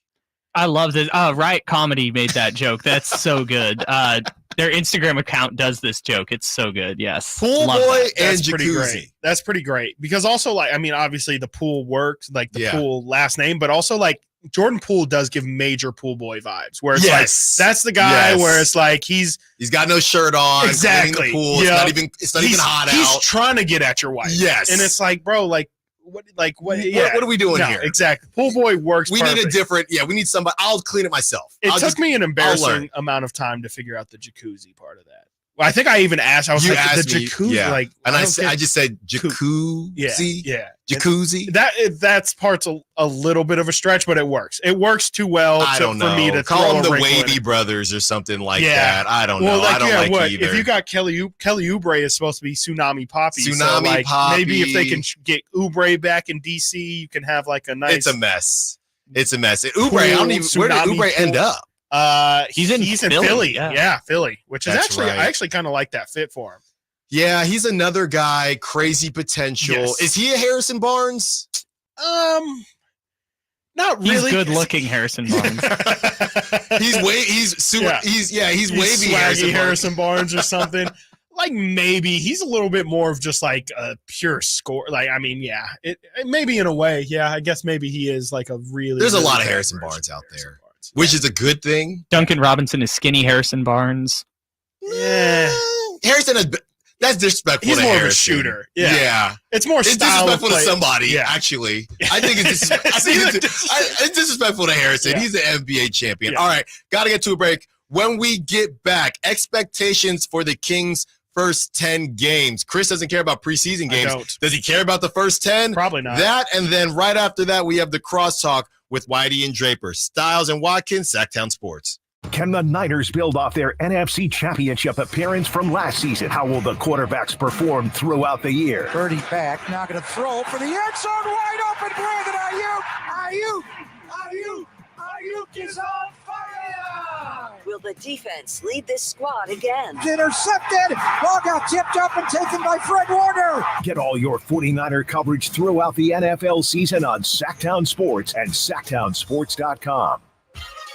I love this. Riot Comedy made that joke. That's so good. Their Instagram account does this joke. It's so good. Yes. Pool Love boy that. and That's pretty jacuzzi. great. That's pretty great because also obviously the Pool works, like the Yeah. Pool last name, but also like Jordan Poole does give major Pool boy vibes where it's Yes. like that's the guy Yes. where it's like he's got no shirt on. exactly Cleaning the pool. Yeah. It's not even hot He's out. trying to get at your wife. Yes. and it's like, bro, what? Yeah. What are we doing No, here? Exactly. Pool boy works. We need a perfect. different. Yeah, we need somebody. I'll clean it myself. It I'll took me an learn. embarrassing amount of time to figure out the jacuzzi part of that. Well, I think I even asked. I was You like, the asked me, jacuzzi, yeah. like, and I I don't said, get- I just said jacuzzi. yeah, Jacuzzi. That's part's a little bit of a stretch, but it works. It works too well I don't know. for me to Call throw them a the wrinkle in Wavy it. Brothers or something like Yeah. that. I don't know. I don't like either. If you got Kelly Oubre is supposed to be Tsunami Poppy. Tsunami Poppy. Maybe if they can get Oubre back in DC, you can have like a nice. It's a mess. It's a mess. Oubre. I don't even. Where did Tsunami Oubre end pool. up? He's in Philly. yeah. Yeah, Philly. Which is That's actually right. I actually kind of like that fit for him. Yeah, he's another guy. Crazy potential. Yes. Is he a Harrison Barnes? Not He's really. good looking, Harrison Barnes. He's super. He's wavy swaggy Harrison Harrison Barnes. Barnes or something. Like maybe he's a little bit more of just like a pure score. Like I mean, yeah, it maybe in a way, yeah. I guess maybe he is like a really. There's a really lot of good Harrison version Barnes of out there, Harrison Barnes. which is a good thing. Duncan Robinson is skinny Harrison Barnes. Yeah, Harrison has. That's disrespectful. he's to more of a Harrison. shooter. Yeah, it's more It's style of disrespectful to play. somebody. Yeah. Actually, I think it's. It's disrespectful to Harrison. Yeah. He's an NBA champion. Yeah. All right, got to get to a break. When we get back, expectations for the Kings' first 10 games. Chris doesn't care about preseason games. don't. Does he care about the first 10? Probably not. That, and then right after that, we have the crosstalk with Whitey and Draper, Stiles and Watkins, Sactown Sports. Can the Niners build off their NFC Championship appearance from last season? How will the quarterbacks perform throughout the year? Birdie back, now going to throw for the end zone, wide open, Brandon Ayuk is on fire! Will the defense lead this squad again? Intercepted, ball got tipped up and taken by Fred Warner. Get all your 49er coverage throughout the NFL season on Sactown Sports and SactownSports.com.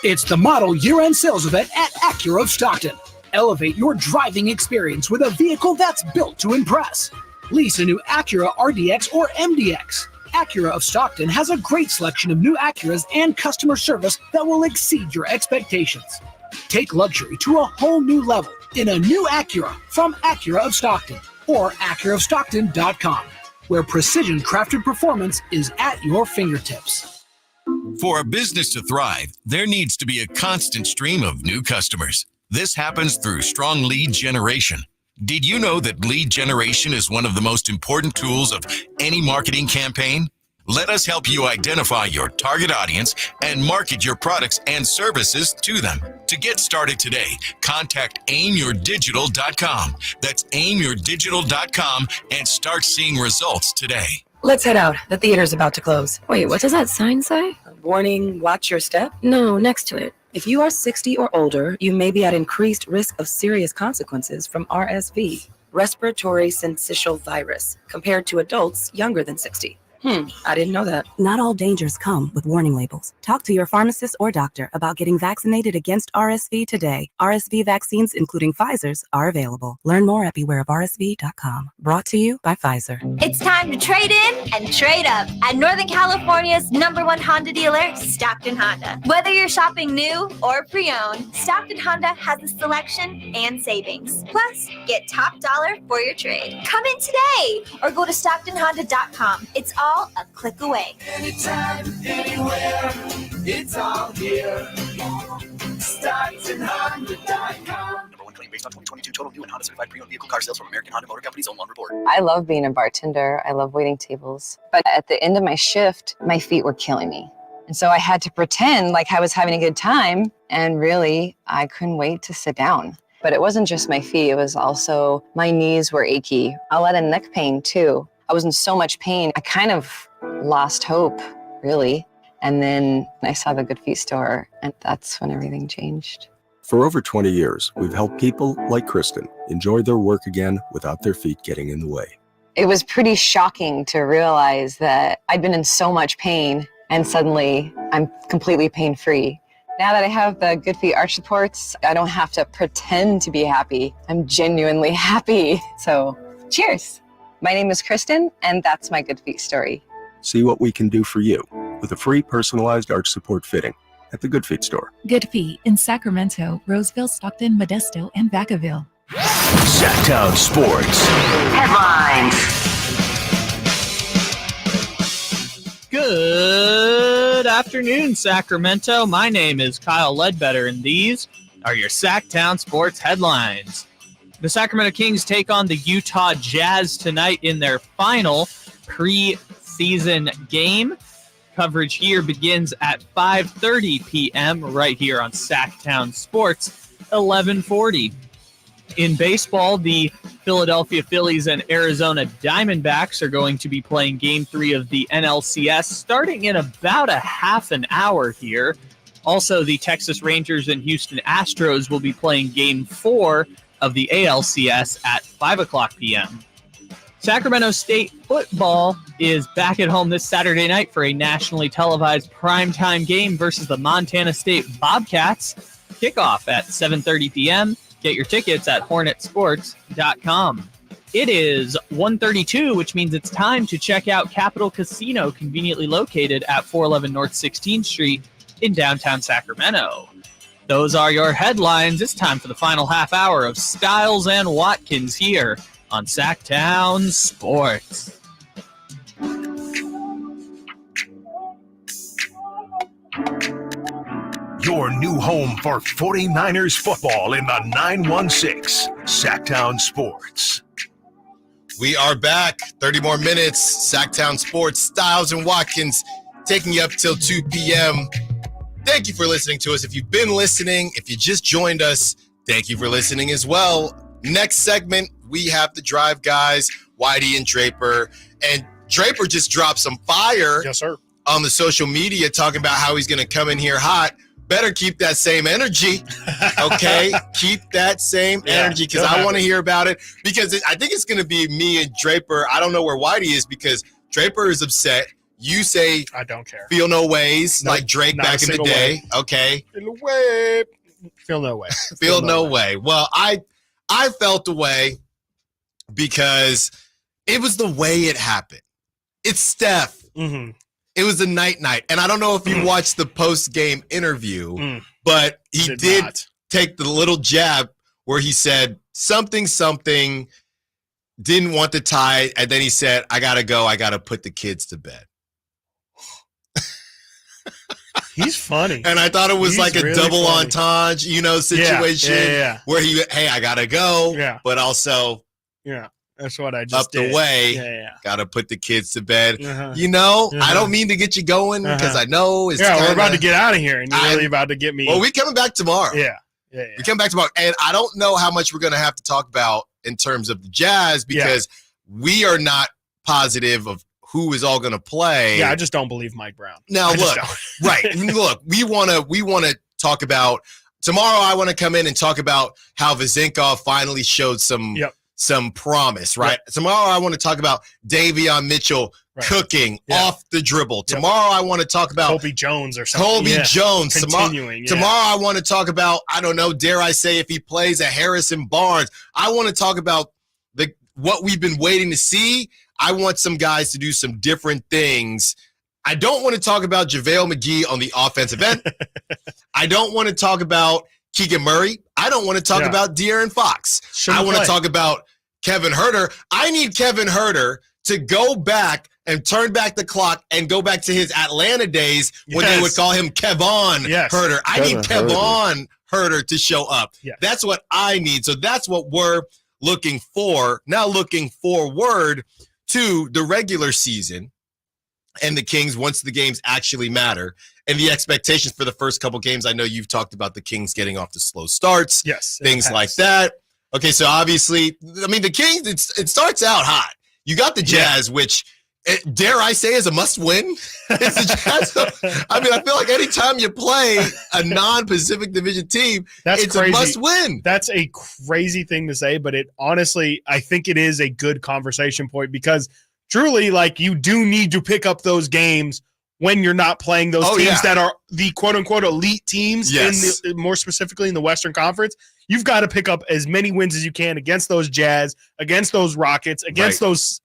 It's the model year-end sales event at Acura of Stockton. Elevate your driving experience with a vehicle that's built to impress. Lease a new Acura RDX or MDX. Acura of Stockton has a great selection of new Acuras and customer service that will exceed your expectations. Take luxury to a whole new level in a new Acura from Acura of Stockton or AcuraofStockton.com, where precision crafted performance is at your fingertips. For a business to thrive, there needs to be a constant stream of new customers. This happens through strong lead generation. Did you know that lead generation is one of the most important tools of any marketing campaign? Let us help you identify your target audience and market your products and services to them. To get started today, contact aimyourdigital.com. That's aimyourdigital.com and start seeing results today. Let's head out. The theater's about to close. Wait, what does that sign say? Warning, watch your step? No, next to it. If you are 60 or older, you may be at increased risk of serious consequences from RSV, respiratory syncytial virus, compared to adults younger than 60. I didn't know that. Not all dangers come with warning labels. Talk to your pharmacist or doctor about getting vaccinated against RSV today. RSV vaccines, including Pfizer's, are available. Learn more at bewareofrsv.com. Brought to you by Pfizer. It's time to trade in and trade up at Northern California's #1 Honda dealer, Stockton Honda. Whether you're shopping new or pre-owned, Stockton Honda has the selection and savings. Plus, get top dollar for your trade. Come in today or go to StocktonHonda.com. It's all a click away. Anytime, anywhere, it's all here. StocktonHonda.com. #1 claim based on 2022 total new and Honda certified pre-owned vehicle car sales from American Honda Motor Company's own report. I love being a bartender. I love waiting tables. But at the end of my shift, my feet were killing me. And so I had to pretend like I was having a good time. And really, I couldn't wait to sit down. But it wasn't just my feet. It was also my knees were achy. A lot of neck pain too. I was in so much pain. I kind of lost hope, really. And then I saw the Good Feet store, and that's when everything changed. For over 20 years, we've helped people like Kristen enjoy their work again without their feet getting in the way. It was pretty shocking to realize that I'd been in so much pain, and suddenly I'm completely pain-free. Now that I have the Good Feet arch supports, I don't have to pretend to be happy. I'm genuinely happy. So, cheers. My name is Kristen, and that's my Good Feet story. See what we can do for you with a free personalized arch support fitting at the Good Feet store. Good Feet in Sacramento, Roseville, Stockton, Modesto, and Vacaville. Sactown Sports. Headlines. Good afternoon, Sacramento. My name is Kyle Ledbetter, and these are your Sactown Sports headlines. The Sacramento Kings take on the Utah Jazz tonight in their final preseason game. Coverage here begins at 5:30 p.m. right here on Sactown Sports 1140. In baseball, the Philadelphia Phillies and Arizona Diamondbacks are going to be playing Game 3 of the NLCS starting in about a half an hour here. Also, the Texas Rangers and Houston Astros will be playing Game 4 of the ALCS at 5 o'clock p.m. Sacramento State football is back at home this Saturday night for a nationally televised primetime game versus the Montana State Bobcats. Kickoff at 7:30 p.m. Get your tickets at hornetsports.com. It is 1:32, which means it's time to check out Capital Casino, conveniently located at 411 North 16th Street in downtown Sacramento. Those are your headlines. It's time for the final half hour of Stiles and Watkins here on Sactown Sports. Your new home for 49ers football in the 916. Sactown Sports. We are back. 30 more minutes. Sactown Sports. Stiles and Watkins taking you up till 2 p.m. Thank you for listening to us. If you've been listening, if you just joined us, thank you for listening as well. Next segment, we have the Drive guys, Whitey and Draper. And Draper just dropped some fire on the social media talking about how he's going to come in here hot. Better keep that same energy, okay? Keep that same energy because I want to hear about it because I think it's going to be me and Draper. I don't know where Whitey is because Draper is upset. You say I don't care. Feel no ways, like Drake back in the day. Way. Okay. Feel no way. Feel no way. Feel no way. Well, I felt the way because it was the way it happened. It's Steph. Mm-hmm. It was a night. And I don't know if you watched the post-game interview, but he did take the little jab where he said something, didn't want the tie, and then he said, I got to go. I got to put the kids to bed. He's funny. And I thought it was like a really double funny. entendre, situation where hey, I got to go, but also that's what I just up did. the way, got to put the kids to bed. I don't mean to get you going because I know it's we're about to get out of here, and you're really about to get me. Well, we're coming back tomorrow. Yeah. We come back tomorrow, and I don't know how much we're going to have to talk about in terms of the Jazz because we are not positive of who is all going to play. Yeah, I just don't believe Mike Brown. Now, look, we want to talk about tomorrow. I want to come in and talk about how Vezenkov finally showed some promise, right? Yep. Tomorrow, I want to talk about Davion Mitchell cooking off the dribble. Tomorrow, I want to talk about Colby Jones or something. Jones. Continuing. Tomorrow, I want to talk about, I don't know, dare I say, if he plays a Harrison Barnes. I want to talk about what we've been waiting to see. I want some guys to do some different things. I don't want to talk about JaVale McGee on the offensive end. I don't want to talk about Keegan Murray. I don't want to talk about De'Aaron Fox. I want to talk about Kevin Huerter. I need Kevin Huerter to go back and turn back the clock and go back to his Atlanta days when they would call him Kevon Huerter. I need Kevon Huerter to show up. Yes. That's what I need. So that's what we're looking for. Now looking forward to the regular season and the Kings once the games actually matter and the expectations for the first couple games. I know you've talked about the Kings getting off to slow starts, things like that. Okay, so obviously, I mean, the Kings, it starts out hot. You got the Jazz, which, dare I say, is a must-win. It's the Jazz. I mean, I feel like anytime you play a non-Pacific Division team, it's crazy. A must-win. That's a crazy thing to say, but it honestly, I think it is a good conversation point because truly, like, you do need to pick up those games when you're not playing those teams that are the quote-unquote elite teams, more specifically in the Western Conference. You've got to pick up as many wins as you can against those Jazz, against those Rockets, against those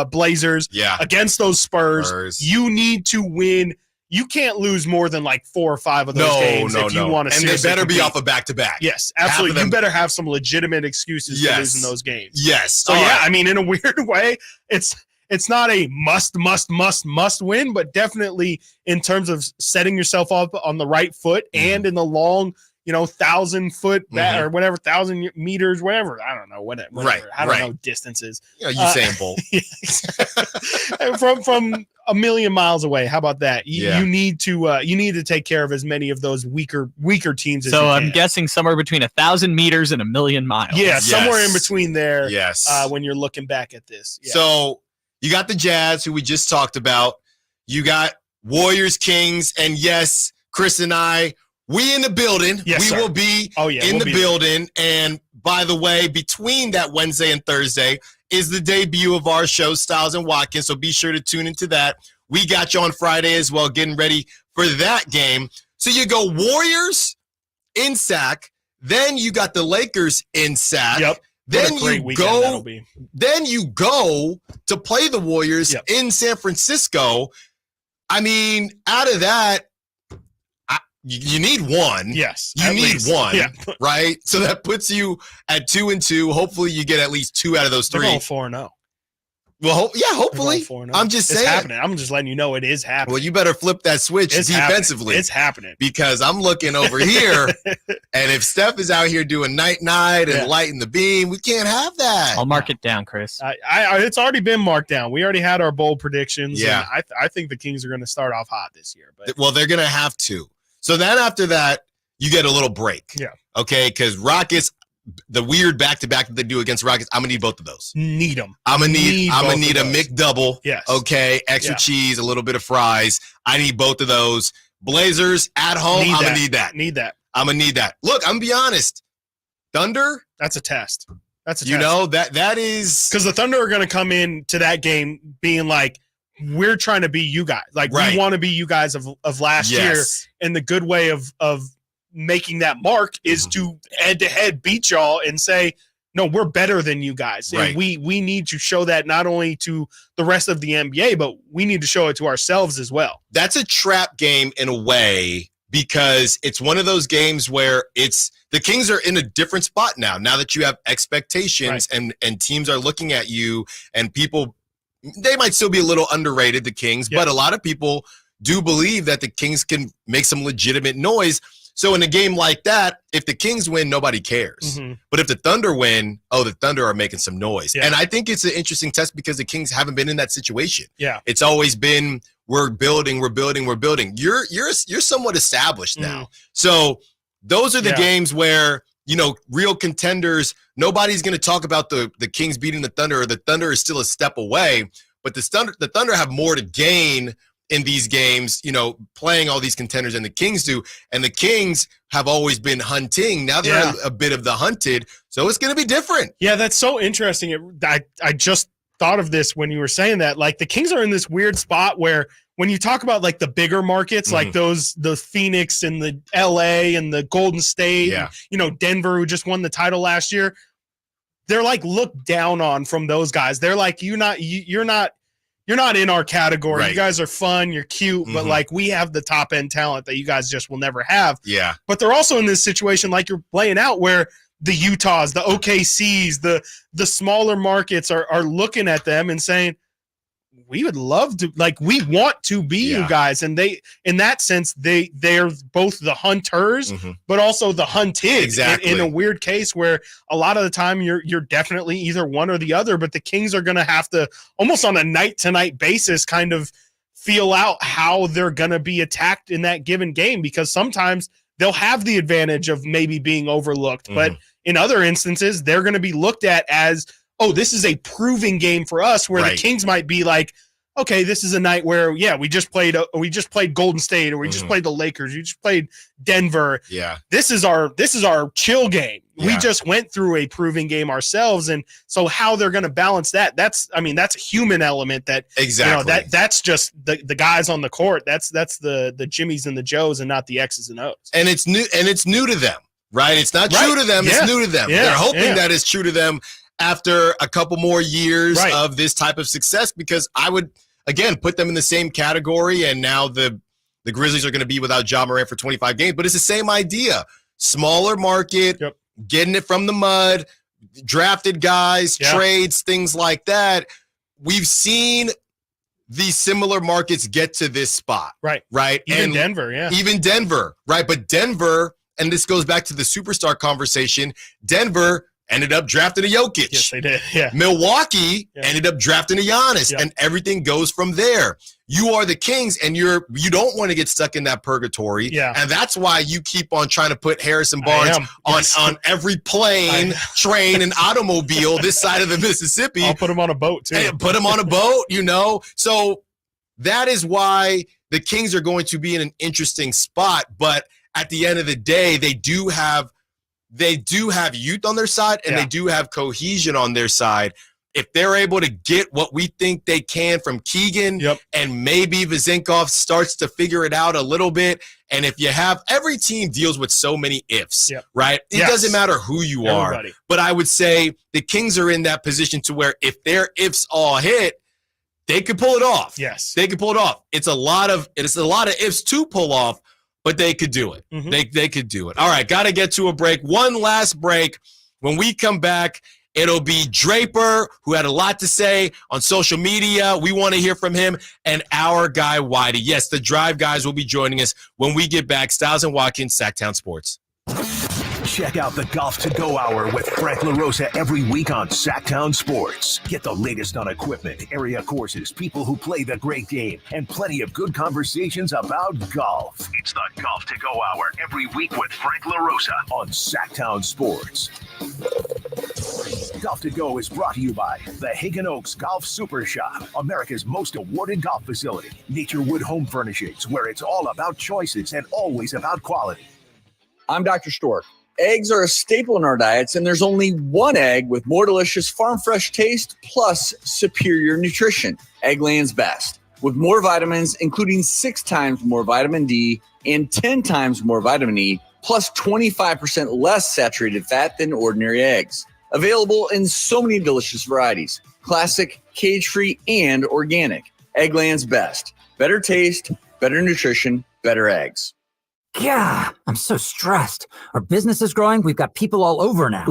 Blazers, against those Spurs. You need to win. You can't lose more than like 4 or 5 of those games if you want to. And they better be off a back-to-back. Yes, absolutely. You better have some legitimate excuses for losing those games. Yes. So I mean, in a weird way, it's not a must win, but definitely in terms of setting yourself up on the right foot and in the long, 1,000-foot or whatever, 1,000 meters, whatever. I don't know whatever. I don't know distances. Usain Bolt. from a million miles away. How about that? You need to take care of as many of those weaker teams as you can. So I'm guessing somewhere between 1,000 meters and 1,000,000 miles. Yeah, somewhere in between there. Yes. When you're looking back at this. Yeah. So you got the Jazz, who we just talked about. You got Warriors, Kings, and yes, Chris and I, we in the building. Yes, we will be in the building. And by the way, between that Wednesday and Thursday is the debut of our show, Stiles and Watkins. So be sure to tune into that. We got you on Friday as well, getting ready for that game. So you go Warriors in Sac. Then you got the Lakers in Sac. Yep. Then you go to play the Warriors in San Francisco. I mean, out of that, you need one. Yes. You need one, right? So that puts you at 2-2. Hopefully you get at least 2 out of those 3. They're going 4-0. Well, hopefully. I'm just saying. It's happening. I'm just letting you know it is happening. Well, you better flip that switch defensively. It's happening. Because I'm looking over here, and if Steph is out here doing night and lighting the beam, we can't have that. I'll mark it down, Chris. It's already been marked down. We already had our bold predictions. Yeah. And I think the Kings are going to start off hot this year. But well, they're going to have to. So then after that, you get a little break. Yeah. Okay, because Rockets, the weird back-to-back that they do against Rockets, I'm going to need both of those. Need them. I'm going to need a McDouble. Yes. Okay, extra cheese, a little bit of fries. I need both of those. Blazers at home, I'm going to need that. I'm going to need that. Look, I'm going to be honest. Thunder? That's a test. That is. Because the Thunder are going to come in to that game being like, we're trying to be you guys. Like, we want to be you guys of last year. And the good way of making that mark is to head-to-head beat y'all and say, no, we're better than you guys. Right. And we need to show that not only to the rest of the NBA, but we need to show it to ourselves as well. That's a trap game in a way, because it's one of those games where the Kings are in a different spot now that you have expectations, right. and teams are looking at you, and people, they might still be a little underrated, the Kings, but a lot of people do believe that the Kings can make some legitimate noise. So in a game like that, if the Kings win, nobody cares. Mm-hmm. But if the Thunder win, the Thunder are making some noise. Yeah. And I think it's an interesting test because the Kings haven't been in that situation. Yeah. It's always been, we're building. You're somewhat established now. So those are the games where, real contenders, nobody's going to talk about the Kings beating the Thunder, or the Thunder is still a step away. But the Thunder have more to gain in these games, playing all these contenders than the Kings do. And the Kings have always been hunting. Now they're a bit of the hunted. So it's going to be different. Yeah, that's so interesting. I just thought of this when you were saying that. Like, the Kings are in this weird spot where when you talk about like the bigger markets, like the Phoenix and the LA and the Golden State, Denver, who just won the title last year, they're like looked down on from those guys. They're like, you're not in our category. Right. You guys are fun, you're cute, but like we have the top end talent that you guys just will never have. Yeah. But they're also in this situation like you're playing out where the Utahs, the OKCs, the smaller markets are looking at them and saying, we would love to, like, we want to be you guys. And they, in that sense, they're both the hunters, but also the hunted. Exactly. In a weird case where a lot of the time you're definitely either one or the other, but the Kings are going to have to almost on a night to night basis kind of feel out how they're going to be attacked in that given game, because sometimes they'll have the advantage of maybe being overlooked, but in other instances, they're going to be looked at as, oh, this is a proving game for us, where the Kings might be like, okay, this is a night where, we just played Golden State, or we just played the Lakers, we just played Denver. Yeah. This is our chill game. Yeah. We just went through a proving game ourselves. And so how they're going to balance that, that's a human element that, that's just the guys on the court. That's the Jimmys and the Joes, and not the X's and O's. And it's new to them, right? It's not true to them. Yeah. It's new to them. Yeah. They're hoping that it's true to them after a couple more years of this type of success, because I would, again, put them in the same category. And now the Grizzlies are going to be without Ja Morant for 25 games, but it's the same idea. Smaller market, getting it from the mud, drafted guys, trades, things like that. We've seen these similar markets get to this spot. Right. Even Denver, Even Denver, right? But Denver, and this goes back to the superstar conversation, Denver ended up drafting a Jokic. Yes, they did. Yeah. Milwaukee ended up drafting a Giannis, and everything goes from there. You are the Kings, and you don't want to get stuck in that purgatory. Yeah. And that's why you keep on trying to put Harrison Barnes on every plane, train, and automobile this side of the Mississippi. I'll put him on a boat too. And put him on a boat, So that is why the Kings are going to be in an interesting spot. But at the end of the day, they do have youth on their side, and they do have cohesion on their side. If they're able to get what we think they can from Keegan, and maybe Vezenkov starts to figure it out a little bit, and if you have, every team deals with so many ifs, right? It doesn't matter who you are, but I would say the Kings are in that position to where if their ifs all hit, they could pull it off. Yes. They could pull it off. It's a lot of ifs to pull off, but they could do it. They could do it. All right, got to get to a break. One last break. When we come back, it'll be Draper, who had a lot to say on social media. We want to hear from him, and our guy, Whitey. Yes, the Drive guys will be joining us when we get back. Stiles and Watkins, Sactown Sports. Check out the Golf to Go Hour with Frank LaRosa every week on Sactown Sports. Get the latest on equipment, area courses, people who play the great game, and plenty of good conversations about golf. It's the Golf to Go Hour every week with Frank LaRosa on Sactown Sports. Golf to Go is brought to you by the Hagen Oaks Golf Super Shop, America's most awarded golf facility. Naturewood Home Furnishings, where it's all about choices and always about quality. I'm Dr. Stork. Eggs are a staple in our diets, and there's only one egg with more delicious farm fresh taste plus superior nutrition. Eggland's Best. With more vitamins, including 6 times more vitamin D and 10 times more vitamin E, plus 25% less saturated fat than ordinary eggs. Available in so many delicious varieties. Classic, cage-free, and organic. Eggland's Best. Better taste, better nutrition, better eggs. Yeah, I'm so stressed. Our business is growing. We've got people all over now.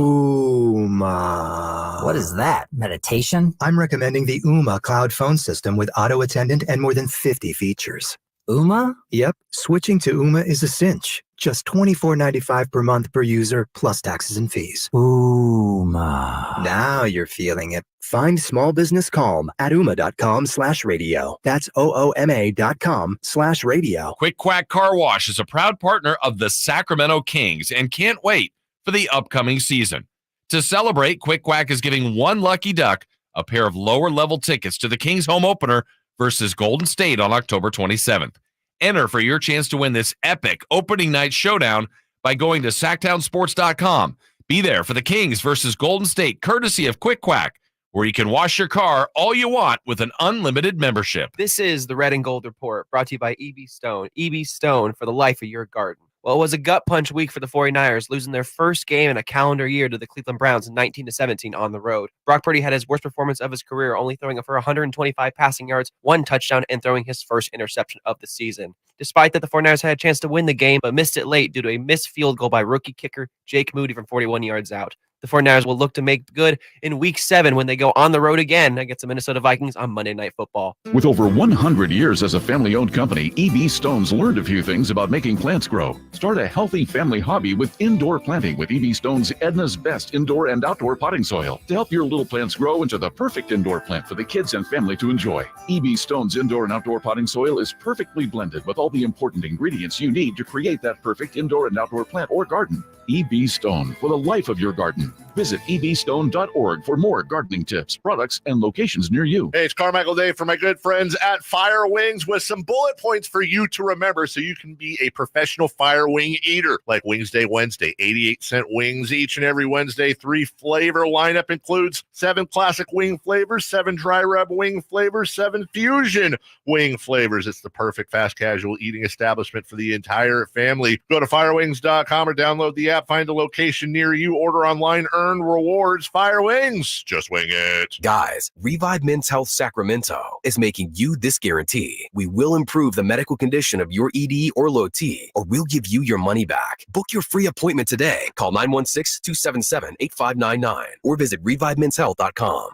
What is that? Meditation? I'm recommending the Uma cloud phone system with auto attendant and more than 50 features. Uma? Yep, switching to Uma is a cinch. Just $24.95 per month per user, plus taxes and fees. Uma. Now you're feeling it. Find small business calm at Uma.com/radio. That's OOMA.com/radio. Quick Quack Car Wash is a proud partner of the Sacramento Kings and can't wait for the upcoming season. To celebrate, Quick Quack is giving one lucky duck a pair of lower-level tickets to the Kings home opener versus Golden State on October 27th. Enter for your chance to win this epic opening night showdown by going to SactownSports.com. Be there for the Kings versus Golden State, courtesy of Quick Quack, where you can wash your car all you want with an unlimited membership. This is the Red and Gold Report, brought to you by EB Stone. EB Stone for the life of your garden. Well, it was a gut punch week for the 49ers, losing their first game in a calendar year to the Cleveland Browns 19-17 on the road. Brock Purdy had his worst performance of his career, only throwing for 125 passing yards, 1 touchdown, and throwing his first interception of the season. Despite that, the 49ers had a chance to win the game, but missed it late due to a missed field goal by rookie kicker Jake Moody from 41 yards out. The 49ers will look to make good in Week 7 when they go on the road again against the Minnesota Vikings on Monday Night Football. With over 100 years as a family-owned company, EB Stone's learned a few things about making plants grow. Start a healthy family hobby with indoor planting with EB Stone's Edna's Best indoor and outdoor potting soil to help your little plants grow into the perfect indoor plant for the kids and family to enjoy. EB Stone's indoor and outdoor potting soil is perfectly blended with all the important ingredients you need to create that perfect indoor and outdoor plant or garden. EB Stone for the life of your garden. Visit ebstone.org for more gardening tips, products, and locations near you. Hey, it's Carmichael Dave for my good friends at Fire Wings with some bullet points for you to remember so you can be a professional fire wing eater. Like Wings Day Wednesday, 88-cent wings each and every Wednesday. 3 flavor lineup includes 7 classic wing flavors, 7 dry rub wing flavors, 7 fusion wing flavors. It's the perfect fast casual eating establishment for the entire family. Go to firewings.com or download the app, find a location near you, order online, earn rewards. Fire Wings, just wing it. Guys, Revive Men's Health Sacramento is making you this guarantee. We will improve the medical condition of your ED or low T, or we'll give you your money back. Book your free appointment today. Call 916-277-8599 or visit revivemenshealth.com.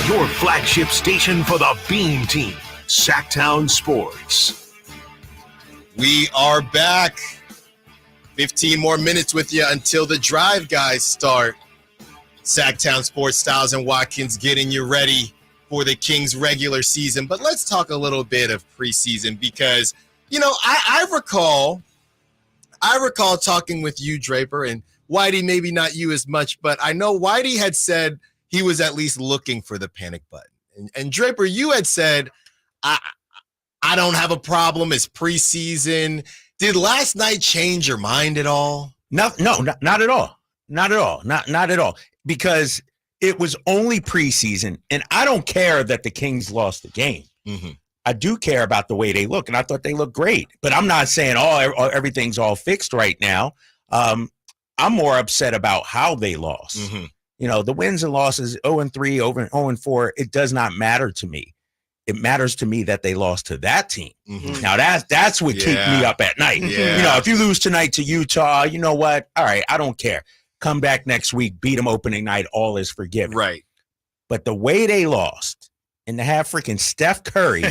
Your flagship station for the Beam Team, Sactown Sports. We are back. 15 more minutes with you until the drive guys start. Sactown Sports, Stiles and Watkins getting you ready for the Kings regular season. But let's talk a little bit of preseason because, you know, I recall talking with you, Draper, and Whitey, maybe not you as much, but I know Whitey had said he was at least looking for the panic button. And Draper, you had said, I don't have a problem. It's preseason. Did last night change your mind at all? No, not at all. Not at all. Not at all. Because it was only preseason, and I don't care that the Kings lost the game. Mm-hmm. I do care about the way they look, and I thought they looked great. But I'm not saying, everything's all fixed right now. I'm more upset about how they lost. Mm-hmm. You know, the wins and losses, 0-3, 0-4, it does not matter to me. It matters to me that they lost to that team. Mm-hmm. Now, that's what keeps me up at night. Yeah. You know, if you lose tonight to Utah, you know what? All right, I don't care. Come back next week, beat them opening night, all is forgiven. Right. But the way they lost, and to have freaking Steph Curry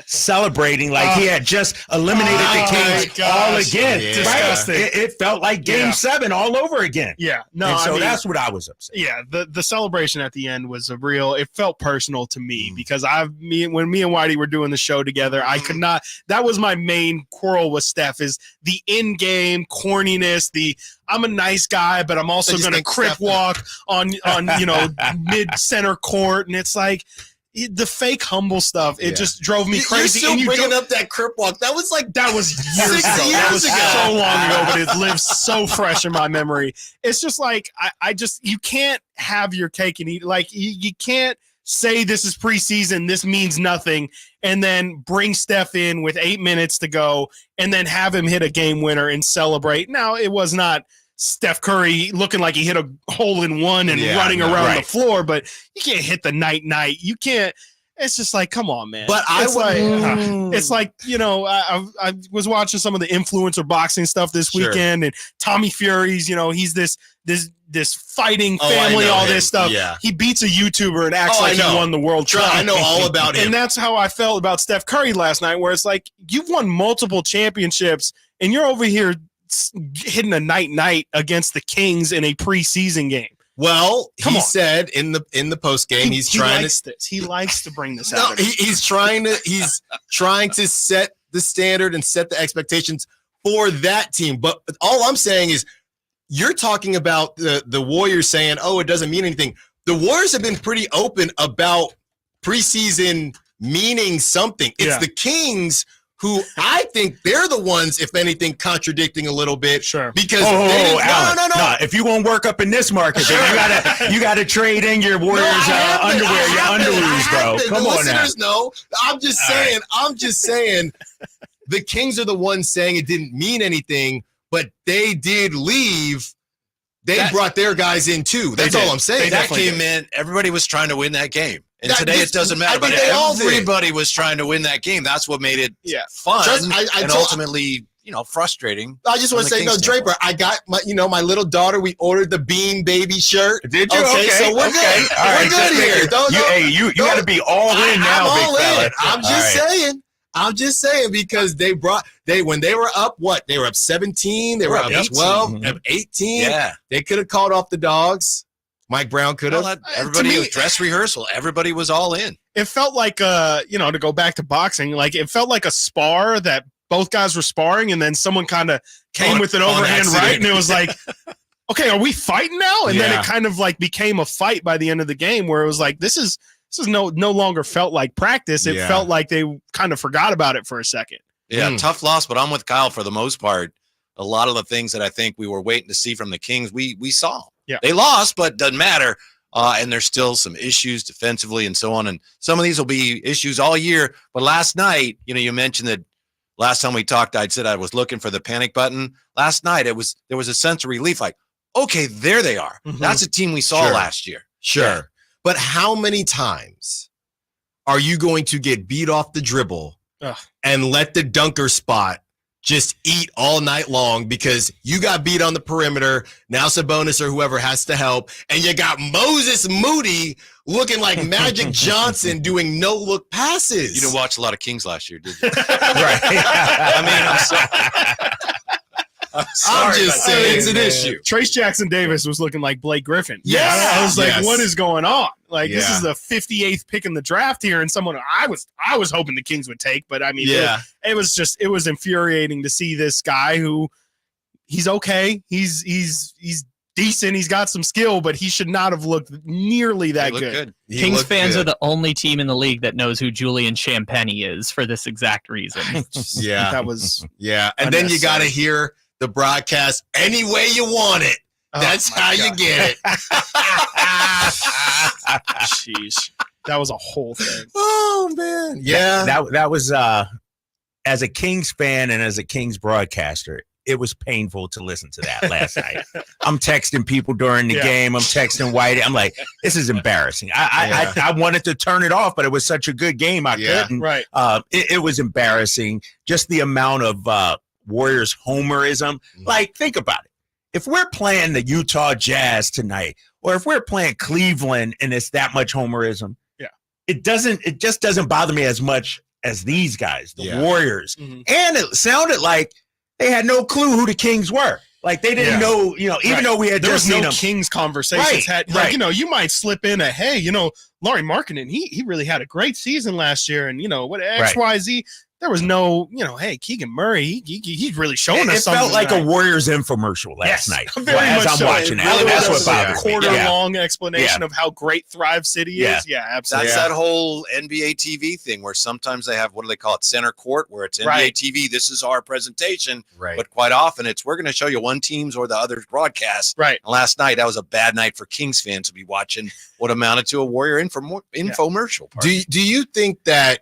celebrating like he had just eliminated the Kings all again. Yeah. Disgusting. Right? It felt like Game 7 all over again. Yeah, no, and so I mean, that's what I was upset. Yeah, the celebration at the end was it felt personal to me because when me and Whitey were doing the show together, I could not. That was my main quarrel with Steph is the in-game corniness. I'm a nice guy, but I'm also going to crip walk on mid-center court, and it's like. The fake humble stuff, it just drove me crazy. You're still bringing up that crip walk. That was years ago. That was so long ago, but it lives so fresh in my memory. It's just like, you can't have your cake and eat. Like, you can't say this is preseason, this means nothing, and then bring Steph in with 8 minutes to go and then have him hit a game winner and celebrate. Now, it was not Steph Curry looking like he hit a hole-in-one and running around the floor, but you can't hit the night. You can't. It's just like, come on, man. But it's like, you know, I was watching some of the influencer boxing stuff this weekend, and Tommy Fury's, you know, he's this fighting family, all this stuff. Yeah. He beats a YouTuber and acts like he won the World Cup. I know all about him. And that's how I felt about Steph Curry last night, where it's like, you've won multiple championships and you're over here hitting a night against the Kings in a preseason game. Well, he said in the post game he likes this. He likes to bring this out. He's trying to set the standard and set the expectations for that team. But all I'm saying is, you're talking about the Warriors saying, "Oh, it doesn't mean anything." The Warriors have been pretty open about preseason meaning something. It's the Kings who I think they're the ones, if anything, contradicting a little bit. Sure. Because Alan, no. If you won't work up in this market, then you gotta trade in your Warriors underwear, your underoos, bro. Come on now. Listeners know. I'm just saying the Kings are the ones saying it didn't mean anything, but they did leave. They brought their guys in too. That's all I'm saying. That came in. Everybody was trying to win that game. And today it doesn't matter, but everybody was trying to win that game. That's what made it fun and ultimately, frustrating. I just want to say, Draper, I got my little daughter. We ordered the Bean Baby shirt. Did you? Okay, so we're good. All right, we're good here. You got to be all in now, I'm big all fella. in. I'm just saying because when they were up, they were up 17, they were up 12, up 18. Yeah. They could have called off the Dogs. Mike Brown could have. Everybody was dress rehearsal. Everybody was all in. It felt like, to go back to boxing, like it felt like a spar that both guys were sparring, and then someone kind of came with an overhand right, and it was like, okay, are we fighting now? And then it kind of like became a fight by the end of the game, where it was like, this is no longer felt like practice. It felt like they kind of forgot about it for a second. Yeah, tough loss, but I'm with Kyle for the most part. A lot of the things that I think we were waiting to see from the Kings, we saw. Yeah. They lost, but doesn't matter. And there's still some issues defensively and so on. And some of these will be issues all year. But last night, you mentioned that last time we talked, I'd said I was looking for the panic button. Last night, there was a sense of relief. Like, okay, there they are. Mm-hmm. That's a team we saw last year. Sure. Yeah. But how many times are you going to get beat off the dribble and let the dunker spot just eat all night long because you got beat on the perimeter? Now Sabonis or whoever has to help, and you got Moses Moody looking like Magic Johnson doing no-look passes. You didn't watch a lot of Kings last year, did you? Right. I'm just saying it's an issue. Trace Jackson Davis was looking like Blake Griffin. Yes. I was like, Yes. what is going on? Like, this is the 58th pick in the draft here, and someone I was hoping the Kings would take, but I mean, it was infuriating to see this guy who he's okay. He's decent. He's got some skill, but he should not have looked nearly that good. Kings fans are the only team in the league that knows who Julian Champagny is for this exact reason. That was and then you got to hear the broadcast any way you want it. That's how you get it. Jeez, that was a whole thing. Oh man, yeah. That was as a Kings fan and as a Kings broadcaster, it was painful to listen to that last night. I'm texting people during the game. I'm texting Whitey. I'm like, this is embarrassing. I wanted to turn it off, but it was such a good game. I couldn't. Right. It was embarrassing. Just the amount of Warriors homerism. Like, think about it. If we're playing the Utah Jazz tonight, or if we're playing Cleveland and it's that much homerism, it just doesn't bother me as much as these guys, the Warriors. Mm-hmm. And it sounded like they had no clue who the Kings were. Like, they didn't know, even though we had there just was seen no them. Kings conversations. You might slip in Laurie Markkinen, he really had a great season last year, and what XYZ. there was no, hey, Keegan Murray, he's really showing us It something. felt like tonight. a Warriors infomercial last night. Very as much I'm so. watching it. Really That's was what a bothered me. quarter-long explanation of how great Thrive City is. Yeah, absolutely. That's that whole NBA TV thing where sometimes they have, what do they call it, center court, where it's NBA TV. This is our presentation. Right. But quite often it's we're going to show you one team's or the other's broadcast. Right. And last night, that was a bad night for Kings fans to be watching what amounted to a Warrior infomercial. Do you think that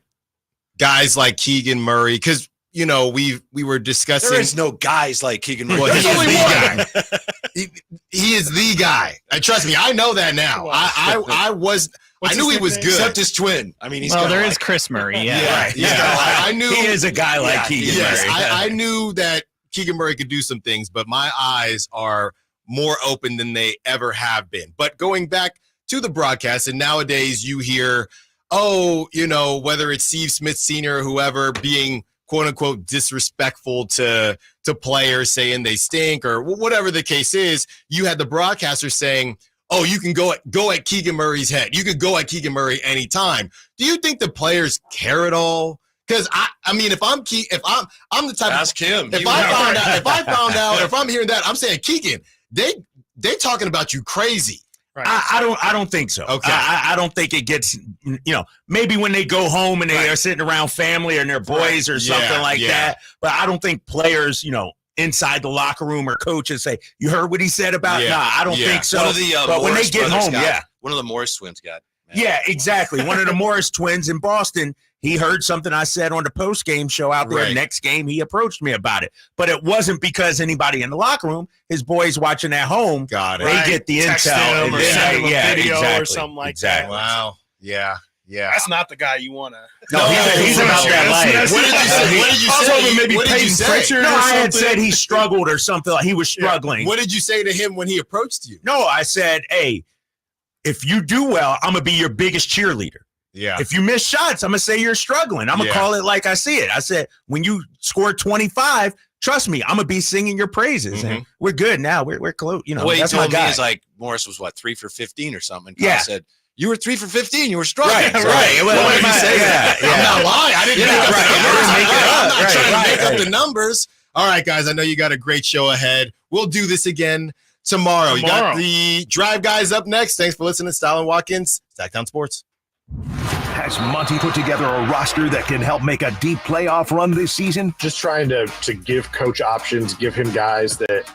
guys like Keegan Murray, because we were discussing, There is no guys like Keegan Murray. well, There's only one. he is the guy. Trust me, I know that now. I knew he was good. Except his twin. I mean, there is Chris Murray. Yeah. I knew he is a guy like Keegan Murray. Murray. I knew that Keegan Murray could do some things, but my eyes are more open than they ever have been. But going back to the broadcast, and nowadays you hear, whether it's Steve Smith Sr. or whoever being quote unquote disrespectful to players, saying they stink or whatever the case is, you had the broadcaster saying, oh, you can go at Keegan Murray's head. You could go at Keegan Murray anytime. Do you think the players care at all? Because I mean, if I'm the type ask him. If I found out, if I'm hearing that, I'm saying Keegan, they talking about you crazy. Right. I don't think so. Okay. I don't think it gets, maybe when they go home and they are sitting around family and their boys or something like that. But I don't think players, inside the locker room or coaches say, you heard what he said about? Nah, I don't think so. One of the but when they Morris get brothers home, one of the Morris twins got. Yeah, exactly. One of the Morris twins in Boston, he heard something I said on the post-game show out there. Right. Next game, he approached me about it. But it wasn't because anybody in the locker room, his boys watching at home, got it. They get the Text intel. him or send him a video or something like that. Wow. Yeah. That's not the guy you want to. No, he's about that life. What did you say? What did you say? No, I had said he struggled or something. He was struggling. What did you say to him when he approached you? No, I said, hey, if you do well, I'm going to be your biggest cheerleader. Yeah. If you miss shots, I'm going to say you're struggling. I'm going to call it like I see it. I said, when you score 25, trust me, I'm going to be singing your praises. And we're good now. We're close. The way he that's my told me guy. is like Morris was 3 for 15 or something. Yeah. Kyle said, you were 3 for 15. You were struggling. Right. What did you say that? I'm not lying. I didn't make it up. I'm not trying to make up the numbers. All right, guys, I know you got a great show ahead. We'll do this again tomorrow. You got the Drive guys up next. Thanks for listening to Style and Watkins, Sactown Sports. Has Monty put together a roster that can help make a deep playoff run this season? Just trying to give coach options, give him guys that